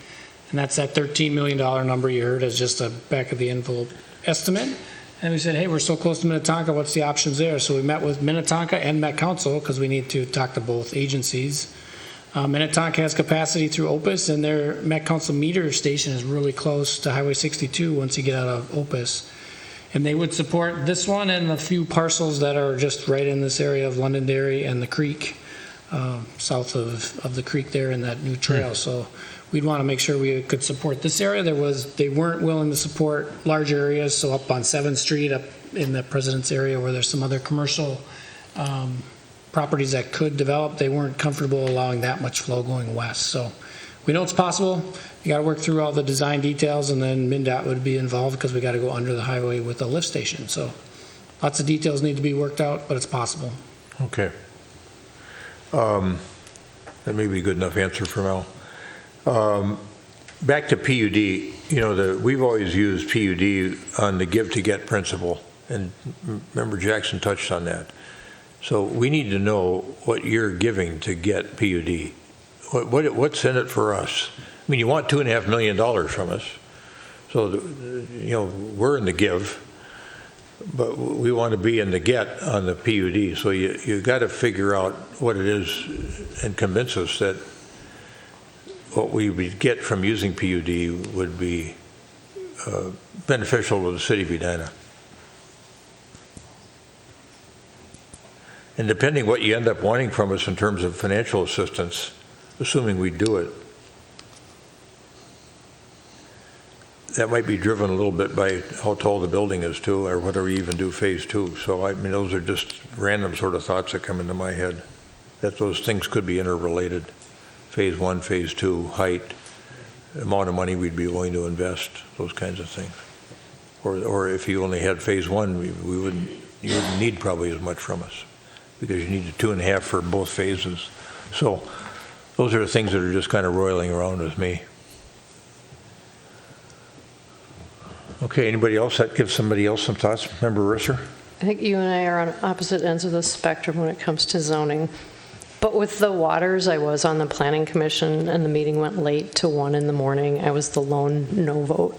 And that's that $13 million number you heard as just a back of the envelope estimate. And we said, hey, we're so close to Minnetonka, what's the options there? So we met with Minnetonka and Met Council because we need to talk to both agencies. Minnetonka has capacity through Opus, and their Met Council meter station is really close to Highway 62 once you get out of Opus. And they would support this one and a few parcels that are just right in this area of Londonderry and the creek, south of the creek there in that new trail. So we'd want to make sure we could support this area. They weren't willing to support large areas, so up on 7th Street, up in the President's area where there's some other commercial properties that could develop, they weren't comfortable allowing that much flow going west. So we know it's possible. You got to work through all the design details, and then MnDOT would be involved because we got to go under the highway with a lift station. So lots of details need to be worked out, but it's possible. Okay. That may be a good enough answer for Mel. Back to PUD, we've always used PUD on the give to get principle, and Member Jackson touched on that. So we need to know what you're giving to get PUD. What's in it for us? I mean, you want $2.5 million from us, so we're in the give, but we want to be in the get on the PUD. So you got to figure out what it is and convince us that what we would get from using PUD would be beneficial to the city of Edina. And depending what you end up wanting from us in terms of financial assistance, assuming we do it, that might be driven a little bit by how tall the building is too, or whether we even do phase 2. So I mean, those are just random sort of thoughts that come into my head, that those things could be interrelated. Phase 1, phase 2, height, amount of money we'd be willing to invest, those kinds of things. Or if you only had phase 1, you wouldn't need probably as much from us, because you need the 2.5 for both phases. So those are the things that are just kind of roiling around with me. Okay, anybody else? That gives somebody else some thoughts. Member Risser? I think you and I are on opposite ends of the spectrum when it comes to zoning. But with the waters, I was on the planning commission and the meeting went late to 1 in the morning. I was the lone no vote.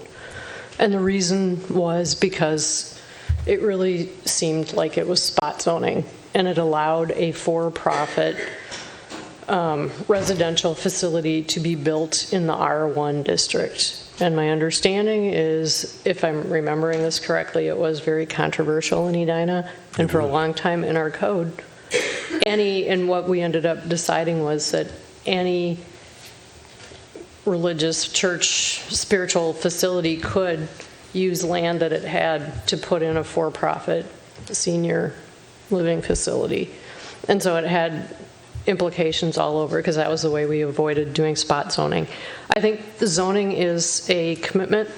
And the reason was because it really seemed like it was spot zoning, and it allowed a for-profit residential facility to be built in the R1 district. And my understanding is, if I'm remembering this correctly, it was very controversial in Edina, and for a long time in our code. And what we ended up deciding was that any religious church spiritual facility could use land that it had to put in a for-profit senior living facility. And so it had implications all over, because that was the way we avoided doing spot zoning. I think the zoning is a commitment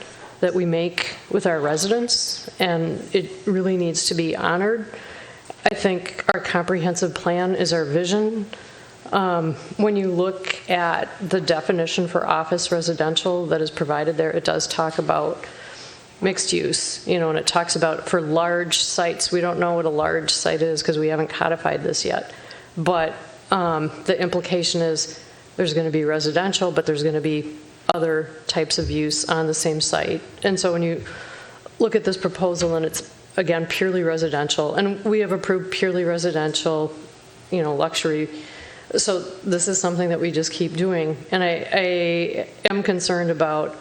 that we make with our residents, and it really needs to be honored. I think our comprehensive plan is our vision. When you look at the definition for office residential that is provided there, it does talk about mixed use, and it talks about for large sites. We don't know what a large site is because we haven't codified this yet. But the implication is there's going to be residential, but there's going to be other types of use on the same site. And so when you look at this proposal and it's, again, purely residential, and we have approved purely residential, luxury. So this is something that we just keep doing. And I am concerned about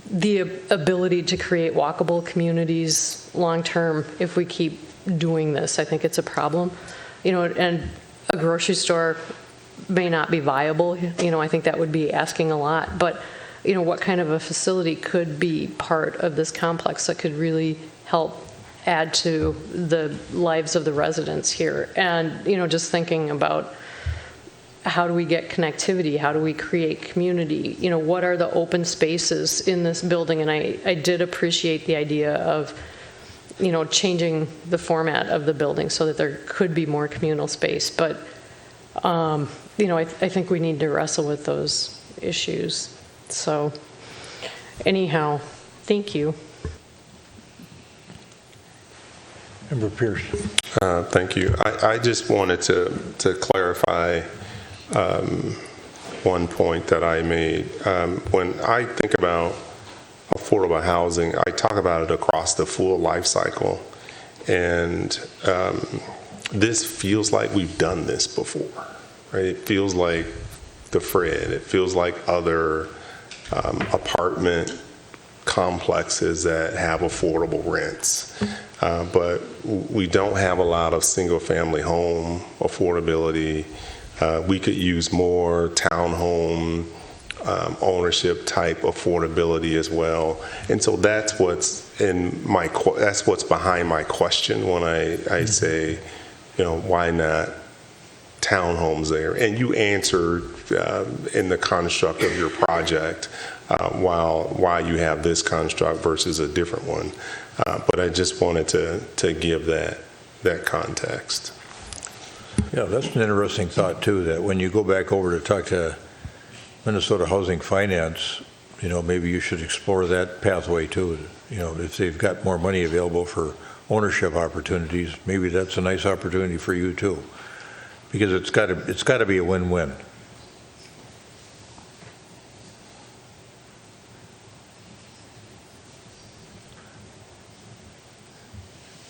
the ability to create walkable communities long-term if we keep doing this. I think it's a problem. And a grocery store may not be viable. I think that would be asking a lot. But, what kind of a facility could be part of this complex that could really help add to the lives of the residents here? And, just thinking about how do we get connectivity? How do we create community? What are the open spaces in this building? And I did appreciate the idea of, changing the format of the building so that there could be more communal space. But, I think we need to wrestle with those issues. So anyhow, thank you. Member Pierce. Thank you. I just wanted to clarify one point that I made. When I think about affordable housing, I talk about it across the full life cycle. And this feels like we've done this before, right? It feels like the Fred. It feels like other apartment complexes that have affordable rents. But we don't have a lot of single-family home affordability. We could use more townhome ownership type affordability as well. And so that's what's behind my question when I say, why not townhomes there? And you answered in the construct of your project why you have this construct versus a different one. But I just wanted to give that context. Yeah, that's an interesting thought too, that when you go back over to talk to Minnesota Housing Finance, maybe you should explore that pathway too. If they've got more money available for ownership opportunities, maybe that's a nice opportunity for you too, because it's got to be a win-win.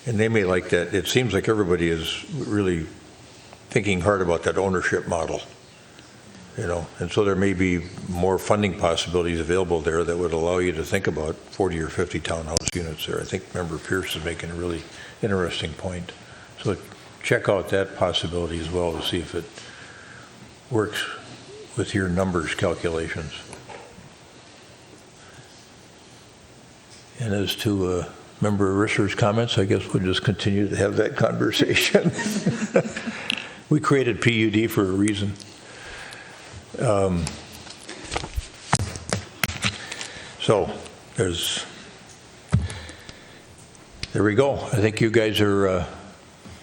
And they may like that. It seems like everybody is really thinking hard about that ownership model, and so there may be more funding possibilities available there that would allow you to think about 40 or 50 townhouse units there. I think Member Pierce is making a really interesting point. So check out that possibility as well to see if it works with your numbers calculations. And as to Member Risser's comments, I guess we'll just continue to have that conversation. We created PUD for a reason. So there we go. I think you guys are,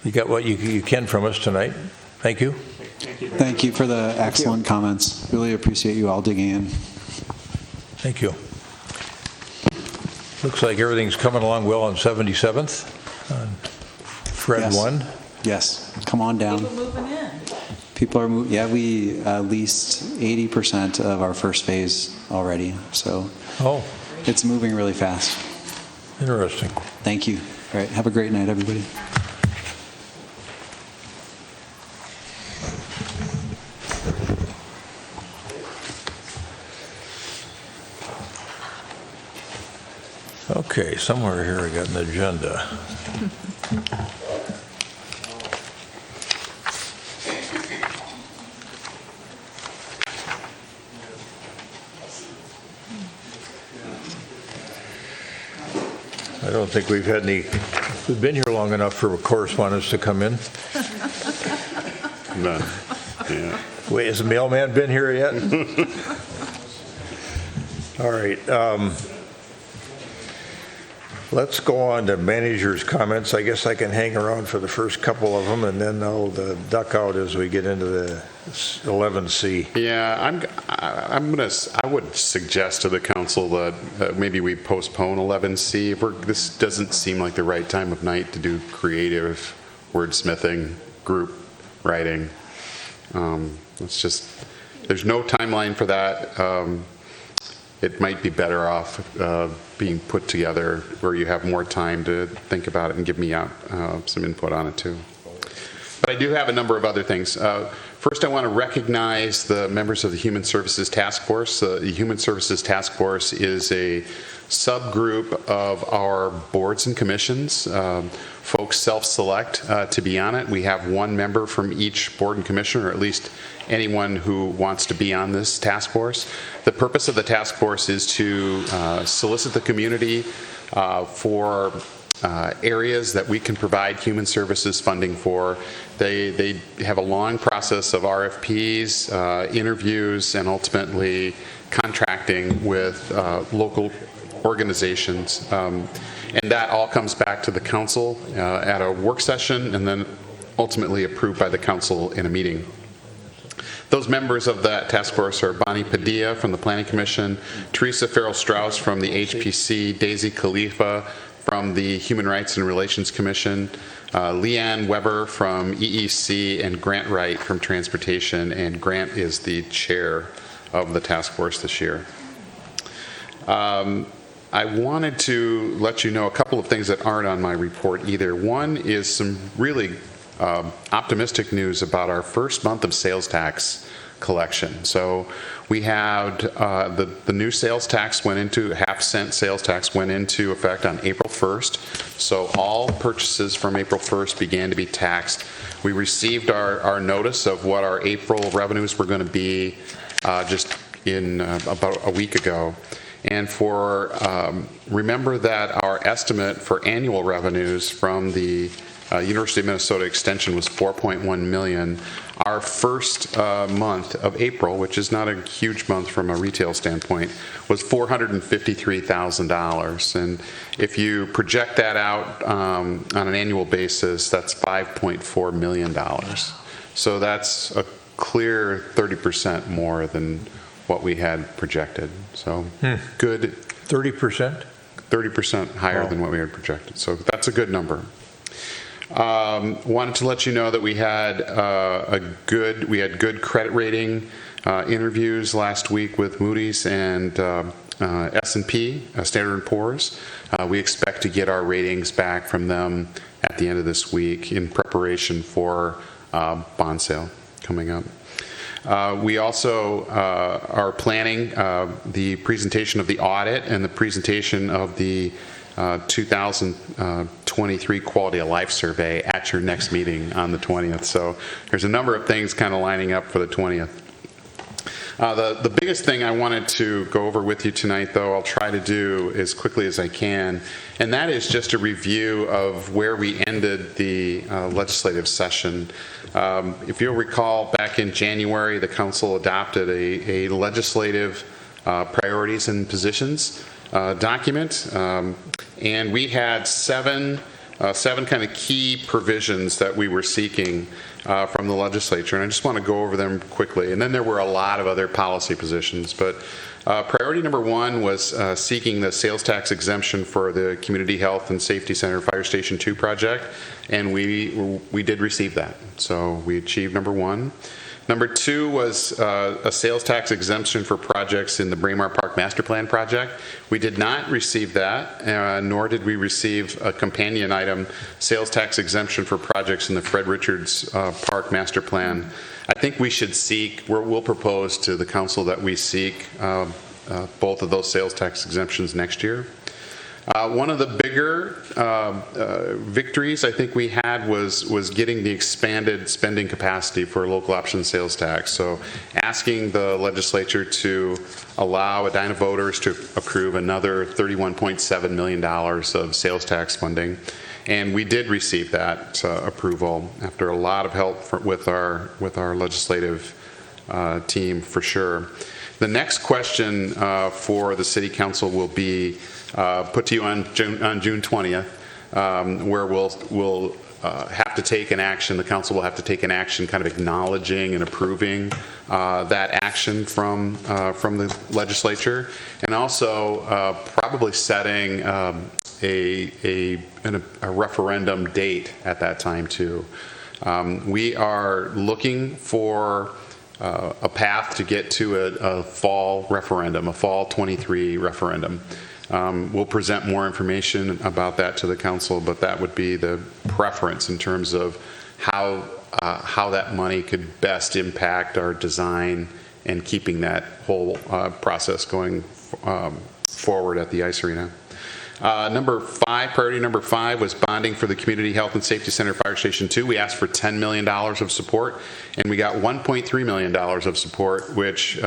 you got what you can from us tonight. Thank you. Thank you for the excellent comments. Really appreciate you all digging in. Thank you. Looks like everything's coming along well on 77th, on Fred 1. Yes, come on down. People moving in. People are moving. Yeah, we leased 80% of our first phase already, so it's moving really fast. Interesting. Thank you. All right, have a great night, everybody. Okay, somewhere here I got an agenda. I don't think we've been here long enough for correspondence to come in. None. Yeah. Wait, has the mailman been here yet? All right. Let's go on to manager's comments. I guess I can hang around for the first couple of them, and then I'll duck out as we get into the 11C. Yeah, I would suggest to the council that maybe we postpone 11C. This doesn't seem like the right time of night to do creative wordsmithing, group writing. There's no timeline for that. It might be better off being put together where you have more time to think about it and give me out some input on it too. But I do have a number of other things. First, I want to recognize the members of the Human Services Task Force. The Human Services Task Force is a subgroup of our boards and commissions. Folks self-select to be on it. We have one member from each board and commission, or at least anyone who wants to be on this task force. The purpose of the task force is to solicit the community for areas that we can provide human services funding for. They have a long process of RFPs, interviews, and ultimately contracting with local organizations. And that all comes back to the council at a work session and then ultimately approved by the council in a meeting. Those members of that task force are Bonnie Padilla from the Planning Commission, Teresa Farrell-Strauss from the HPC, Daisy Khalifa from the Human Rights and Relations Commission, Leanne Weber from EEC, and Grant Wright from Transportation. And Grant is the chair of the task force this year. I wanted to let you know a couple of things that aren't on my report either. One is some really optimistic news about our first month of sales tax collection. So we had the new sales tax went into, half-cent sales tax went into effect on April 1st. So all purchases from April 1st began to be taxed. We received our notice of what our April revenues were going to be just in about a week ago. And remember that our estimate for annual revenues from the University of Minnesota Extension was $4.1 million. Our first month of April, which is not a huge month from a retail standpoint, was $453,000. And if you project that out on an annual basis, that's $5.4 million. So that's a clear 30% more than what we had projected. So good. 30%? 30% higher than what we had projected. So that's a good number. Wanted to let you know that we had good credit rating interviews last week with Moody's and S&P, Standard & Poor's. We expect to get our ratings back from them at the end of this week in preparation for bond sale coming up. We also are planning the presentation of the audit and the presentation of the 2023 Quality of Life Survey at your next meeting on the 20th. So there's a number of things kind of lining up for the 20th. The biggest thing I wanted to go over with you tonight, though, I'll try to do as quickly as I can, and that is just a review of where we ended the legislative session. If you'll recall, back in January, the council adopted a legislative priorities and positions document, and we had seven kind of key provisions that we were seeking from the legislature, and I just want to go over them quickly. And then there were a lot of other policy positions, but priority number one was seeking the sales tax exemption for the Community Health and Safety Center Fire Station 2 project, and we did receive that. So we achieved number one. Number two was a sales tax exemption for projects in the Braemar Park Master Plan project. We did not receive that, nor did we receive a companion item, sales tax exemption for projects in the Fred Richards Park Master Plan. I think we should seek, we'll propose to the council that we seek both of those sales tax exemptions next year. One of the bigger victories I think we had was getting the expanded spending capacity for local option sales tax. So asking the legislature to allow Edina voters to accrue another $31.7 million of sales tax funding. And we did receive that approval after a lot of help with our legislative team, for sure. The next question for the City Council will be put to you on June 20th, where we'll have to take an action. The council will have to take an action kind of acknowledging and approving that action from the legislature, and also probably setting a referendum date at that time too. We are looking for a path to get to a fall referendum, a fall 23 referendum. We'll present more information about that to the council, but that would be the preference in terms of how that money could best impact our design and keeping that whole process going forward at the ice arena. Priority number 5 was bonding for the Community Health and Safety Center Fire Station 2. We asked for $10 million of support, and we got $1.3 million of support, which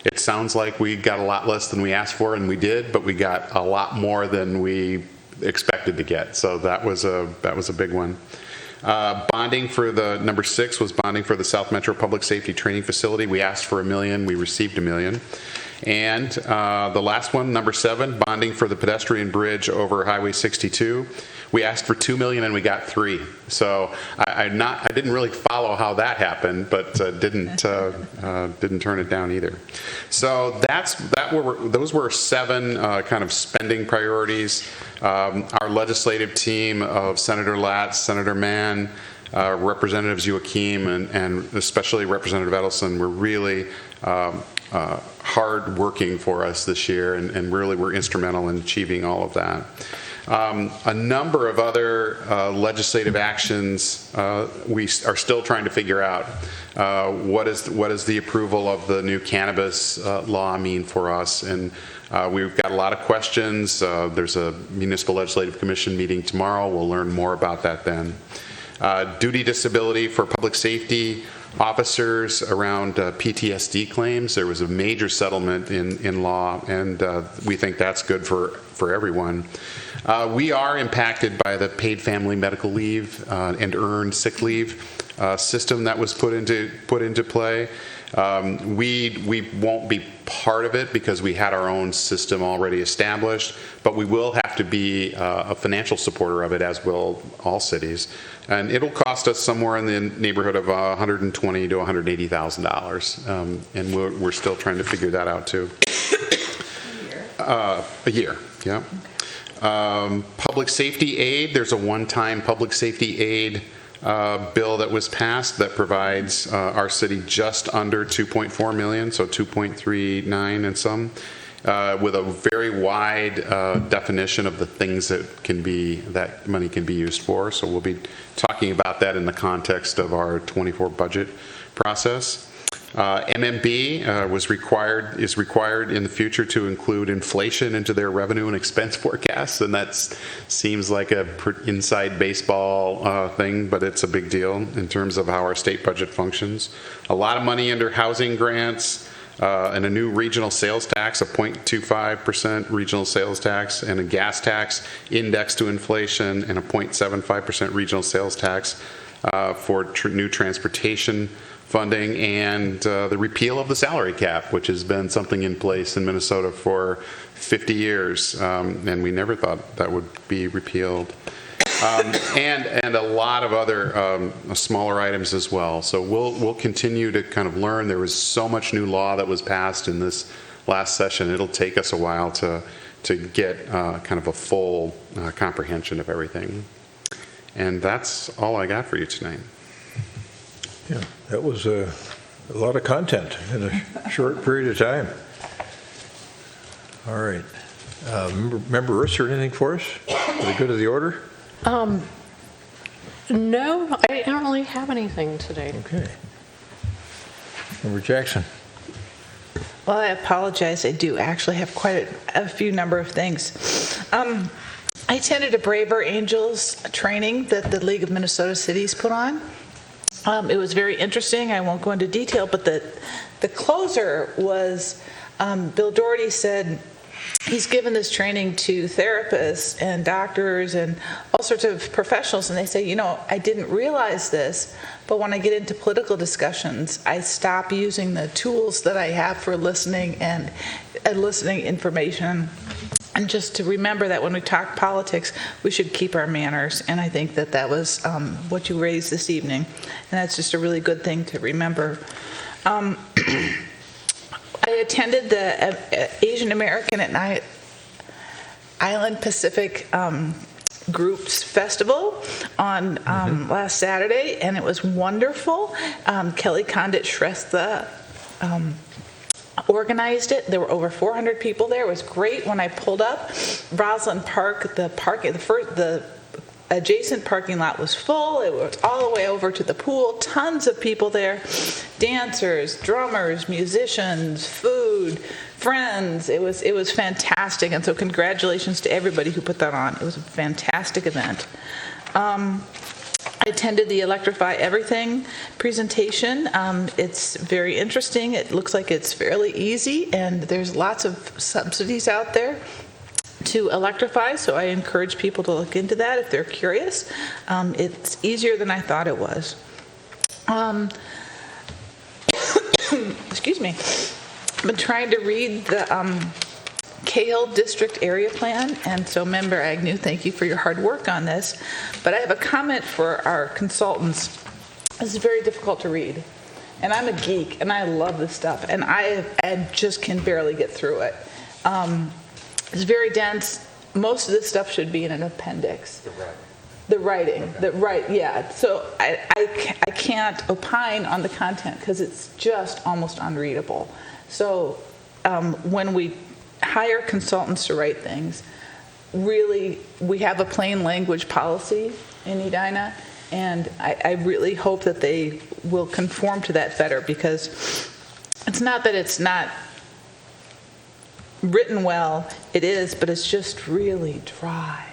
it sounds like we got a lot less than we asked for, and we did, but we got a lot more than we expected to get. So that was a big one. Bonding for the number 6 was bonding for the South Metro Public Safety Training Facility. We asked for $1 million. We received $1 million. And the last one, number 7, bonding for the pedestrian bridge over Highway 62. We asked for $2 million and we got $3 million. So I didn't really follow how that happened, but didn't turn it down either. So those were 7 kind of spending priorities. Our legislative team of Senator Latz, Senator Mann, Representatives Joachim, and especially Representative Edelson were really hard working for us this year, and really were instrumental in achieving all of that. A number of other legislative actions we are still trying to figure out. What does the approval of the new cannabis law mean for us? And we've got a lot of questions. There's a Municipal Legislative Commission meeting tomorrow. We'll learn more about that then. Duty disability for public safety officers around PTSD claims. There was a major settlement in law, and we think that's good for everyone. We are impacted by the paid family medical leave and earned sick leave system that was put into play. We won't be part of it because we had our own system already established, but we will have to be a financial supporter of it, as will all cities. And it'll cost us somewhere in the neighborhood of $120,000 to $180,000, and we're still trying to figure that out too. A year, yeah. Public safety aid, there's a one-time public safety aid bill that was passed that provides our city just under $2.4 million, so $2.39 and some, with a very wide definition of the things that money can be used for. So we'll be talking about that in the context of our 24 budget process. MMB is required in the future to include inflation into their revenue and expense forecasts, and that seems like a inside baseball thing, but it's a big deal in terms of how our state budget functions. A lot of money under housing grants, and a new regional sales tax, a 0.25% regional sales tax, and a gas tax indexed to inflation, and a 0.75% regional sales tax for new transportation funding, and the repeal of the salary cap, which has been something in place in Minnesota for 50 years, and we never thought that would be repealed. And a lot of other smaller items as well. So we'll continue to kind of learn. There was so much new law that was passed in this last session. It'll take us a while to get kind of a full comprehension of everything. And that's all I got for you tonight. Yeah, that was a lot of content in a short period of time. All right. Member Risser, anything for us for the good of the order? No, I don't really have anything today. Okay. Member Jackson. Well, I apologize. I do actually have quite a few number of things. I attended a Braver Angels training that the League of Minnesota Cities put on. It was very interesting. I won't go into detail, but the closer was Bill Doherty said he's given this training to therapists and doctors and all sorts of professionals, and they say, I didn't realize this, But when I get into political discussions, I stop using the tools that I have for listening and listening information. And just to remember that when we talk politics, we should keep our manners. And I think that that was what you raised this evening. And that's just a really good thing to remember. I attended the Asian American and Island Pacific Groups Festival on last Saturday, and it was wonderful. Kelly Condit Shrestha organized it. There were over 400 people there. It was great. When I pulled up, Roslyn Park, the adjacent parking lot was full. It was all the way over to the pool. Tons of people there. Dancers, drummers, musicians, food, friends. It was fantastic. And so congratulations to everybody who put that on. It was a fantastic event. I attended the Electrify Everything presentation. It's very interesting. It looks like it's fairly easy, and there's lots of subsidies out there to electrify, so I encourage people to look into that if they're curious. It's easier than I thought it was. Excuse me. I've been trying to read the Cahill District Area Plan, and so Member Agnew, thank you for your hard work on this. But I have a comment for our consultants. This is very difficult to read. And I'm a geek, and I love this stuff, and I just can barely get through it. It's very dense. Most of this stuff should be in an appendix. The writing. Yeah. So I can't opine on the content because it's just almost unreadable. So when we hire consultants to write things, really, we have a plain language policy in Edina, and I really hope that they will conform to that better, because it's not that it's not written well, it is, but it's just really dry.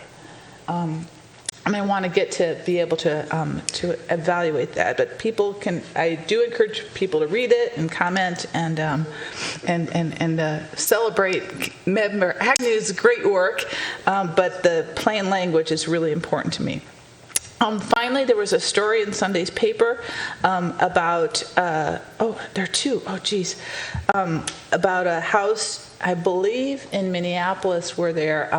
And I want to get to be able to evaluate that. But people can. I do encourage people to read it and comment and celebrate Member Agnew's great work. But the plain language is really important to me. Finally, there was a story in Sunday's paper about there are two. About a house, I believe, in Minneapolis where they're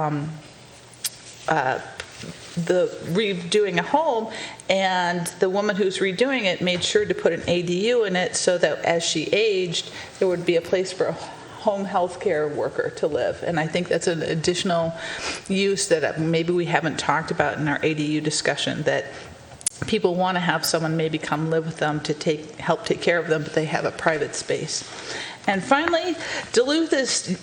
redoing a home, and the woman who's redoing it made sure to put an ADU in it so that as she aged, there would be a place for a home health care worker to live. And I think that's an additional use that maybe we haven't talked about in our ADU discussion, that people want to have someone maybe come live with them to help take care of them, but they have a private space. And finally, Duluth has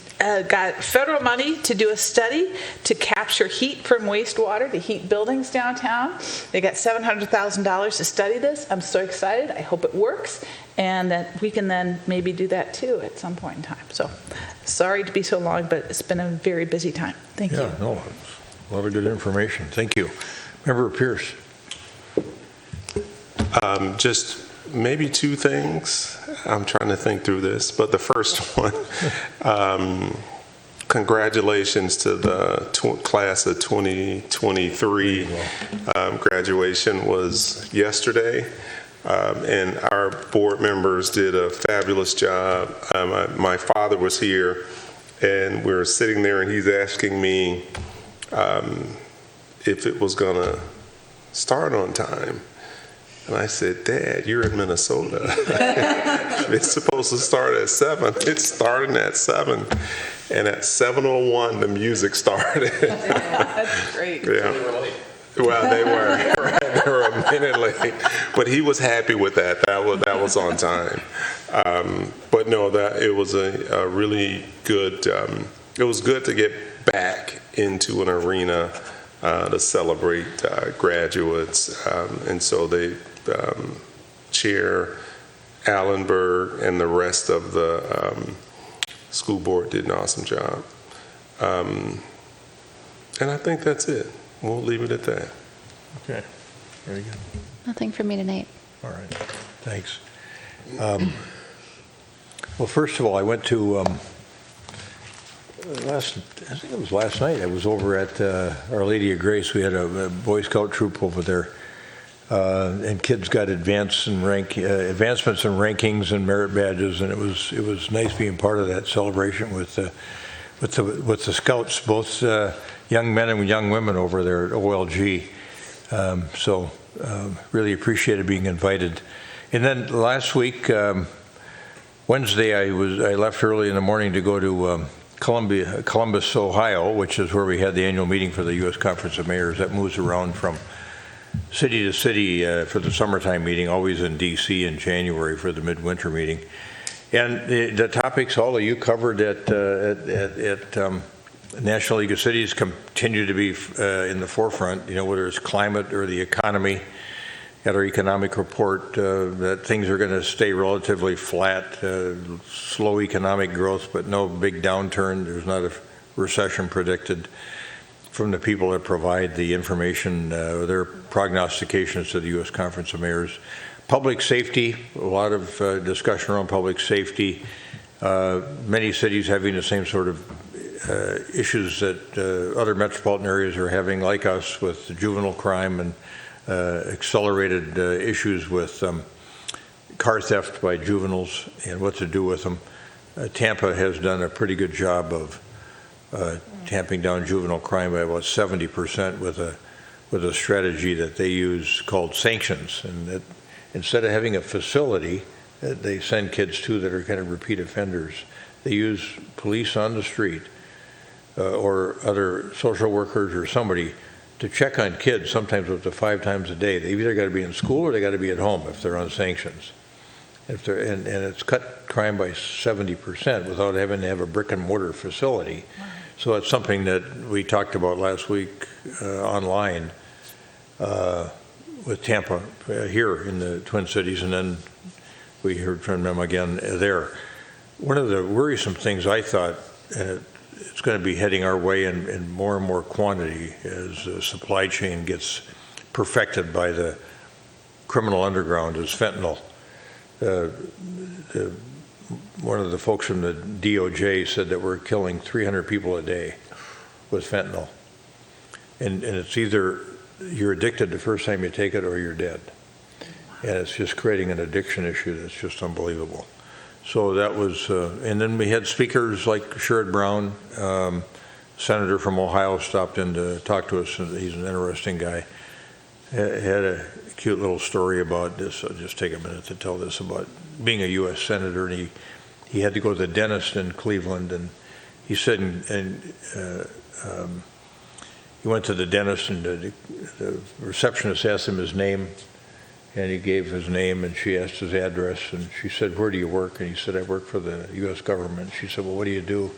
got federal money to do a study to capture heat from wastewater to heat buildings downtown. They got $700,000 to study this. I'm so excited. I hope it works, and that we can then maybe do that too at some point in time. So, sorry to be so long, but it's been a very busy time. Thank you. Yeah, no, a lot of good information. Thank you. Member Pierce. Just maybe two things. I'm trying to think through this, but the first one, congratulations to the class of 2023. Graduation was yesterday, and our board members did a fabulous job. My father was here, and we were sitting there, and he's asking me if it was going to start on time. And I said, Dad, you're in Minnesota. It's supposed to start at 7. It's starting at 7. And at 7:01, the music started. That's great. Yeah. Well, they were. Right? They were a minute late. But he was happy with that. That was on time. But no, it was a really good, it was good to get back into an arena to celebrate graduates. And so they, Chair Allenberg and the rest of the school board did an awesome job. And I think that's it. We'll leave it at that. Okay, very good. Nothing for me tonight. All right, thanks. Well, first of all, I went to, I think it was last night, I was over at Our Lady of Grace. We had a Boy Scout troop over there and kids got advancements in rankings and merit badges, and it was nice being part of that celebration with the scouts, both young men and young women over there at OLG. So really appreciated being invited. And then last week, Wednesday, I left early in the morning to go to Columbus, Ohio, which is where we had the annual meeting for the U.S. Conference of Mayors. That moves around from city to city for the summertime meeting, always in D.C. in January for the midwinter meeting. And the topics all of you covered at National League of Cities continue to be in the forefront, whether it's climate or the economy. At our economic report, that things are going to stay relatively flat, slow economic growth, but no big downturn. There's not a recession predicted from the people that provide the information, their prognostications to the U.S. Conference of Mayors. Public safety, a lot of discussion around public safety. Many cities having the same sort of issues that other metropolitan areas are having, like us, with juvenile crime and accelerated issues with car theft by juveniles and what to do with them. Tampa has done a pretty good job of tamping down juvenile crime by about 70% with a strategy that they use called sanctions. And that instead of having a facility that they send kids to that are kind of repeat offenders, they use police on the street or other social workers or somebody to check on kids, sometimes up to 5 times a day. They've either got to be in school or they got to be at home if they're on sanctions. And it's cut crime by 70% without having to have a brick and mortar facility. So it's something that we talked about last week online with Tampa here in the Twin Cities, and then we heard from them again there. One of the worrisome things I thought, it's going to be heading our way in more and more quantity as the supply chain gets perfected by the criminal underground, is fentanyl. One of the folks from the DOJ said that we're killing 300 people a day with fentanyl. And it's either you're addicted the first time you take it or you're dead. And it's just creating an addiction issue that's just unbelievable. So that was, and then we had speakers like Sherrod Brown, senator from Ohio, stopped in to talk to us. And he's an interesting guy. Had a cute little story about this. I'll just take a minute to tell this about being a U.S. senator. And he had to go to the dentist in Cleveland. And he said, he went to the dentist, and the receptionist asked him his name. And he gave his name, and she asked his address, and she said, "Where do you work?" And he said, "I work for the U.S. government." She said, "Well, what do you do?"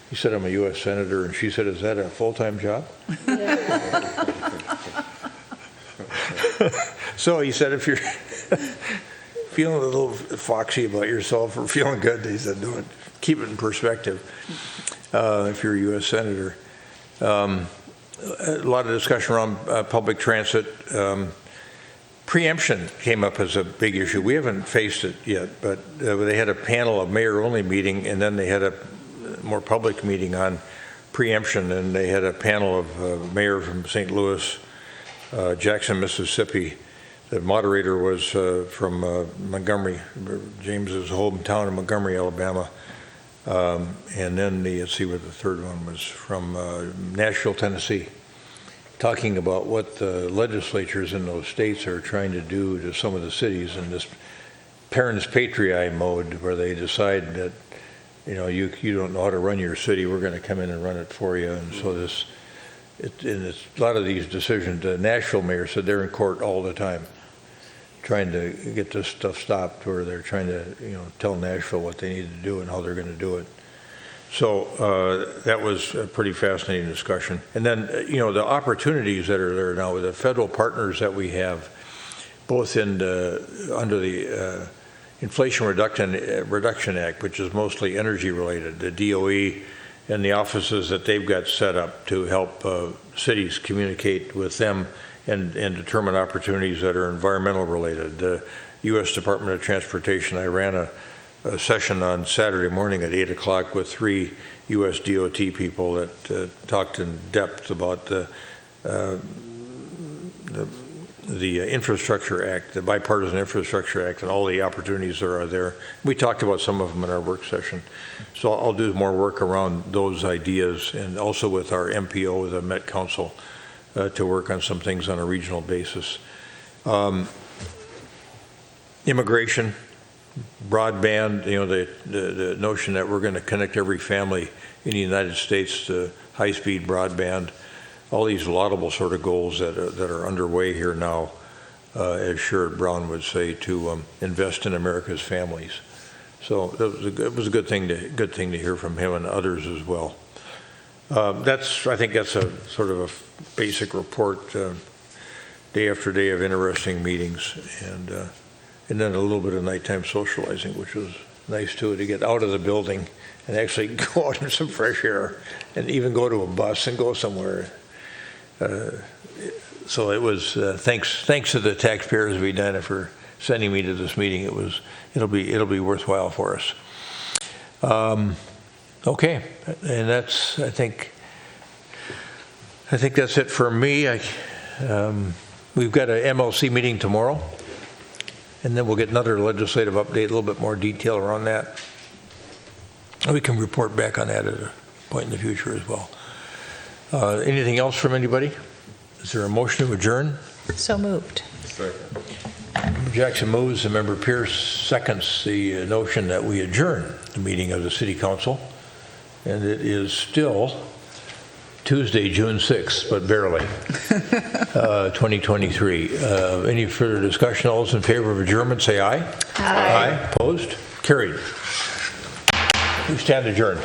He said, "I'm a U.S. senator." And she said, "Is that a full-time job?" So he said, if you're feeling a little foxy about yourself or feeling good, he said, do it. Keep it in perspective if you're a U.S. senator. A lot of discussion around public transit. Preemption came up as a big issue. We haven't faced it yet, but they had a panel, a mayor-only meeting, and then they had a more public meeting on preemption, and they had a panel of mayor from St. Louis, Jackson, Mississippi. The moderator was from Montgomery, James's hometown of Montgomery, Alabama. And then let's see what the third one was, from Nashville, Tennessee, talking about what the legislatures in those states are trying to do to some of the cities in this parents patriae mode, where they decide that, you don't know how to run your city, we're going to come in and run it for you. And so a lot of these decisions, the Nashville mayor said they're in court all the time trying to get this stuff stopped, where they're trying to tell Nashville what they need to do and how they're going to do it. So that was a pretty fascinating discussion. And then, the opportunities that are there now with the federal partners that we have, both under the Inflation Reduction Act, which is mostly energy related, the DOE and the offices that they've got set up to help cities communicate with them and determine opportunities that are environmental related. The U.S. Department of Transportation, I ran a session on Saturday morning at 8 o'clock with 3 U.S. DOT people that talked in depth about the Infrastructure Act, the Bipartisan Infrastructure Act, and all the opportunities that are there. We talked about some of them in our work session. So I'll do more work around those ideas, and also with our MPO, the Met Council, to work on some things on a regional basis. Immigration, broadband, the notion that we're going to connect every family in the United States to high-speed broadband, all these laudable sort of goals that are underway here now, as Sherrod Brown would say, to invest in America's families. So it was a good thing to hear from him and others as well. I think that's a sort of a basic report, day after day of interesting meetings, and then a little bit of nighttime socializing, which was nice too, to get out of the building and actually go out in some fresh air, and even go to a bus and go somewhere. So it was thanks to the taxpayers of Edina for sending me to this meeting. It'll be worthwhile for us. Okay, and that's I think that's it for me. We've got an MLC meeting tomorrow, and then we'll get another legislative update, a little bit more detail around that. We can report back on that at a point in the future as well. Anything else from anybody? Is there a motion to adjourn? So moved. Jackson moves, and Member Pierce seconds the notion that we adjourn the meeting of the City Council. And it is still Tuesday, June 6th, but barely, 2023. Any further discussion? All those in favor of adjournment, say aye. Aye. Opposed? Carried. We stand adjourned.